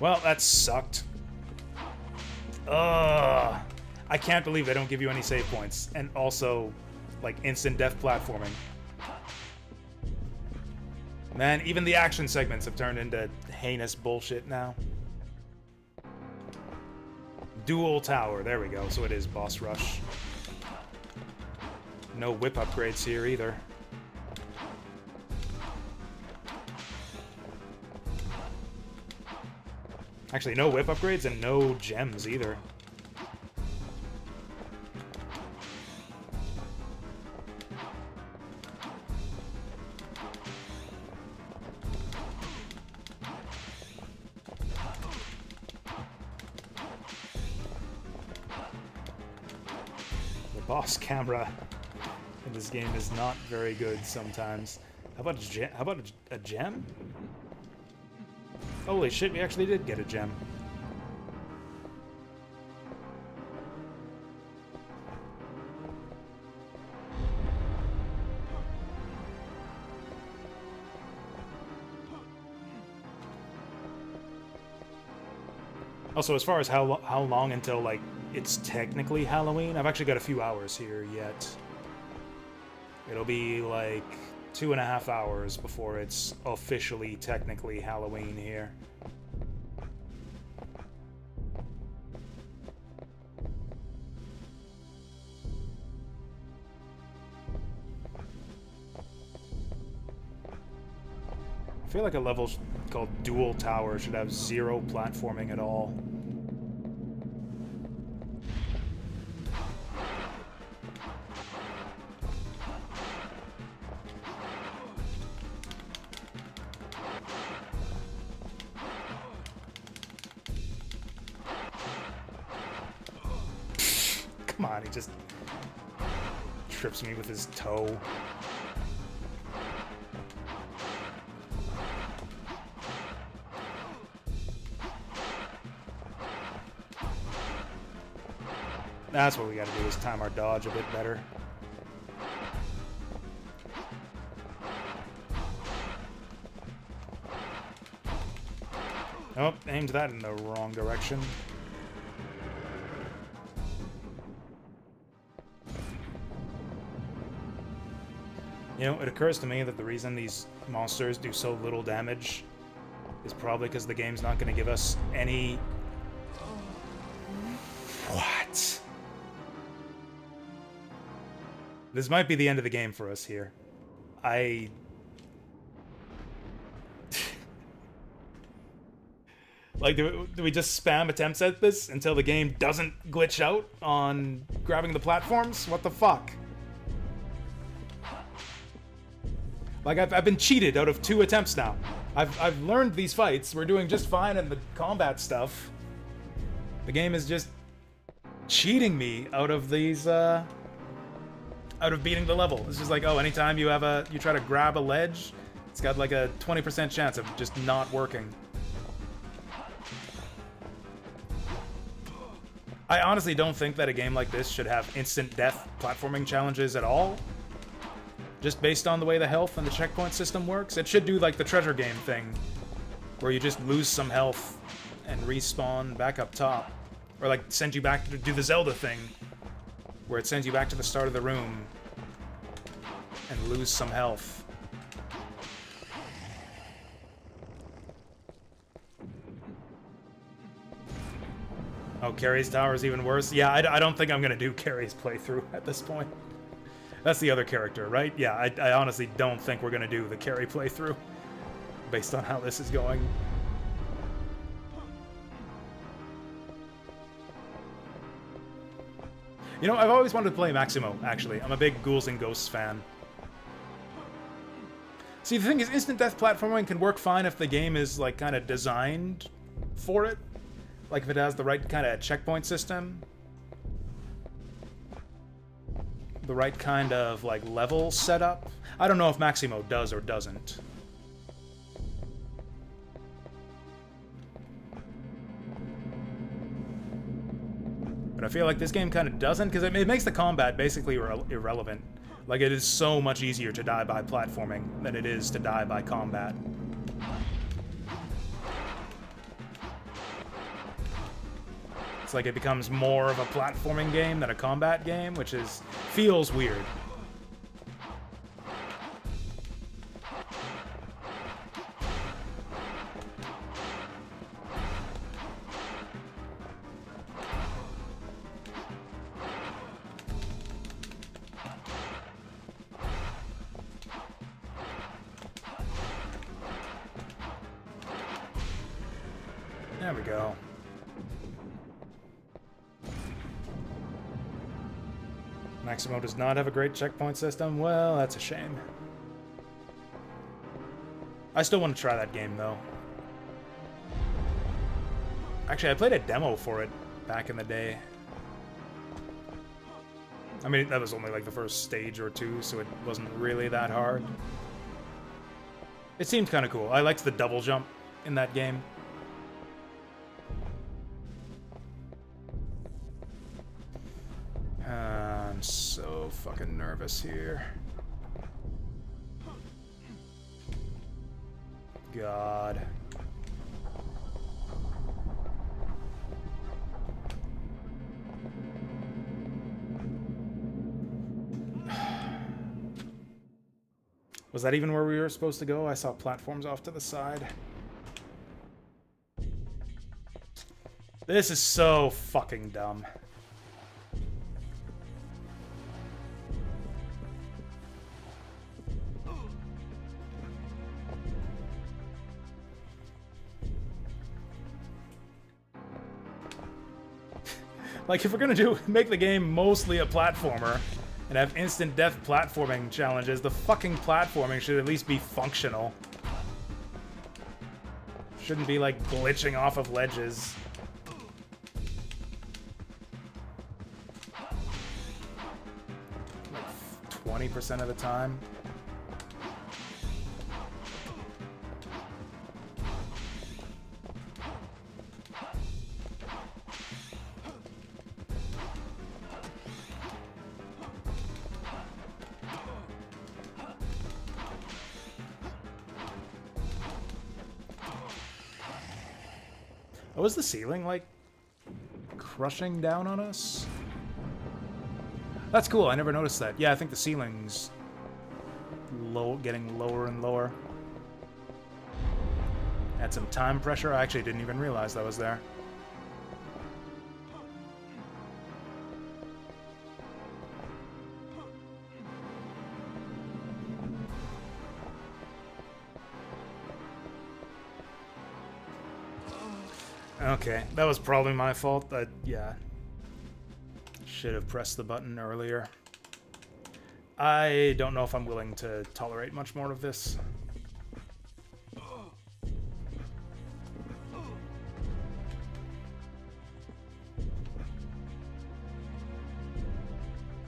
Well, that sucked. Ugh. I can't believe they don't give you any save points. And also, like, instant death platforming. Man, even the action segments have turned into heinous bullshit now. Dual tower, there we go. So it is boss rush. No whip upgrades here either. Actually, no whip upgrades and no gems either. The boss camera in this game is not very good sometimes. How about a gem? How about a gem? Holy shit, we actually did get a gem. Also, as far as how long until, like, it's technically Halloween, I've actually got a few hours here yet. It'll be, like, 2.5 hours before it's officially, technically Halloween here. I feel like a level called Dual Tower should have zero platforming at all. Come on, he just trips me with his toe. That's what we gotta do, is time our dodge a bit better. Oh, aimed that in the wrong direction. You know, it occurs to me that the reason these monsters do so little damage is probably because the game's not going to give us any... What? This might be the end of the game for us here. Like, do we just spam attempts at this until the game doesn't glitch out on grabbing the platforms? What the fuck? Like, I've been cheated out of 2 attempts now. I've learned these fights. We're doing just fine in the combat stuff. The game is just cheating me out of these, out of beating the level. It's just like, oh, anytime you try to grab a ledge, it's got like a 20% chance of just not working. I honestly don't think that a game like this should have instant death platforming challenges at all. Just based on the way the health and the checkpoint system works. It should do like the treasure game thing, where you just lose some health and respawn back up top. Or like send you back to do the Zelda thing, where it sends you back to the start of the room and lose some health. Oh, Carrie's Tower is even worse? Yeah, I don't think I'm gonna do Carrie's playthrough at this point. That's the other character, right? Yeah, I honestly don't think we're gonna do the Carrie playthrough, based on how this is going. You know, I've always wanted to play Maximo, actually. I'm a big Ghouls and Ghosts fan. See, the thing is, instant death platforming can work fine if the game is, like, kind of designed for it. Like, if it has the right kind of checkpoint system. The right kind of, like, level setup. I don't know if Maximo does or doesn't. But I feel like this game kind of doesn't, because it makes the combat basically irrelevant. Like, it is so much easier to die by platforming than it is to die by combat. It's like it becomes more of a platforming game than a combat game, which feels weird. There we go. Maximo does not have a great checkpoint system. Well, that's a shame. I still want to try that game, though. Actually, I played a demo for it back in the day. I mean, that was only like the first stage or two, so it wasn't really that hard. It seemed kind of cool. I liked the double jump in that game. I'm so fucking nervous here. God. Was that even where we were supposed to go? I saw platforms off to the side. This is so fucking dumb. Like, if we're gonna make the game mostly a platformer and have instant death platforming challenges, the fucking platforming should at least be functional. Shouldn't be like glitching off of ledges. Like 20% of the time. Oh, is the ceiling, like, crushing down on us? That's cool, I never noticed that. Yeah, I think the ceiling's getting lower and lower. Had some time pressure. I actually didn't even realize that was there. Okay, that was probably my fault. Yeah. Should have pressed the button earlier. I don't know if I'm willing to tolerate much more of this.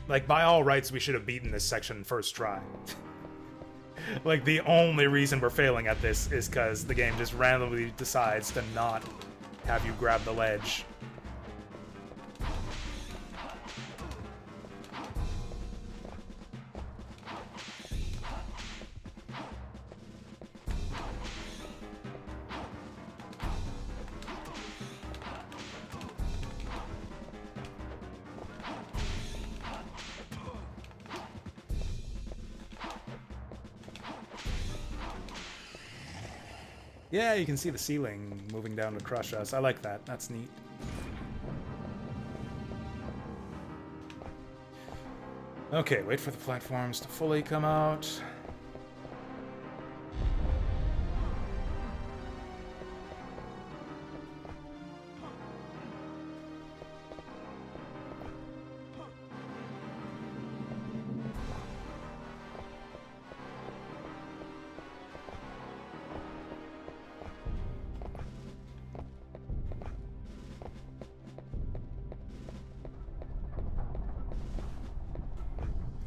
Like, by all rights, we should have beaten this section first try. Like, the only reason we're failing at this is because the game just randomly decides to not have you grab the ledge. Yeah, you can see the ceiling moving down to crush us. I like that. That's neat. Okay, wait for the platforms to fully come out.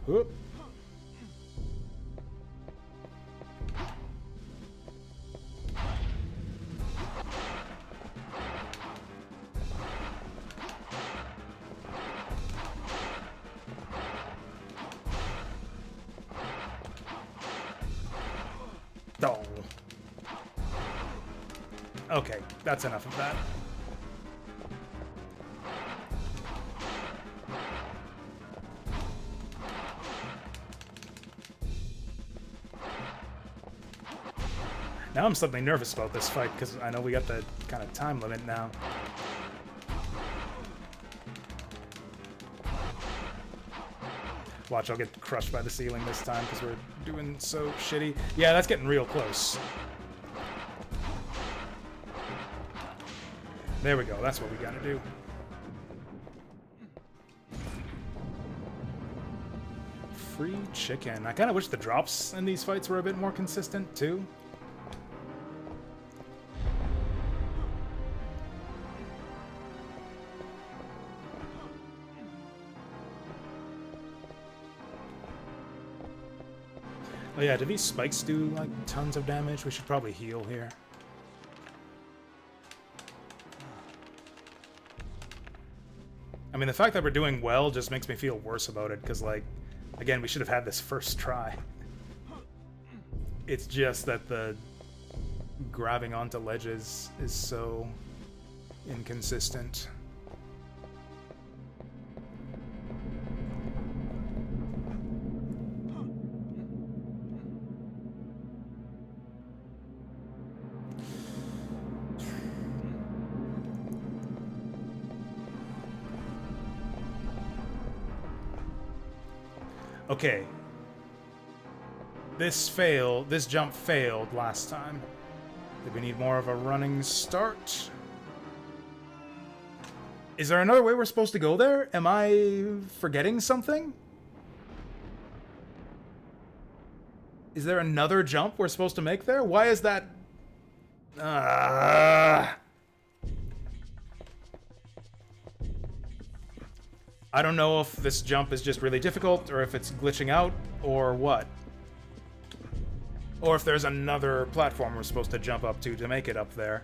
Whoop. Oh. Okay, that's enough of that. Now I'm suddenly nervous about this fight, because I know we got the kind of time limit now. Watch, I'll get crushed by the ceiling this time, because we're doing so shitty. Yeah, that's getting real close. There we go, that's what we gotta do. Free chicken. I kind of wish the drops in these fights were a bit more consistent, too. Oh yeah, do these spikes do, like, tons of damage? We should probably heal here. I mean, the fact that we're doing well just makes me feel worse about it, because, like, again, we should have had this first try. It's just that the grabbing onto ledges is so inconsistent. Okay. This jump failed last time. Did we need more of a running start? Is there another way we're supposed to go there? Am I forgetting something? Is there another jump we're supposed to make there? Why is that... I don't know if this jump is just really difficult, or if it's glitching out, or what. Or if there's another platform we're supposed to jump up to make it up there.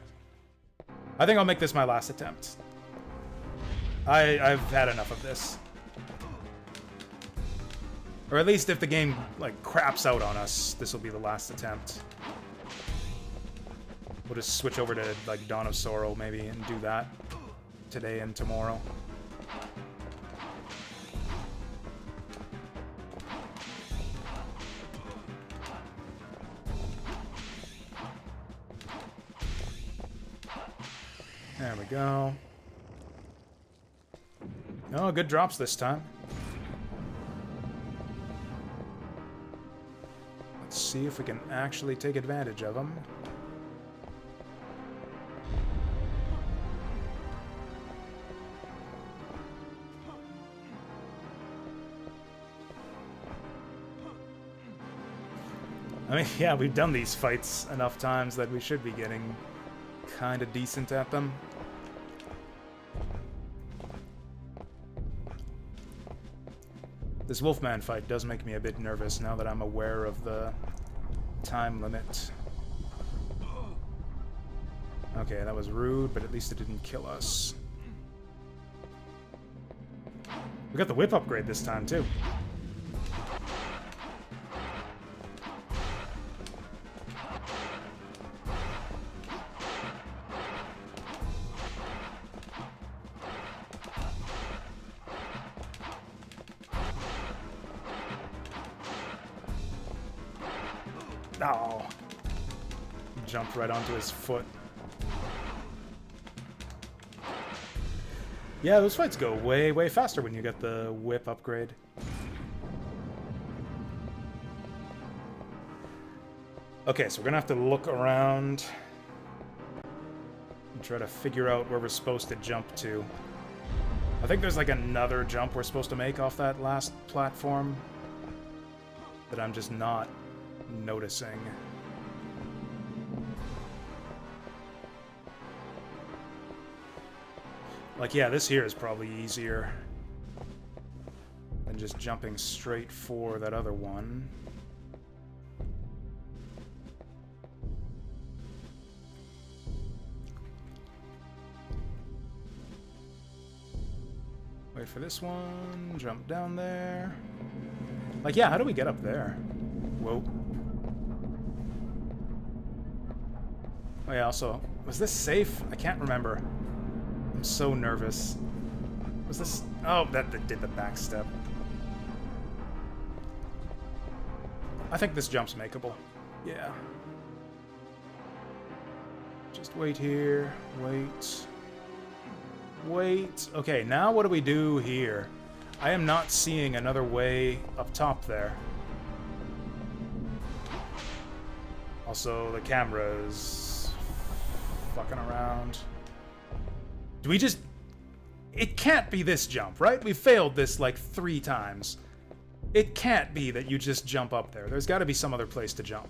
I think I'll make this my last attempt. I've had enough of this. Or at least if the game, like, craps out on us, this will be the last attempt. We'll just switch over to, like, Dawn of Sorrow, maybe, and do that today and tomorrow. There we go. Oh, good drops this time. Let's see if we can actually take advantage of them. I mean, yeah, we've done these fights enough times that we should be getting kind of decent at them. This Wolfman fight does make me a bit nervous now that I'm aware of the time limit. Okay, that was rude, but at least it didn't kill us. We got the whip upgrade this time, too. Oh. Jumped right onto his foot. Yeah, those fights go way, way faster when you get the whip upgrade. Okay, so we're gonna have to look around and try to figure out where we're supposed to jump to. I think there's like another jump we're supposed to make off that last platform that I'm just not noticing. Like, yeah, this here is probably easier than just jumping straight for that other one. Wait for this one, jump down there. Like, yeah, how do we get up there? Whoa. Oh yeah, also, was this safe? I can't remember. I'm so nervous. Was this... Oh, that did the back step. I think this jump's makeable. Yeah. Just wait here. Wait. Wait. Okay, now what do we do here? I am not seeing another way up top there. Also, the camera is fucking around. Do we just... It can't be this jump, right? We failed this like 3 times. It can't be that you just jump up there. There's got to be some other place to jump.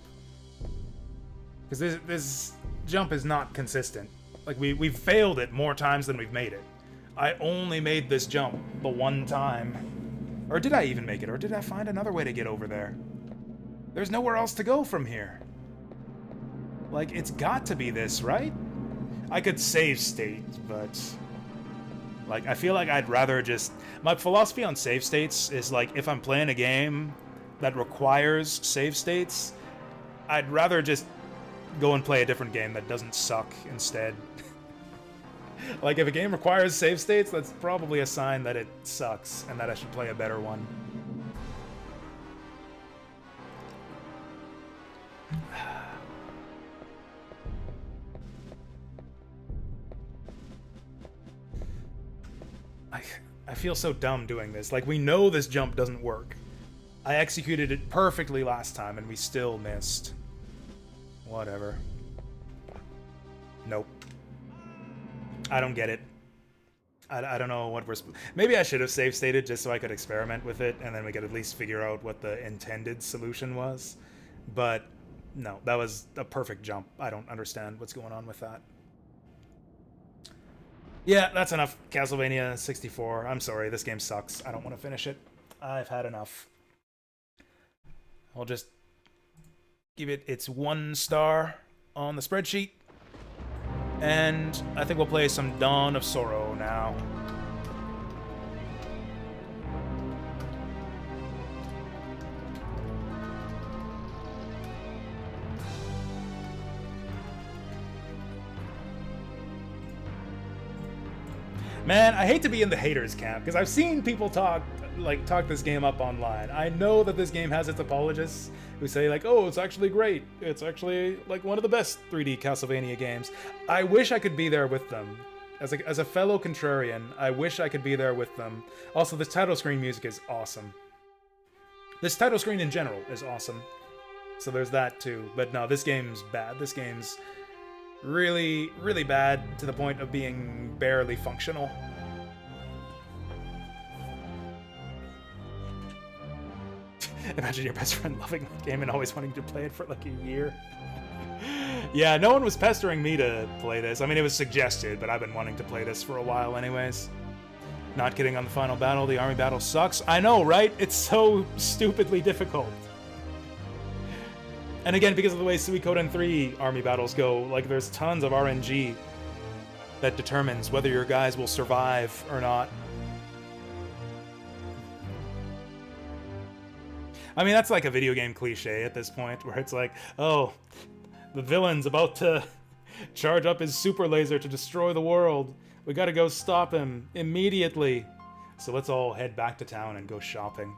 Because this jump is not consistent. Like, we've failed it more times than we've made it. I only made this jump the 1 time. Or did I even make it? Or did I find another way to get over there? There's nowhere else to go from here. Like, it's got to be this, right? I could save state, but... Like, I feel like I'd rather just... My philosophy on save states is, like, if I'm playing a game that requires save states, I'd rather just go and play a different game that doesn't suck instead. Like, if a game requires save states, that's probably a sign that it sucks and that I should play a better one. I feel so dumb doing this. Like, we know this jump doesn't work. I executed it perfectly last time and we still missed. Whatever. Nope. I don't get it. I don't know what we're... Maybe I should have save stated just so I could experiment with it and then we could at least figure out what the intended solution was. But no, that was a perfect jump. I don't understand what's going on with that. Yeah, that's enough. Castlevania 64. I'm sorry, this game sucks. I don't want to finish it. I've had enough. I'll just give it its 1 star on the spreadsheet. And I think we'll play some Dawn of Sorrow now. Man, I hate to be in the haters camp, because I've seen people talk this game up online. I know that this game has its apologists who say, like, oh, it's actually great. It's actually, like, one of the best 3D Castlevania games. I wish I could be there with them. As a fellow contrarian, I wish I could be there with them. Also, this title screen music is awesome. This title screen in general is awesome. So there's that, too. But no, this game's bad. This game's really, really bad to the point of being barely functional. Imagine your best friend loving the game and always wanting to play it for like a year. Yeah, no one was pestering me to play this. I mean, it was suggested, but I've been wanting to play this for a while anyways. Not kidding on the final battle. The army battle sucks. I know, right? It's so stupidly difficult. And again, because of the way Suikoden 3 army battles go, like, there's tons of RNG that determines whether your guys will survive or not. I mean, that's like a video game cliche at this point, where it's like, oh, the villain's about to charge up his super laser to destroy the world. We gotta go stop him immediately. So let's all head back to town and go shopping.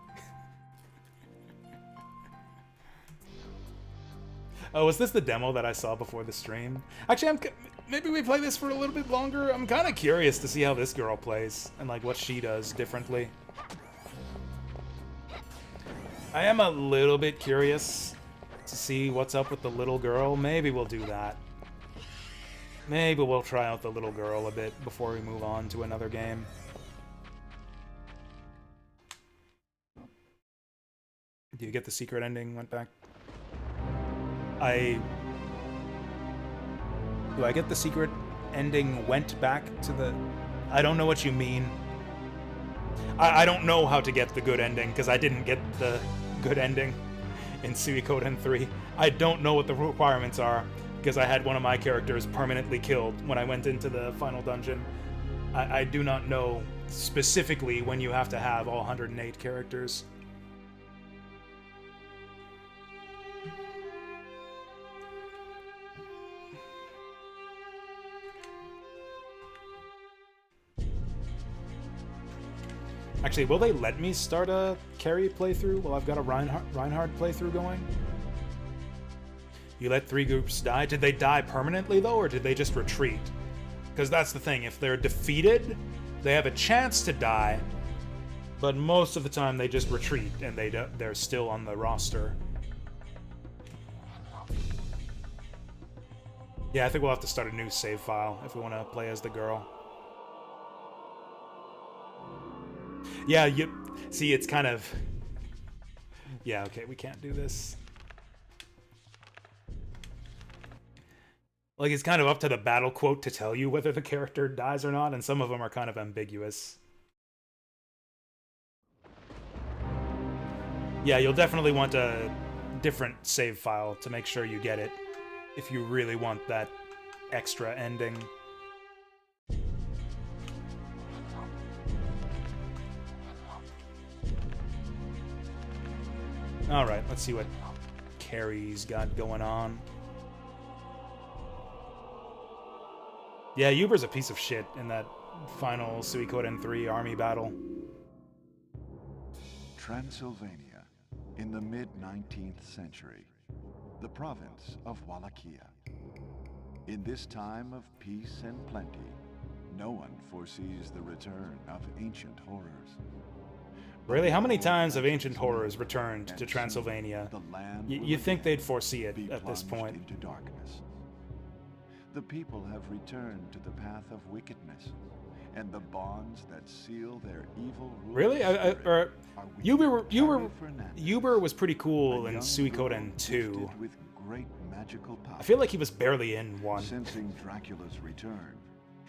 Oh, was this the demo that I saw before the stream? Actually, maybe we play this for a little bit longer. I'm kind of curious to see how this girl plays and like what she does differently. I am a little bit curious to see what's up with the little girl. Maybe we'll do that. Maybe we'll try out the little girl a bit before we move on to another game. Do you get the secret ending? Went back. Do I get the secret ending went back to the... I don't know what you mean. I don't know how to get the good ending, because I didn't get the good ending in Suikoden 3. I don't know what the requirements are, because I had one of my characters permanently killed when I went into the final dungeon. I do not know specifically when you have to have all 108 characters. Actually, will they let me start a carry playthrough while I've got a Reinhardt playthrough going? You let 3 groups die. Did they die permanently, though, or did they just retreat? Because that's the thing. If they're defeated, they have a chance to die, but most of the time they just retreat, and they're still on the roster. Yeah, I think we'll have to start a new save file if we want to play as the girl. Yeah, see, it's kind of... Yeah, okay, we can't do this. Like, it's kind of up to the battle quote to tell you whether the character dies or not, and some of them are kind of ambiguous. Yeah, you'll definitely want a different save file to make sure you get it, if you really want that extra ending. Alright, let's see what Carrie's got going on. Yeah, Uber's a piece of shit in that final Suikoden 3 army battle. Transylvania, in the mid-19th century, the province of Wallachia. In this time of peace and plenty, no one foresees the return of ancient horrors. Really? How many times have ancient horrors returned to Transylvania? You think they'd foresee it at this point. Into darkness. The people have returned to the path of wickedness, and the bonds that seal their evil rule. Really? Uber was pretty cool in Suikoden 2. With great magical power. I feel like he was barely in 1. Sensing Dracula's return,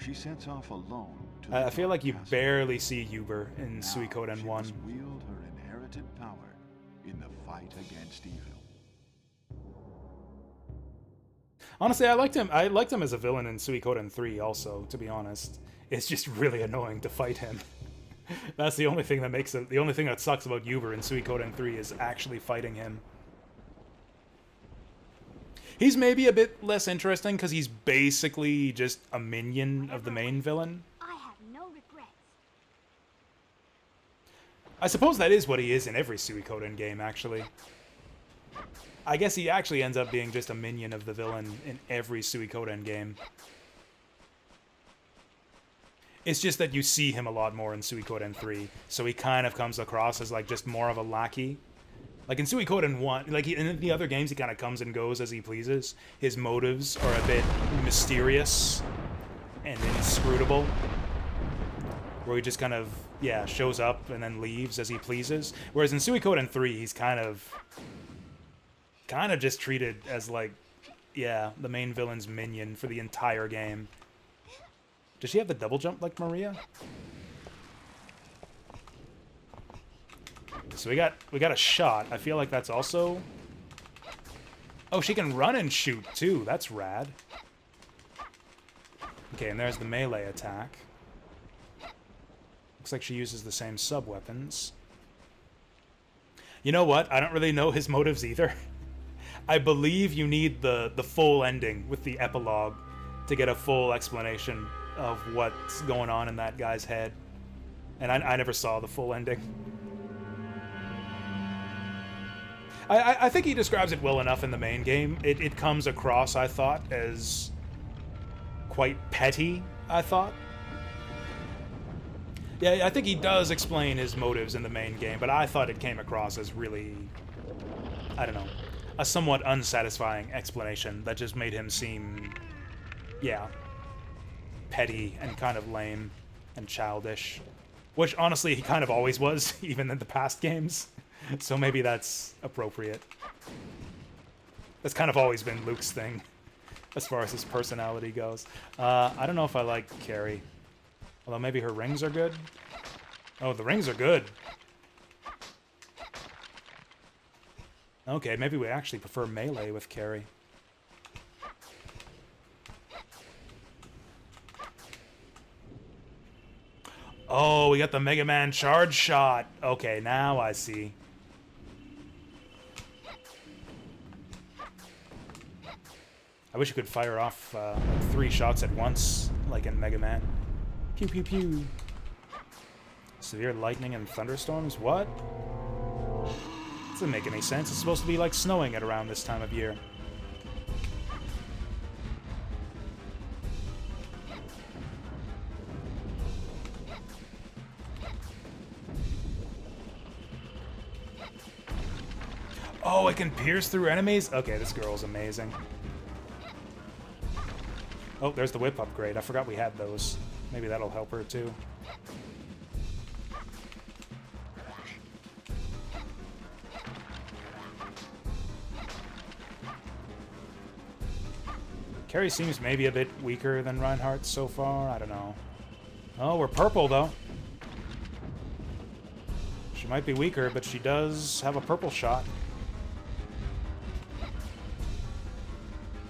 she sets off alone to I feel like you barely see Uber in Suikoden 1. She must wield her inherited power in the fight against evil. Honestly, I liked him as a villain in Suikoden 3 also, to be honest. It's just really annoying to fight him. That's the only thing that makes it... The only thing that sucks about Uber in Suikoden 3 is actually fighting him. He's maybe a bit less interesting because he's basically just a minion of the main villain. I have no regrets. I suppose that is what he is in every Suikoden game, actually. I guess he actually ends up being just a minion of the villain in every Suikoden game. It's just that you see him a lot more in Suikoden 3, so he kind of comes across as like just more of a lackey. Like in Suikoden 1, like in the other games he kind of comes and goes as he pleases. His motives are a bit mysterious and inscrutable. Where he just kind of, yeah, shows up and then leaves as he pleases. Whereas in Suikoden 3, he's kind of just treated as like, yeah, the main villain's minion for the entire game. Does she have the double jump like Maria? So we got a shot. I feel like that's also... Oh, she can run and shoot too. That's rad. Okay, and there's the melee attack. Looks like she uses the same sub-weapons. You know what? I don't really know his motives either. I believe you need the full ending with the epilogue to get a full explanation of what's going on in that guy's head. And I never saw the full ending. I think he describes it well enough in the main game. It comes across, I thought, as quite petty, I thought. Yeah, I think he does explain his motives in the main game, but I thought it came across as really, I don't know, a somewhat unsatisfying explanation that just made him seem, yeah, petty and kind of lame and childish. Which, honestly, he kind of always was, even in the past games. So maybe that's appropriate. That's kind of always been Luke's thing, as far as his personality goes. I don't know if I like Carrie. Although maybe her rings are good? Oh, the rings are good. Okay, maybe we actually prefer melee with Carrie. Oh, we got the Mega Man charge shot. Okay, now I see. I wish you could fire off like 3 shots at once, like in Mega Man. Pew pew pew. Severe lightning and thunderstorms? What? Doesn't make any sense. It's supposed to be like snowing at around this time of year. Oh, it can pierce through enemies? Okay, this girl's amazing. Oh, there's the whip upgrade. I forgot we had those. Maybe that'll help her too. Carrie seems maybe a bit weaker than Reinhardt so far. I don't know. Oh, we're purple though. She might be weaker, but she does have a purple shot.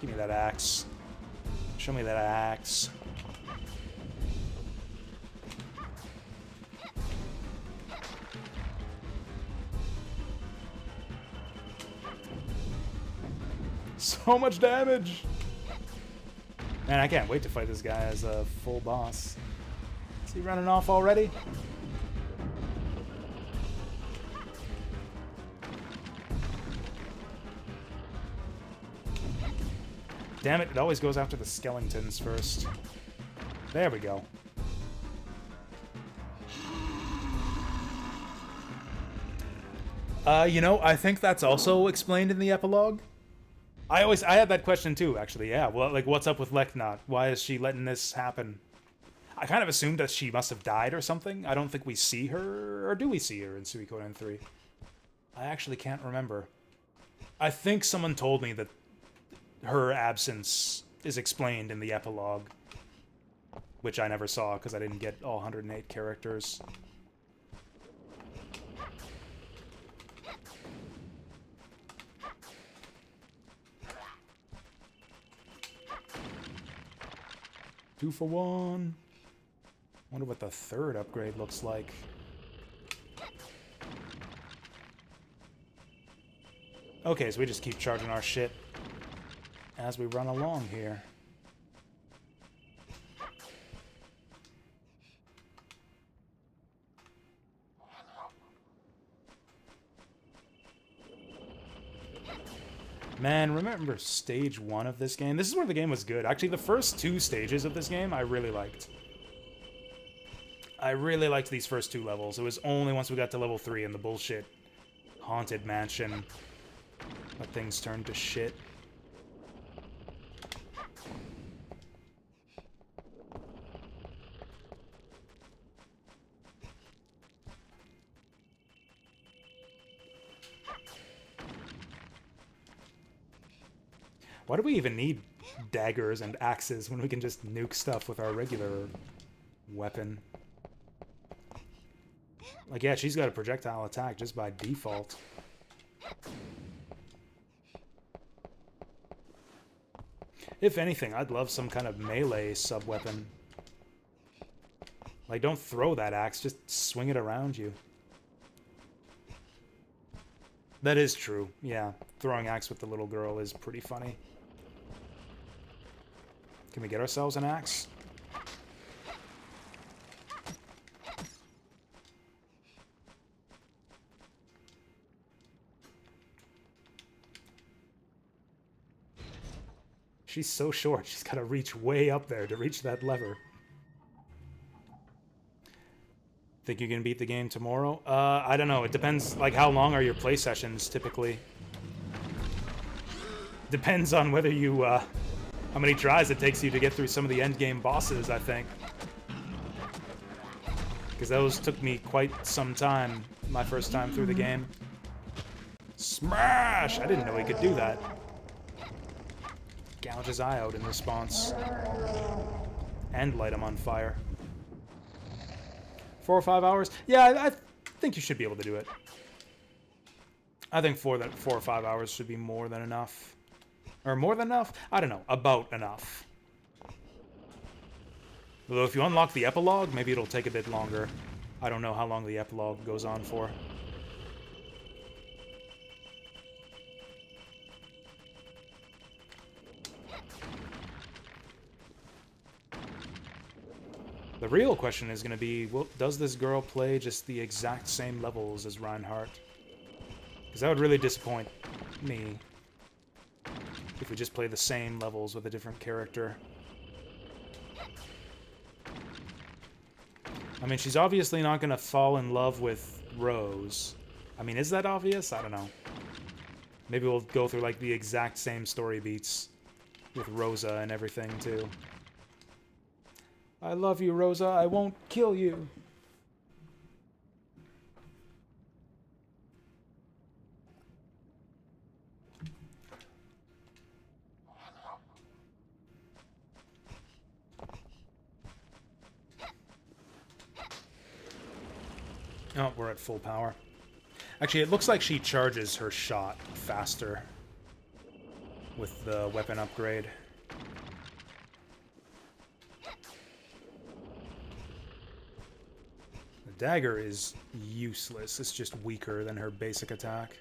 Give me that axe. Show me that axe. So much damage! Man, I can't wait to fight this guy as a full boss. Is he running off already? Damn it, it always goes after the skeletons first. There we go. You know, I think that's also explained in the epilogue. I had that question too, actually, yeah. Well, like, what's up with Leknot? Why is she letting this happen? I kind of assumed that she must have died or something. I don't think we see her, or do we see her in Suikoden 3? I actually can't remember. I think someone told me that her absence is explained in the epilogue, which I never saw because I didn't get all 108 characters. Two for one. Wonder what the third upgrade looks like. Okay, so we just keep charging our shit as we run along here. Man, remember stage 1 of this game? This is where the game was good. Actually, the first 2 stages of this game I really liked. I really liked these first 2 levels. It was only once we got to level 3 in the bullshit haunted mansion that things turned to shit. Why do we even need daggers and axes when we can just nuke stuff with our regular weapon? Like, yeah, she's got a projectile attack just by default. If anything, I'd love some kind of melee sub-weapon. Like, don't throw that axe, just swing it around you. That is true, yeah. Throwing axe with the little girl is pretty funny. Can we get ourselves an axe? She's so short, she's got to reach way up there to reach that lever. Think you can beat the game tomorrow? I don't know. It depends, like, how long are your play sessions, typically? Depends on whether you, how many tries it takes you to get through some of the endgame bosses, I think. Because those took me quite some time, my first time through the game. Smash! I didn't know he could do that. Gouge his eye out in response. And light him on fire. 4 or 5 hours? Yeah, I think you should be able to do it. I think 4 or 5 hours should be more than enough. Or more than enough? I don't know. About enough. Although if you unlock the epilogue, maybe it'll take a bit longer. I don't know how long the epilogue goes on for. The real question is going to be, well, does this girl play just the exact same levels as Reinhardt? Because that would really disappoint me if we just play the same levels with a different character. I mean, she's obviously not going to fall in love with Rose. I mean, is that obvious? I don't know. Maybe we'll go through, like, the exact same story beats with Rosa and everything, too. I love you, Rosa. I won't kill you. Oh, we're at full power. Actually, it looks like she charges her shot faster with the weapon upgrade. The dagger is useless. It's just weaker than her basic attack.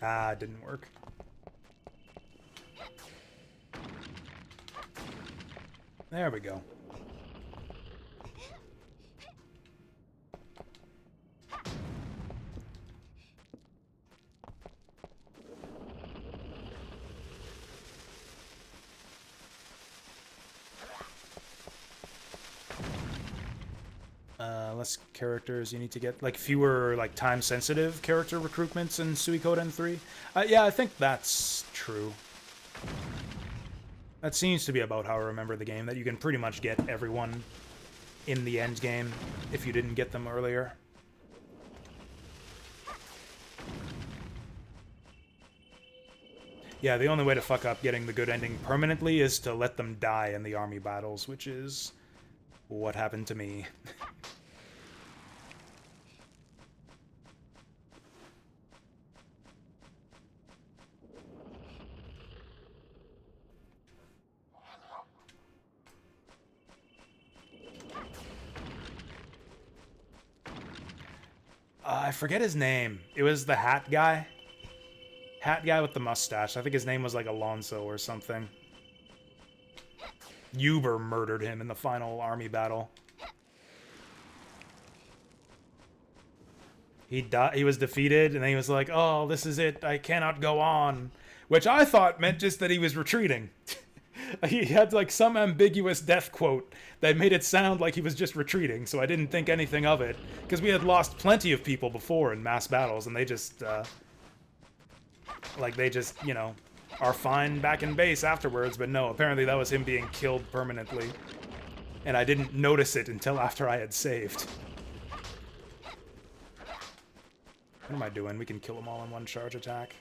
Ah, it didn't work. There we go. Less characters you need to get, like, fewer, like, time-sensitive character recruitments in Suikoden 3. Yeah, I think that's true. That seems to be about how I remember the game, that you can pretty much get everyone in the end game if you didn't get them earlier. Yeah, the only way to fuck up getting the good ending permanently is to let them die in the army battles, which is what happened to me. I forget his name. It was the hat guy. Hat guy with the mustache. I think his name was like Alonso or something. Uber murdered him in the final army battle. He died. He was defeated, and then he was like, "Oh, this is it. I cannot go on," which I thought meant just that he was retreating. He had like some ambiguous death quote that made it sound like he was just retreating, so I didn't think anything of it, because we had lost plenty of people before in mass battles, and they just, you know, are fine back in base afterwards. But no, apparently that was him being killed permanently, and I didn't notice it until after I had saved. What am I doing? We can kill them all in one charge attack.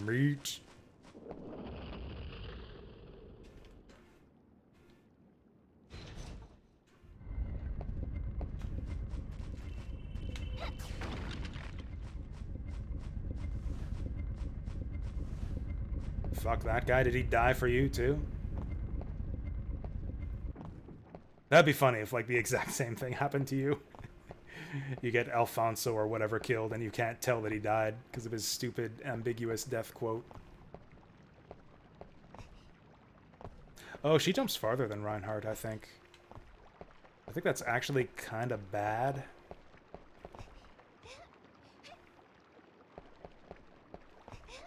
Meat. Fuck that guy. Did he die for you too? That'd be funny if like the exact same thing happened to you. You get Alfonso or whatever killed and you can't tell that he died because of his stupid, ambiguous death quote. Oh, she jumps farther than Reinhardt, I think. I think that's actually kind of bad.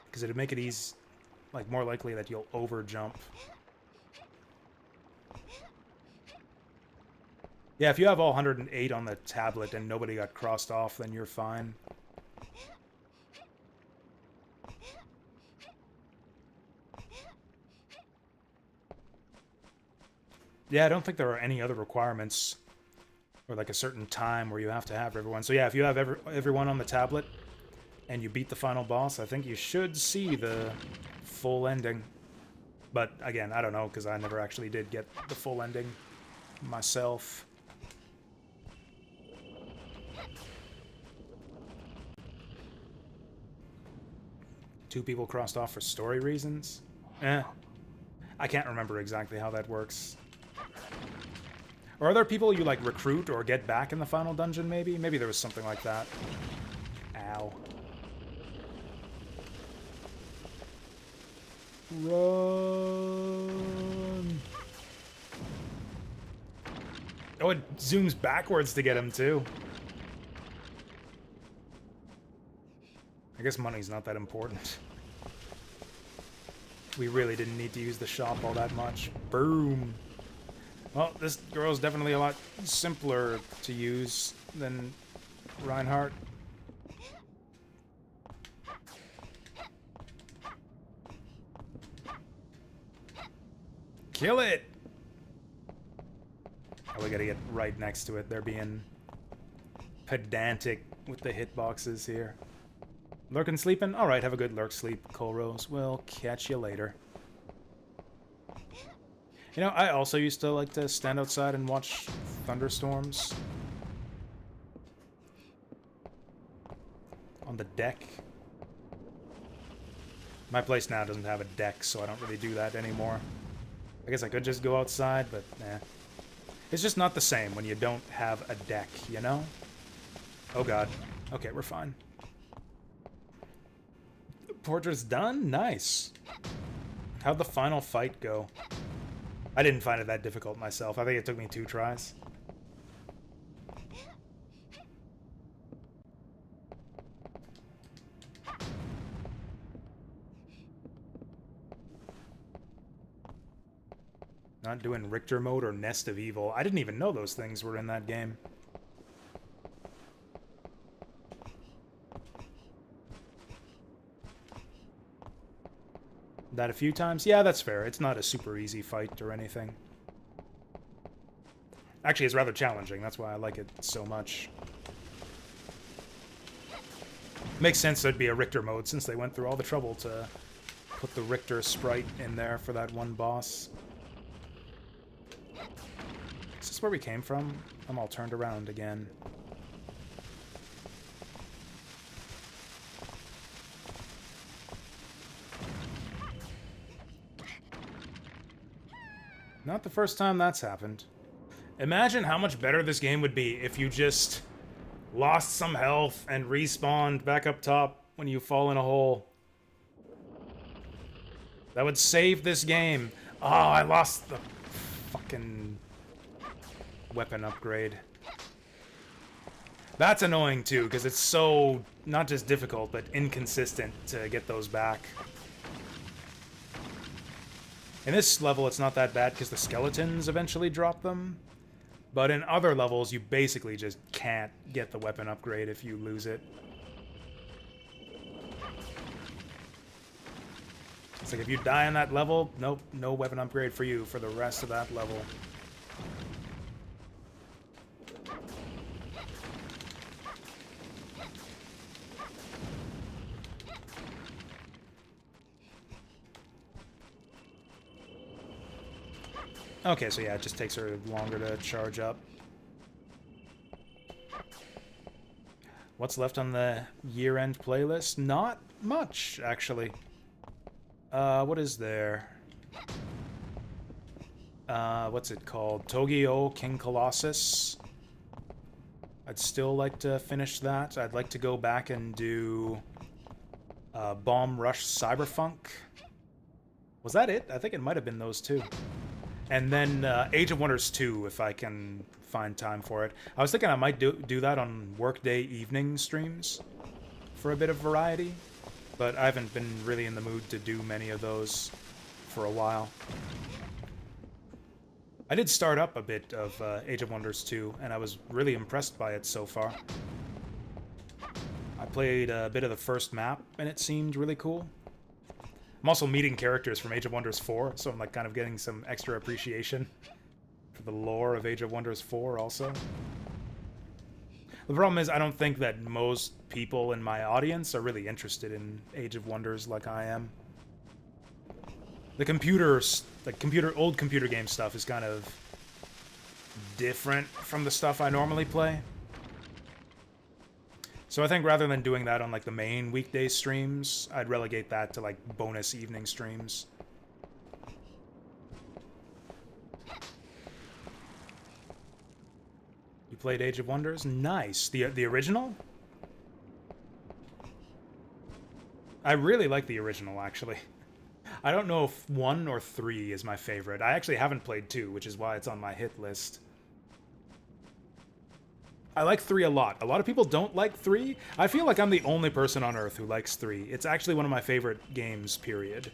Because it'd make it easy, like more likely that you'll over jump. Yeah, if you have all 108 on the tablet and nobody got crossed off, then you're fine. Yeah, I don't think there are any other requirements or like a certain time where you have to have everyone. So yeah, if you have everyone on the tablet and you beat the final boss, I think you should see the full ending. But again, I don't know, because I never actually did get the full ending myself. Two people crossed off for story reasons? I can't remember exactly how that works. Or are there people you, like, recruit or get back in the final dungeon, maybe? Maybe there was something like that. Ow. Run! Oh, it zooms backwards to get him, too. I guess money's not that important. We really didn't need to use the shop all that much. Boom. Well, this girl's definitely a lot simpler to use than Reinhardt. Kill it! Oh, we gotta get right next to it. They're being pedantic with the hitboxes here. Lurking sleeping? Alright, have a good lurk sleep, Colrose. We'll catch you later. You know, I also used to like to stand outside and watch thunderstorms. On the deck. My place now doesn't have a deck, so I don't really do that anymore. I guess I could just go outside, but nah. It's just not the same when you don't have a deck, you know? Oh god. Okay, we're fine. Portrait's done? Nice. How'd the final fight go? I didn't find it that difficult myself. I think it took me 2 tries. Not doing Richter mode or Nest of Evil. I didn't even know those things were in that game. That a few times? Yeah, that's fair. It's not a super easy fight or anything. Actually, it's rather challenging. That's why I like it so much. Makes sense there'd be a Richter mode since they went through all the trouble to put the Richter sprite in there for that one boss. Is this where we came from? I'm all turned around again. Not the first time that's happened. Imagine how much better this game would be if you just lost some health and respawned back up top when you fall in a hole. That would save this game. Oh, I lost the fucking weapon upgrade. That's annoying too, because it's so, not just difficult, but inconsistent to get those back. In this level, it's not that bad because the skeletons eventually drop them. But in other levels, you basically just can't get the weapon upgrade if you lose it. It's like if you die on that level, nope, no weapon upgrade for you for the rest of that level. Okay, so yeah, it just takes her longer to charge up. What's left on the year-end playlist? Not much, actually. What is there? What's it called? Togyo King Colossus. I'd still like to finish that. I'd like to go back and do Bomb Rush Cyberpunk. Was that it? I think it might have been those two. And then Age of Wonders 2, if I can find time for it. I was thinking I might do that on workday evening streams for a bit of variety, but I haven't been really in the mood to do many of those for a while. I did start up a bit of Age of Wonders 2, and I was really impressed by it so far. I played a bit of the first map, and it seemed really cool. I'm also meeting characters from Age of Wonders 4, so I'm like kind of getting some extra appreciation for the lore of Age of Wonders 4 also. The problem is I don't think that most people in my audience are really interested in Age of Wonders like I am. The old computer game stuff is kind of different from the stuff I normally play. So I think rather than doing that on like the main weekday streams, I'd relegate that to like bonus evening streams. You played Age of Wonders? Nice. The original? I really like the original, actually. I don't know if 1 or 3 is my favorite. I actually haven't played 2, which is why it's on my hit list. I like 3 a lot. A lot of people don't like 3. I feel like I'm the only person on Earth who likes 3. It's actually one of my favorite games, period.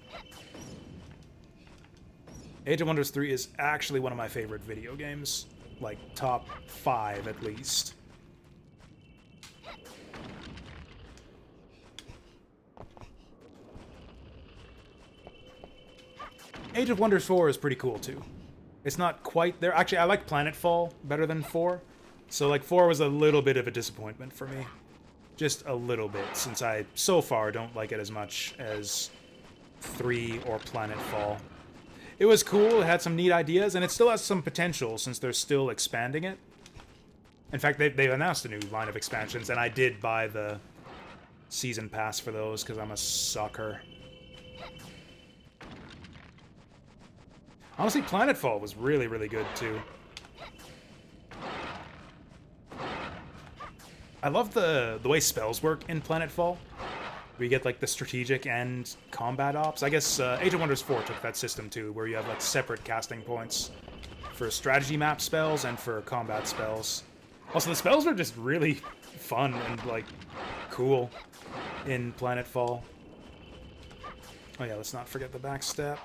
Age of Wonders 3 is actually one of my favorite video games. Like, top 5 at least. Age of Wonders 4 is pretty cool, too. It's not quite there. Actually, I like Planetfall better than 4. So, like, 4 was a little bit of a disappointment for me. Just a little bit, since I, so far, don't like it as much as 3 or Planetfall. It was cool, it had some neat ideas, and it still has some potential since they're still expanding it. In fact, they've announced a new line of expansions, and I did buy the season pass for those because I'm a sucker. Honestly, Planetfall was really, really good, too. I love the way spells work in Planetfall. We get, like, the strategic and combat ops. I guess Age of Wonders 4 took that system, too, where you have, like, separate casting points for strategy map spells and for combat spells. Also, the spells are just really fun and, like, cool in Planetfall. Oh, yeah, let's not forget the backstep.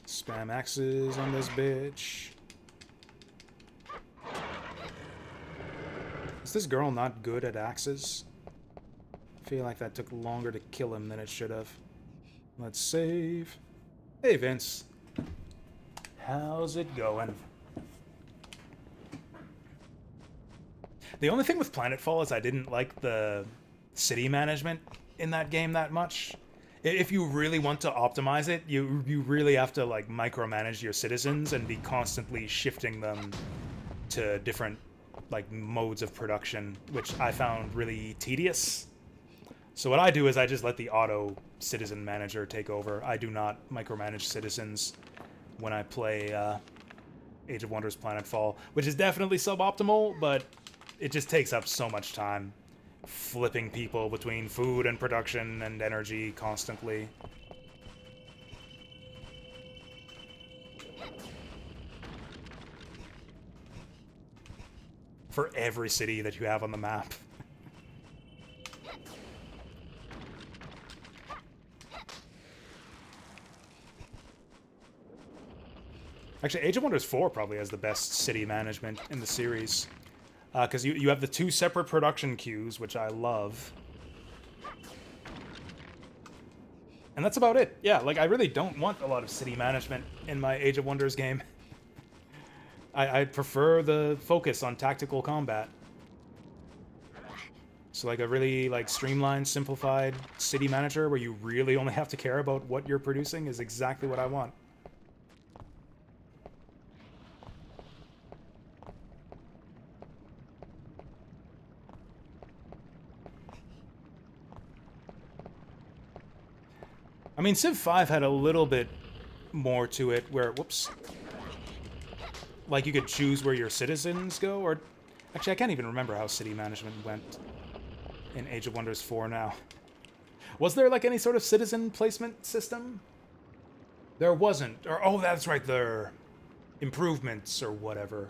Spam axes on this bitch. Is this girl not good at axes? I feel like that took longer to kill him than it should have. Let's save. Hey, Vince. How's it going? The only thing with Planetfall is I didn't like the city management in that game that much. If you really want to optimize it, you really have to, like, micromanage your citizens and be constantly shifting them to different, like, modes of production, which I found really tedious. So what I do is I just let the auto citizen manager take over. I do not micromanage citizens when I play Age of Wonders Planetfall, which is definitely suboptimal, but it just takes up so much time. Flipping people between food and production and energy constantly. For every city that you have on the map. Actually, Age of Wonders 4 probably has the best city management in the series. Because you have the 2 separate production queues, which I love. And that's about it. Yeah, like, I really don't want a lot of city management in my Age of Wonders game. I prefer the focus on tactical combat. So, like, a really, like, streamlined, simplified city manager where you really only have to care about what you're producing is exactly what I want. I mean, Civ 5 had a little bit more to it where, whoops, like you could choose where your citizens go, or actually I can't even remember how city management went in Age of Wonders 4 now. Was there like any sort of citizen placement system? There wasn't, or oh, that's right, there improvements or whatever.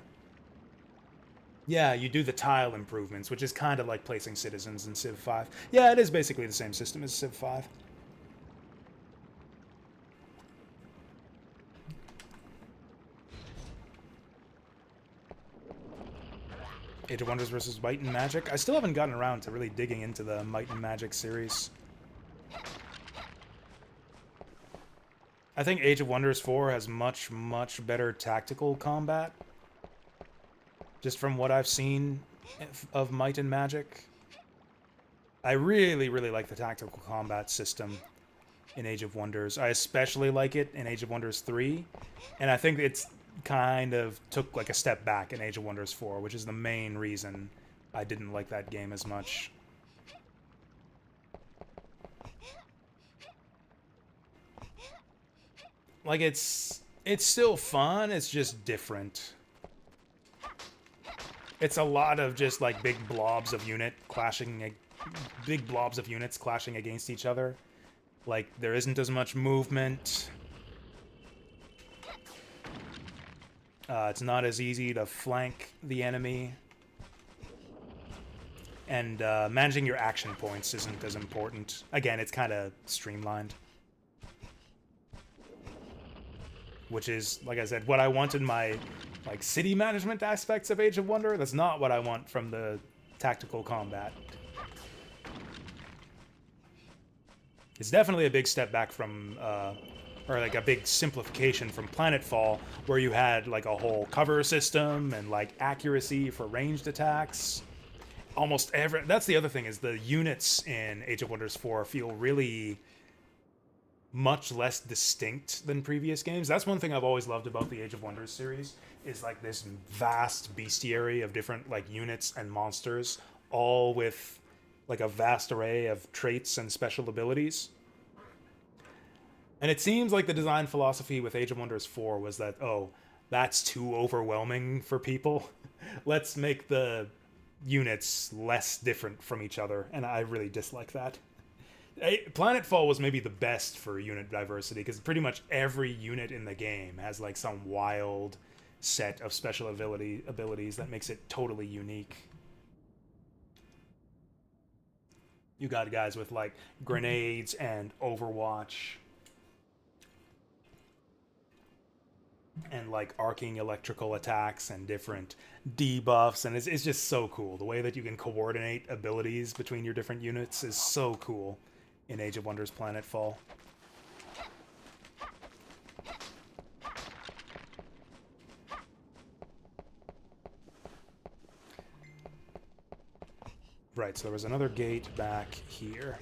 Yeah, you do the tile improvements, which is kind of like placing citizens in Civ 5. Yeah, it is basically the same system as Civ 5. Age of Wonders versus Might and Magic. I still haven't gotten around to really digging into the Might and Magic series. I think Age of Wonders 4 has much, much better tactical combat. Just from what I've seen of Might and Magic. I really, really like the tactical combat system in Age of Wonders. I especially like it in Age of Wonders 3. And I think it's kind of took like a step back in Age of Wonders 4, which is the main reason I didn't like that game as much. Like, it's still fun, it's just different. It's a lot of just like big blobs of units clashing against each other. Like, there isn't as much movement. It's not as easy to flank the enemy. And managing your action points isn't as important. Again, it's kind of streamlined. Which is, like I said, what I want in my like city management aspects of Age of Wonder. That's not what I want from the tactical combat. It's definitely a big step back from, or like a big simplification from Planetfall, where you had like a whole cover system and like accuracy for ranged attacks. Almost every... That's the other thing, is the units in Age of Wonders 4 feel really much less distinct than previous games. That's one thing I've always loved about the Age of Wonders series, is like this vast bestiary of different like units and monsters, all with like a vast array of traits and special abilities. And it seems like the design philosophy with Age of Wonders 4 was that, oh, that's too overwhelming for people. Let's make the units less different from each other, and I really dislike that. Planetfall was maybe the best for unit diversity, because pretty much every unit in the game has like some wild set of special abilities that makes it totally unique. You got guys with like grenades and Overwatch, and like arcing electrical attacks and different debuffs, and it's just so cool. The way that you can coordinate abilities between your different units is so cool in Age of Wonders Planetfall. Right, so there was another gate back here.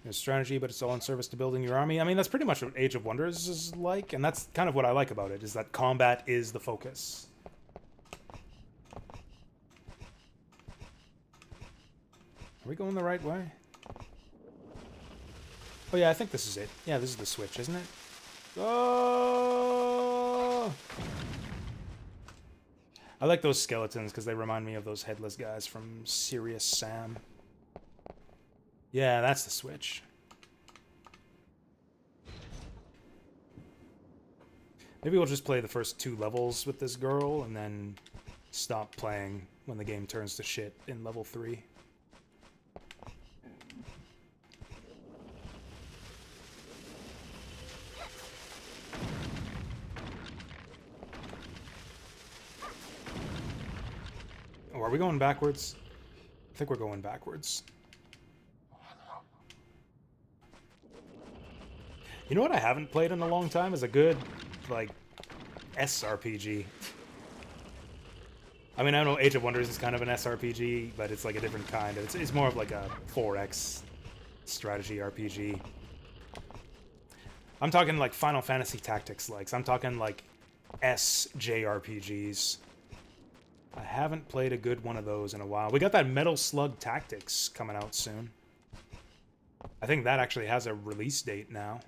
There's strategy, but it's all in service to building your army. I mean, that's pretty much what Age of Wonders is like, and that's kind of what I like about it, is that combat is the focus. Are we going the right way? Oh yeah, I think this is it. Yeah, this is the switch, isn't it? Oh! I like those skeletons because they remind me of those headless guys from Serious Sam. Yeah, that's the switch. Maybe we'll just play the first 2 levels with this girl and then stop playing when the game turns to shit in level 3. Oh, are we going backwards? I think we're going backwards. You know what I haven't played in a long time is a good, like, SRPG. I mean, I know Age of Wonders is kind of an SRPG, but it's like a different kind. It's more of like a 4X strategy RPG. I'm talking like Final Fantasy Tactics likes. I'm talking like SJRPGs. I haven't played a good one of those in a while. We got that Metal Slug Tactics coming out soon. I think that actually has a release date now.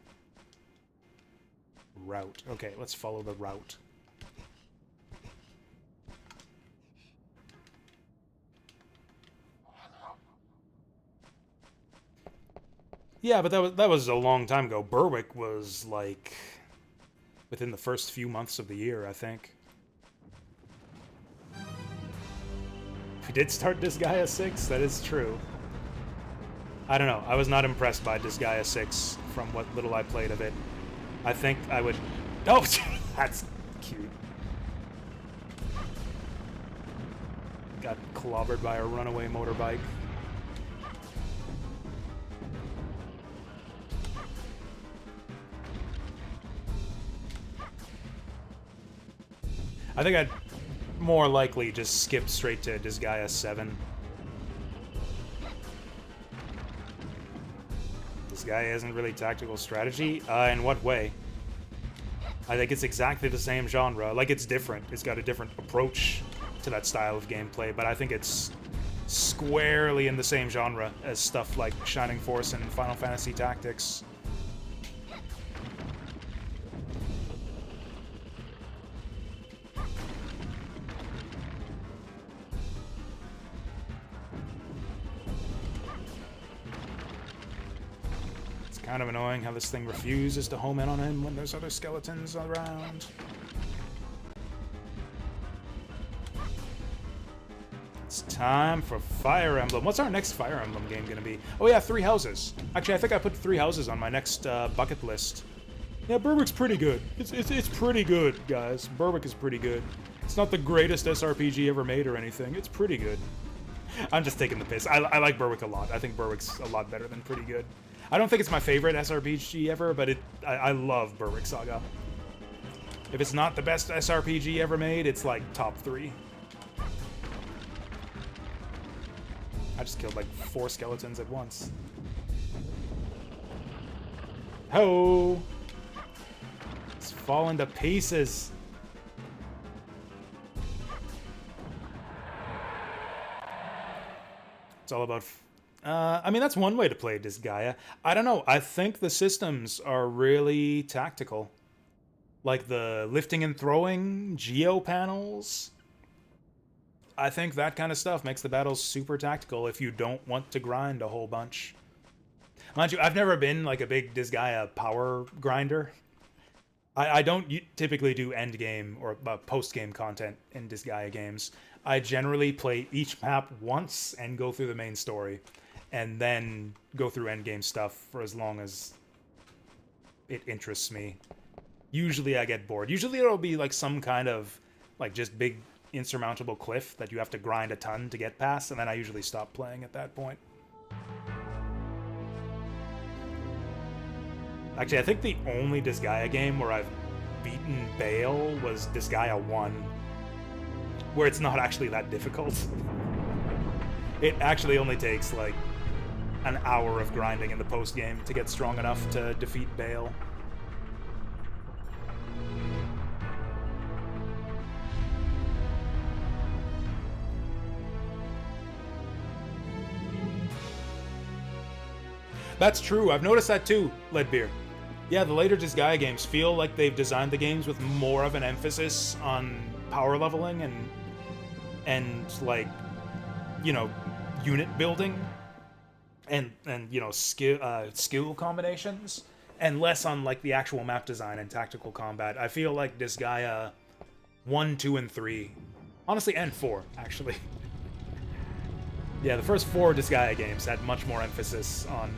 Route. Okay, let's follow the route. Yeah, but that was a long time ago. Berwick was like within the first few months of the year, I think. We did start Disgaea 6, that is true. I don't know, I was not impressed by Disgaea 6 from what little I played of it. I think I would... Oh, that's cute. Got clobbered by a runaway motorbike. I think I'd more likely just skip straight to Disgaea 7. Disgaea isn't really tactical strategy. In what way? I think it's exactly the same genre. Like, it's different. It's got a different approach to that style of gameplay, but I think it's squarely in the same genre as stuff like Shining Force and Final Fantasy Tactics. kind of annoying how this thing refuses to home in on him when there's other skeletons around. It's time for Fire Emblem. What's our next Fire Emblem game gonna be? Oh yeah, 3 Houses. Actually, I think I put 3 Houses on my next bucket list. Yeah, Berwick's pretty good. It's pretty good, guys. Berwick is pretty good. It's not the greatest SRPG ever made or anything. It's pretty good. I'm just taking the piss. I like Berwick a lot. I think Berwick's a lot better than pretty good. I don't think it's my favorite SRPG ever, but I love Berwick Saga. If it's not the best SRPG ever made, it's like top 3. I just killed like 4 skeletons at once. Ho! It's falling to pieces. It's all about... I mean, that's one way to play Disgaea. I don't know. I think the systems are really tactical. Like the lifting and throwing, geo panels... I think that kind of stuff makes the battles super tactical if you don't want to grind a whole bunch. Mind you, I've never been like a big Disgaea power grinder. I don't typically do endgame or post-game content in Disgaea games. I generally play each map once and go through the main story, and then go through endgame stuff for as long as it interests me. Usually I get bored. Usually it'll be like some kind of like just big insurmountable cliff that you have to grind a ton to get past, and then I usually stop playing at that point. Actually, I think the only Disgaea game where I've beaten Bale was Disgaea 1, where it's not actually that difficult. It actually only takes like an hour of grinding in the post-game to get strong enough to defeat Bale. That's true. I've noticed that too, Leadbeer. Yeah, the later Disgaea games feel like they've designed the games with more of an emphasis on power leveling and like, you know, unit building and you know, skill combinations, and less on like the actual map design and tactical combat. I feel like Disgaea 1, 2, and 3, honestly, and 4 actually. Yeah, the first 4 Disgaea games had much more emphasis on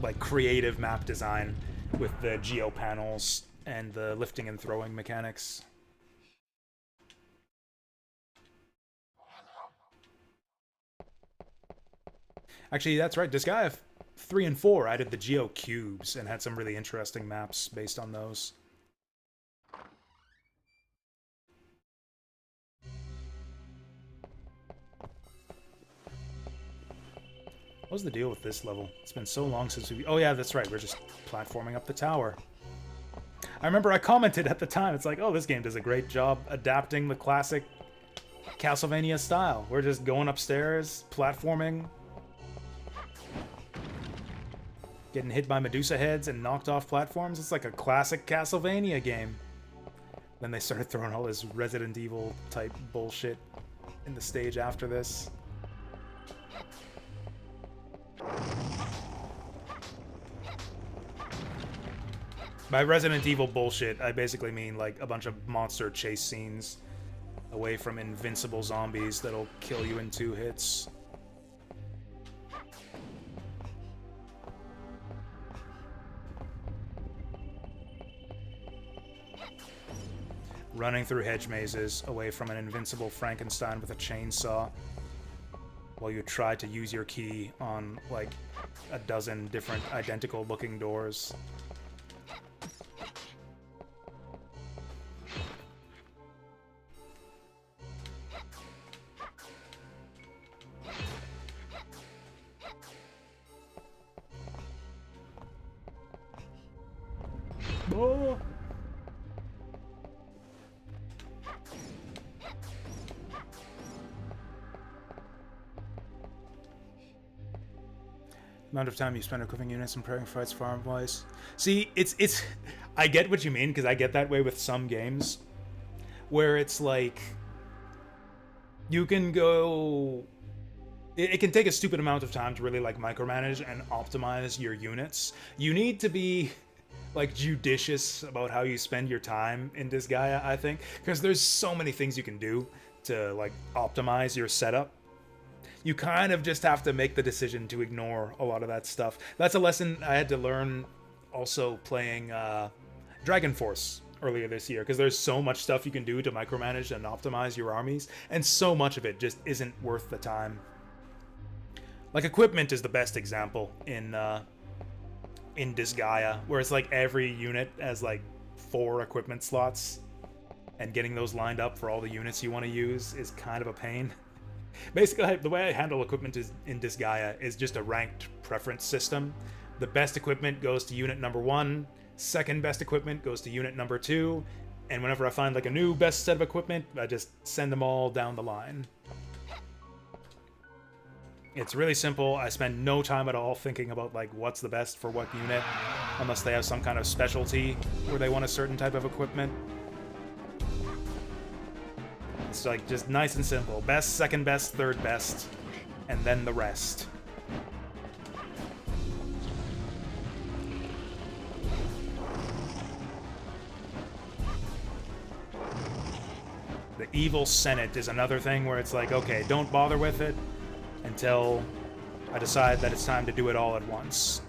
like creative map design with the geo panels and the lifting and throwing mechanics. Actually, that's right. Disgaea 3 and 4 added the geo cubes and had some really interesting maps based on those. What was the deal with this level? It's been so long since we... Oh yeah, that's right, we're just platforming up the tower. I remember I commented at the time, it's like, oh, this game does a great job adapting the classic Castlevania style. We're just going upstairs, platforming, getting hit by Medusa heads and knocked off platforms. It's like a classic Castlevania game. Then they started throwing all this Resident Evil type bullshit in the stage after this. By Resident Evil bullshit, I basically mean like a bunch of monster chase scenes away from invincible zombies that'll kill you in 2 hits. Running through hedge mazes away from an invincible Frankenstein with a chainsaw while you try to use your key on like a dozen different identical looking doors. Oh. Amount of time you spend equipping units and preparing fights farm-wise. See, it's I get what you mean, because I get that way with some games, where it's like you can go it can take a stupid amount of time to really like micromanage and optimize your units. You need to be like judicious about how you spend your time in Disgaea, I think, because there's so many things you can do to like optimize your setup. You kind of just have to make the decision to ignore a lot of that stuff. That's a lesson I had to learn also playing Dragon Force earlier this year, because there's so much stuff you can do to micromanage and optimize your armies, and so much of it just isn't worth the time. Like equipment is the best example in Disgaea, where it's like every unit has like 4 equipment slots, and getting those lined up for all the units you want to use is kind of a pain. Basically, the way I handle equipment in Disgaea is just a ranked preference system. The best equipment goes to unit number 1, second best equipment goes to unit number 2, and whenever I find like a new best set of equipment, I just send them all down the line. It's really simple. I spend no time at all thinking about like what's the best for what unit, unless they have some kind of specialty where they want a certain type of equipment. It's like just nice and simple. Best, second best, third best, and then the rest. The Evil Senate is another thing where it's like, okay, don't bother with it until I decide that it's time to do it all at once.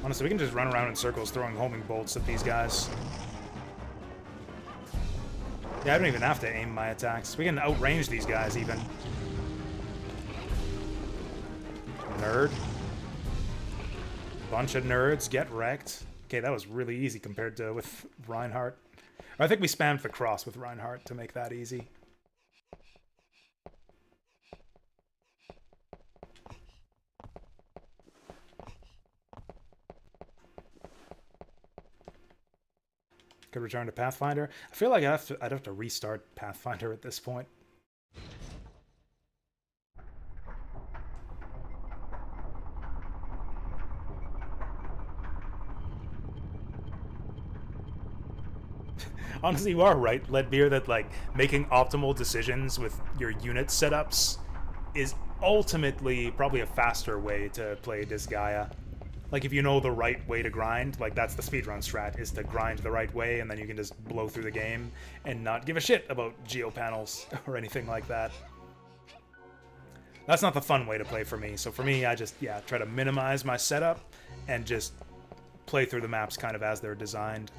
Honestly, we can just run around in circles throwing homing bolts at these guys. Yeah, I don't even have to aim my attacks. We can outrange these guys, even. Nerd. Bunch of nerds, get wrecked. Okay, that was really easy compared to with Reinhardt. I think we spammed the cross with Reinhardt to make that easy. Could return to Pathfinder. I feel like I'd have to restart Pathfinder at this point. Honestly, you are right, Leadbeer, that like making optimal decisions with your unit setups is ultimately probably a faster way to play Disgaea. Like if you know the right way to grind, like that's the speedrun strat, is to grind the right way, and then you can just blow through the game and not give a shit about geopanels or anything like that. That's not the fun way to play for me, so for me I just, yeah, try to minimize my setup and just play through the maps kind of as they're designed.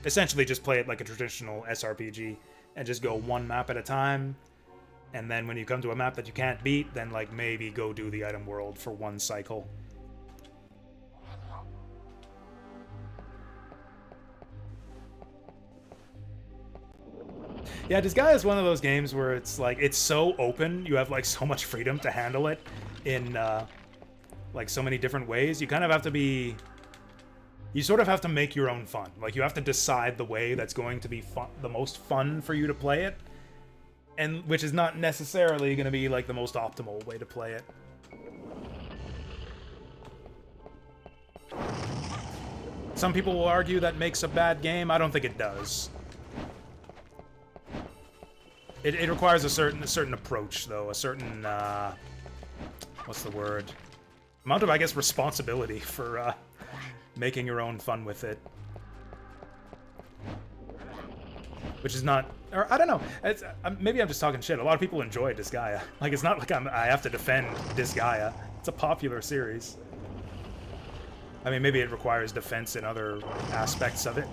Essentially just play it like a traditional SRPG and just go one map at a time, and then when you come to a map that you can't beat, then like maybe go do the item world for one cycle. Yeah, Disgaea is one of those games where it's like, it's so open, you have like so much freedom to handle it in like so many different ways. You kind of have to be... You sort of have to make your own fun. Like, you have to decide the way that's going to be fun, the most fun for you to play it, and which is not necessarily going to be, like, the most optimal way to play it. Some people will argue that makes a bad game. I don't think it does. It requires a certain approach, though. A certain, what's the word? Amount of, I guess, responsibility for, making your own fun with it. Which is not... Or, I don't know. It's, maybe I'm just talking shit. A lot of people enjoy Disgaea. Like, it's not like I have to defend Disgaea. It's a popular series. I mean, maybe it requires defense in other aspects of it.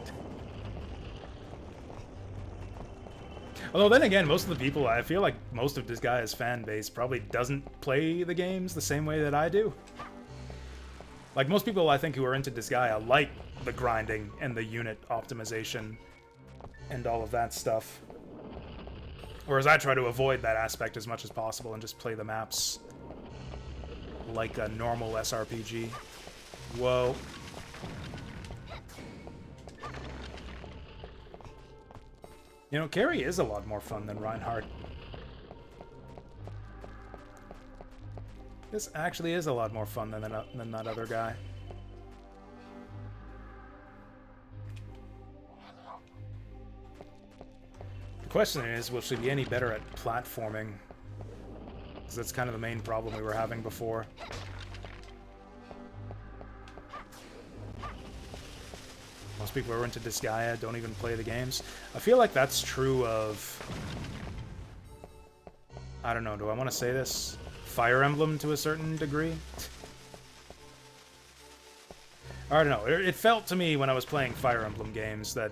Although, then again, most of the people... I feel like most of Disgaea's fan base probably doesn't play the games the same way that I do. Like, most people, I think, who are into Disgaea like the grinding and the unit optimization and all of that stuff. Whereas I try to avoid that aspect as much as possible and just play the maps like a normal SRPG. Whoa. You know, Carrie is a lot more fun than Reinhardt. This actually is a lot more fun than that other guy. The question is, will she be any better at platforming? Because that's kind of the main problem we were having before. Most people who are into Disgaea don't even play the games. I feel like that's true of... I don't know, do I want to say this? Fire Emblem to a certain degree? I don't know. It felt to me when I was playing Fire Emblem games that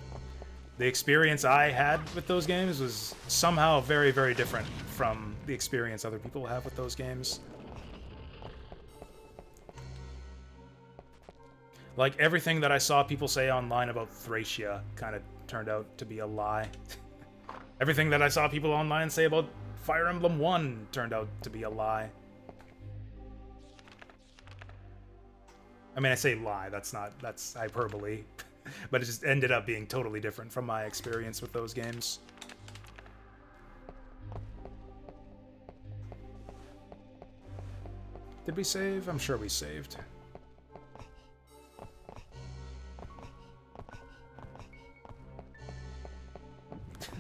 the experience I had with those games was somehow very, very different from the experience other people have with those games. Like, everything that I saw people say online about Thracia kind of turned out to be a lie. Everything that I saw people online say about Fire Emblem 1 turned out to be a lie. I mean, I say lie, that's hyperbole. But it just ended up being totally different from my experience with those games. Did we save? I'm sure we saved.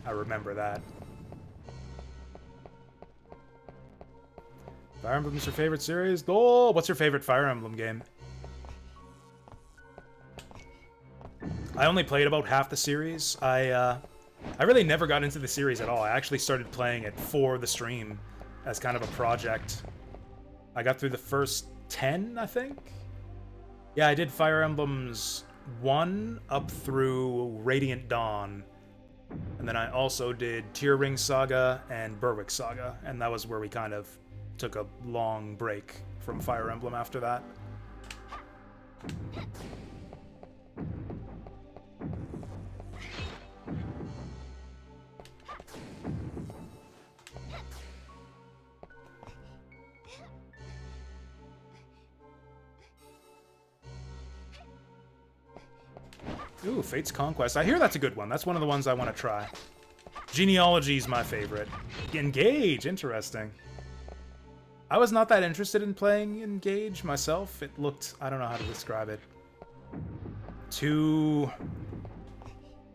I remember that. Fire Emblem's your favorite series? Oh, what's your favorite Fire Emblem game? I only played about half the series. I really never got into the series at all. I actually started playing it for the stream as kind of a project. I got through the first 10, I think? Yeah, I did Fire Emblems 1 up through Radiant Dawn. And then I also did Tear Ring Saga and Berwick Saga, and that was where we kind of took a long break from Fire Emblem after that. Ooh, Fate's Conquest. I hear that's a good one. That's one of the ones I want to try. Genealogy's my favorite. Engage, interesting. I was not that interested in playing Engage myself. It looked, I don't know how to describe it, too,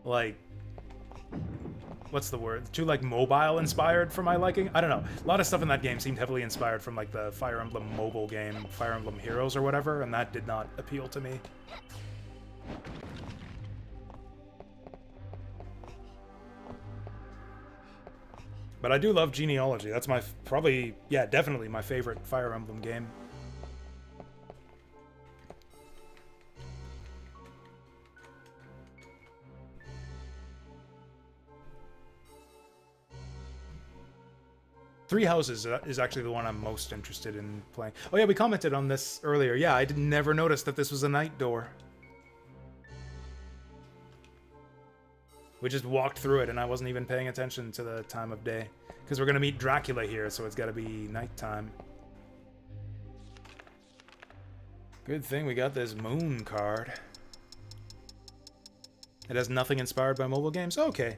like, what's the word? Too, like, mobile inspired for my liking? I don't know. A lot of stuff in that game seemed heavily inspired from, like, the Fire Emblem mobile game, Fire Emblem Heroes or whatever, and that did not appeal to me. But I do love Genealogy. That's my, probably, yeah, definitely my favorite Fire Emblem game. Three Houses is actually the one I'm most interested in playing. Oh yeah, we commented on this earlier. Yeah, I never noticed that this was a night door. We just walked through it and I wasn't even paying attention to the time of day. Because we're going to meet Dracula here, so it's got to be nighttime. Good thing we got this moon card. It has nothing inspired by mobile games? Okay.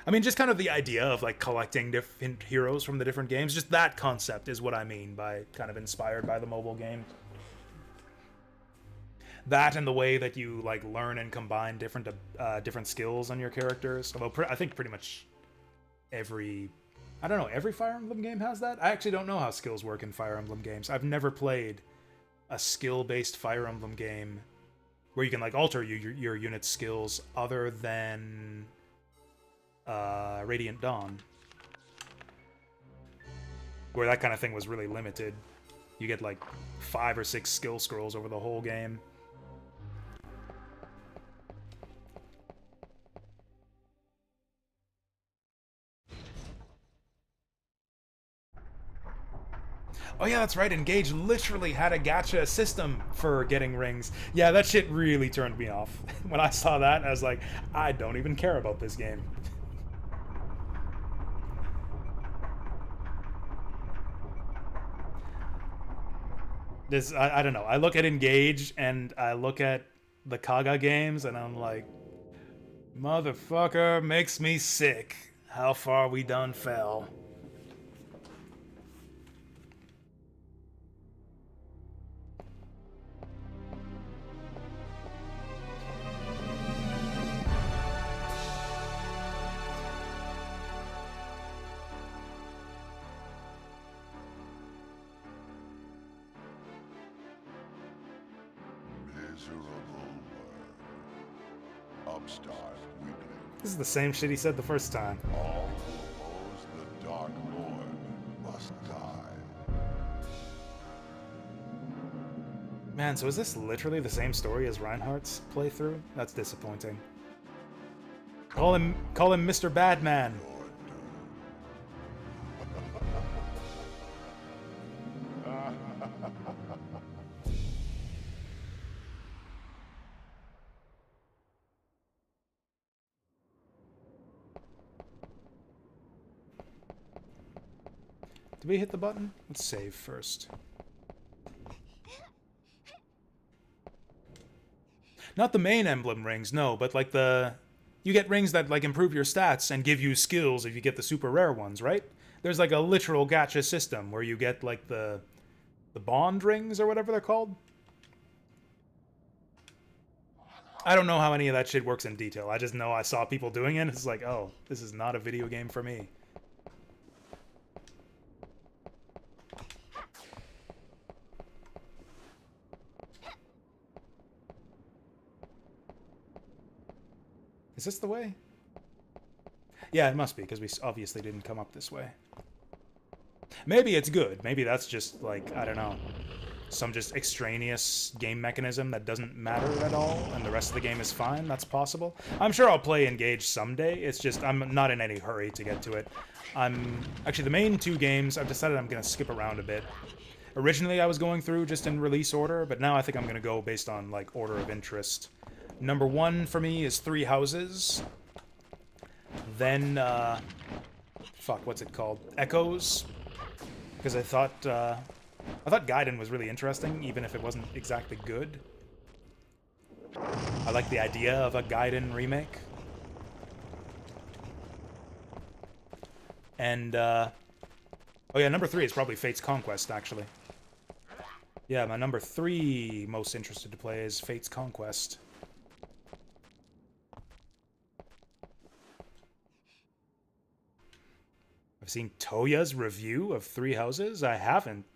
I mean, just kind of the idea of, like, collecting different heroes from the different games. Just that concept is what I mean by kind of inspired by the mobile game. That and the way that you, like, learn and combine different skills on your characters. Although I think pretty much every... I don't know, every Fire Emblem game has that? I actually don't know how skills work in Fire Emblem games. I've never played a skill-based Fire Emblem game where you can, like, alter your unit's skills other than Radiant Dawn, where that kind of thing was really limited. You get, like, 5 or 6 skill scrolls over the whole game. Oh yeah, that's right, Engage literally had a gacha system for getting rings. Yeah, that shit really turned me off. When I saw that, I was like, I don't even care about this game. I don't know. I look at Engage and I look at the Kaga games and I'm like, motherfucker, makes me sick. How far we done fell. miserable world. Upstart weakling. This is the same shit he said the first time. All who oppose the Dark Lord must die. Man, so is this literally the same story as Reinhardt's playthrough? That's disappointing. Call him Mr. Badman. Did we hit the button? Let's save first. Not the main emblem rings, no, but like the... You get rings that like improve your stats and give you skills if you get the super rare ones, right? There's like a literal gacha system where you get like the bond rings or whatever they're called. I don't know how any of that shit works in detail. I just know I saw people doing it. It's like, oh, this is not a video game for me. Is this the way? Yeah, it must be, because we obviously didn't come up this way. Maybe it's good. Maybe that's just, like, I don't know, some just extraneous game mechanism that doesn't matter at all, and the rest of the game is fine. That's possible. I'm sure I'll play Engage someday. It's just, I'm not in any hurry to get to it. Actually, the main two games, I've decided I'm going to skip around a bit. Originally, I was going through just in release order, but now I think I'm going to go based on, like, order of interest. Number one for me is Three Houses. Then, fuck, what's it called? Echoes. Because I thought Gaiden was really interesting, even if it wasn't exactly good. I like the idea of a Gaiden remake. And, oh yeah, number three is probably Fate's Conquest, actually. Yeah, my number three most interested to play is Fate's Conquest. I've seen Toya's review of Three Houses. I haven't.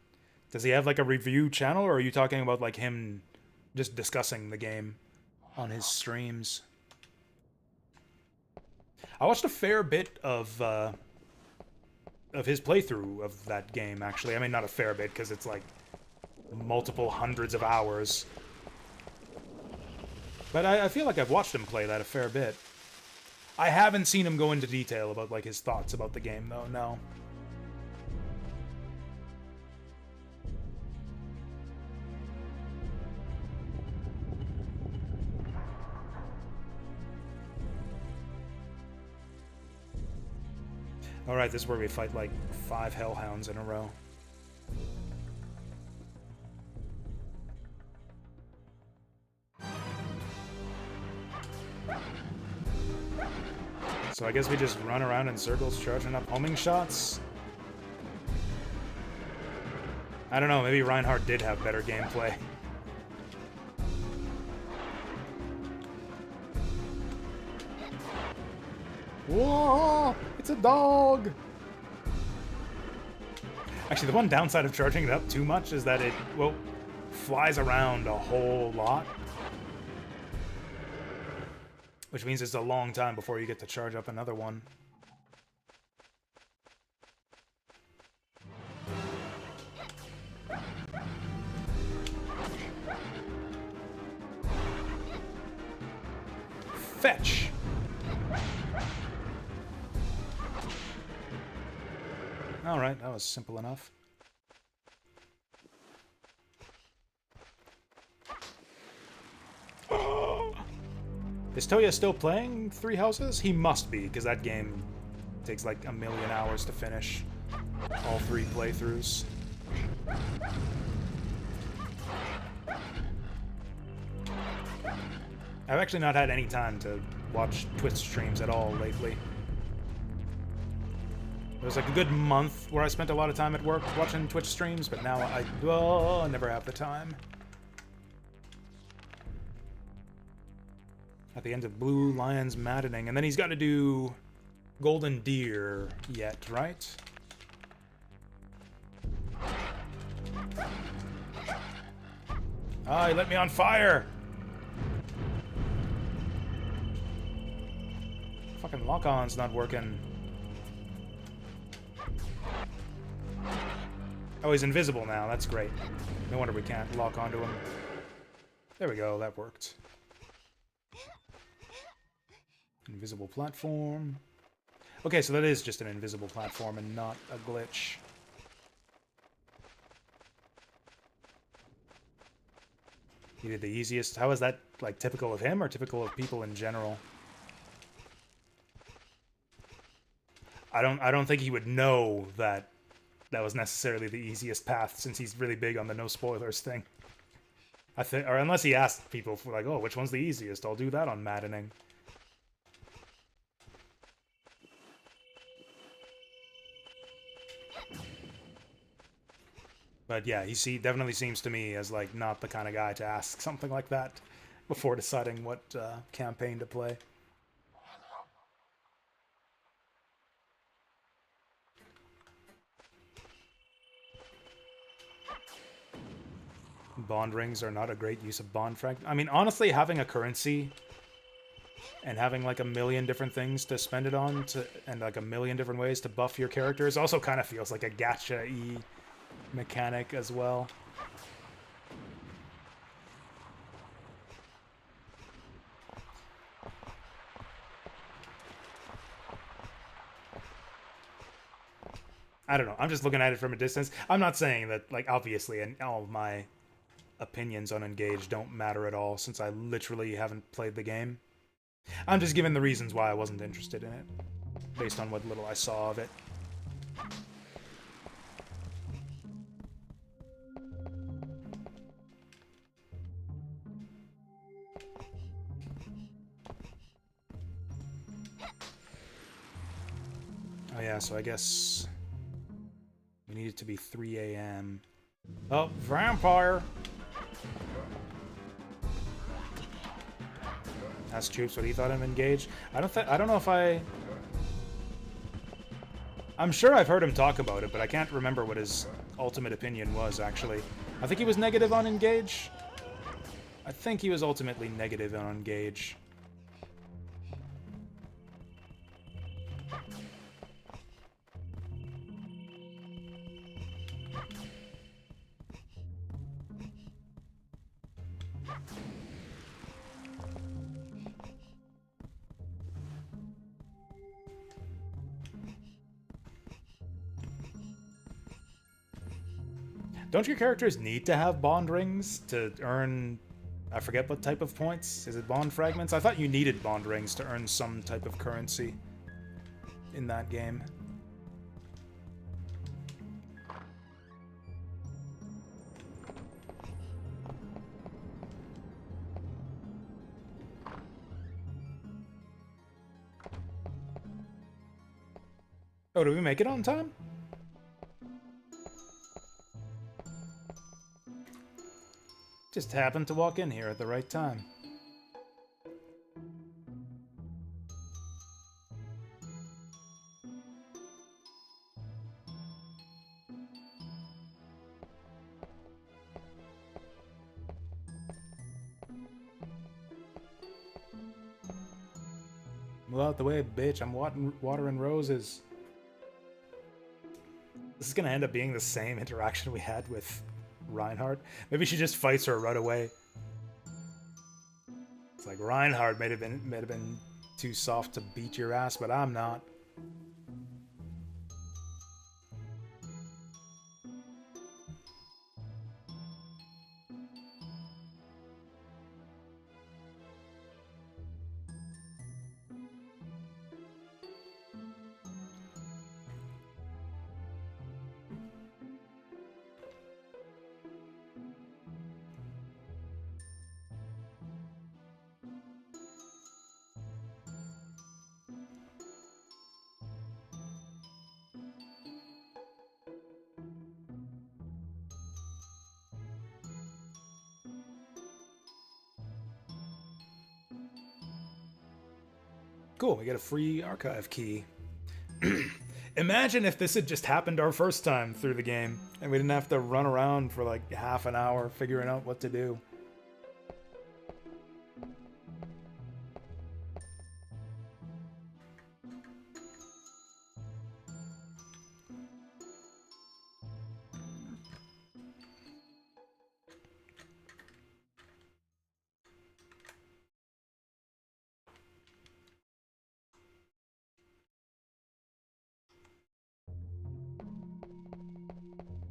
Does he have like a review channel, or are you talking about like him just discussing the game on his streams? I watched a fair bit of his playthrough of that game, actually. I mean, not a fair bit, because it's like multiple hundreds of hours. But I feel like I've watched him play that a fair bit. I haven't seen him go into detail about, like, his thoughts about the game, though, no. Alright, this is where we fight, like, 5 hellhounds in a row. So I guess we just run around in circles charging up homing shots? I don't know, maybe Reinhardt did have better gameplay. Whoa! It's a dog! Actually, the one downside of charging it up too much is that it, well, flies around a whole lot. Which means it's a long time before you get to charge up another one. Fetch! Alright, that was simple enough. Is Toya still playing Three Houses? He must be, because that game takes like 1,000,000 hours to finish. All 3 playthroughs. I've actually not had any time to watch Twitch streams at all lately. There was like a good month where I spent a lot of time at work watching Twitch streams, but now I never have the time. At the end of Blue Lion's Maddening. And then he's got to do Golden Deer yet, right? Ah, he lit me on fire! Fucking lock-on's not working. Oh, he's invisible now. That's great. No wonder we can't lock onto him. There we go. That worked. Invisible platform. Okay, so that is just an invisible platform and not a glitch. He did the easiest. How is that, like, typical of him or typical of people in general? I don't think he would know that that was necessarily the easiest path, since he's really big on the no spoilers thing. I think, or unless he asked people for like, oh, which one's the easiest? I'll do that on maddening. But yeah, he definitely seems to me as like not the kind of guy to ask something like that before deciding what campaign to play. Bond rings are not a great use of bond frag. I mean, honestly, having a currency and having like a million different things to spend it on and like a million different ways to buff your characters also kind of feels like a gacha-y mechanic as well. I don't know. I'm just looking at it from a distance. I'm not saying that, like, obviously, and all of my opinions on Engage don't matter at all, since I literally haven't played the game. I'm just giving the reasons why I wasn't interested in it, based on what little I saw of it. Oh yeah, so I guess we need it to be 3 a.m. Oh, vampire! Ask Troops what he thought of Engage. I don't know if I'm sure I've heard him talk about it, but I can't remember what his ultimate opinion was, actually. I think he was negative on Engage. I think he was ultimately negative on Engage. Don't your characters need to have bond rings to earn... I forget what type of points. Is it bond fragments? I thought you needed bond rings to earn some type of currency in that game. Oh, did we make it on time? Just happened to walk in here at the right time. Move out the way, bitch. I'm watering roses. This is gonna end up being the same interaction we had with Reinhardt. Maybe she just fights her right away. It's like Reinhardt may have been too soft to beat your ass, but I'm not. Cool, we get a free archive key. Imagine if this had just happened our first time through the game, and we didn't have to run around for like half an hour figuring out what to do.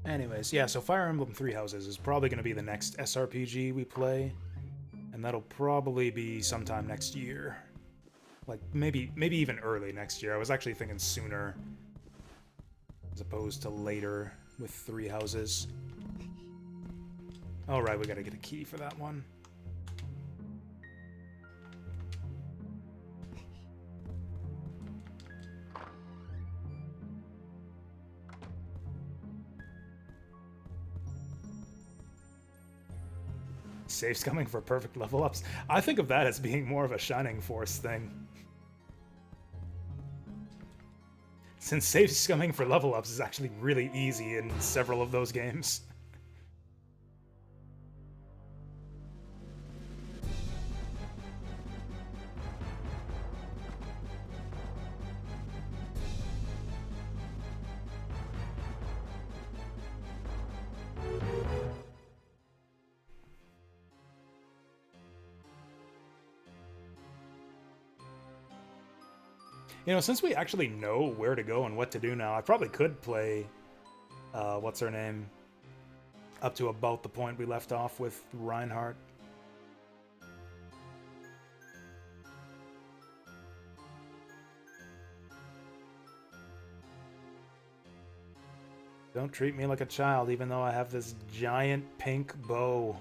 Anyways, yeah, so Fire Emblem Three Houses is probably going to be the next SRPG we play, and that'll probably be sometime next year. Like, maybe even early next year. I was actually thinking sooner, as opposed to later with Three Houses. Alright, we gotta get a key for that one. Saves coming for perfect level ups. I think of that as being more of a Shining Force thing. Since saves coming for level ups is actually really easy in several of those games. You know, since we actually know where to go and what to do now, I probably could play, what's her name, up to about the point we left off with Reinhardt. Don't treat me like a child, even though I have this giant pink bow.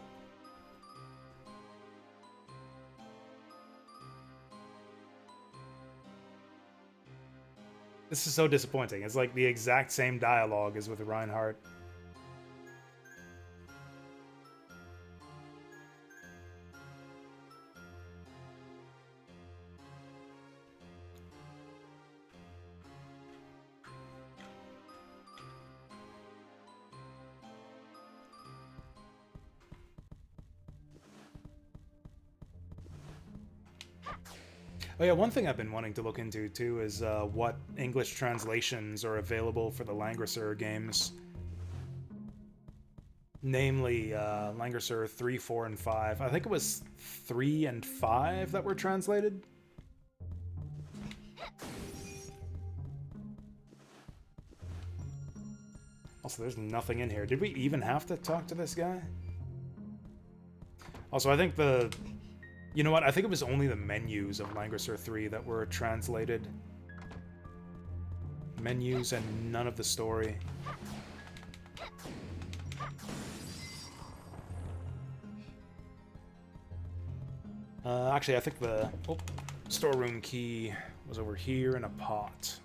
This is so disappointing. It's like the exact same dialogue as with Reinhardt. Oh yeah, one thing I've been wanting to look into too is what English translations are available for the Langrisser games. Namely, Langrisser 3, 4, and 5. I think it was 3 and 5 that were translated. Also, there's nothing in here. Did we even have to talk to this guy? Also, I think the... You know what? I think it was only the menus of Langrisser 3 that were translated. Menus and none of the story. Actually, I think the storeroom key was over here in a pot.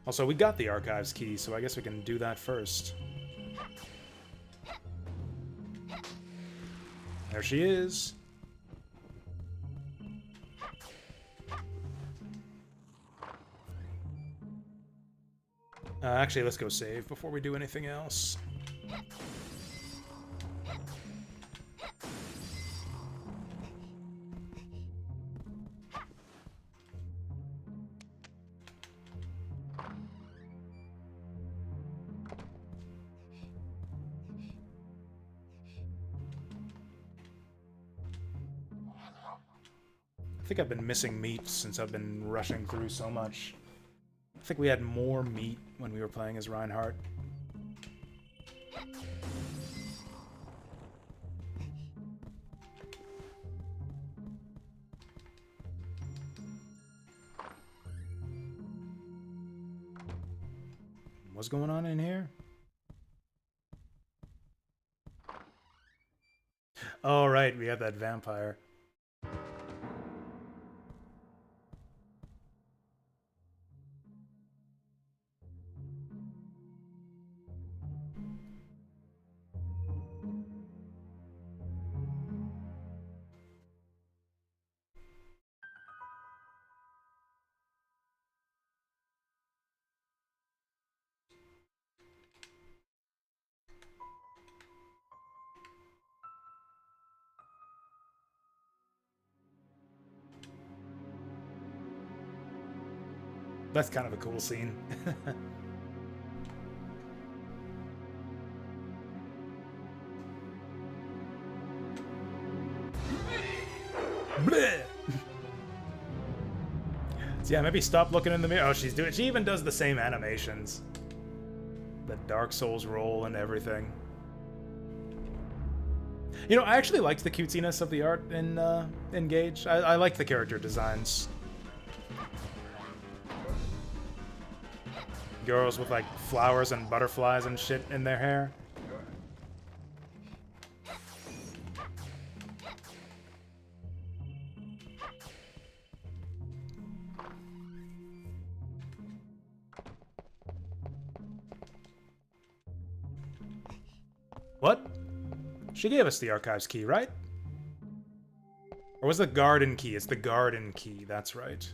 Also, we got the archives key, so I guess we can do that first. There she is. Actually, let's go save before we do anything else. I think I've been missing meat since I've been rushing through so much. I think we had more meat when we were playing as Reinhardt. What's going on in here? Oh, right, we have that vampire. That's kind of a cool scene. See, Yeah, maybe stop looking in the mirror. Oh, she's doing. She even does the same animations. The Dark Souls roll and everything. You know, I actually liked the cutesiness of the art in Engage. I like the character designs. Girls with like flowers and butterflies and shit in their hair. What? She gave us the archives key, right? Or was the garden key? It's the garden key, that's right.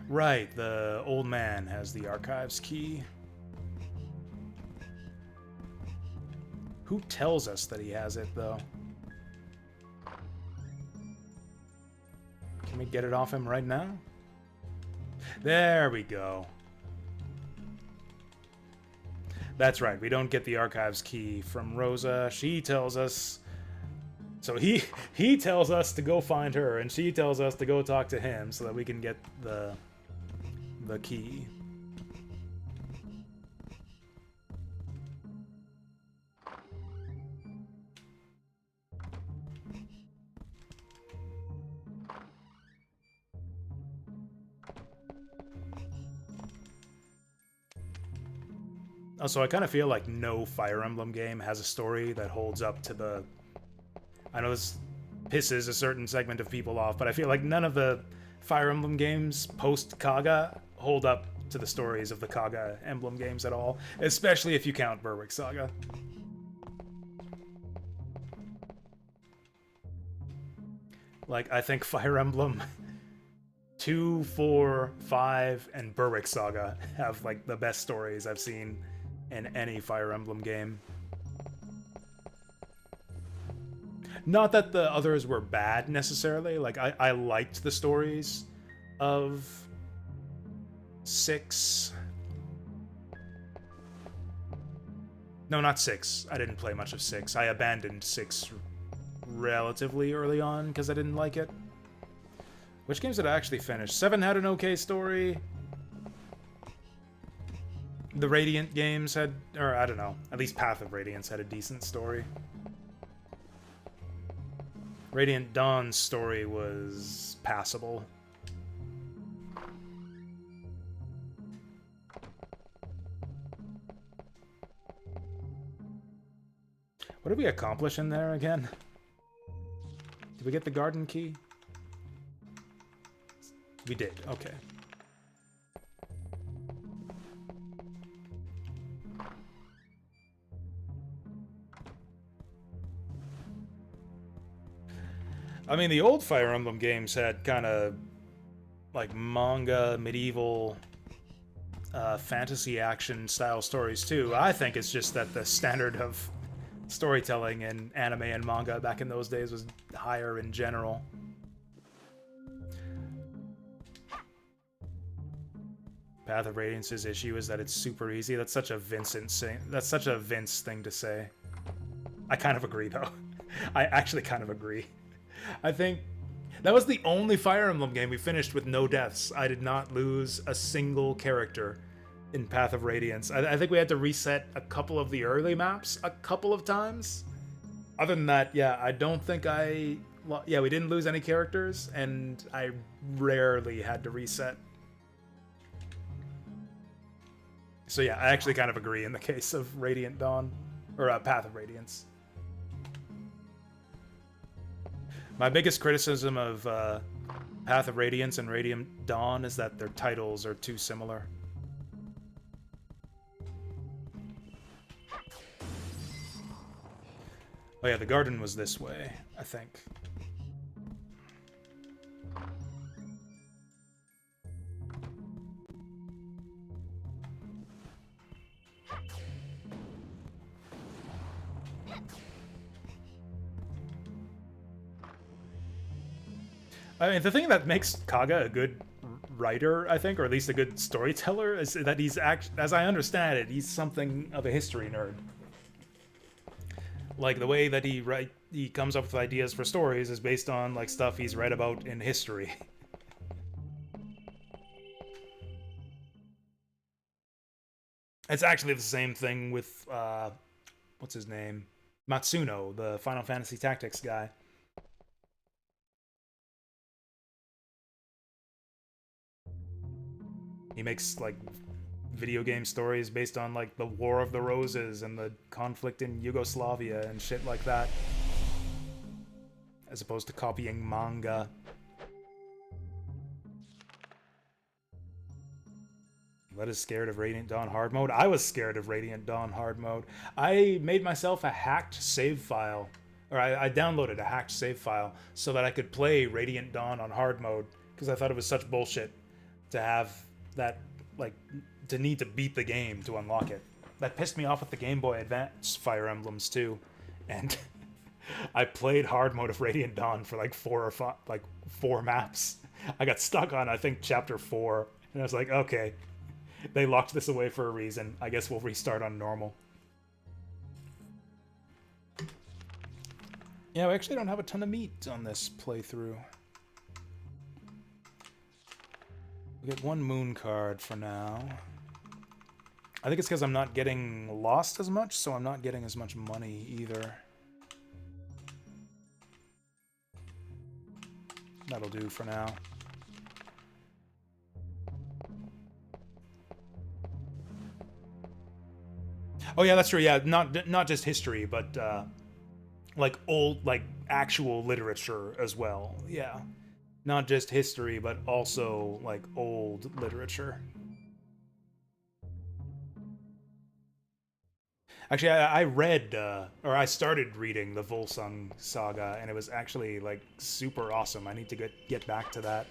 Right, the old man has the archives key. Who tells us that he has it, though? Can we get it off him right now? There we go. That's right, we don't get the archives key from Rosa. She tells us... So he tells us to go find her, and she tells us to go talk to him so that we can get the key. Also, I kind of feel like no Fire Emblem game has a story that holds up to the... I know this pisses a certain segment of people off, but I feel like none of the Fire Emblem games post-Kaga hold up to the stories of the Kaga Emblem games at all, especially if you count Berwick Saga. Like, I think Fire Emblem 2, 4, 5, and Berwick Saga have, like, the best stories I've seen in any Fire Emblem game. Not that the others were bad, necessarily. Like, I liked the stories of 6. No, not 6. I didn't play much of 6. I abandoned 6 relatively early on because I didn't like it. Which games did I actually finish? 7 had an okay story. The Radiant games had, or I don't know, at least Path of Radiance had a decent story. Radiant Dawn's story was passable. What did we accomplish in there again? Did we get the garden key? We did, okay. I mean, the old Fire Emblem games had kind of like manga, medieval, fantasy action style stories too. I think it's just that the standard of storytelling in anime and manga back in those days was higher in general. Path of Radiance's issue is that it's super easy. That's such a Vince thing to say. I kind of agree though. I actually kind of agree. I think that was the only Fire Emblem game we finished with no deaths. I did not lose a single character in Path of Radiance. I think we had to reset a couple of the early maps a couple of times. Other than that, yeah, I don't think we didn't lose any characters, and I rarely had to reset. So yeah, I actually kind of agree in the case of Radiant Dawn, or Path of Radiance. My biggest criticism of Path of Radiance and Radiant Dawn is that their titles are too similar. Oh yeah, the garden was this way, I think. I mean, the thing that makes Kaga a good writer, I think, or at least a good storyteller, is that he's as I understand it, he's something of a history nerd. Like the way that he he comes up with ideas for stories is based on like stuff he's read about in history. It's actually the same thing with what's his name? Matsuno, the Final Fantasy Tactics guy. He makes like video game stories based on like the War of the Roses and the conflict in Yugoslavia and shit like that, as opposed to copying manga. Let is scared of Radiant Dawn hard mode. I was scared of Radiant Dawn hard mode. I made myself a hacked save file, or I downloaded a hacked save file so that I could play Radiant Dawn on hard mode, because I thought it was such bullshit to have that, like, to need to beat the game to unlock it. That pissed me off with the Game Boy Advance Fire Emblems too, and I played hard mode of Radiant Dawn for like four maps. I got stuck on, I think, chapter 4, and I was like, okay, they locked this away for a reason. I guess we'll restart on normal. Yeah, we actually don't have a ton of meat on this playthrough. We get one moon card for now. I think it's because I'm not getting lost as much, so I'm not getting as much money either. That'll do for now. Oh yeah, that's true. Yeah, not just history, but like old, like actual literature as well. Yeah, not just history, but also like old literature. Actually, I read, or I started reading the Volsung saga, and it was actually like super awesome. I need to get back to that.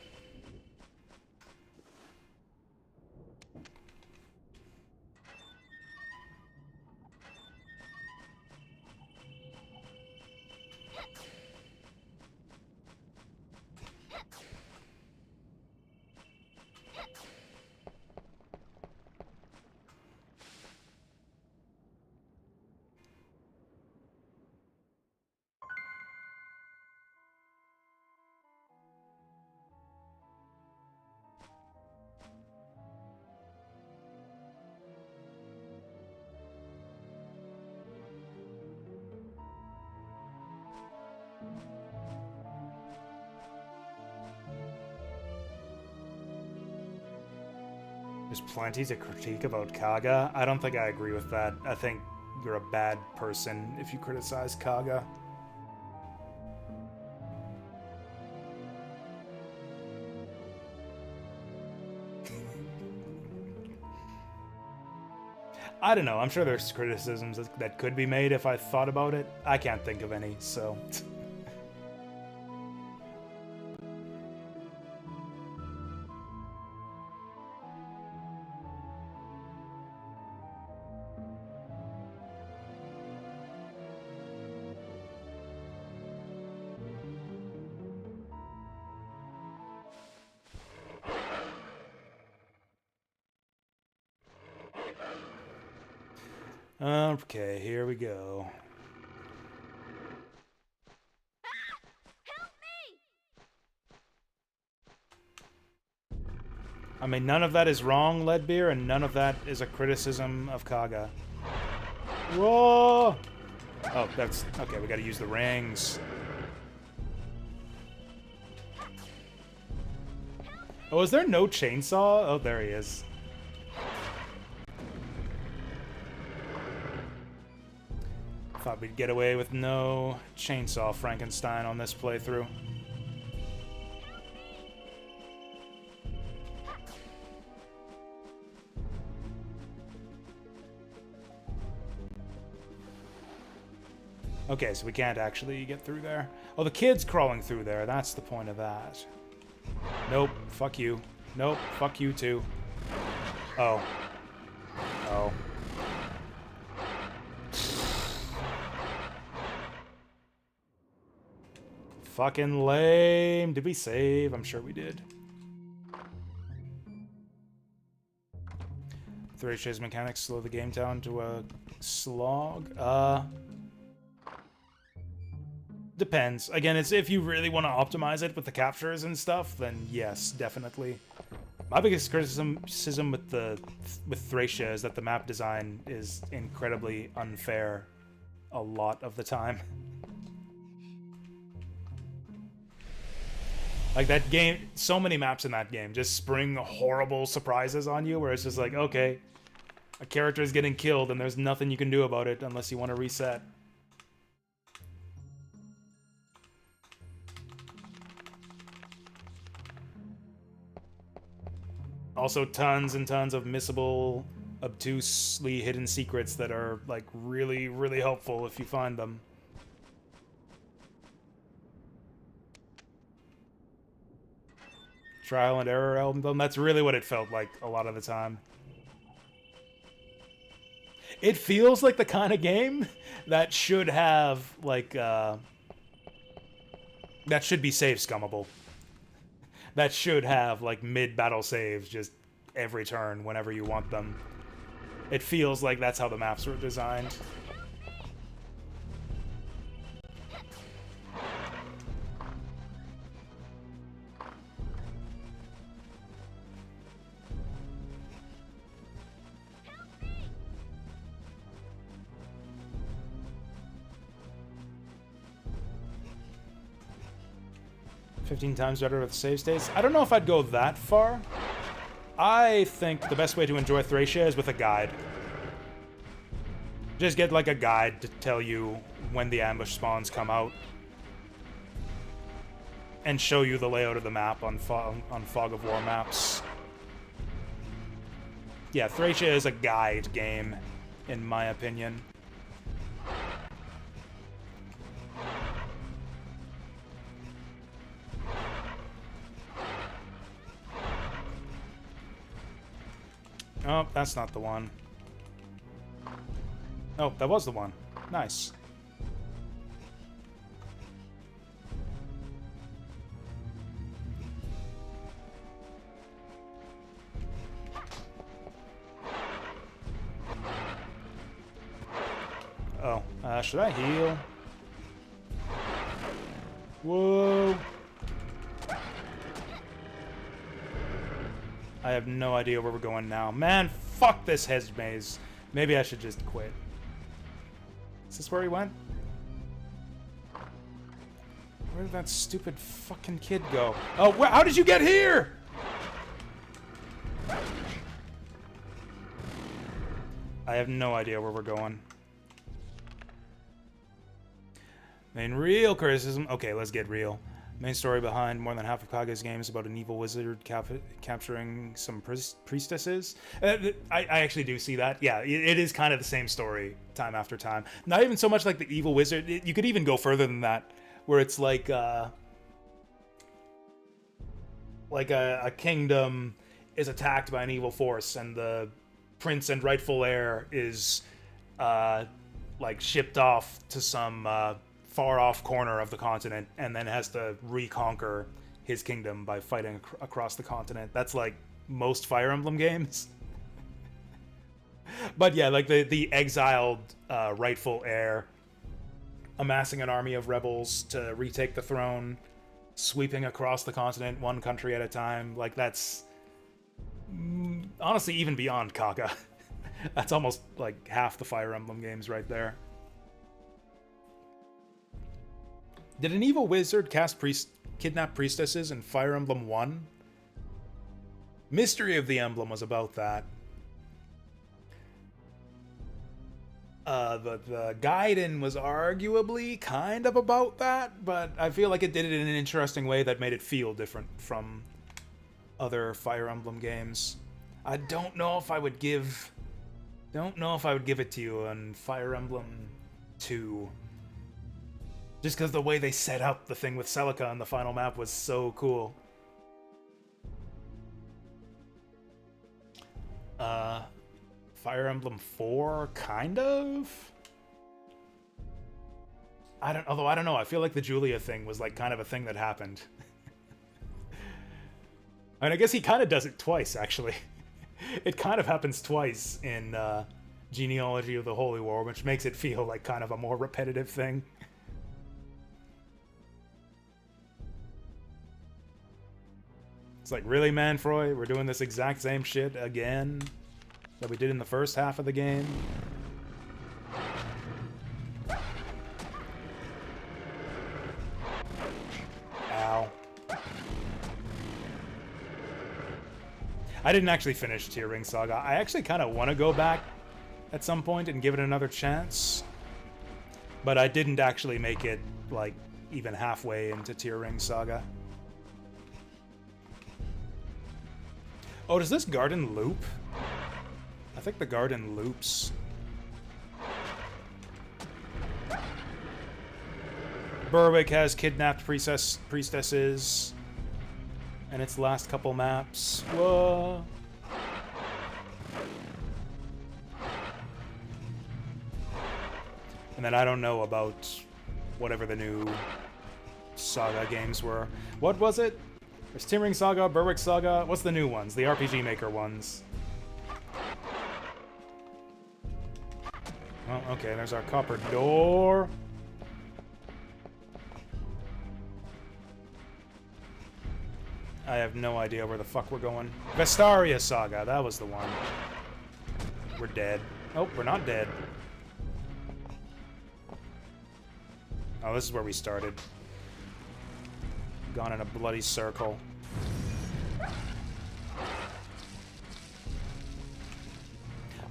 There's plenty to critique about Kaga. I don't think I agree with that. I think you're a bad person if you criticize Kaga. I don't know. I'm sure there's criticisms that could be made if I thought about it. I can't think of any, so... Okay, here we go. Help me! I mean, none of that is wrong, Leadbeer, and none of that is a criticism of Kaga. Whoa! Oh, that's... Okay, we gotta use the rings. Oh, is there no chainsaw? Oh, there he is. Thought we'd get away with no chainsaw Frankenstein on this playthrough. Okay, so we can't actually get through there. Oh, the kid's crawling through there. That's the point of that. Nope. Fuck you. Nope. Fuck you too. Oh. Oh. Fucking lame. Did we save? I'm sure we did. 30 chase mechanics slow the game down to a slog. Depends. Again, it's if you really want to optimize it with the captures and stuff, then yes, definitely. My biggest criticism with Thracia is that the map design is incredibly unfair a lot of the time. Like that game, so many maps in that game just spring horrible surprises on you where it's just like, okay, a character is getting killed and there's nothing you can do about it unless you want to reset. Also, tons and tons of missable, obtusely hidden secrets that are, like, really, really helpful if you find them. Trial and error album, that's really what it felt like a lot of the time. It feels like the kind of game that should have, like, that should be save scummable. That should have, like, mid-battle saves just every turn whenever you want them. It feels like that's how the maps were designed. "15 times better with save states." I don't know if I'd go that far. I think the best way to enjoy Thracia is with a guide. Just get like a guide to tell you when the ambush spawns come out. And show you the layout of the map on Fog of War maps. Yeah, Thracia is a guide game, in my opinion. Oh, that's not the one. Oh, that was the one. Nice. Oh, should I heal? Whoa. I have no idea where we're going now. Man, fuck this hedge maze. Maybe I should just quit. Is this where he went? Where did that stupid fucking kid go? Oh, how did you get here? I have no idea where we're going. Main real criticism. Okay, let's get real. Main story behind more than half of Kage's games about an evil wizard capturing some priestesses. I actually do see that. Yeah, it is kind of the same story time after time. Not even so much like the evil wizard. You could even go further than that, where it's like a kingdom is attacked by an evil force, and the prince and rightful heir is like shipped off to some far-off corner of the continent, and then has to reconquer his kingdom by fighting across the continent. That's like most Fire Emblem games. But yeah, like the exiled rightful heir amassing an army of rebels to retake the throne, sweeping across the continent one country at a time. Like that's honestly even beyond Kage. That's almost like half the Fire Emblem games right there. Did an evil wizard kidnap priestesses in Fire Emblem 1? Mystery of the Emblem was about that. The Gaiden was arguably kind of about that, but I feel like it did it in an interesting way that made it feel different from other Fire Emblem games. I don't know if I would give it to you on Fire Emblem 2. Just because the way they set up the thing with Celica on the final map was so cool. Fire Emblem 4, kind of? Although I don't know, I feel like the Julia thing was like kind of a thing that happened. I mean, I guess he kind of does it twice, actually. It kind of happens twice in Genealogy of the Holy War, which makes it feel like kind of a more repetitive thing. It's like, really, Manfroy? We're doing this exact same shit again that we did in the first half of the game? Ow. I didn't actually finish Tear Ring Saga. I actually kind of want to go back at some point and give it another chance. But I didn't actually make it, like, even halfway into Tear Ring Saga. Oh, does this garden loop? I think the garden loops. Berwick has kidnapped priestesses. And its last couple maps. Whoa. And then I don't know about whatever the new Saga games were. What was it? There's Tear Ring Saga, Berwick Saga. What's the new ones? The RPG Maker ones. Oh, okay, there's our copper door. I have no idea where the fuck we're going. Vestaria Saga, that was the one. We're dead. Oh, we're not dead. Oh, this is where we started. Gone in a bloody circle.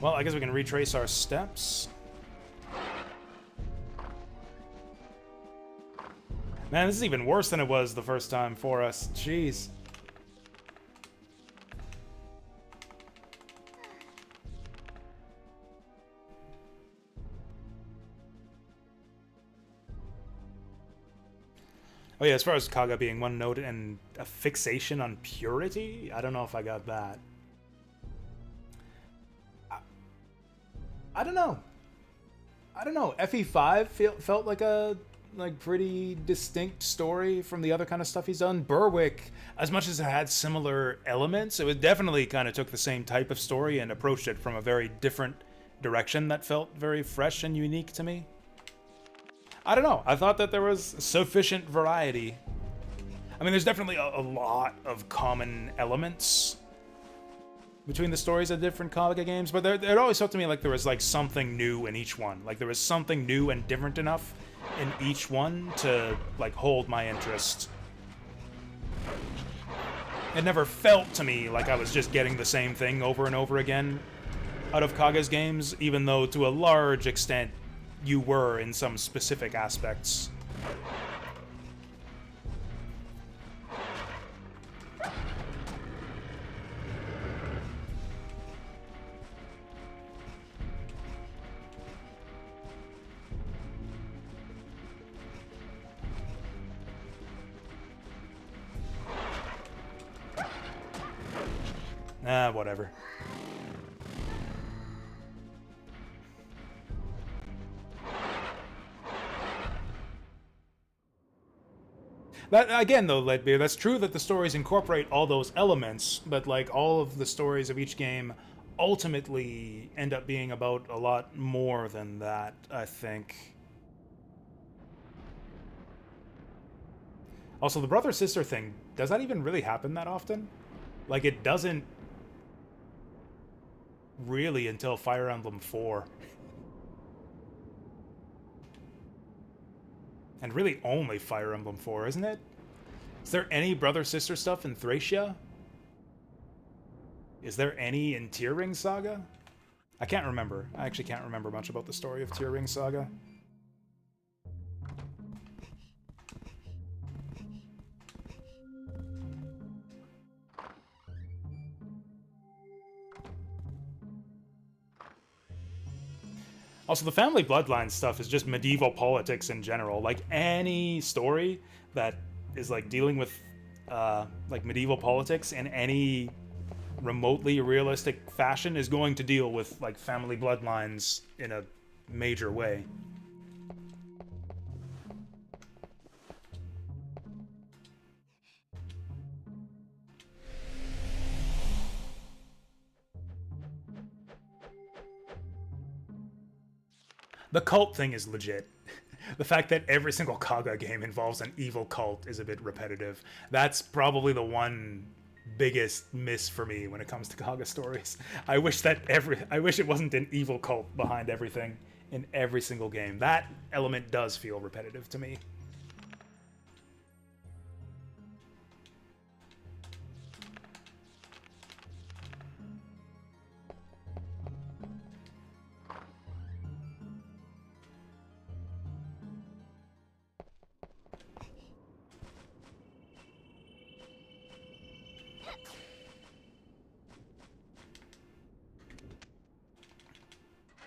Well, I guess we can retrace our steps. Man, this is even worse than it was the first time for us. Jeez. Oh yeah, as far as Kaga being one note and a fixation on purity, I don't know if I got that. I don't know. I don't know. FE5 felt like a pretty distinct story from the other kind of stuff he's done. Berwick, as much as it had similar elements, it definitely kind of took the same type of story and approached it from a very different direction that felt very fresh and unique to me. I don't know. I thought that there was sufficient variety. I mean, there's definitely a lot of common elements between the stories of different Kaga games, but it always felt to me like there was like something new in each one. Like there was something new and different enough in each one to like hold my interest. It never felt to me like I was just getting the same thing over and over again out of Kaga's games, even though to a large extent you were in some specific aspects. Whatever. That, again, though, Leadbeer, that's true that the stories incorporate all those elements, but, like, all of the stories of each game ultimately end up being about a lot more than that, I think. Also, the brother-sister thing, does that even really happen that often? Like, it doesn't really until Fire Emblem 4. And really only Fire Emblem 4, isn't it? Is there any brother-sister stuff in Thracia? Is there any in Tear Ring Saga? I can't remember. I actually can't remember much about the story of Tear Ring Saga. Also, the family bloodline stuff is just medieval politics in general. Like, any story that is, like, dealing with, like, medieval politics in any remotely realistic fashion is going to deal with, like, family bloodlines in a major way. The cult thing is legit. The fact that every single Kaga game involves an evil cult is a bit repetitive. That's probably the one biggest miss for me when it comes to Kaga stories. I wish it wasn't an evil cult behind everything in every single game. That element does feel repetitive to me.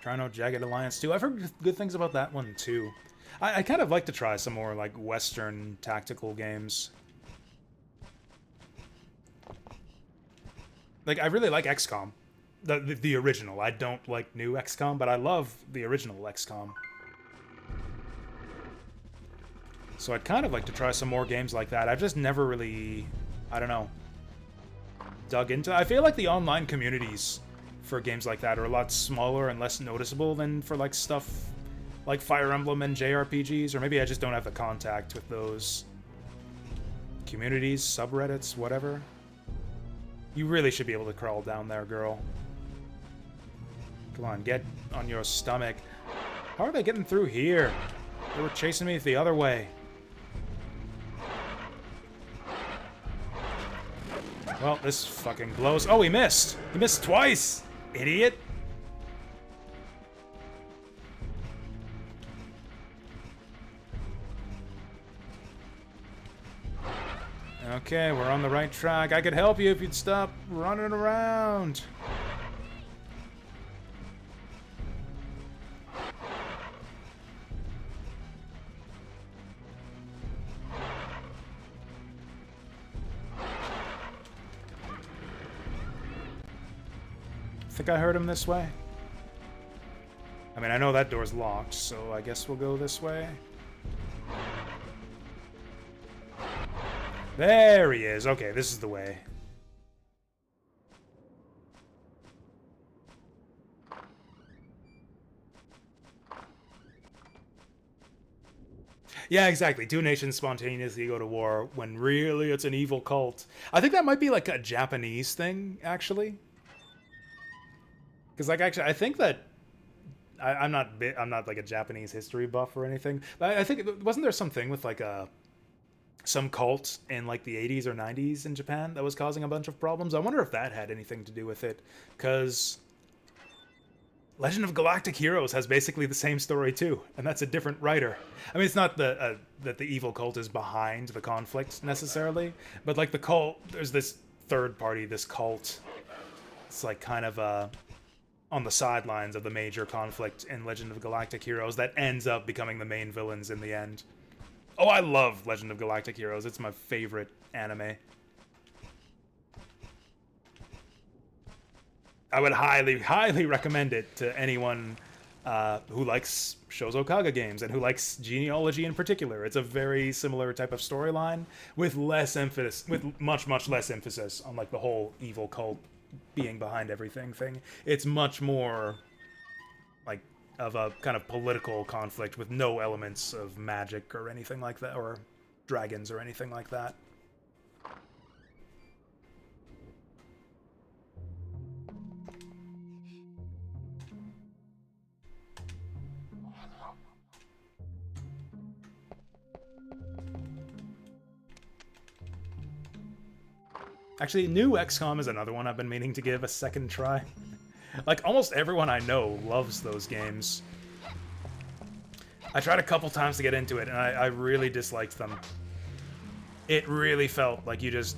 Trino Jagged Alliance 2. I've heard good things about that one too. I kind of like to try some more like Western tactical games. Like I really like XCOM, the original. I don't like new XCOM, but I love the original XCOM. So I'd kind of like to try some more games like that. I've just never really, I don't know, dug into. I feel like the online communities for games like that are a lot smaller and less noticeable than for like stuff like Fire Emblem and JRPGs, or maybe I just don't have the contact with those communities, subreddits, whatever. You really should be able to crawl down there, girl. Come on, get on your stomach. How are they getting through here? They were chasing me the other way. Well, this fucking blows. Oh, he missed! He missed twice! Idiot! Okay, we're on the right track. I could help you if you'd stop running around. Think I heard him this way? I mean, I know that door's locked, so I guess we'll go this way. There he is. Okay, this is the way. Yeah, exactly. Two nations spontaneously go to war when really it's an evil cult. I think that might be like a Japanese thing, actually. Because, like, actually, I think that I'm not like a Japanese history buff or anything, but I think wasn't there something with like some cult in like the 80s or 90s in Japan that was causing a bunch of problems? I wonder if that had anything to do with it, because Legend of Galactic Heroes has basically the same story too, and that's a different writer. I mean, it's not that the evil cult is behind the conflict necessarily, but like the cult, there's this third party, this cult. It's like kind of on the sidelines of the major conflict in Legend of Galactic Heroes that ends up becoming the main villains in the end. Oh, I love Legend of Galactic Heroes. It's my favorite anime. I would highly, highly recommend it to anyone who likes Shoujo Kaga games and who likes genealogy in particular. It's a very similar type of storyline with less emphasis, with much, much less emphasis on like the whole evil cult being behind everything thing. It's much more like of a kind of political conflict with no elements of magic or anything like that, or dragons or anything like that. Actually, new XCOM is another one I've been meaning to give a second try. Like, almost everyone I know loves those games. I tried a couple times to get into it, and I really disliked them. It really felt like you just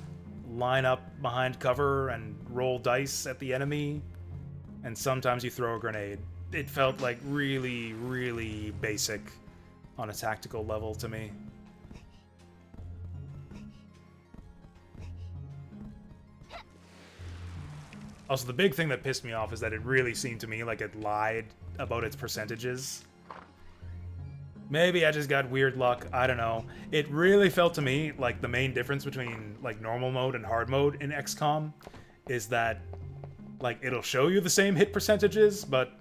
line up behind cover and roll dice at the enemy, and sometimes you throw a grenade. It felt like really, really basic on a tactical level to me. Also, the big thing that pissed me off is that it really seemed to me like it lied about its percentages. Maybe I just got weird luck, I don't know. It really felt to me like the main difference between like normal mode and hard mode in XCOM is that like it'll show you the same hit percentages, but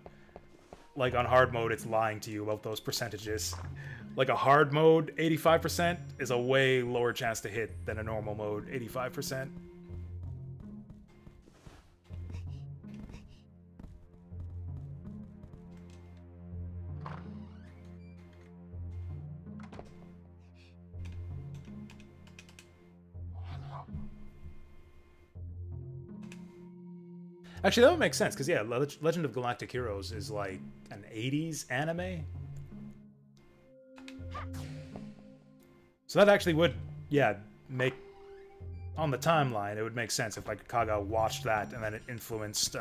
like on hard mode it's lying to you about those percentages. Like a hard mode 85% is a way lower chance to hit than a normal mode 85%. Actually, that would make sense, because, yeah, Legend of Galactic Heroes is like an 80s anime. So that actually would, yeah, make... On the timeline, it would make sense if, like, Kaga watched that and then it influenced,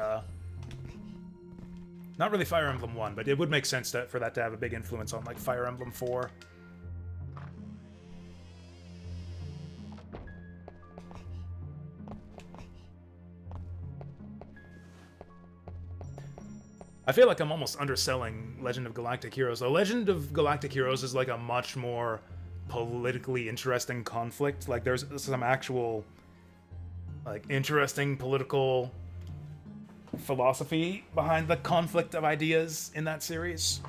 not really Fire Emblem 1, but it would make sense for that to have a big influence on, like, Fire Emblem 4. I feel like I'm almost underselling Legend of Galactic Heroes, though. Legend of Galactic Heroes is, like, a much more politically interesting conflict. Like, there's some actual, like, interesting political philosophy behind the conflict of ideas in that series.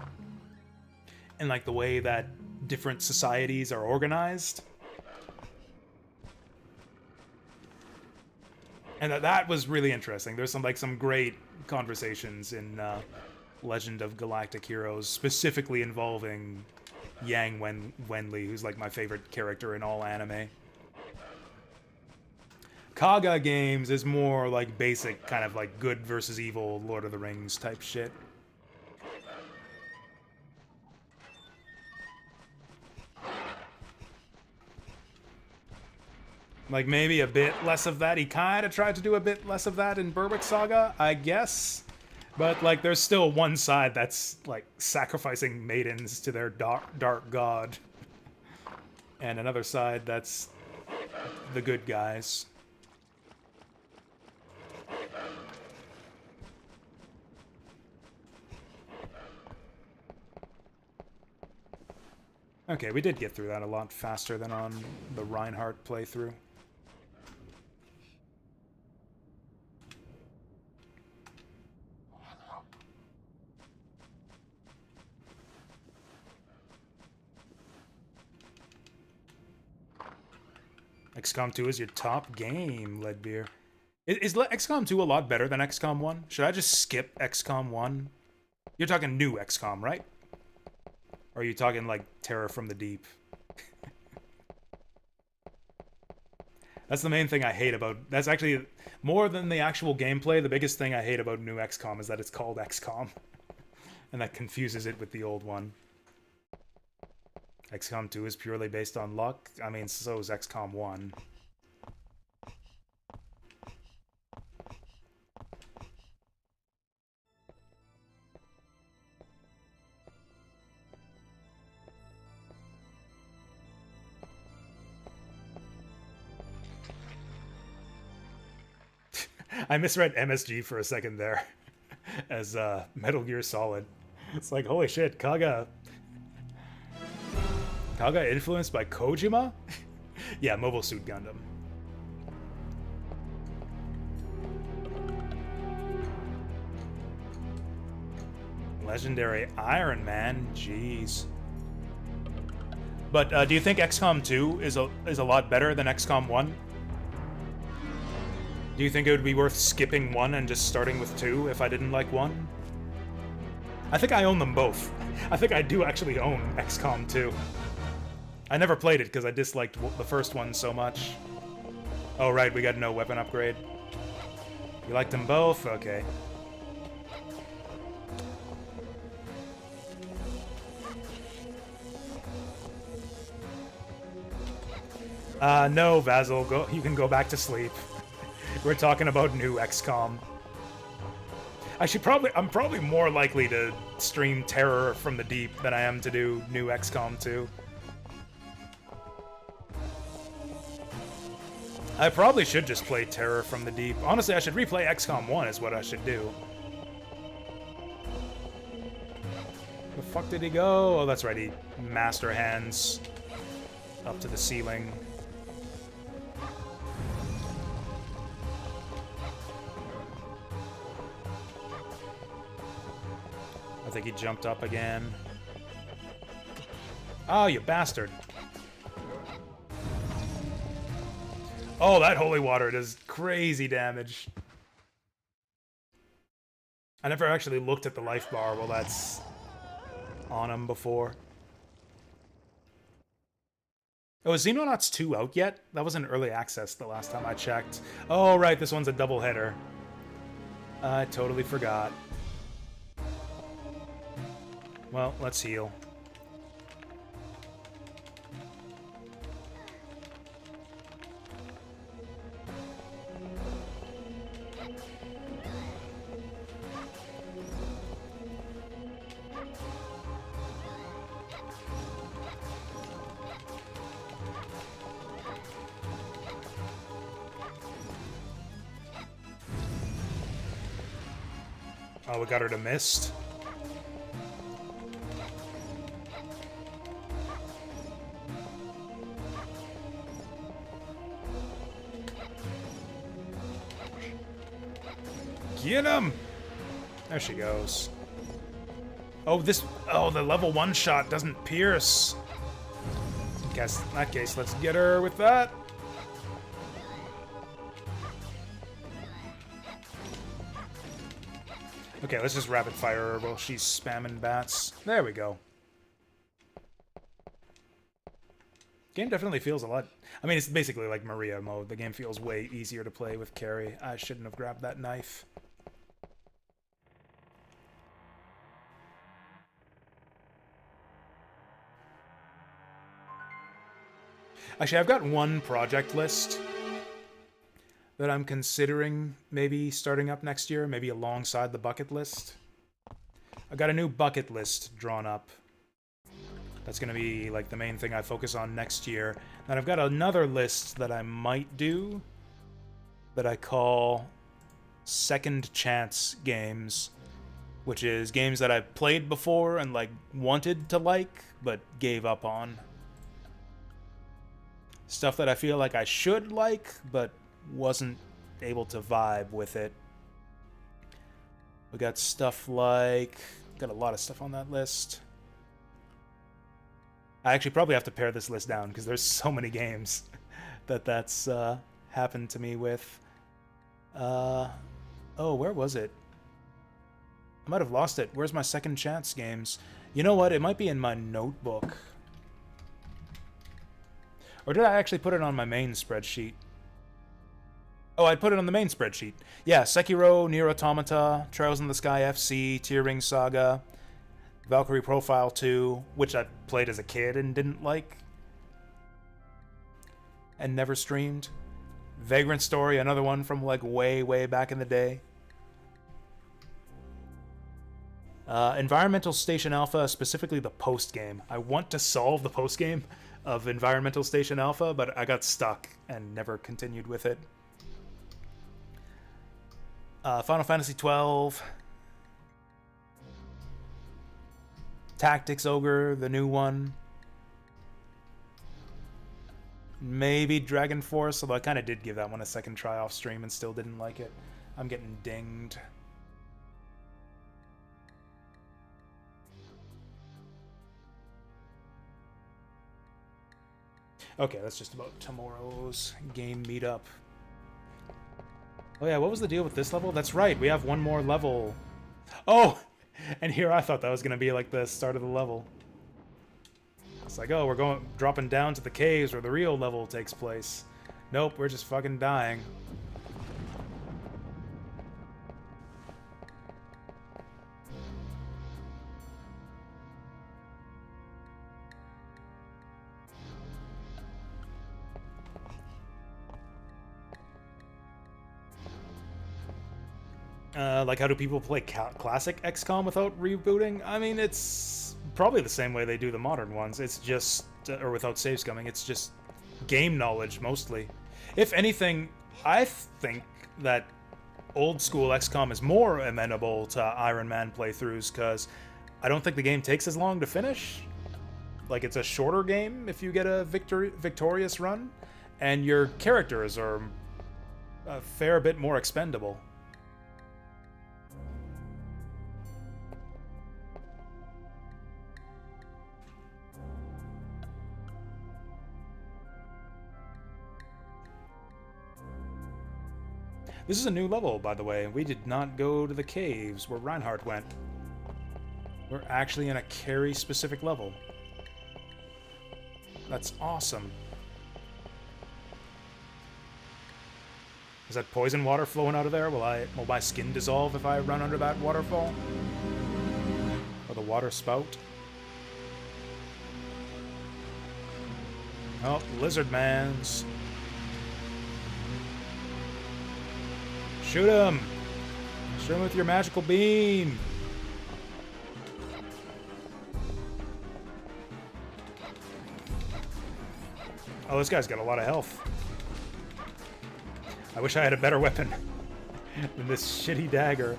And, like, the way that different societies are organized. And that was really interesting. There's some great conversations in Legend of Galactic Heroes, specifically involving Yang Wenli, who's like my favorite character in all anime. Kaga games is more like basic kind of like good versus evil Lord of the Rings type shit. Like, maybe a bit less of that. He kind of tried to do a bit less of that in Berwick Saga, I guess. But, like, there's still one side that's, like, sacrificing maidens to their dark god. And another side that's the good guys. Okay, we did get through that a lot faster than on the Reinhardt playthrough. XCOM 2 is your top game, Leadbeer. Is XCOM 2 a lot better than XCOM 1? Should I just skip XCOM 1? You're talking new XCOM, right? Or are you talking, like, Terror from the Deep? That's the main thing I hate about... That's actually... More than the actual gameplay, the biggest thing I hate about new XCOM is that it's called XCOM. And that confuses it with the old one. XCOM 2 is purely based on luck. I mean, so is XCOM 1. I misread MSG for a second there as Metal Gear Solid. It's like, holy shit, Kaga influenced by Kojima? Yeah, Mobile Suit Gundam. Legendary Iron Man, jeez. But do you think XCOM 2 is a lot better than XCOM 1? Do you think it would be worth skipping 1 and just starting with 2 if I didn't like 1? I think I own them both. I think I do actually own XCOM 2. I never played it because I disliked the first one so much. Oh, right, we got no weapon upgrade. You liked them both? Okay. No, Vasil, you can go back to sleep. We're talking about new XCOM. I'm probably more likely to stream Terror from the Deep than I am to do new XCOM 2. I probably should just play Terror from the Deep. Honestly, I should replay XCOM 1 is what I should do. The fuck did he go? Oh, that's right, he master hands up to the ceiling. I think he jumped up again. Oh, you bastard. Oh, that holy water does crazy damage. I never actually looked at the life bar while that's on him before. Oh, is Xenonauts 2 out yet? That was in early access the last time I checked. Oh, right, this one's a double header. I totally forgot. Well, let's heal. Oh, we got her to mist. Get him! There she goes. Oh, the level 1 shot doesn't pierce. Guess in that case, let's get her with that. Okay, let's just rapid fire her while she's spamming bats. There we go. Game definitely feels a lot... I mean, it's basically like Maria mode. The game feels way easier to play with carry. I shouldn't have grabbed that knife. Actually, I've got one project list that I'm considering maybe starting up next year, maybe alongside the bucket list. I got a new bucket list drawn up. That's going to be like the main thing I focus on next year. And I've got another list that I might do that I call second chance games, which is games that I've played before and like wanted to like, but gave up on. Stuff that I feel like I should like, but wasn't able to vibe with it. We got stuff like... Got a lot of stuff on that list. I actually probably have to pare this list down, because there's so many games that's happened to me with. Oh, where was it? I might have lost it. Where's my second chance games? You know what? It might be in my notebook. Or did I actually put it on my main spreadsheet? Oh, I put it on the main spreadsheet. Yeah, Sekiro, Nier Automata, Trials in the Sky FC, Tear Ring Saga, Valkyrie Profile 2, which I played as a kid and didn't like. And never streamed. Vagrant Story, another one from like way, way back in the day. Environmental Station Alpha, specifically the post-game. I want to solve the post-game of Environmental Station Alpha, but I got stuck and never continued with it. Final Fantasy XII. Tactics Ogre, the new one. Maybe Dragon Force, although I kind of did give that one a second try off stream and still didn't like it. I'm getting dinged. Okay, that's just about tomorrow's game meetup. Oh yeah, what was the deal with this level? That's right, we have one more level. Oh! And here I thought that was going to be like the start of the level. It's like, oh, we're dropping down to the caves where the real level takes place. Nope, we're just fucking dying. Like, how do people play classic XCOM without rebooting? I mean, it's probably the same way they do the modern ones. It's just, or without save scumming, it's just game knowledge, mostly. If anything, I think that old school XCOM is more amenable to Iron Man playthroughs, because I don't think the game takes as long to finish. Like, it's a shorter game if you get a victorious run, and your characters are a fair bit more expendable. This is a new level, by the way. We did not go to the caves where Reinhardt went. We're actually in a carry-specific level. That's awesome. Is that poison water flowing out of there? Will my skin dissolve if I run under that waterfall? Or the water spout? Oh, lizard mans. Shoot him! Shoot him with your magical beam! Oh, this guy's got a lot of health. I wish I had a better weapon than this shitty dagger.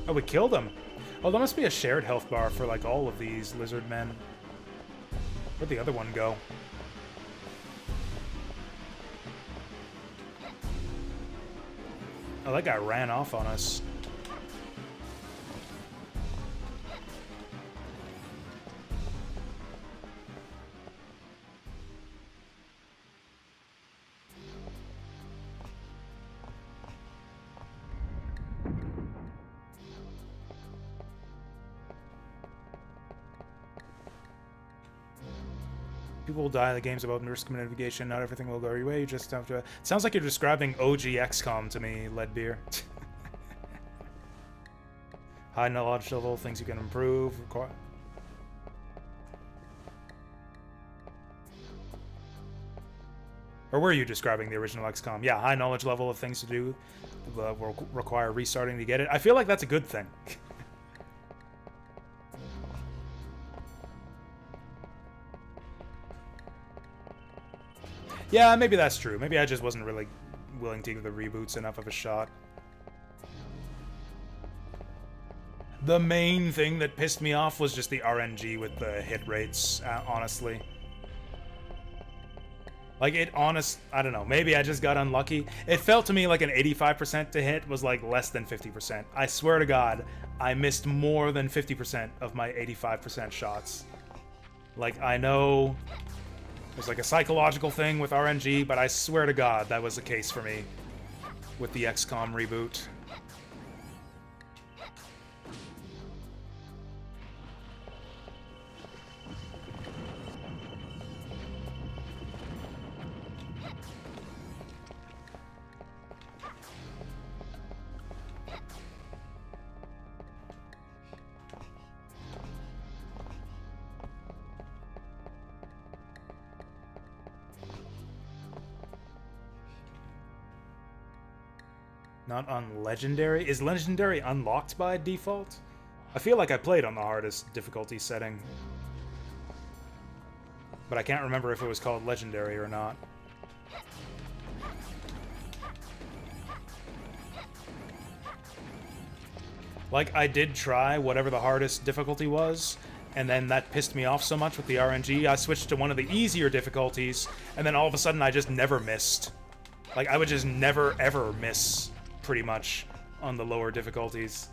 Oh, we killed him. Oh, there must be a shared health bar for, like, all of these lizard men. Where'd the other one go? Oh, that guy ran off on us. People will die in the games about risk mitigation. Not everything will go your way. You just have to... It sounds like you're describing OG XCOM to me, Leadbeer. High knowledge level, things you can improve. Or were you describing the original XCOM? Yeah, high knowledge level of things to do will require restarting to get it. I feel like that's a good thing. Yeah, maybe that's true. Maybe I just wasn't really willing to give the reboots enough of a shot. The main thing that pissed me off was just the RNG with the hit rates, honestly. Like, I don't know, maybe I just got unlucky. It felt to me like an 85% to hit was like less than 50%. I swear to God, I missed more than 50% of my 85% shots. Like, I know... There's like a psychological thing with RNG, but I swear to God that was the case for me with the XCOM reboot. Not on Legendary? Is Legendary unlocked by default? I feel like I played on the hardest difficulty setting. But I can't remember if it was called Legendary or not. Like, I did try whatever the hardest difficulty was, and then that pissed me off so much with the RNG, I switched to one of the easier difficulties, and then all of a sudden I just never missed. Like, I would just never, ever miss, pretty much, on the lower difficulties,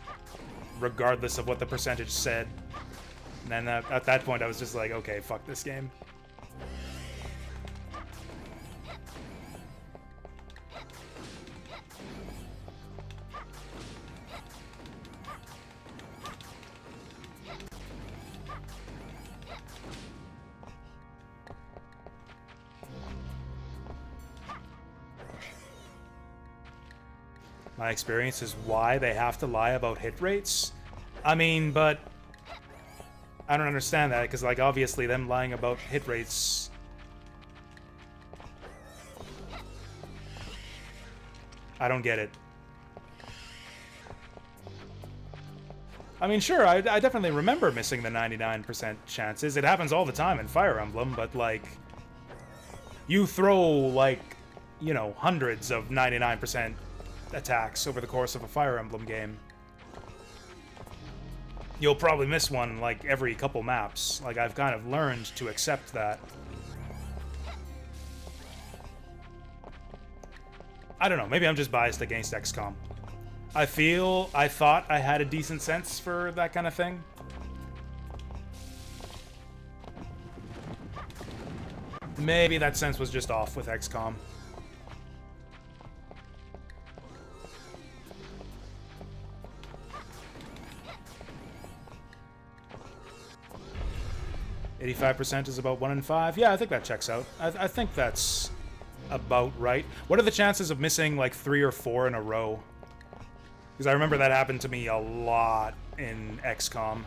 regardless of what the percentage said. And then at that point I was just like, okay, fuck this game. My experience is why they have to lie about hit rates? I mean, but... I don't understand that, because, like, obviously them lying about hit rates... I don't get it. I mean, sure, I definitely remember missing the 99% chances. It happens all the time in Fire Emblem, but, like... You throw, like, you know, hundreds of 99% attacks over the course of a Fire Emblem game. You'll probably miss one, like, every couple maps. Like, I've kind of learned to accept that. I don't know, maybe I'm just biased against XCOM. I thought I had a decent sense for that kind of thing. Maybe that sense was just off with XCOM. 85% is about 1 in 5. Yeah, I think that checks out. I think that's about right. What are the chances of missing like 3 or 4 in a row? Because I remember that happened to me a lot in XCOM.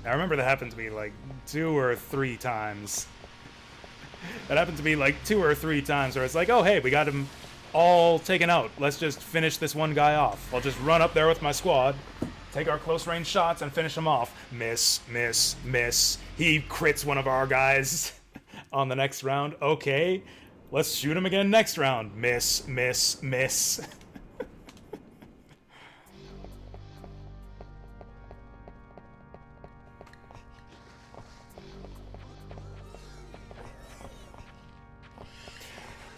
I remember that happened to me like 2 or 3 times. That happened to me like 2 or 3 times where it's like, oh hey, we got him all taken out. Let's just finish this one guy off. I'll just run up there with my squad, take our close range shots and finish him off. Miss, miss, miss. He crits one of our guys on the next round. Okay, let's shoot him again next round. Miss, miss, miss.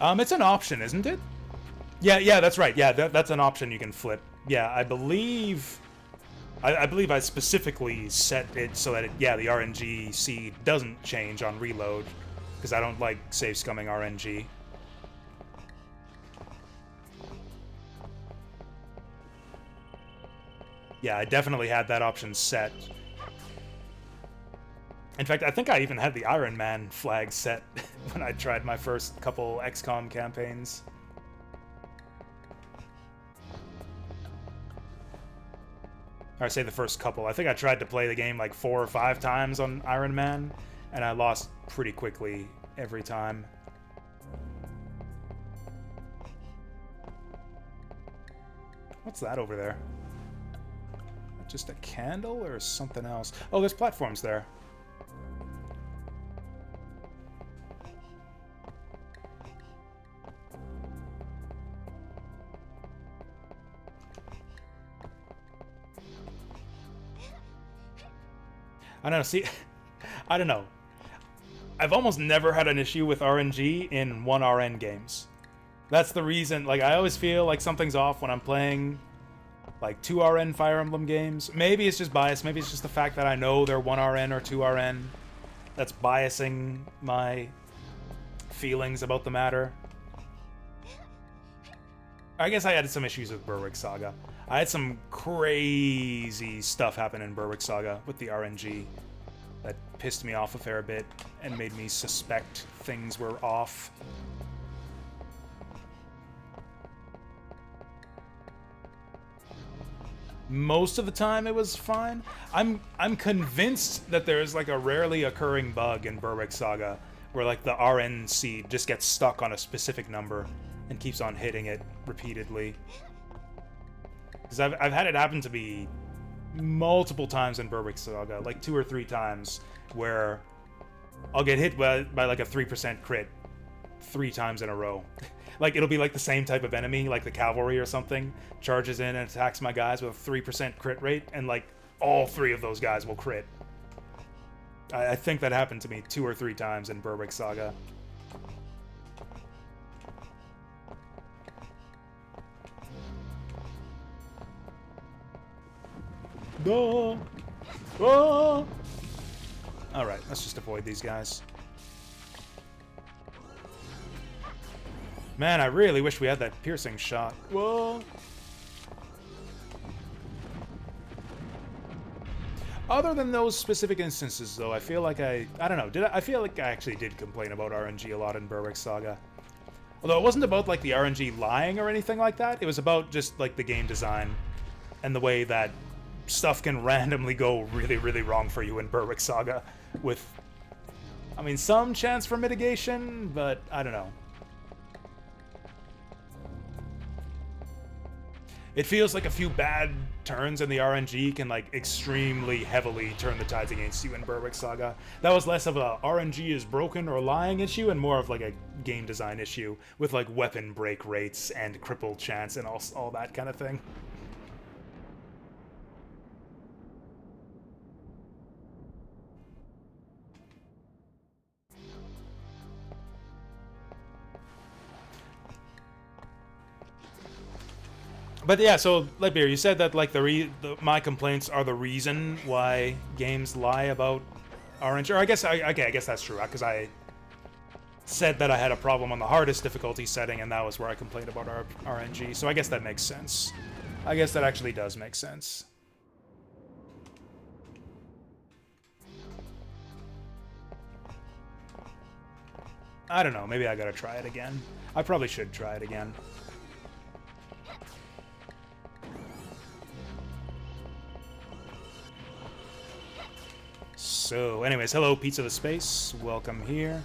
It's an option, isn't it? Yeah, that's right. Yeah, that's an option you can flip. Yeah, I believe I specifically set it so that the RNG seed doesn't change on reload, because I don't like save scumming RNG. Yeah, I definitely had that option set. In fact, I think I even had the Iron Man flag set when I tried my first couple XCOM campaigns. Or I say the first couple. I think I tried to play the game like 4 or 5 times on Iron Man, and I lost pretty quickly every time. What's that over there? Just a candle or something else? Oh, there's platforms there. I don't know, see, I don't know. I've almost never had an issue with RNG in 1RN games. That's the reason, like, I always feel like something's off when I'm playing, like, 2RN Fire Emblem games. Maybe it's just bias, maybe it's just the fact that I know they're 1RN or 2RN. That's biasing my feelings about the matter. I guess I had some issues with Berwick Saga. I had some crazy stuff happen in Berwick Saga with the RNG that pissed me off a fair bit and made me suspect things were off. Most of the time it was fine. I'm convinced that there's like a rarely occurring bug in Berwick Saga where like the RN seed just gets stuck on a specific number and keeps on hitting it repeatedly. Because I've had it happen to me multiple times in Berwick Saga, like 2 or 3 times, where I'll get hit by like a 3% crit 3 times in a row. Like, it'll be like the same type of enemy, like the cavalry or something, charges in and attacks my guys with a 3% crit rate, and like all 3 of those guys will crit. I think that happened to me 2 or 3 times in Berwick Saga. No! Oh! Alright, let's just avoid these guys. Man, I really wish we had that piercing shot. Whoa! Other than those specific instances, though, I feel like I don't know, I feel like I actually did complain about RNG a lot in Berwick Saga. Although it wasn't about, like, the RNG lying or anything like that, it was about just, like, the game design and the way that stuff can randomly go really, really wrong for you in Berwick Saga with, I mean, some chance for mitigation, but I don't know. It feels like a few bad turns in the RNG can, like, extremely heavily turn the tides against you in Berwick Saga. That was less of a RNG is broken or lying issue and more of, like, a game design issue with, like, weapon break rates and cripple chance and all that kind of thing. But yeah, so Lightbeer, you said that like my complaints are the reason why games lie about orange. Or I guess I guess that's true, because I said that I had a problem on the hardest difficulty setting, and that was where I complained about RNG. So I guess that makes sense. I guess that actually does make sense. I don't know. Maybe I gotta try it again. I probably should try it again. So, anyways, hello, Pizza the Space. Welcome here.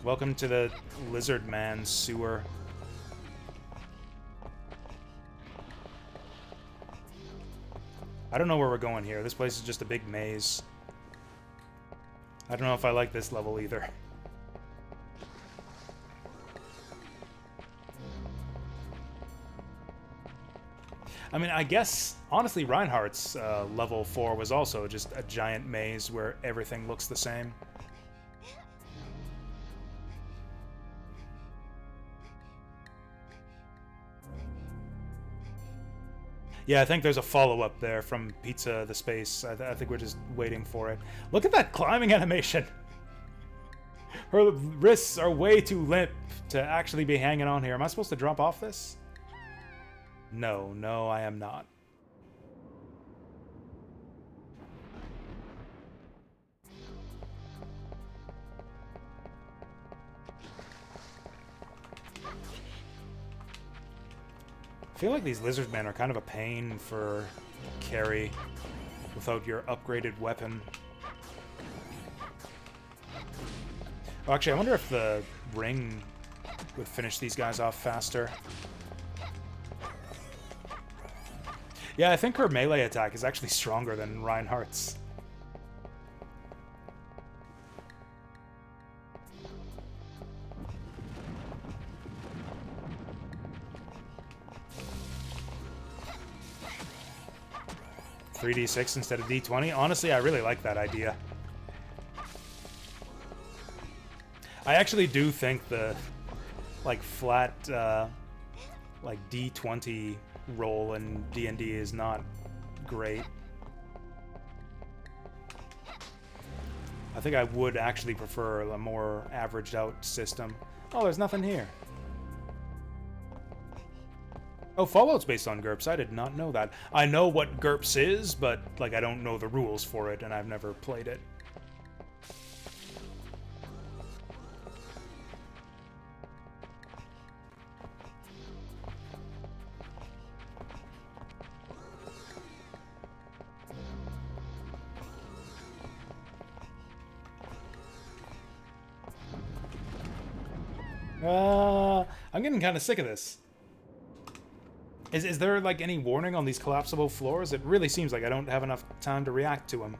Welcome to the Lizard Man sewer. I don't know where we're going here. This place is just a big maze. I don't know if I like this level either. I mean, I guess, honestly, Reinhardt's level 4 was also just a giant maze where everything looks the same. Yeah, I think there's a follow-up there from Pizza the Space. I think we're just waiting for it. Look at that climbing animation! Her wrists are way too limp to actually be hanging on here. Am I supposed to drop off this? No, no, I am not. I feel like these lizard men are kind of a pain for carry without your upgraded weapon. Oh, actually, I wonder if the ring would finish these guys off faster. Yeah, I think her melee attack is actually stronger than Reinhardt's. $3d6 instead of d20. Honestly, I really like that idea. I actually do think the like flat like d20 roll in D&D is not great. I think I would actually prefer a more averaged out system. Oh, there's nothing here. Oh, Fallout's based on GURPS. I did not know that. I know what GURPS is, but like I don't know the rules for it, and I've never played it. I'm getting kind of sick of this. Is there, like, any warning on these collapsible floors? It really seems like I don't have enough time to react to them.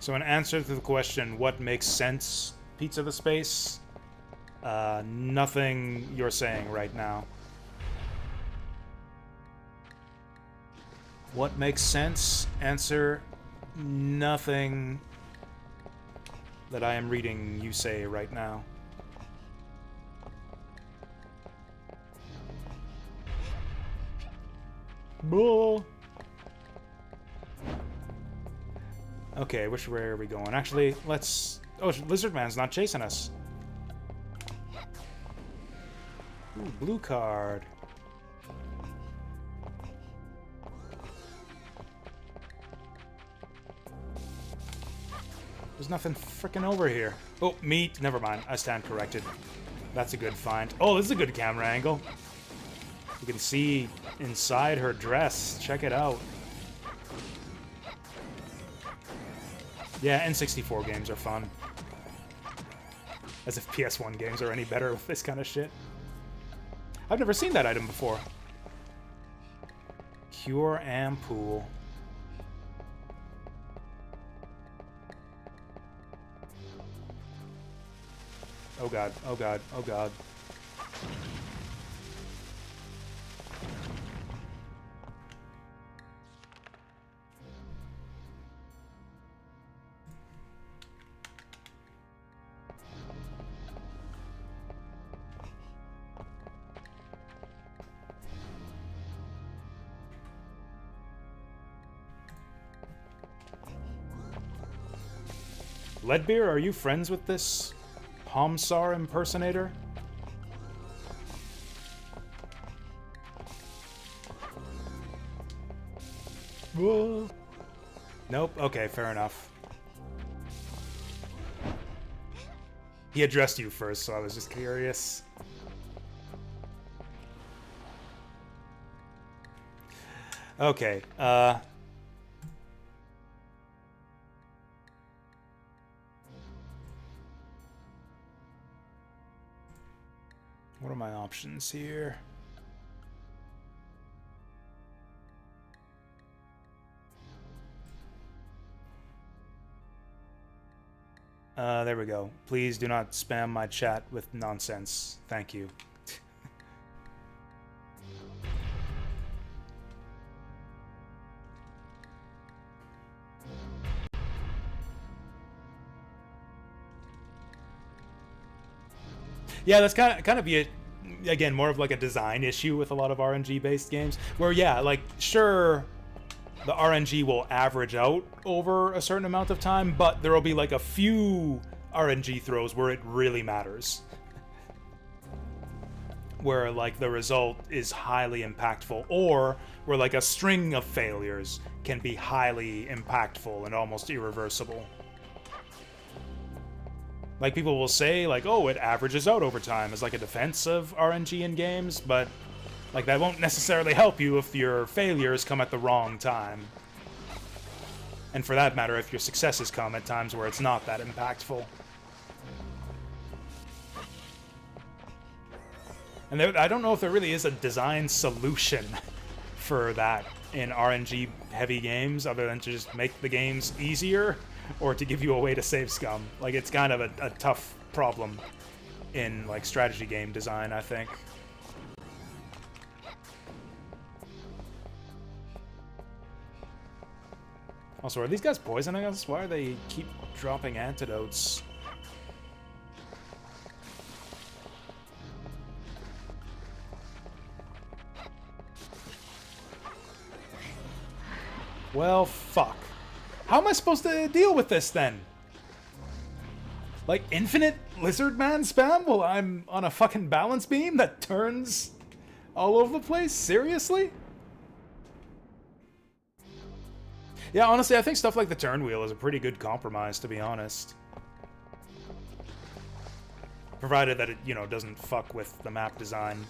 So in answer to the question, what makes sense, Pizza the Space? Nothing you're saying right now. What makes sense? Answer, nothing that I am reading you say right now. Bull. Okay, which way are we going? Actually, let's... Oh, Lizard Man's not chasing us. Ooh, blue card. There's nothing frickin' over here. Oh, meat. Never mind. I stand corrected. That's a good find. Oh, this is a good camera angle. You can see inside her dress. Check it out. Yeah, N64 games are fun. As if PS1 games are any better with this kind of shit. I've never seen that item before. Cure Ampoule. Oh god, oh god, oh god. Leadbeer, are you friends with this Homsar impersonator? Whoa. Nope. Okay, fair enough. He addressed you first, so I was just curious. Okay, what are my options here? There we go. Please do not spam my chat with nonsense. Thank you. Yeah, that's kind of be again more of like a design issue with a lot of RNG based games where yeah, like sure the RNG will average out over a certain amount of time, but there will be like a few RNG throws where it really matters. Where like the result is highly impactful, or where like a string of failures can be highly impactful and almost irreversible. Like people will say like, oh, it averages out over time as like a defense of RNG in games, but like that won't necessarily help you if your failures come at the wrong time. And for that matter, if your successes come at times where it's not that impactful. And I don't know if there really is a design solution for that in RNG-heavy games, other than to just make the games easier, or to give you a way to save scum. Like, it's kind of a tough problem in, like, strategy game design, I think. Also, are these guys poisoning us? Why do they keep dropping antidotes? Well, fuck. How am I supposed to deal with this, then? Like, infinite lizard man spam while I'm on a fucking balance beam that turns all over the place? Seriously? Yeah, honestly, I think stuff like the turn wheel is a pretty good compromise, to be honest. Provided that it, you know, doesn't fuck with the map design.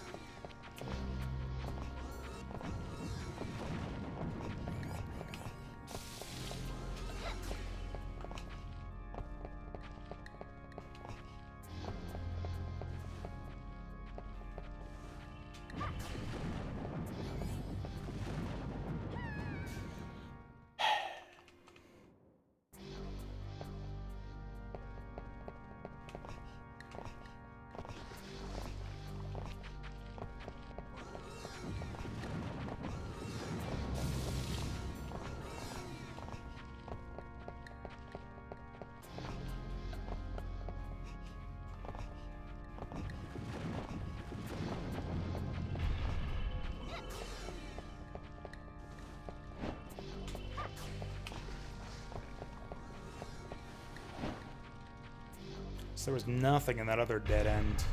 There was nothing in that other dead end.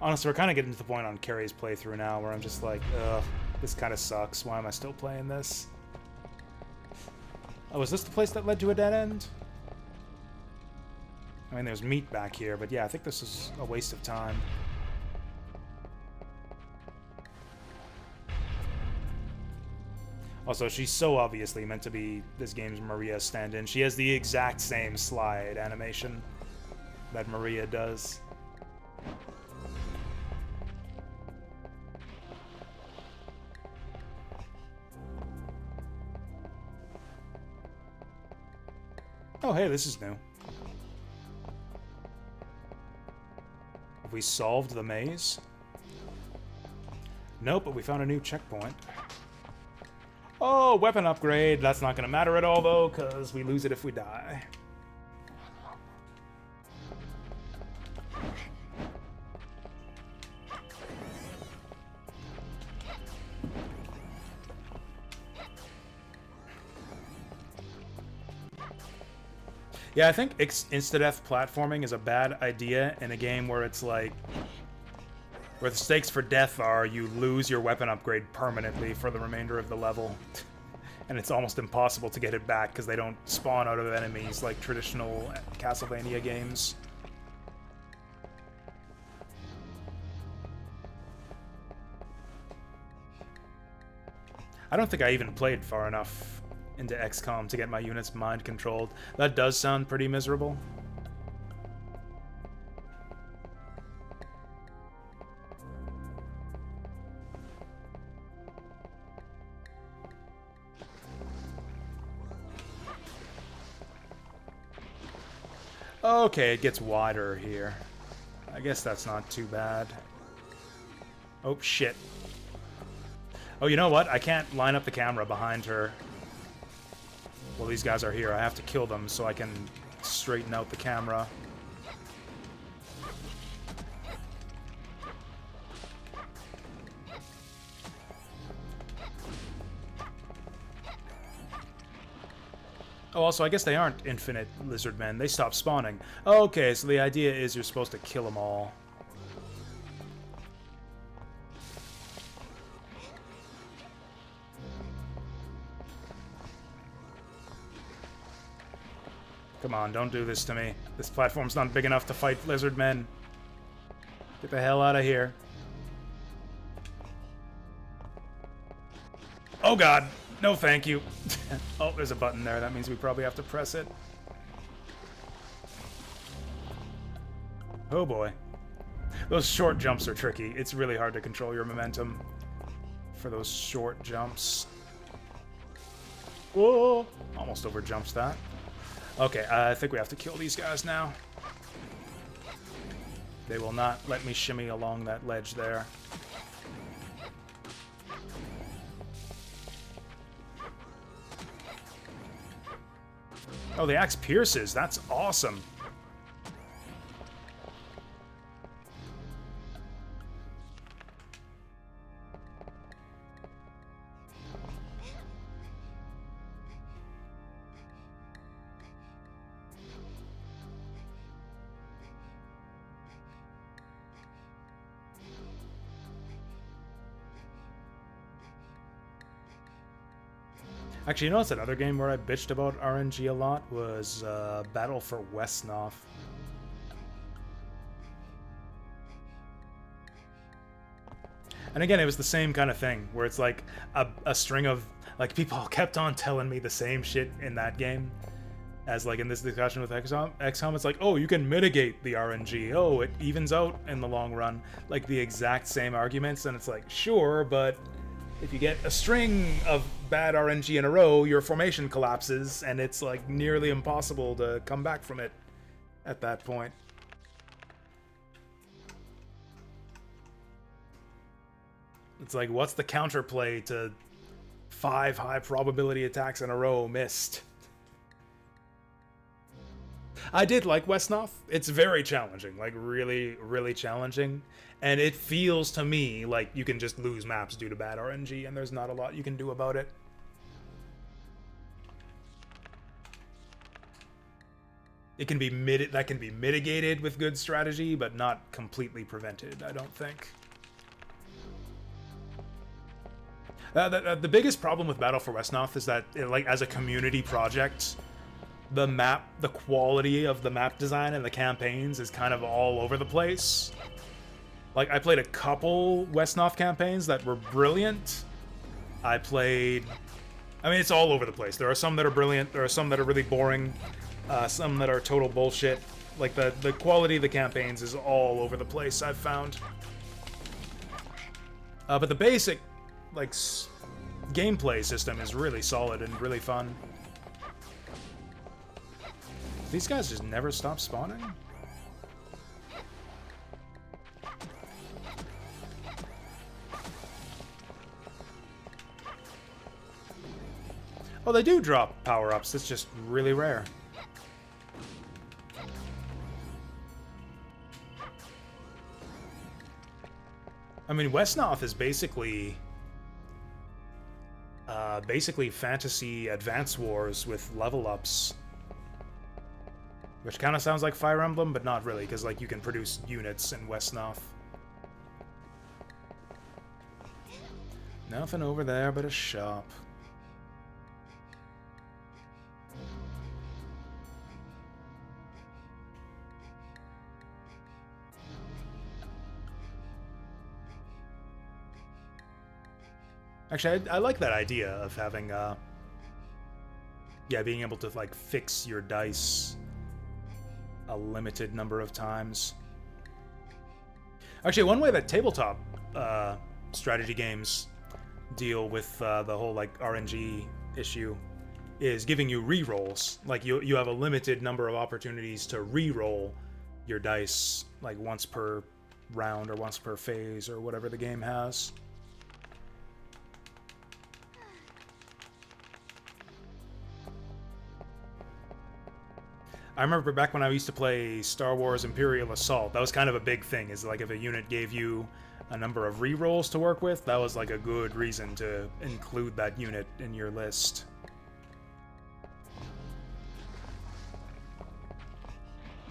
Honestly, we're kind of getting to the point on Carrie's playthrough now where I'm just like, ugh, this kind of sucks. Why am I still playing this? Oh, is this the place that led to a dead end? I mean, there's meat back here, but yeah, I think this is a waste of time. Also, she's so obviously meant to be this game's Maria stand-in. She has the exact same slide animation that Maria does. Oh, hey, this is new. Have we solved the maze? Nope, but we found a new checkpoint. Oh, weapon upgrade. That's not gonna matter at all, though, because we lose it if we die. Yeah, I think insta-death platforming is a bad idea in a game where it's like... where the stakes for death are you lose your weapon upgrade permanently for the remainder of the level. And it's almost impossible to get it back because they don't spawn out of enemies like traditional Castlevania games. I don't think I even played far enough into XCOM to get my units mind controlled. That does sound pretty miserable. Okay, it gets wider here. I guess that's not too bad. Oh, shit. Oh, you know what? I can't line up the camera behind her. Well, these guys are here. I have to kill them so I can straighten out the camera. Oh, also, I guess they aren't infinite lizard men. They stop spawning. Okay, so the idea is you're supposed to kill them all. Come on, don't do this to me. This platform's not big enough to fight lizard men. Get the hell out of here. Oh god! No thank you. Oh, there's a button there. That means we probably have to press it. Oh boy. Those short jumps are tricky. It's really hard to control your momentum for those short jumps. Whoa! Almost overjumps that. Okay, I think we have to kill these guys now. They will not let me shimmy along that ledge there. Oh, the axe pierces. That's awesome. Actually, you know what's another game where I bitched about RNG a lot was Battle for Westnoth. And again, it was the same kind of thing, where it's like a string of, like, people kept on telling me the same shit in that game as, like, in this discussion with XCOM. It's like, oh, you can mitigate the RNG. Oh, it evens out in the long run. Like, the exact same arguments, and it's like, sure, but if you get a string of bad RNG in a row, your formation collapses, and it's, like, nearly impossible to come back from it at that point. It's like, what's the counterplay to 5 high probability attacks in a row missed? I did like Westnoth. It's very challenging, like really, really challenging. And it feels to me like you can just lose maps due to bad RNG, and there's not a lot you can do about it. It can be that can be mitigated with good strategy, but not completely prevented, I don't think. The biggest problem with Battle for Westnoth is that, like, as a community project, the quality of the map design and the campaigns is kind of all over the place. Like, I played a couple Westnoth campaigns that were brilliant. I mean, it's all over the place. There are some that are brilliant, there are some that are really boring, some that are total bullshit. Like, the quality of the campaigns is all over the place, I've found. But the basic, like, gameplay system is really solid and really fun. These guys just never stop spawning? Oh, they do drop power-ups. It's just really rare. I mean, Westnoth is basically fantasy Advance Wars with level ups. Which kind of sounds like Fire Emblem, but not really, because like you can produce units in Westnoth. Nothing over there but a shop. Actually, I like that idea of having, yeah, being able to, like, fix your dice a limited number of times. Actually, one way that tabletop strategy games deal with the whole, like, RNG issue is giving you re-rolls. Like, you have a limited number of opportunities to re-roll your dice, like, once per round or once per phase or whatever the game has. I remember back when I used to play Star Wars Imperial Assault, that was kind of a big thing, is like if a unit gave you a number of re-rolls to work with, that was like a good reason to include that unit in your list.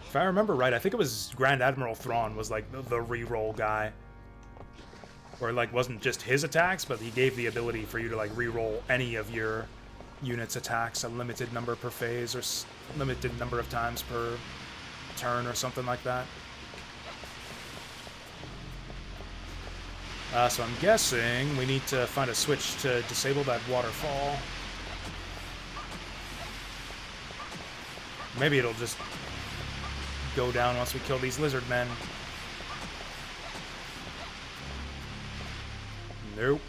If I remember right, I think it was Grand Admiral Thrawn was like the re-roll guy. Or it like wasn't just his attacks, but he gave the ability for you to like re-roll any of your unit's attacks a limited number per phase or limited number of times per turn or something like that. So I'm guessing we need to find a switch to disable that waterfall. Maybe it'll just go down once we kill these lizard men. Nope.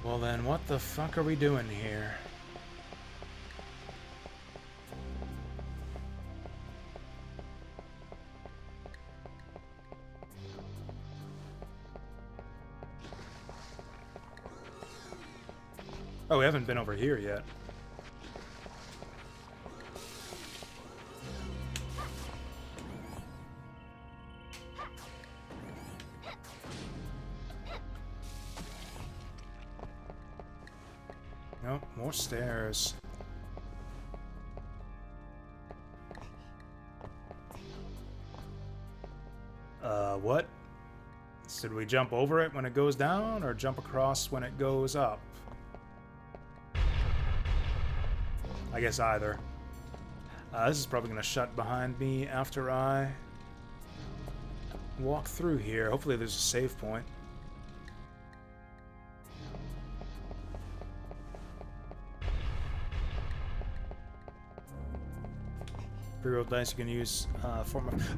Well then, what the fuck are we doing here? Oh, we haven't been over here yet. Nope, more stairs. What? Should we jump over it when it goes down, or jump across when it goes up? I guess either. This is probably going to shut behind me after I walk through here. Hopefully there's a save point. Pre-roll dice you can use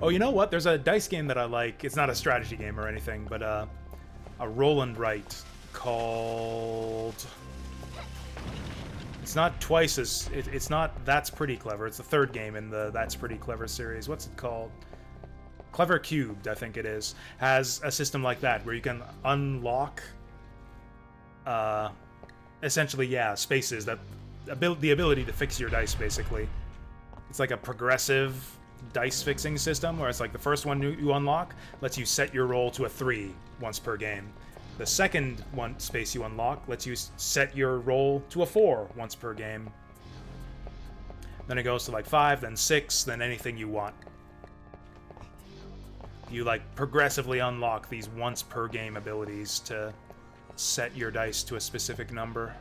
Oh, you know what? There's a dice game that I like. It's not a strategy game or anything, but a roll and write called... It's not twice as... It's not That's Pretty Clever. It's the third game in the That's Pretty Clever series. What's it called? Clever Cubed, I think it is. Has a system like that where you can unlock... essentially, yeah, spaces. The ability to fix your dice, basically. It's like a progressive dice fixing system where it's like the first one you unlock lets you set your roll to a 3 once per game. The second one space you unlock lets you set your roll to a 4 once per game. Then it goes to like 5, then 6, then anything you want. You like progressively unlock these once per game abilities to set your dice to a specific number.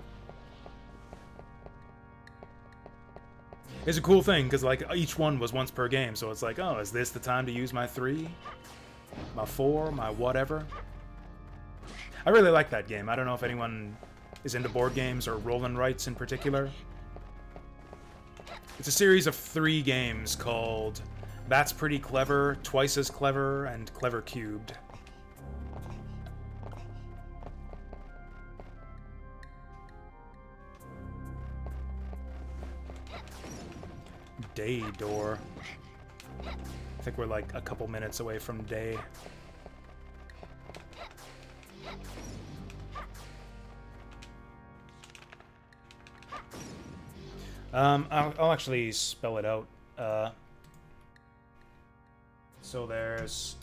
It's a cool thing, because like each one was once per game, so it's like, oh, is this the time to use my 3? My 4? My whatever? I really like that game. I don't know if anyone is into board games or roll and writes in particular. It's a series of 3 games called That's Pretty Clever, Twice as Clever, and Clever Cubed. Day door. I think we're like a couple minutes away from day. I'll actually spell it out. So there's...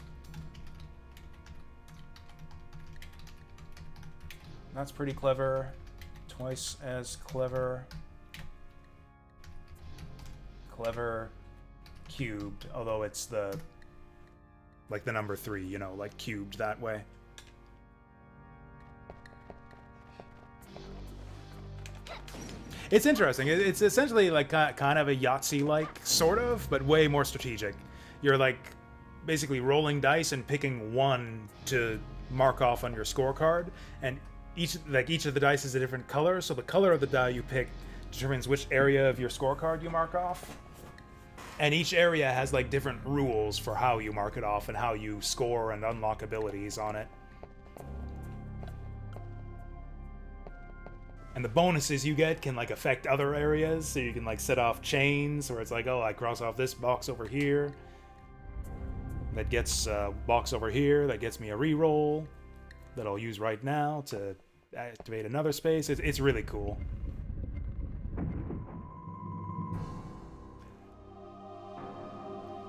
That's Pretty Clever. Twice as Clever. clever cubed, although it's the like the number 3, you know, like cubed that way. It's interesting. It's essentially like kind of a Yahtzee-like, sort of, but way more strategic. You're like basically rolling dice and picking one to mark off on your scorecard, and each of the dice is a different color, so the color of the die you pick determines which area of your scorecard you mark off. And each area has like different rules for how you mark it off and how you score and unlock abilities on it. And the bonuses you get can like affect other areas, so you can like set off chains where it's like, oh, I cross off this box over here. That gets a box over here, that gets me a reroll that I'll use right now to activate another space. It's really cool.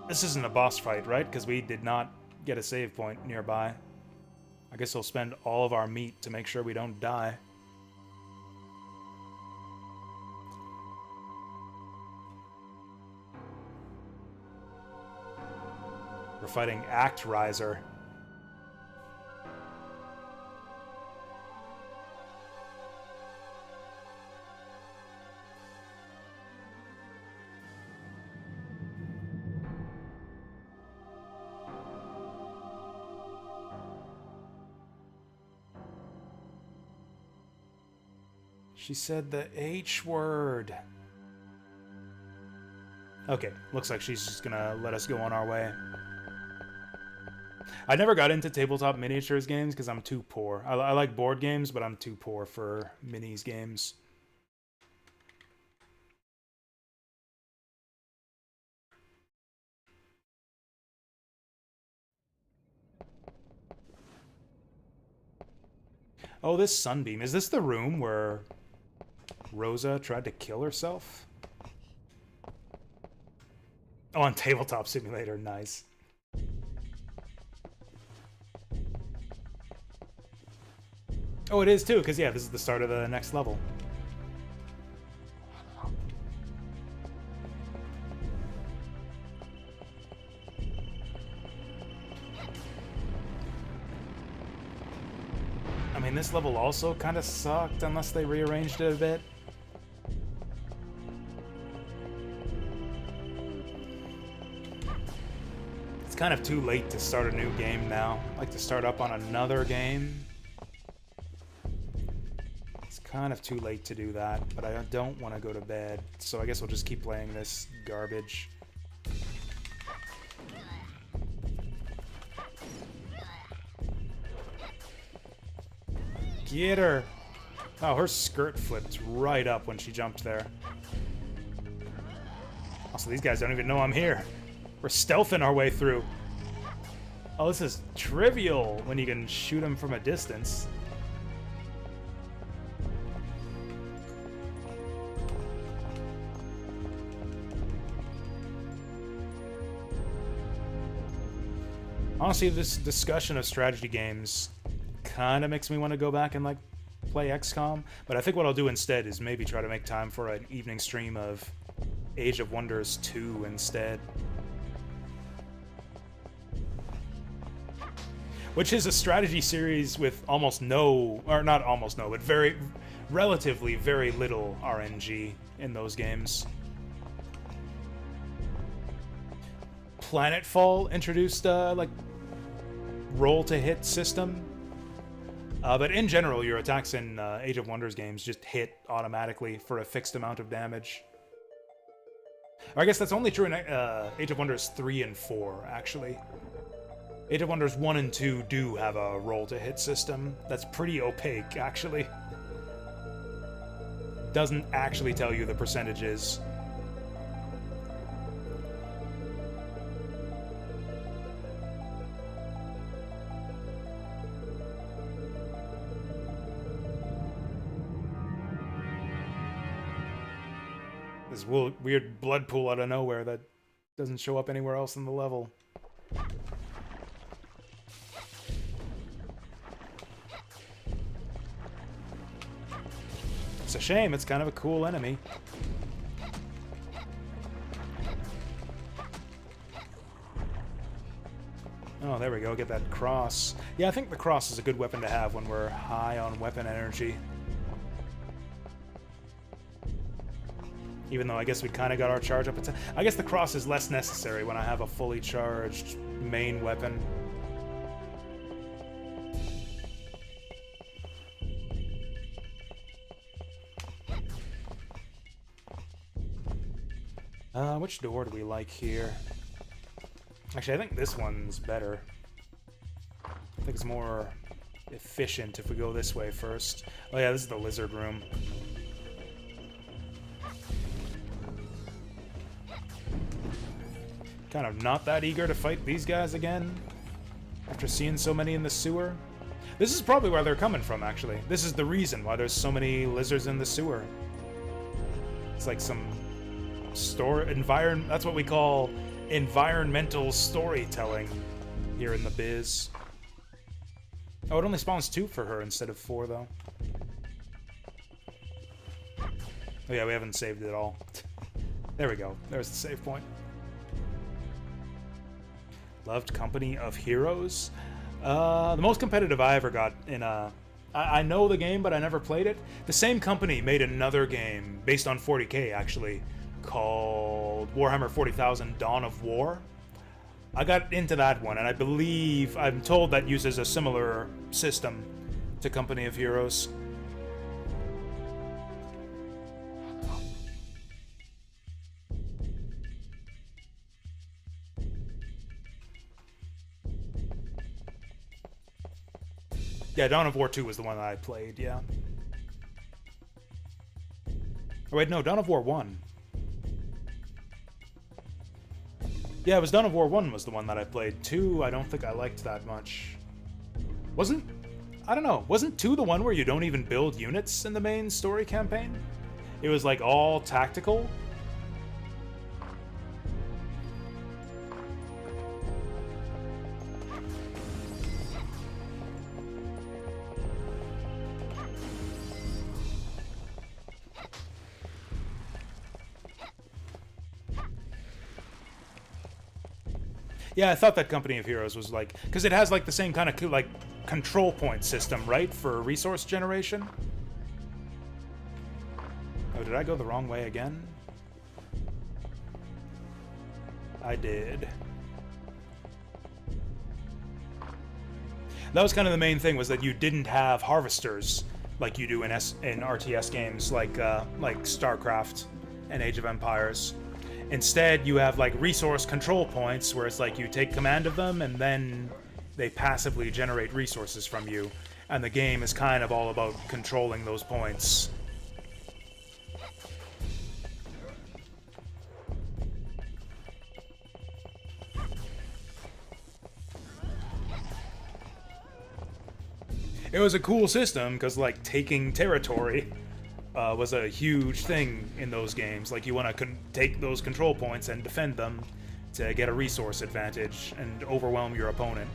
This isn't a boss fight, right? Because we did not get a save point nearby. I guess we'll spend all of our meat to make sure we don't die. We're fighting Act Riser. She said the H word. Okay, looks like she's just gonna let us go on our way. I never got into tabletop miniatures games because I'm too poor. I like board games, but I'm too poor for minis games. Oh, this sunbeam. Is this the room where Rosa tried to kill herself? Oh, on Tabletop Simulator. Nice. Oh, it is too, because yeah, this is the start of the next level. I mean, this level also kind of sucked, unless they rearranged it a bit. It's kind of too late to start a new game now. I'd like to start up on another game. It's kind of too late to do that, but I don't want to go to bed, so I guess we'll just keep playing this garbage. Get her! Oh, her skirt flipped right up when she jumped there. Also, these guys don't even know I'm here. We're stealthing our way through. Oh, this is trivial when you can shoot them from a distance. Honestly, this discussion of strategy games kind of makes me want to go back and like play XCOM, but I think what I'll do instead is maybe try to make time for an evening stream of Age of Wonders 2 instead. Which is a strategy series with almost no, or not almost no, but relatively very little RNG in those games. Planetfall introduced like roll to hit system. But in general, your attacks in Age of Wonders games just hit automatically for a fixed amount of damage. Or I guess that's only true in Age of Wonders 3 and 4, actually. Age of Wonders 1 and 2 do have a roll-to-hit system that's pretty opaque, actually. Doesn't actually tell you the percentages. This weird blood pool out of nowhere that doesn't show up anywhere else in the level. It's a shame, it's kind of a cool enemy. Oh, there we go. Get that cross. Yeah, I think the cross is a good weapon to have when we're high on weapon energy. Even though I guess we kind of got our charge up. I guess the cross is less necessary when I have a fully charged main weapon. Which door do we like here? Actually, I think this one's better. I think it's more efficient if we go this way first. Oh yeah, this is the lizard room. Kind of not that eager to fight these guys again after seeing so many in the sewer. This is probably where they're coming from, actually. This is the reason why there's so many lizards in the sewer. It's like some that's what we call environmental storytelling here in the biz. Oh, it only spawns 2 for her instead of 4, though. Oh yeah, we haven't saved it all. There we go. There's the save point. Loved Company of Heroes. The most competitive I ever got in a... I know the game, but I never played it. The same company made another game, based on 40k actually, called Warhammer 40,000 Dawn of War. I got into that one, and I'm told that uses a similar system to Company of Heroes. Yeah, Dawn of War 2 was the one that I played, yeah. Oh, wait, no, Dawn of War 1. Yeah, it was Dawn of War 1 was the one that I played. 2, I don't think I liked that much. I don't know, wasn't 2 the one where you don't even build units in the main story campaign? It was like all tactical? Yeah, I thought that Company of Heroes was like... Because it has like the same kind of like control point system, right? For resource generation? Oh, did I go the wrong way again? I did. That was kind of the main thing, was that you didn't have harvesters like you do in RTS games like StarCraft and Age of Empires. Instead, you have like resource control points where it's like you take command of them and then they passively generate resources from you. And the game is kind of all about controlling those points. It was a cool system because like taking territory was a huge thing in those games. Like, you want to take those control points and defend them to get a resource advantage and overwhelm your opponent.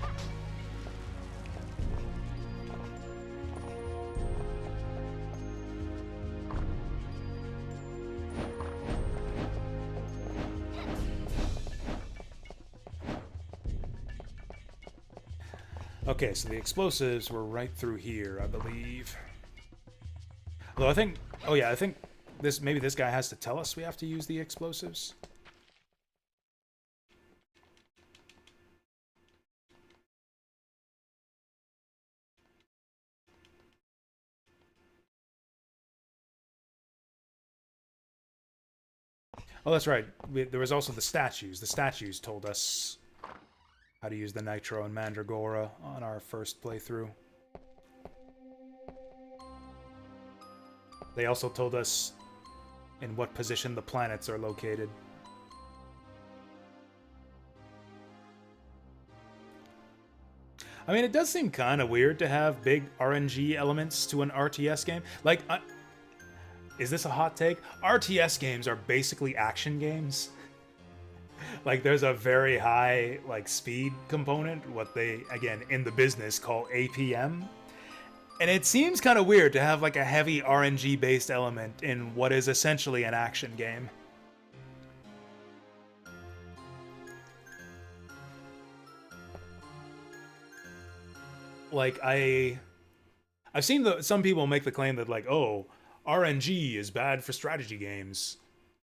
Okay, so the explosives were right through here, I believe. Although I think... Oh yeah, I think maybe this guy has to tell us we have to use the explosives. Oh, that's right. There was also the statues. The statues told us how to use the Nitro and Mandragora on our first playthrough. They also told us in what position the planets are located. I mean, it does seem kind of weird to have big RNG elements to an RTS game. Like, is this a hot take? RTS games are basically action games. Like, there's a very high, like, speed component, what they, again, in the business call APM. And it seems kind of weird to have, like, a heavy RNG-based element in what is essentially an action game. like I've seen some people make the claim that like, oh, RNG is bad for strategy games.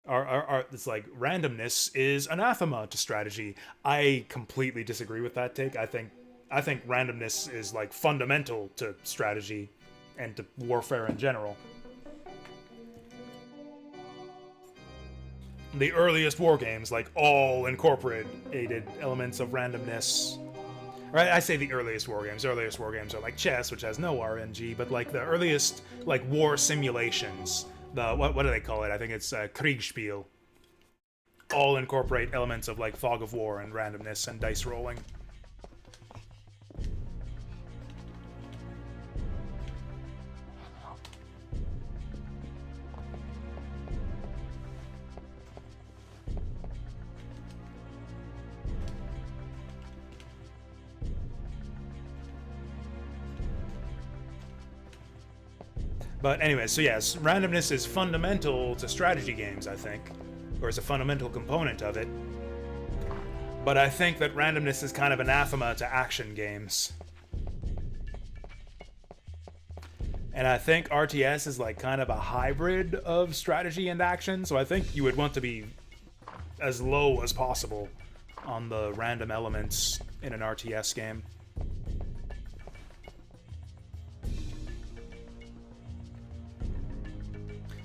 It's like randomness is anathema to strategy. I completely disagree with that take. I think randomness is like fundamental to strategy and to warfare in general. The earliest war games like all incorporated elements of randomness. Right, I say the earliest war games. Earliest war games are like chess, which has no RNG, but like the earliest like war simulations. The what do they call it? I think it's Kriegspiel. All incorporate elements of like fog of war and randomness and dice rolling. But anyway, so yes, randomness is fundamental to strategy games, I think. Or is a fundamental component of it. But I think that randomness is kind of anathema to action games. And I think RTS is like kind of a hybrid of strategy and action, so I think you would want to be as low as possible on the random elements in an RTS game.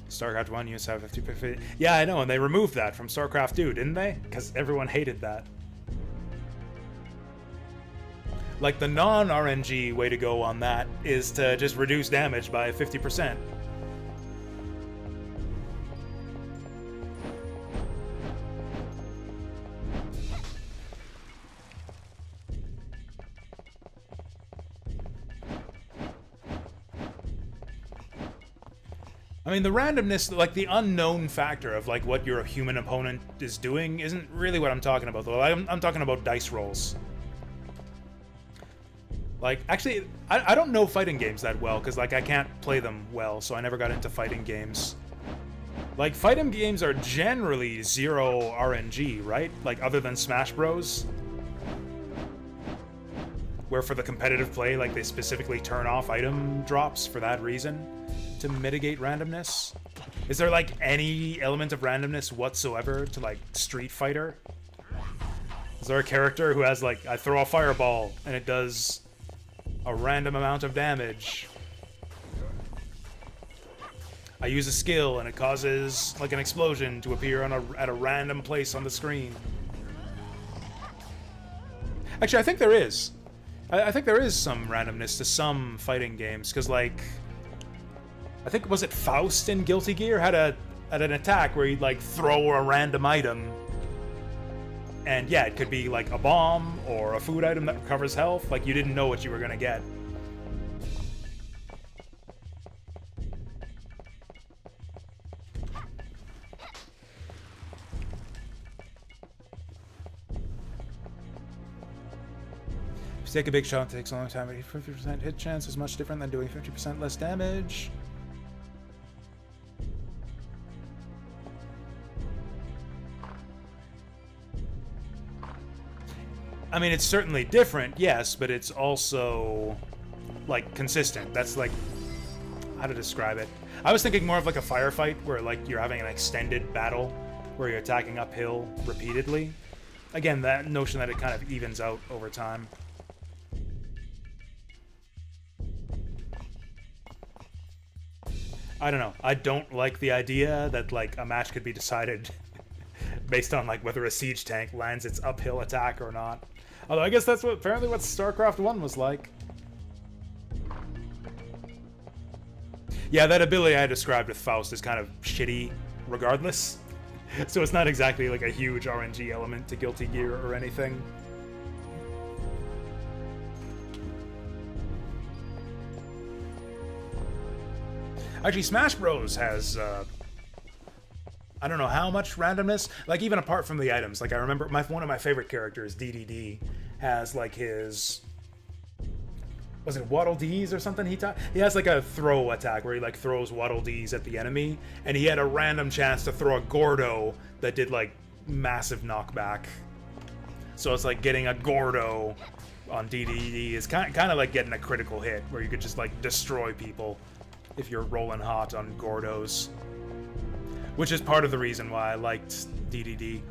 StarCraft 1 used to have 50/50. Yeah, I know, and they removed that from StarCraft 2, didn't they? Because everyone hated that. Like, the non-RNG way to go on that is to just reduce damage by 50%. I mean, the randomness, like the unknown factor of like what your human opponent is doing isn't really what I'm talking about, though. I'm talking about dice rolls. Like, actually, I don't know fighting games that well, because like I can't play them well, so I never got into fighting games. Like, fighting games are generally zero RNG, right? Like, other than Smash Bros. Where for the competitive play, like, they specifically turn off item drops for that reason. To mitigate randomness? Is there like any element of randomness whatsoever to like Street Fighter? Is there a character who has like, I throw a fireball and it does a random amount of damage? I use a skill and it causes like an explosion to appear on at a random place on the screen. Actually, I think there is. I think there is some randomness to some fighting games, because like, I think, was it Faust in Guilty Gear had an attack where he'd like throw a random item, and yeah, it could be like a bomb or a food item that recovers health. Like, you didn't know what you were gonna get. If you take a big shot, it takes a long time. 50% hit chance is much different than doing 50% less damage. I mean, it's certainly different, yes, but it's also, like, consistent. That's, like, how to describe it. I was thinking more of, like, a firefight, where, like, you're having an extended battle, where you're attacking uphill repeatedly. Again, that notion that it kind of evens out over time. I don't know. I don't like the idea that, like, a match could be decided based on, like, whether a siege tank lands its uphill attack or not. Although I guess that's apparently what StarCraft 1 was like. Yeah, that ability I described with Faust is kind of shitty regardless. So it's not exactly like a huge RNG element to Guilty Gear or anything. Actually, Smash Bros. Has, I don't know how much randomness, like even apart from the items. Like I remember one of my favorite characters, DDD, has like his, was it Waddle Dees or something? He has like a throw attack where he like throws Waddle Dees at the enemy, and he had a random chance to throw a Gordo that did like massive knockback. So it's like getting a Gordo on DDD is kind of like getting a critical hit, where you could just like destroy people if you're rolling hot on Gordos. Which is part of the reason why I liked DDD.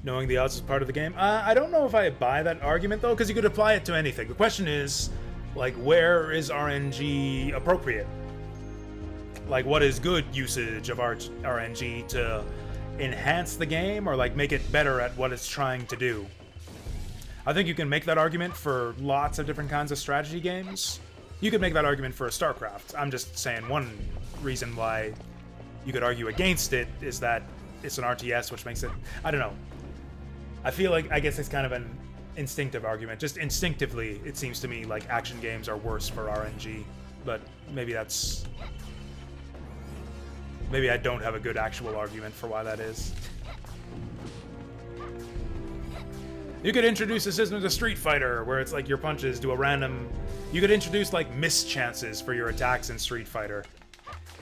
Knowing the odds is part of the game. I don't know if I buy that argument, though, because you could apply it to anything. The question is, like, where is RNG appropriate? Like, what is good usage of RNG to enhance the game or, like, make it better at what it's trying to do? I think you can make that argument for lots of different kinds of strategy games. You could make that argument for StarCraft. I'm just saying one reason why you could argue against it is that it's an RTS, which makes it... I don't know. I feel like, I guess it's kind of an instinctive argument. Just instinctively, it seems to me like action games are worse for RNG. But maybe that's... maybe I don't have a good actual argument for why that is. You could introduce a system to Street Fighter, where it's like your punches do a random... You could introduce like miss chances for your attacks in Street Fighter.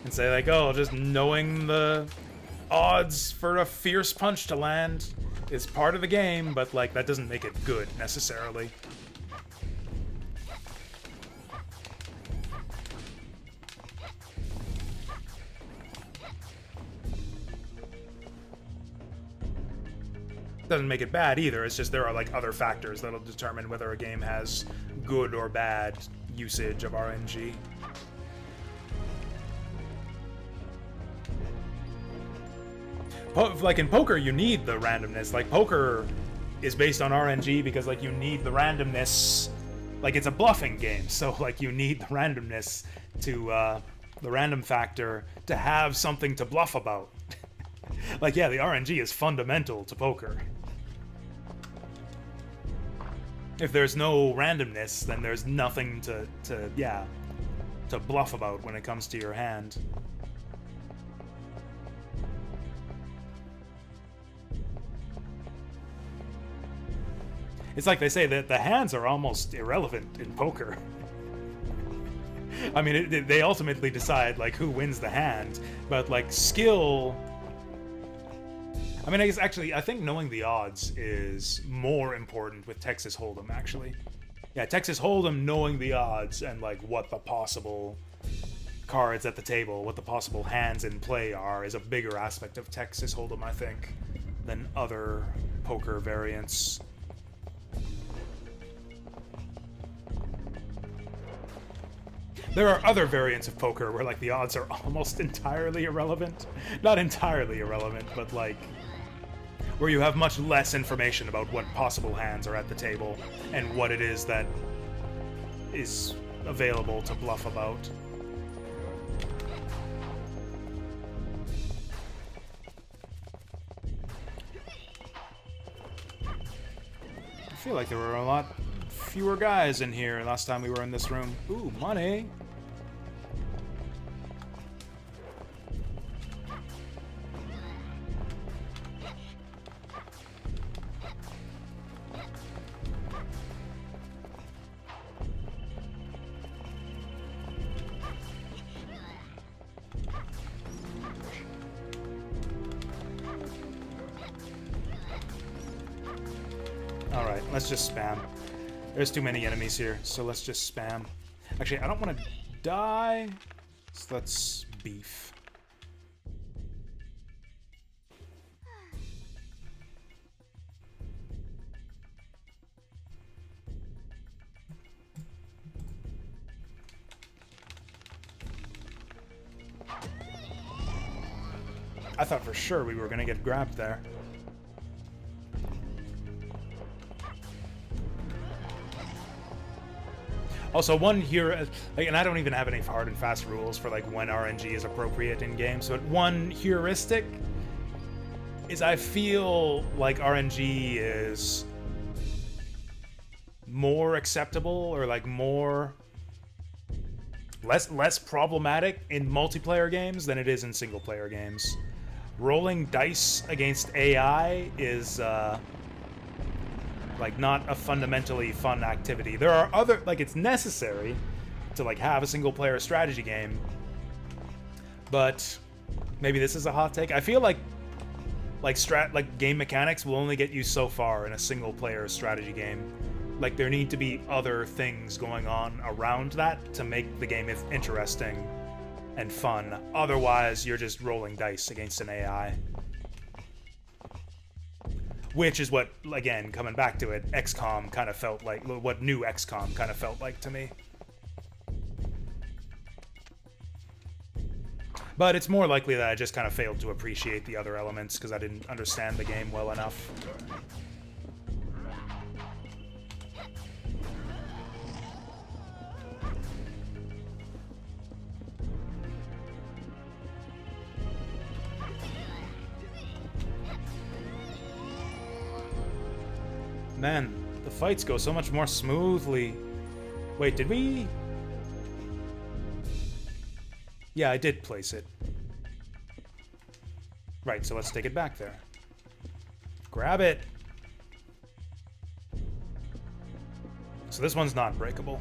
And say like, oh, just knowing the odds for a fierce punch to land is part of the game, but like that doesn't make it good necessarily. Doesn't make it bad either. It's just there are like other factors that'll determine whether a game has good or bad usage of RNG. Like in poker, you need the randomness. Like poker is based on RNG because like you need the randomness. Like it's a bluffing game, so like you need the randomness to the random factor to have something to bluff about. Like yeah, the RNG is fundamental to poker. If there's no randomness, then there's nothing to bluff about when it comes to your hand. It's like they say that the hands are almost irrelevant in poker. I mean, they ultimately decide like who wins the hand, but like skill. I mean, I guess actually, I think knowing the odds is more important with Texas Hold'em. Actually, yeah, Texas Hold'em, knowing the odds and like what the possible cards at the table, what the possible hands in play are, is a bigger aspect of Texas Hold'em, I think, than other poker variants. There are other variants of poker where like the odds are almost entirely irrelevant. Not entirely irrelevant, but like where you have much less information about what possible hands are at the table and what it is that is available to bluff about. I feel like there were a lot fewer guys in here last time we were in this room. Ooh, money! Alright, let's just spam. There's too many enemies here, so let's just spam. Actually, I don't want to die, so let's beef. I thought for sure we were going to get grabbed there. Also, one here, like, and I don't even have any hard and fast rules for like when RNG is appropriate in games, but one heuristic is I feel like RNG is more acceptable or like more less problematic in multiplayer games than it is in single player games. Rolling dice against AI is like not a fundamentally fun activity. There are other, like, it's necessary to like have a single player strategy game, but maybe this is a hot take. I feel like game mechanics will only get you so far in a single player strategy game. Like, there need to be other things going on around that to make the game interesting and fun. Otherwise, you're just rolling dice against an AI. Which is what, again, coming back to it, XCOM kind of felt like, what new XCOM kind of felt like to me. But it's more likely that I just kind of failed to appreciate the other elements because I didn't understand the game well enough. Man, the fights go so much more smoothly. Wait, did we? Yeah, I did place it. Right, so let's take it back there. Grab it! So this one's not breakable.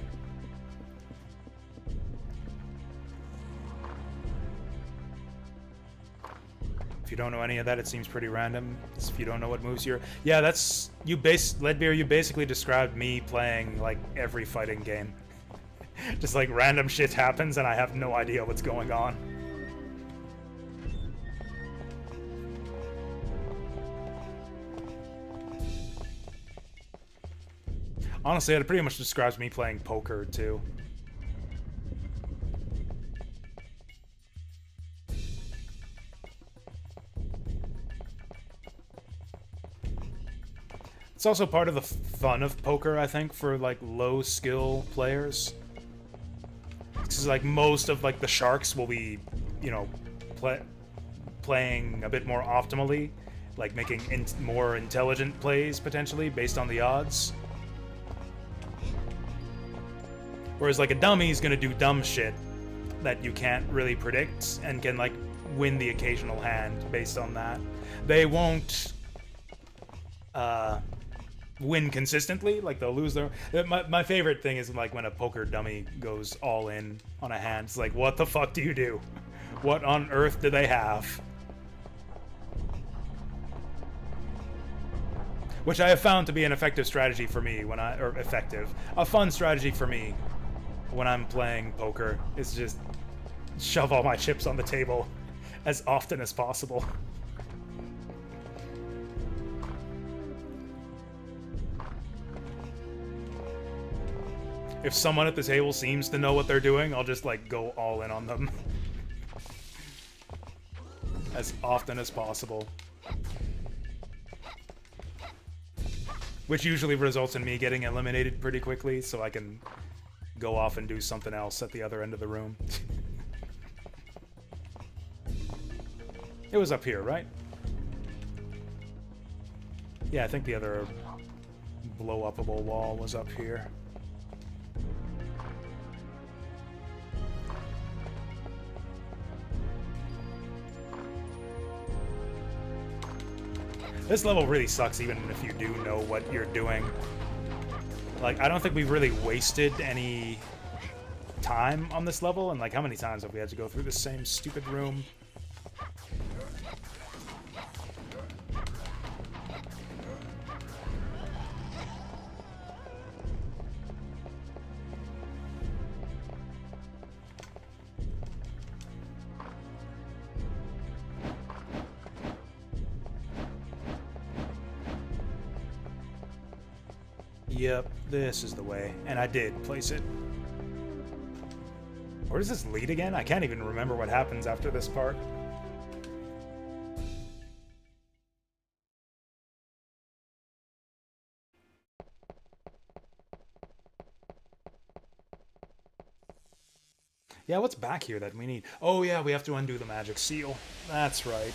If you don't know any of that, it seems pretty random. If you don't know what moves you're... Yeah, that's... Leadbeer, you basically described me playing, like, every fighting game. Just, like, random shit happens and I have no idea what's going on. Honestly, it pretty much describes me playing poker, too. It's also part of the fun of poker, I think, for, like, low-skill players. Because, like, most of, like, the sharks will be, you know, playing a bit more optimally. Like, making more intelligent plays, potentially, based on the odds. Whereas, like, a dummy's gonna do dumb shit that you can't really predict and can, like, win the occasional hand based on that. They won't, win consistently. Like, they'll lose their... My favorite thing is, like, when a poker dummy goes all in on a hand. It's like, what the fuck do you do? What on earth do they have? Which I have found to be an effective strategy for me when a fun strategy for me when I'm playing poker is just shove all my chips on the table as often as possible. If someone at the table seems to know what they're doing, I'll just, like, go all in on them. As often as possible. Which usually results in me getting eliminated pretty quickly, so I can go off and do something else at the other end of the room. It was up here, right? Yeah, I think the other blow-upable wall was up here. This level really sucks even if you do know what you're doing. Like, I don't think we've really wasted any time on this level, and, like, how many times have we had to go through the same stupid room? Yep, this is the way. And I did place it. Where does this lead again? I can't even remember what happens after this part. Yeah, what's back here that we need? Oh yeah, we have to undo the magic seal. That's right.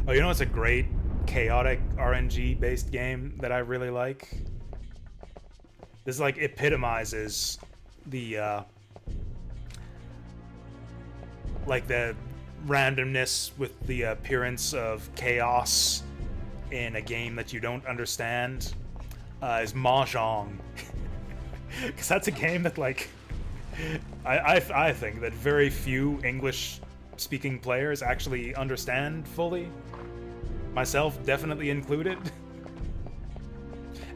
Oh, you know it's a great chaotic RNG based game that I really like? This like epitomizes the like the randomness with the appearance of chaos in a game that you don't understand is Mahjong. Because that's a game that like I think that very few English speaking players actually understand fully, myself definitely included.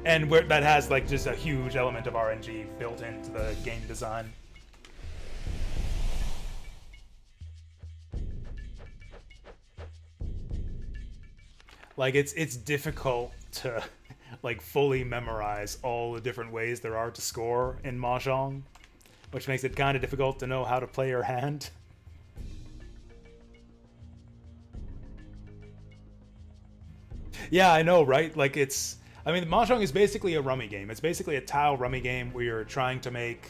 And where that has like just a huge element of RNG built into the game design. Like it's difficult to like fully memorize all the different ways there are to score in Mahjong, which makes it kind of difficult to know how to play your hand. Yeah, I know, right? Like I mean, Mahjong is basically a rummy game. It's basically a tile rummy game where you're trying to make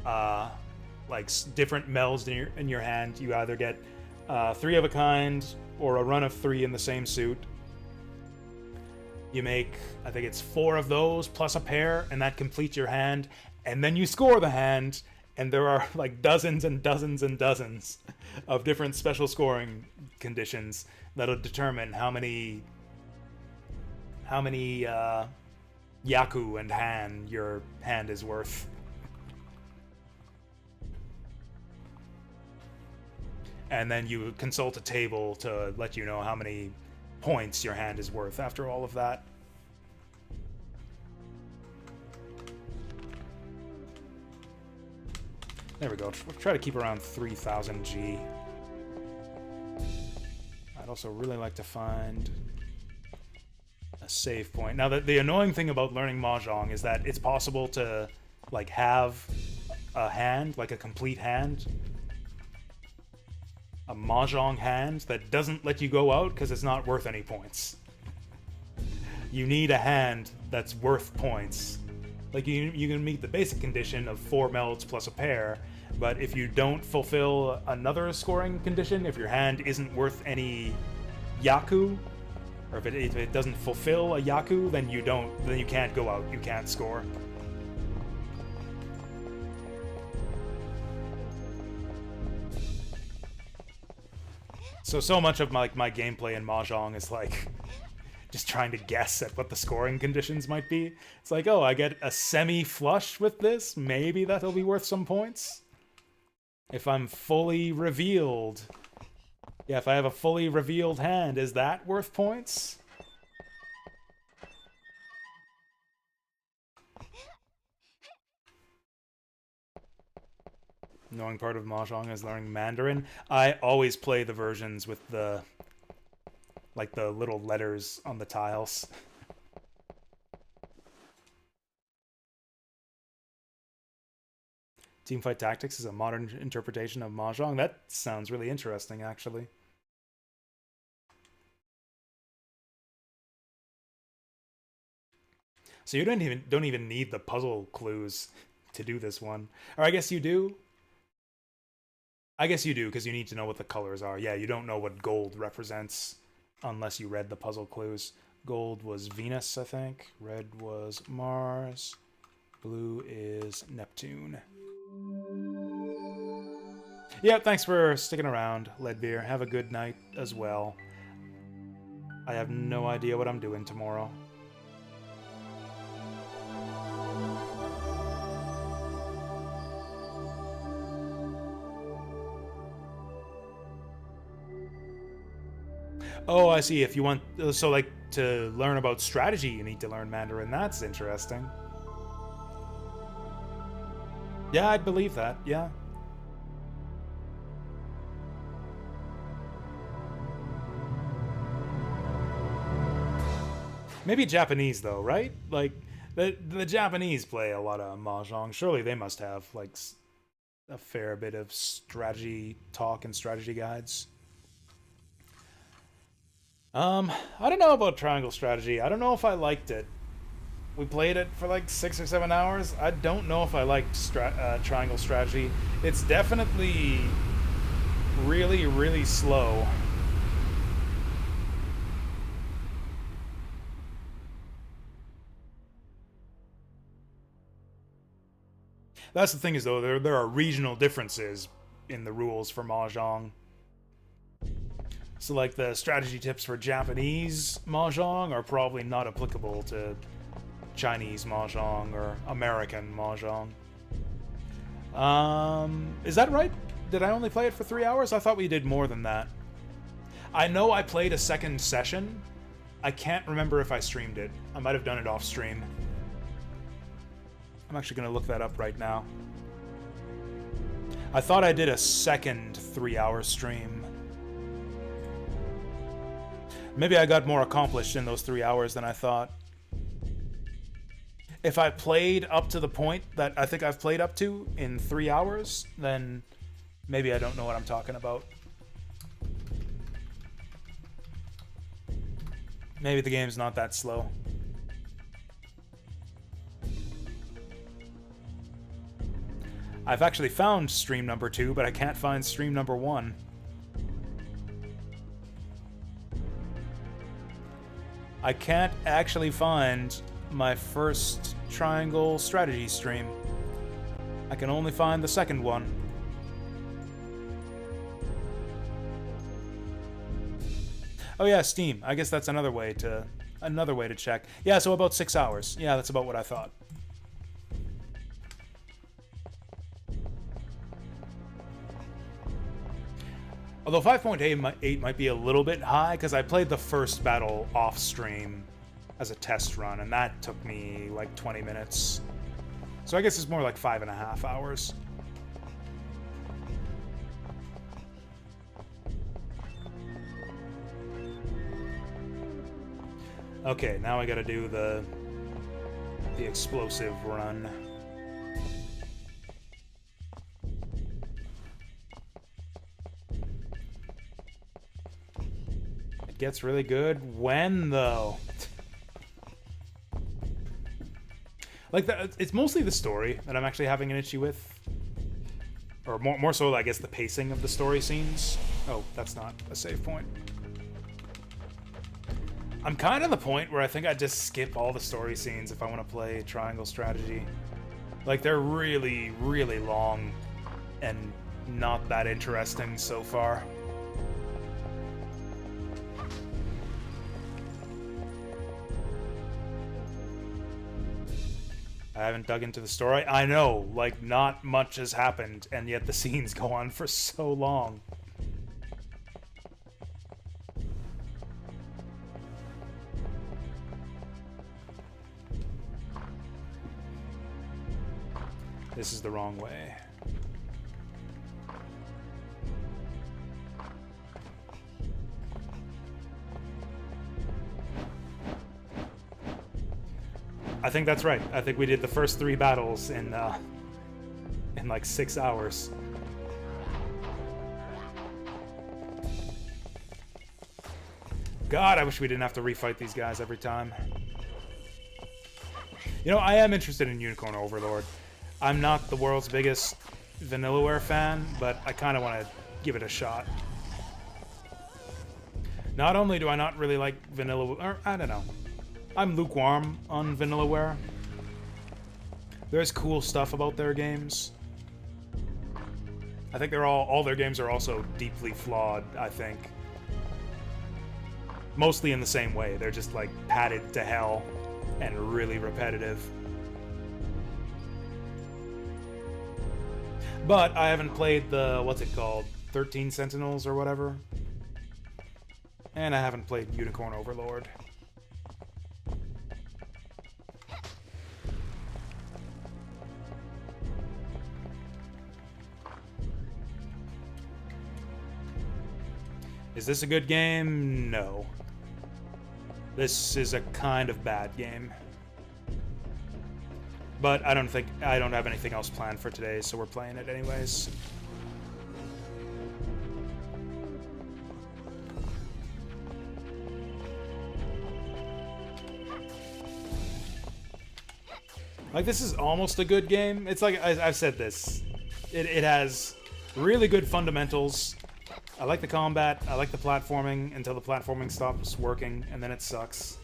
like different melds in your hand. You either get 3 of a kind or a run of 3 in the same suit. You make, I think it's 4 of those plus a pair, and that completes your hand. And then you score the hand, and there are like dozens and dozens and dozens of different special scoring conditions that'll determine how many Yaku and Han your hand is worth. And then you consult a table to let you know how many points your hand is worth after all of that. There we go. We'll try to keep around 3000 G. I'd also really like to find a save point. Now, the annoying thing about learning Mahjong is that it's possible to like have a hand, like a complete hand, a Mahjong hand that doesn't let you go out because it's not worth any points. You need a hand that's worth points. Like you can meet the basic condition of 4 melds plus a pair, but if you don't fulfill another scoring condition, if your hand isn't worth any Yaku, or if it doesn't fulfill a Yaku, then you can't go out. You can't score. So much of my gameplay in Mahjong is like just trying to guess at what the scoring conditions might be. It's like, oh, I get a semi-flush with this. Maybe that'll be worth some points. If I'm fully revealed. Yeah, if I have a fully revealed hand, is that worth points? Knowing part of Mahjong is learning Mandarin. I always play the versions with the little letters on the tiles. Teamfight Tactics is a modern interpretation of Mahjong. That sounds really interesting, actually. So you don't even need the puzzle clues to do this one. Or I guess you do. I guess you do, because you need to know what the colors are. Yeah, you don't know what gold represents unless you read the puzzle clues. Gold was Venus, I think. Red was Mars. Blue is Neptune. Yeah, thanks for sticking around, Leadbeer. Have a good night as well. I have no idea what I'm doing tomorrow. Oh, I see. If you want, so like to learn about strategy, you need to learn Mandarin. That's interesting. Yeah, I'd believe that. Yeah. Maybe Japanese though, right? Like the Japanese play a lot of Mahjong. Surely they must have like a fair bit of strategy talk and strategy guides. I don't know about Triangle Strategy. I don't know if I liked it. We played it for like 6 or 7 hours. I don't know if I liked Triangle Strategy. It's definitely really, really slow. That's the thing is, though, there are regional differences in the rules for Mahjong. So, like, the strategy tips for Japanese Mahjong are probably not applicable to Chinese Mahjong or American Mahjong. Is that right? Did I only play it for 3 hours? I thought we did more than that. I know I played a second session. I can't remember if I streamed it. I might have done it off stream. I'm actually going to look that up right now. I thought I did a second 3-hour stream. Maybe I got more accomplished in those 3 hours than I thought. If I played up to the point that I think I've played up to in 3 hours, then maybe I don't know what I'm talking about. Maybe the game's not that slow. I've actually found stream number 2, but I can't find stream number 1. I can't actually find my first Triangle strategy stream. I can only find the second one. Oh yeah, Steam. I guess that's another way to check. Yeah, so about 6 hours. Yeah, that's about what I thought. Although 5.8 might be a little bit high, because I played the first battle off stream as a test run, and that took me like 20 minutes. So I guess it's more like 5.5 hours. Okay, now I gotta do the explosive run. It gets really good when, though. Like, it's mostly the story that I'm actually having an issue with. Or more so, I guess, the pacing of the story scenes. Oh, that's not a save point. I'm kind of the point where I think I'd just skip all the story scenes if I want to play Triangle Strategy. Like, they're really, really long and not that interesting so far. I haven't dug into the story. I know, like, not much has happened, and yet the scenes go on for so long. This is the wrong way. I think that's right. I think we did the first 3 battles in like 6 hours. God, I wish we didn't have to refight these guys every time. You know, I am interested in Unicorn Overlord. I'm not the world's biggest Vanillaware fan, but I kind of want to give it a shot. Not only do I not really like Vanilla, or I don't know. I'm lukewarm on Vanillaware. There's cool stuff about their games. I think they're all their games are also deeply flawed, I think. Mostly in the same way. They're just like padded to hell and really repetitive. But I haven't played the, what's it called? 13 Sentinels or whatever. And I haven't played Unicorn Overlord. Is this a good game? No. This is a kind of bad game. But I don't have anything else planned for today, so we're playing it anyways. Like, this is almost a good game. It's like, I've said this. It has really good fundamentals. I like the combat, I like the platforming until the platforming stops working, and then it sucks.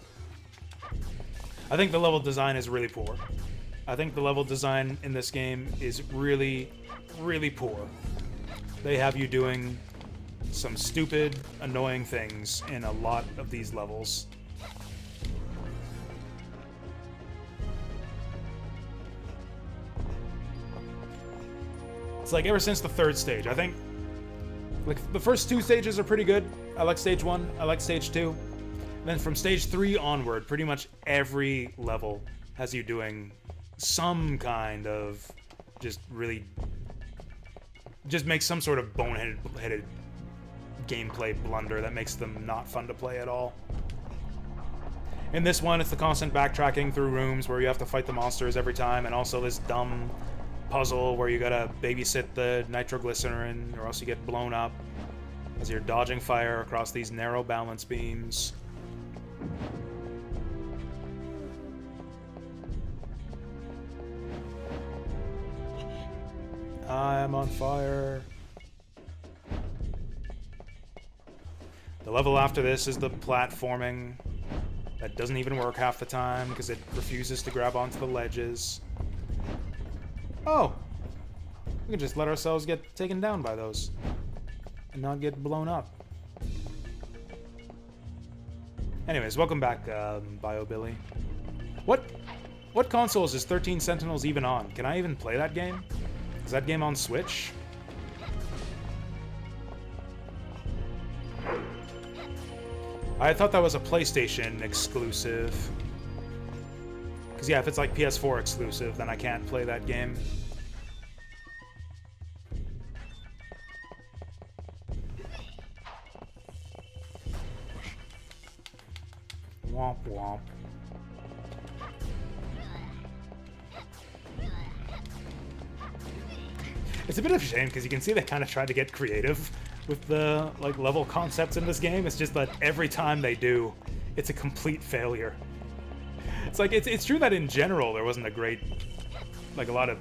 I think the level design is really poor. I think the level design in this game is really, really poor. They have you doing some stupid, annoying things in a lot of these levels. It's like ever since the third stage, I think, like, the first two stages are pretty good. I like stage 1, I like stage 2. And then from stage 3 onward, pretty much every level has you doing some kind of just make some sort of boneheaded gameplay blunder that makes them not fun to play at all. In this one, it's the constant backtracking through rooms where you have to fight the monsters every time, and also this dumb puzzle where you gotta babysit the nitroglycerin or else you get blown up as you're dodging fire across these narrow balance beams. I'm on fire. The level after this is the platforming. That doesn't even work half the time because it refuses to grab onto the ledges. Oh! We can just let ourselves get taken down by those and not get blown up. Anyways, welcome back, BioBilly. What consoles is 13 Sentinels even on? Can I even play that game? Is that game on Switch? I thought that was a PlayStation exclusive. Because yeah, if it's like PS4 exclusive, then I can't play that game. Womp womp. It's a bit of a shame because you can see they kind of tried to get creative with the like level concepts in this game. It's just that every time they do, it's a complete failure. It's like it's true that in general there wasn't a great, like, a lot of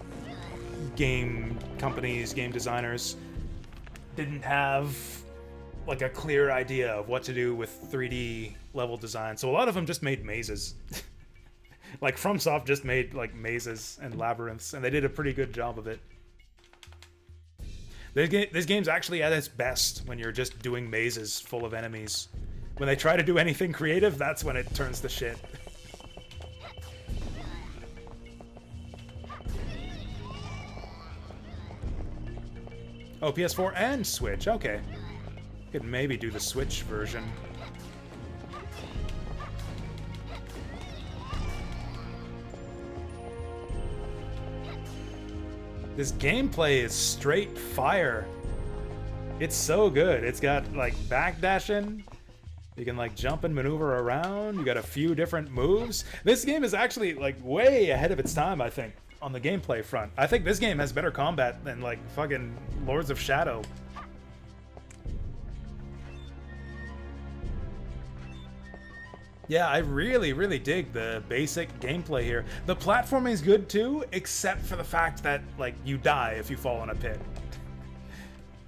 game companies, game designers didn't have like a clear idea of what to do with 3D level design. So a lot of them just made mazes. Like FromSoft just made like mazes and labyrinths, and they did a pretty good job of it. This game's actually at its best when you're just doing mazes full of enemies. When they try to do anything creative, that's when it turns to shit. Oh, PS4 and Switch, okay. Could maybe do the Switch version. This gameplay is straight fire. It's so good. It's got like backdashing. You can like jump and maneuver around. You got a few different moves. This game is actually like way ahead of its time, I think, on the gameplay front. I think this game has better combat than like fucking Lords of Shadow. Yeah, I really, really dig the basic gameplay here. The platforming is good too, except for the fact that, like, you die if you fall in a pit.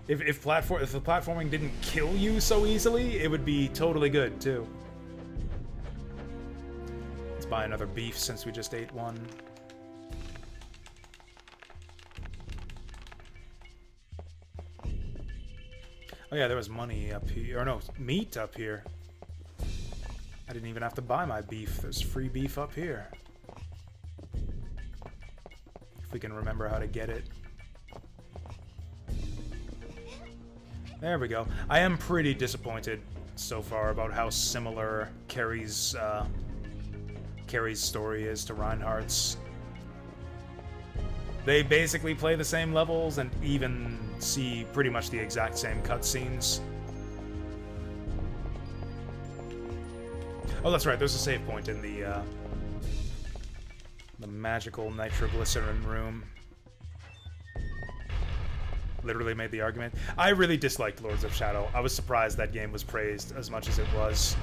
If the platforming didn't kill you so easily, it would be totally good too. Let's buy another beef since we just ate one. Oh yeah, there was money up here, or no, meat up here. I didn't even have to buy my beef. There's free beef up here. If we can remember how to get it. There we go. I am pretty disappointed so far about how similar Carrie's story is to Reinhardt's. They basically play the same levels and even see pretty much the exact same cutscenes. Oh, that's right. There's a save point in the magical nitroglycerin room. Literally made the argument. I really disliked Lords of Shadow. I was surprised that game was praised as much as it was.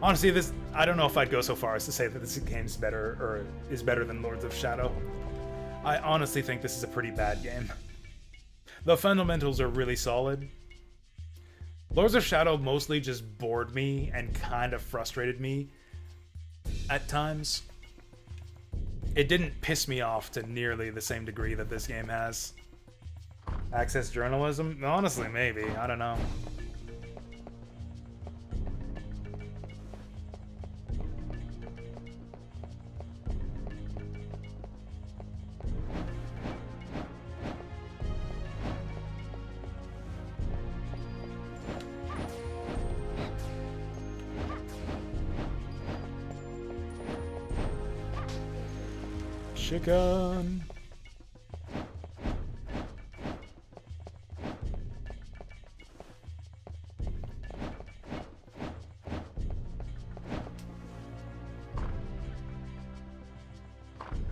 Honestly, I don't know if I'd go so far as to say that this game's better or is better than Lords of Shadow. I honestly think this is a pretty bad game. The fundamentals are really solid. Lords of Shadow mostly just bored me and kind of frustrated me at times. It didn't piss me off to nearly the same degree that this game has. Access journalism? Honestly, maybe. I don't know. Chicken.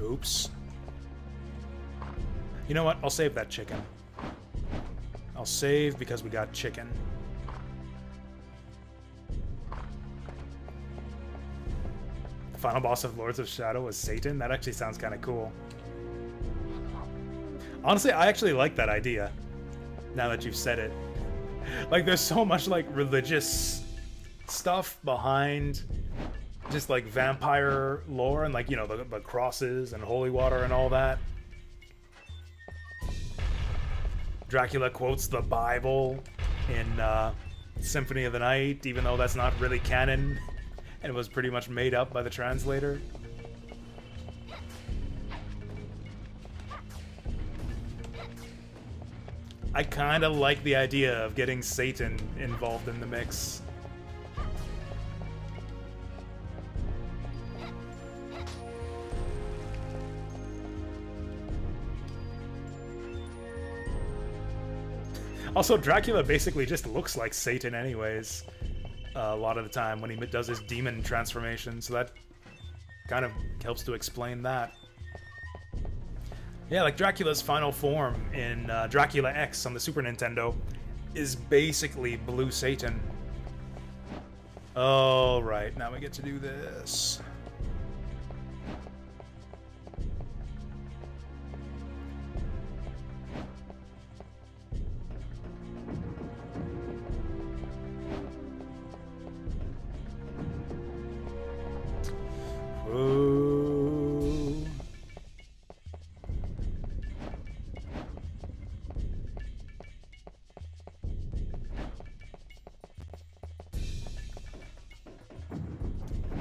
Oops. You know what? I'll save that chicken. I'll save because we got chicken. The final boss of Lords of Shadow was Satan? That actually sounds kind of cool. Honestly, I actually like that idea, now that you've said it. Like, there's so much, like, religious stuff behind just, like, vampire lore and, like, you know, the crosses and holy water and all that. Dracula quotes the Bible in Symphony of the Night, even though that's not really canon. And it was pretty much made up by the translator. I kind of like the idea of getting Satan involved in the mix. Also, Dracula basically just looks like Satan anyways. A lot of the time when he does his demon transformation, so that kind of helps to explain that. Yeah, like Dracula's final form in Dracula X on the Super Nintendo is basically Blue Satan. Oh, right, now we get to do this. Ooh.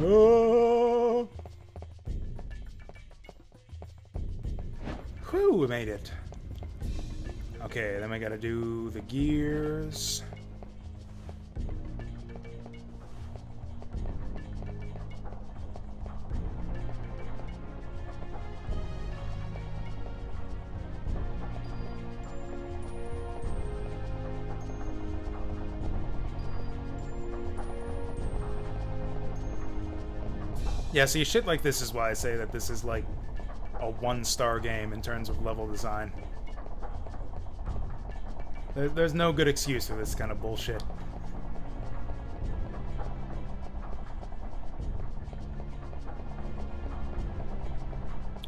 Oh. Whew, we made it. Okay, then we gotta do the gears. Yeah, see, shit like this is why I say that this is like a 1-star game in terms of level design. There's no good excuse for this kind of bullshit.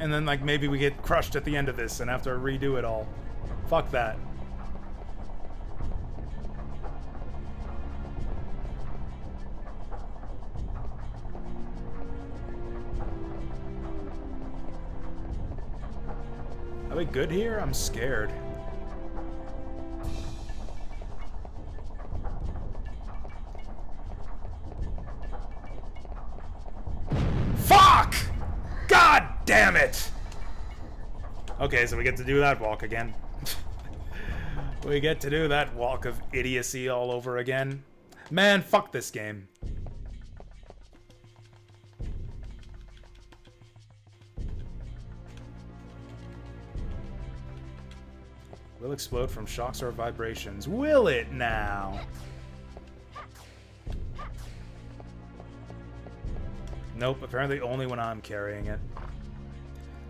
And then, like, maybe we get crushed at the end of this and have to redo it all. Fuck that. Are we good here? I'm scared. Fuck! God damn it! Okay, so we get to do that walk again. We get to do that walk of idiocy all over again. Man, fuck this game. Will explode from shocks or vibrations. Will it now? Nope, apparently only when I'm carrying it.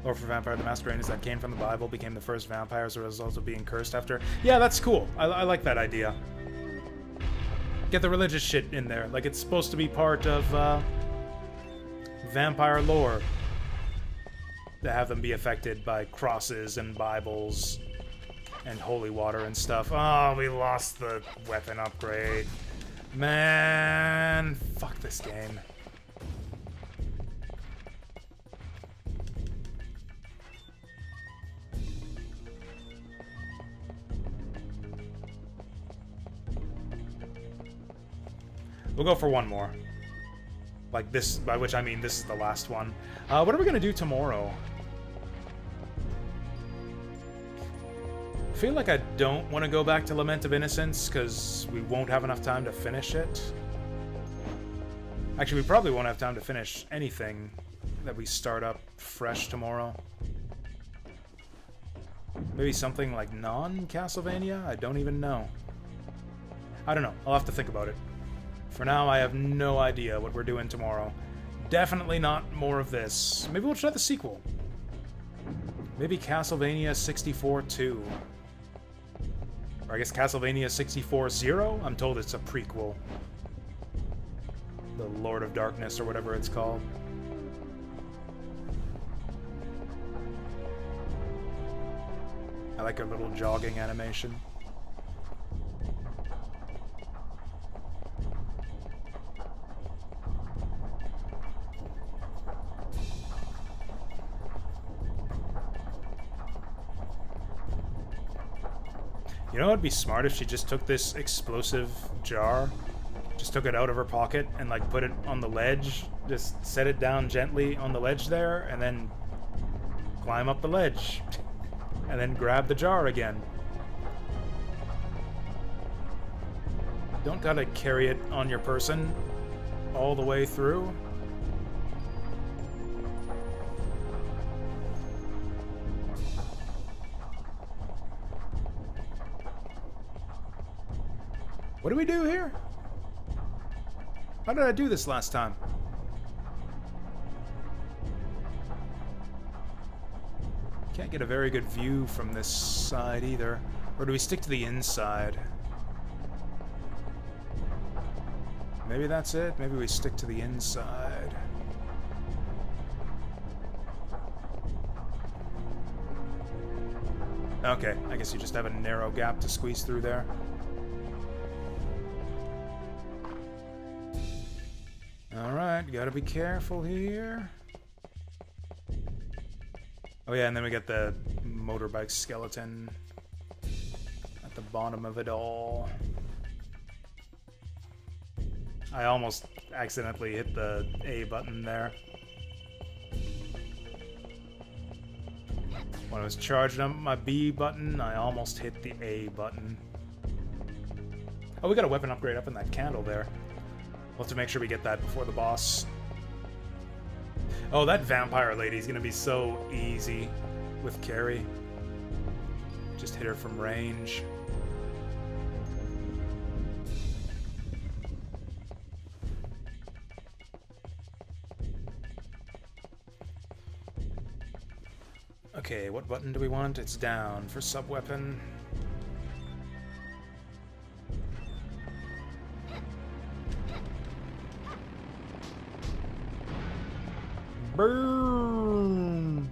Lore for Vampire the Masquerade is that came from the Bible, became the first vampire as a result of being cursed after. Yeah, that's cool. I like that idea. Get the religious shit in there. Like, it's supposed to be part of vampire lore to have them be affected by crosses and Bibles and holy water and stuff. Oh, we lost the weapon upgrade. Man, fuck this game. We'll go for one more. Like this, by which I mean this is the last one. What are we gonna do tomorrow? I feel like I don't want to go back to Lament of Innocence because we won't have enough time to finish it. Actually, we probably won't have time to finish anything that we start up fresh tomorrow. Maybe something like non-Castlevania? I don't even know. I don't know. I'll have to think about it. For now, I have no idea what we're doing tomorrow. Definitely not more of this. Maybe we'll try the sequel. Maybe Castlevania 64 2. Or I guess Castlevania 64 0? I'm told it's a prequel. The Lord of Darkness or whatever it's called. I like her little jogging animation. You know, it'd be smart if she just took this explosive jar, just took it out of her pocket and like put it on the ledge, just set it down gently on the ledge there, and then climb up the ledge, and then grab the jar again. Don't gotta carry it on your person all the way through. What do we do here? How did I do this last time? Can't get a very good view from this side either. Or do we stick to the inside? Maybe that's it. Maybe we stick to the inside. Okay, I guess you just have a narrow gap to squeeze through there. Alright, gotta be careful here. Oh yeah, and then we got the motorbike skeleton at the bottom of it all. I almost accidentally hit the A button there. When I was charging up my B button, I almost hit the A button. Oh, we got a weapon upgrade up in that candle there. We'll have to make sure we get that before the boss. Oh, that vampire lady's gonna be so easy with Carrie. Just hit her from range. Okay, what button do we want? It's down for sub-weapon. Burn!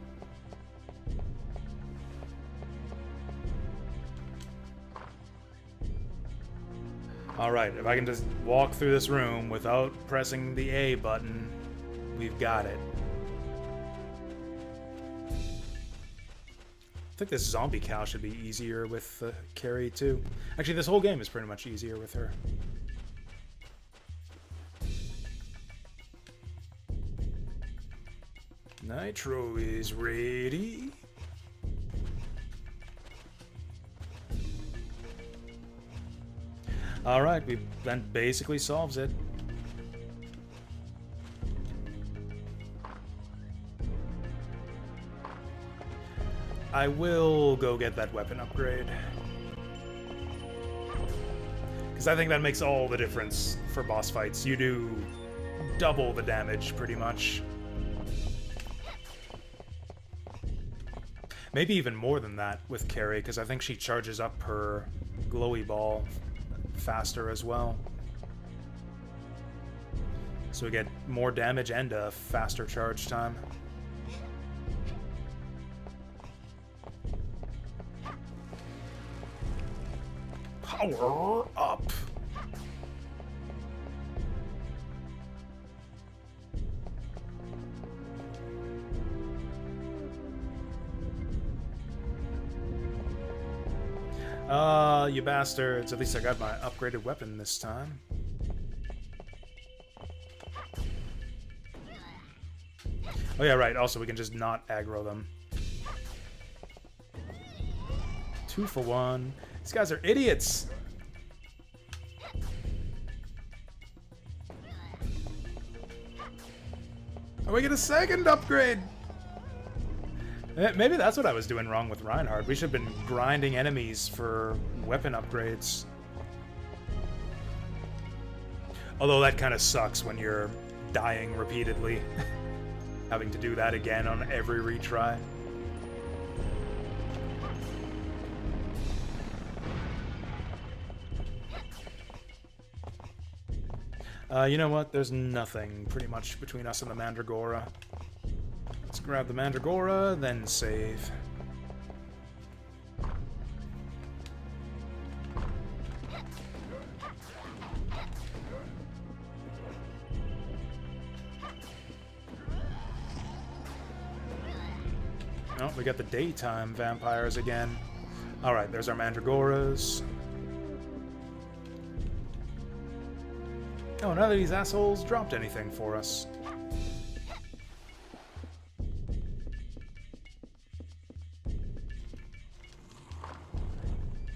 Alright, if I can just walk through this room without pressing the A button, we've got it. I think this zombie cow should be easier with Carrie too. Actually, this whole game is pretty much easier with her. Nitro is ready. Alright, that basically solves it. I will go get that weapon upgrade. Because I think that makes all the difference for boss fights. You do double the damage, pretty much. Maybe even more than that with Carrie, because I think she charges up her glowy ball faster as well. So we get more damage and a faster charge time. Power up! You bastards. At least I got my upgraded weapon this time. Oh yeah, right. Also, we can just not aggro them. 2 for 1. These guys are idiots! Oh, we get a second upgrade! Maybe that's what I was doing wrong with Reinhardt. We should have been grinding enemies for weapon upgrades. Although that kind of sucks when you're dying repeatedly. Having to do that again on every retry. You know what? There's nothing pretty much between us and the Mandragora. Let's grab the Mandragora, then save. Oh, we got the daytime vampires again. Alright, there's our Mandragoras. Oh, none of these assholes dropped anything for us.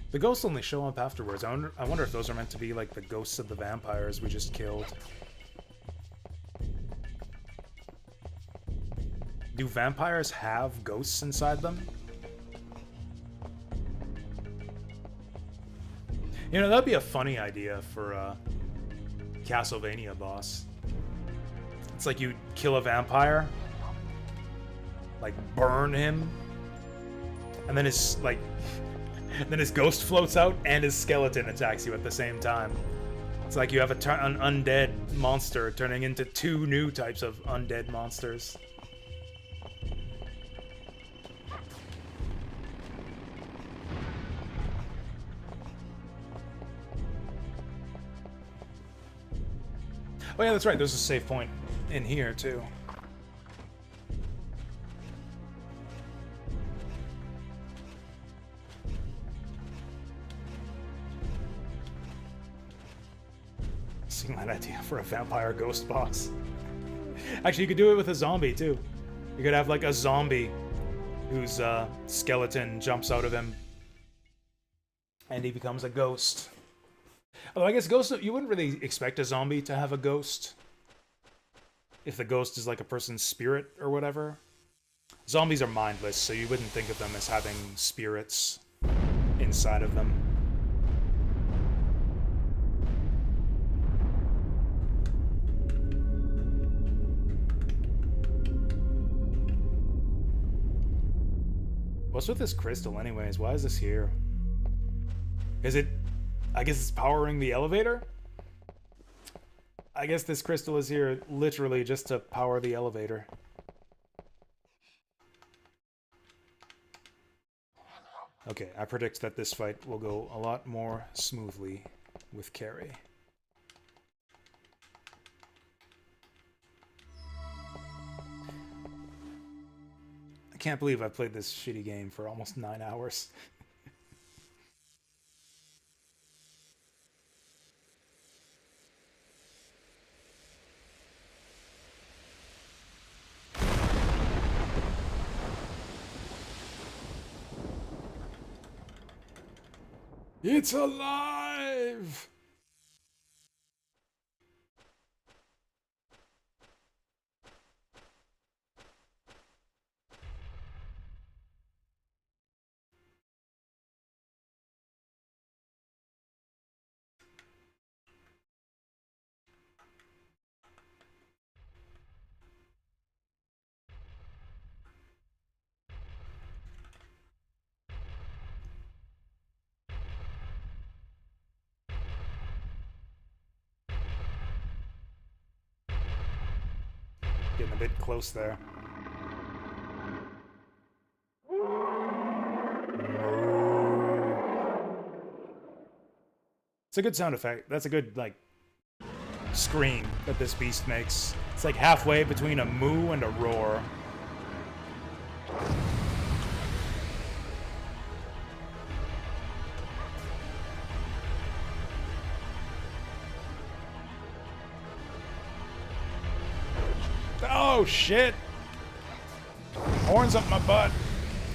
The ghosts only show up afterwards. I wonder if those are meant to be like the ghosts of the vampires we just killed. Do vampires have ghosts inside them? You know, that'd be a funny idea for a Castlevania boss. It's like you kill a vampire, like burn him, and then his like then his ghost floats out and his skeleton attacks you at the same time. It's like you have an undead monster turning into 2 new types of undead monsters. Oh yeah, that's right, there's a save point in here too. Seeing that idea for a vampire ghost boss. Actually, you could do it with a zombie too. You could have like a zombie whose skeleton jumps out of him and he becomes a ghost. Although I guess ghosts, you wouldn't really expect a zombie to have a ghost. If the ghost is like a person's spirit or whatever. Zombies are mindless, so you wouldn't think of them as having spirits inside of them. What's with this crystal anyways? Why is this here? Is it... I guess it's powering the elevator? I guess this crystal is here literally just to power the elevator. Okay, I predict that this fight will go a lot more smoothly with Carrie. I can't believe I've played this shitty game for almost 9 hours. It's alive! bit close there. It's a good sound effect. That's a good, like, scream that this beast makes. It's like halfway between a moo and a roar. Oh, shit! Horns up my butt.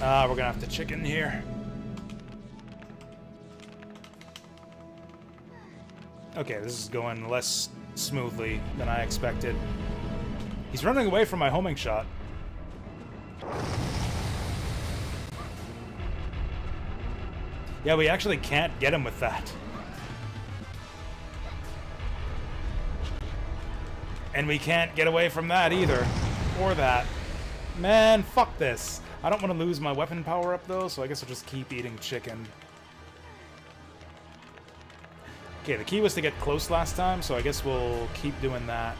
Ah, we're gonna have to chicken here. Okay, this is going less smoothly than I expected. He's running away from my homing shot. Yeah, we actually can't get him with that. And we can't get away from that either. Or that. Man, fuck this. I don't want to lose my weapon power up though, so I guess I'll just keep eating chicken. Okay, the key was to get close last time, so I guess we'll keep doing that.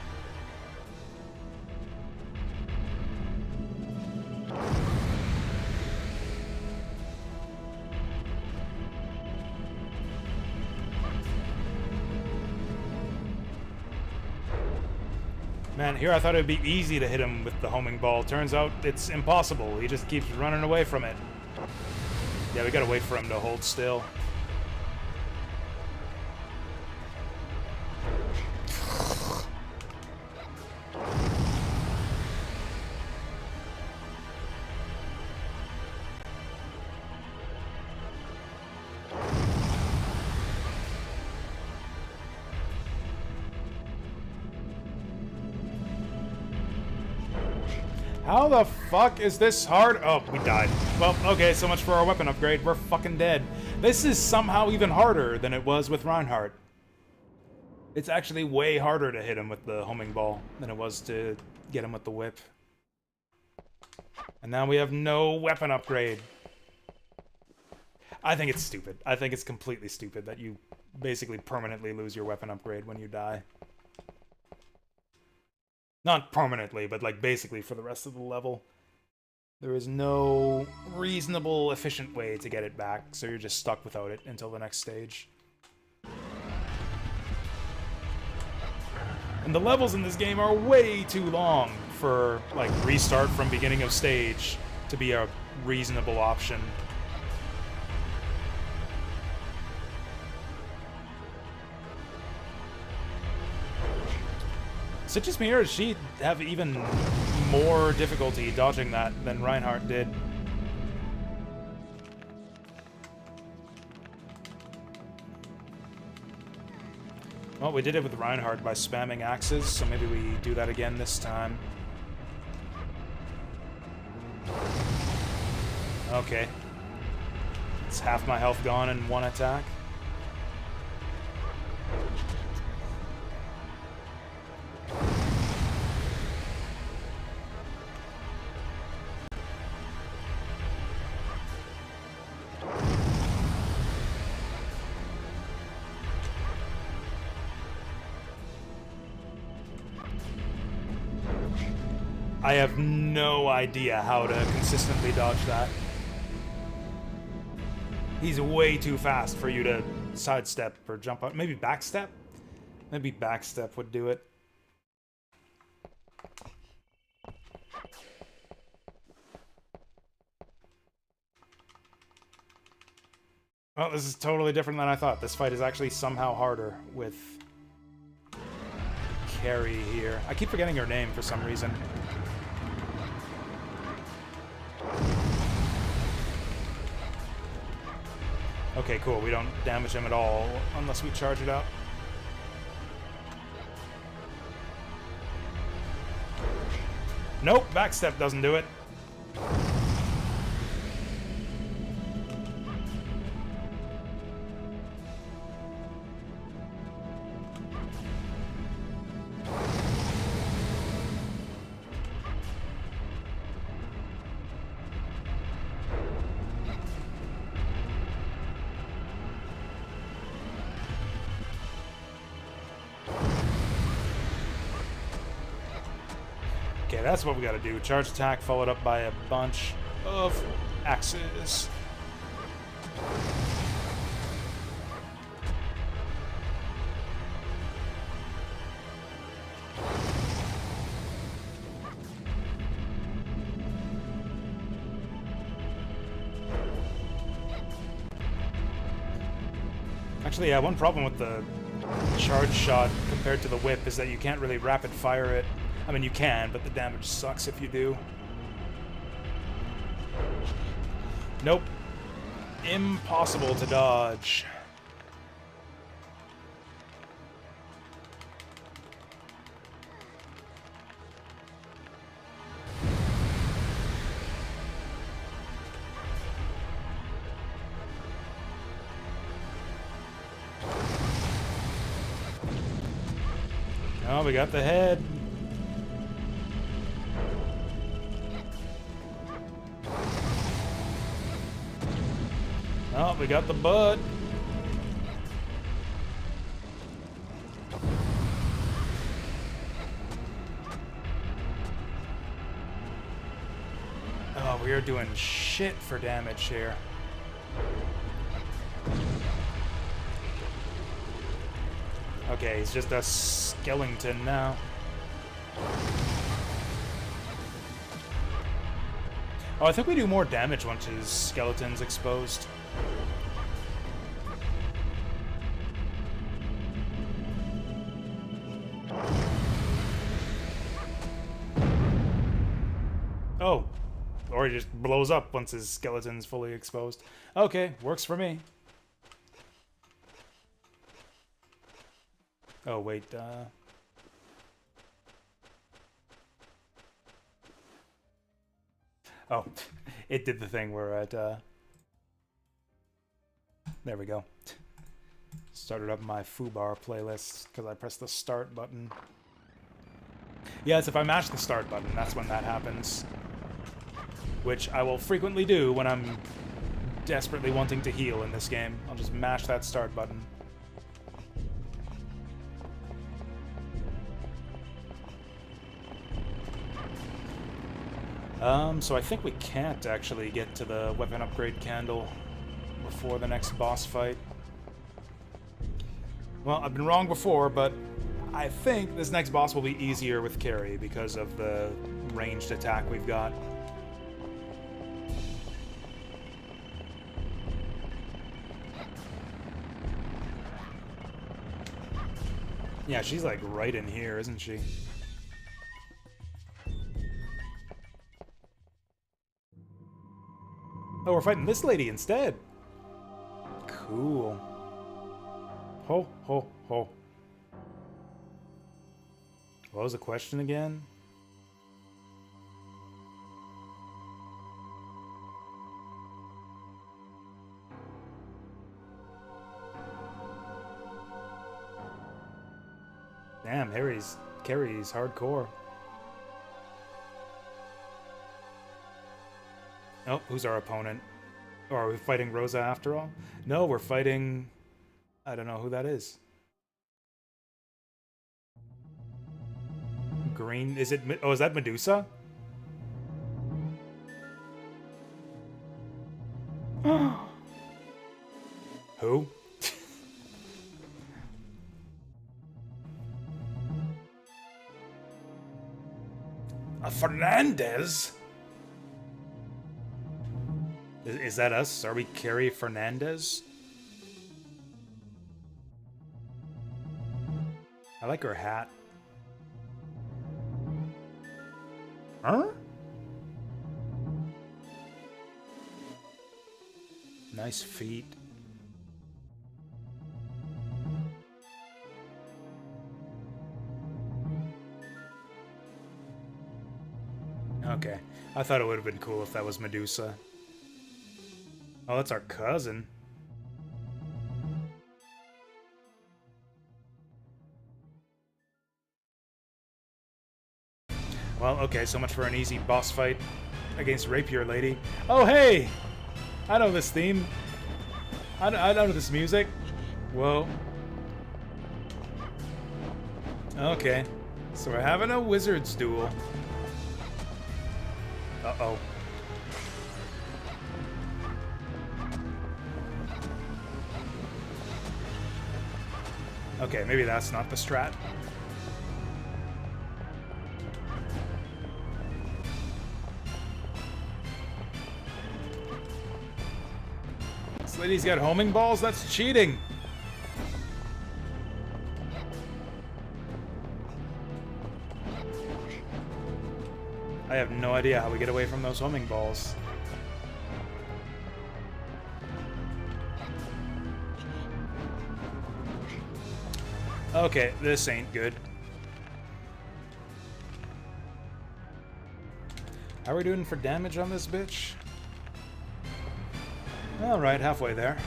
Man, here I thought it would be easy to hit him with the homing ball. Turns out it's impossible. He just keeps running away from it. Yeah, we gotta wait for him to hold still. How the fuck is this hard? Oh, we died. Well, okay, so much for our weapon upgrade. We're fucking dead. This is somehow even harder than it was with Reinhardt. It's actually way harder to hit him with the homing ball than it was to get him with the whip. And now we have no weapon upgrade. I think it's stupid. I think it's completely stupid that you basically permanently lose your weapon upgrade when you die. Not permanently, but like basically for the rest of the level. There is no reasonable, efficient way to get it back, so you're just stuck without it until the next stage. And the levels in this game are way too long for, like, restart from beginning of stage to be a reasonable option. Is it just me, or does she have even more difficulty dodging that than Reinhardt did? Well, we did it with Reinhardt by spamming axes, so maybe we do that again this time. Okay. It's half my health gone in one attack. I have no idea how to consistently dodge that. He's way too fast for you to sidestep or jump up. Maybe backstep? Maybe backstep would do it. Well, this is totally different than I thought. This fight is actually somehow harder with Carrie here. I keep forgetting her name for some reason. Okay, cool. We don't damage him at all unless we charge it up. Nope, backstep doesn't do it. that's what we gotta do. Charge attack followed up by a bunch of axes. Actually, yeah, one problem with the charge shot compared to the whip is that you can't really rapid fire it. I mean, you can, but the damage sucks if you do. Nope. Impossible to dodge. Oh, we got the head. Oh, we got the butt. Oh, we are doing shit for damage here. Okay, he's just a skeleton now. Oh, I think we do more damage once his skeleton's exposed. Oh. Or he just blows up once his skeleton's fully exposed. Okay, works for me. Oh, wait, Oh, it did the thing where it, there we go. Started up my foobar playlist because I pressed the start button. Yes, if I mash the start button, that's when that happens. Which I will frequently do when I'm desperately wanting to heal in this game. I'll just mash that start button. So I think we can't actually get to the weapon upgrade candle before the next boss fight. Well, I've been wrong before, but I think this next boss will be easier with Carrie because of the ranged attack we've got. Yeah, she's like right in here, isn't she? Oh, we're fighting this lady instead. Cool. Ho, ho, ho. What was the question again? Damn, Carrie's hardcore. Oh, who's our opponent? Oh, are we fighting Rosa after all? No, we're fighting... I don't know who that is. Green... Is it... Oh, is that Medusa? Who? A Fernandez? Is that us? Are we Carrie Fernandez? I like her hat. Huh? Nice feet. Okay. I thought it would have been cool if that was Medusa. Oh, that's our cousin. Well, okay, so much for an easy boss fight against Rapier Lady. Oh, hey! I know this theme. I know this music. Whoa. Okay. So we're having a wizard's duel. Uh-oh. Okay, maybe that's not the strat. This lady's got homing balls? That's cheating! I have no idea how we get away from those homing balls. Okay, this ain't good. How are we doing for damage on this bitch? Alright, halfway there.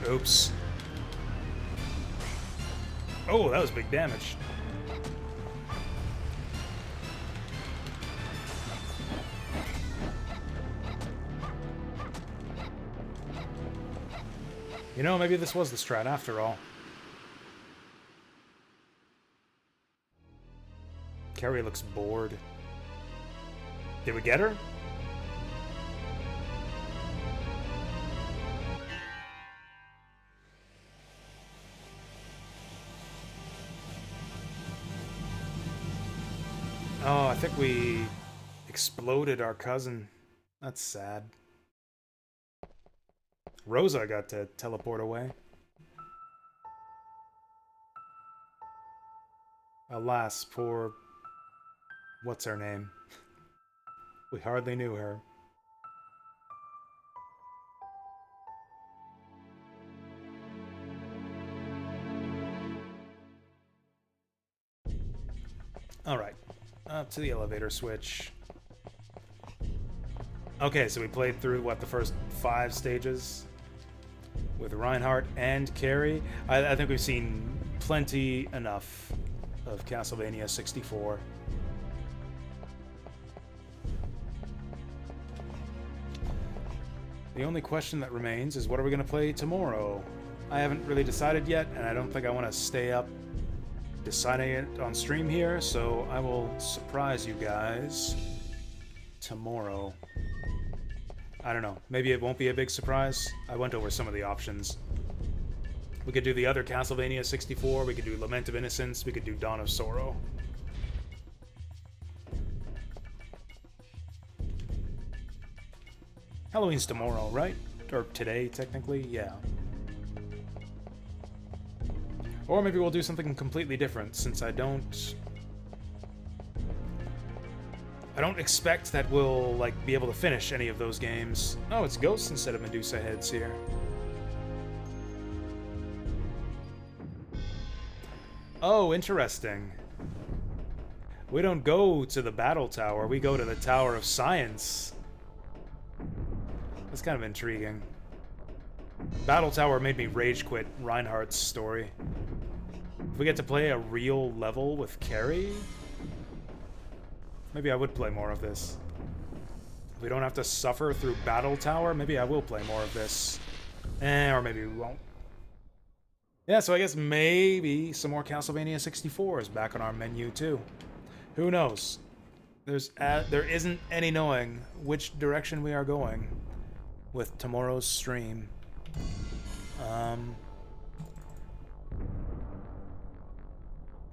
Oops. Oh, that was big damage. You know, maybe this was the strat after all. Carrie looks bored. Did we get her? Oh, I think we exploded our cousin. That's sad. Rosa got to teleport away. Alas, poor... what's her name? We hardly knew her. Alright. Up to the elevator switch. Okay, so we played through, what, the first 5 stages? With Reinhardt and Carrie. I think we've seen plenty enough of Castlevania 64. The only question that remains is what are we going to play tomorrow? I haven't really decided yet, and I don't think I want to stay up deciding it on stream here, so I will surprise you guys tomorrow. I don't know. Maybe it won't be a big surprise. I went over some of the options. We could do the other Castlevania 64, we could do Lament of Innocence, we could do Dawn of Sorrow. Halloween's tomorrow, right? Or today, technically? Yeah. Or maybe we'll do something completely different, since I don't expect that we'll, like, be able to finish any of those games. Oh, it's Ghosts instead of Medusa heads here. Oh, interesting. We don't go to the Battle Tower, we go to the Tower of Science. That's kind of intriguing. Battle Tower made me rage quit Reinhardt's story. If we get to play a real level with Carrie, maybe I would play more of this. If we don't have to suffer through Battle Tower, maybe I will play more of this. Or maybe we won't. Yeah, so I guess maybe some more Castlevania 64 is back on our menu too. Who knows? There isn't any knowing which direction we are going with tomorrow's stream.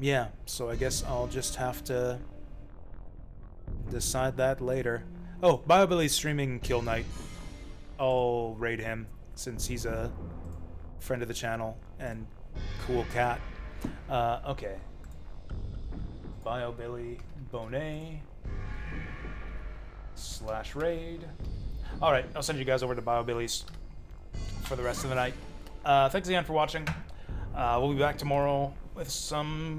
Yeah, so I guess I'll just have to decide that later. Oh, BioBilly's streaming Kill Knight. I'll raid him since he's a friend of the channel and cool cat. Okay. BioBilly Bonet /raid. Alright, I'll send you guys over to BioBilly's for the rest of the night. Thanks again for watching. We'll be back tomorrow with some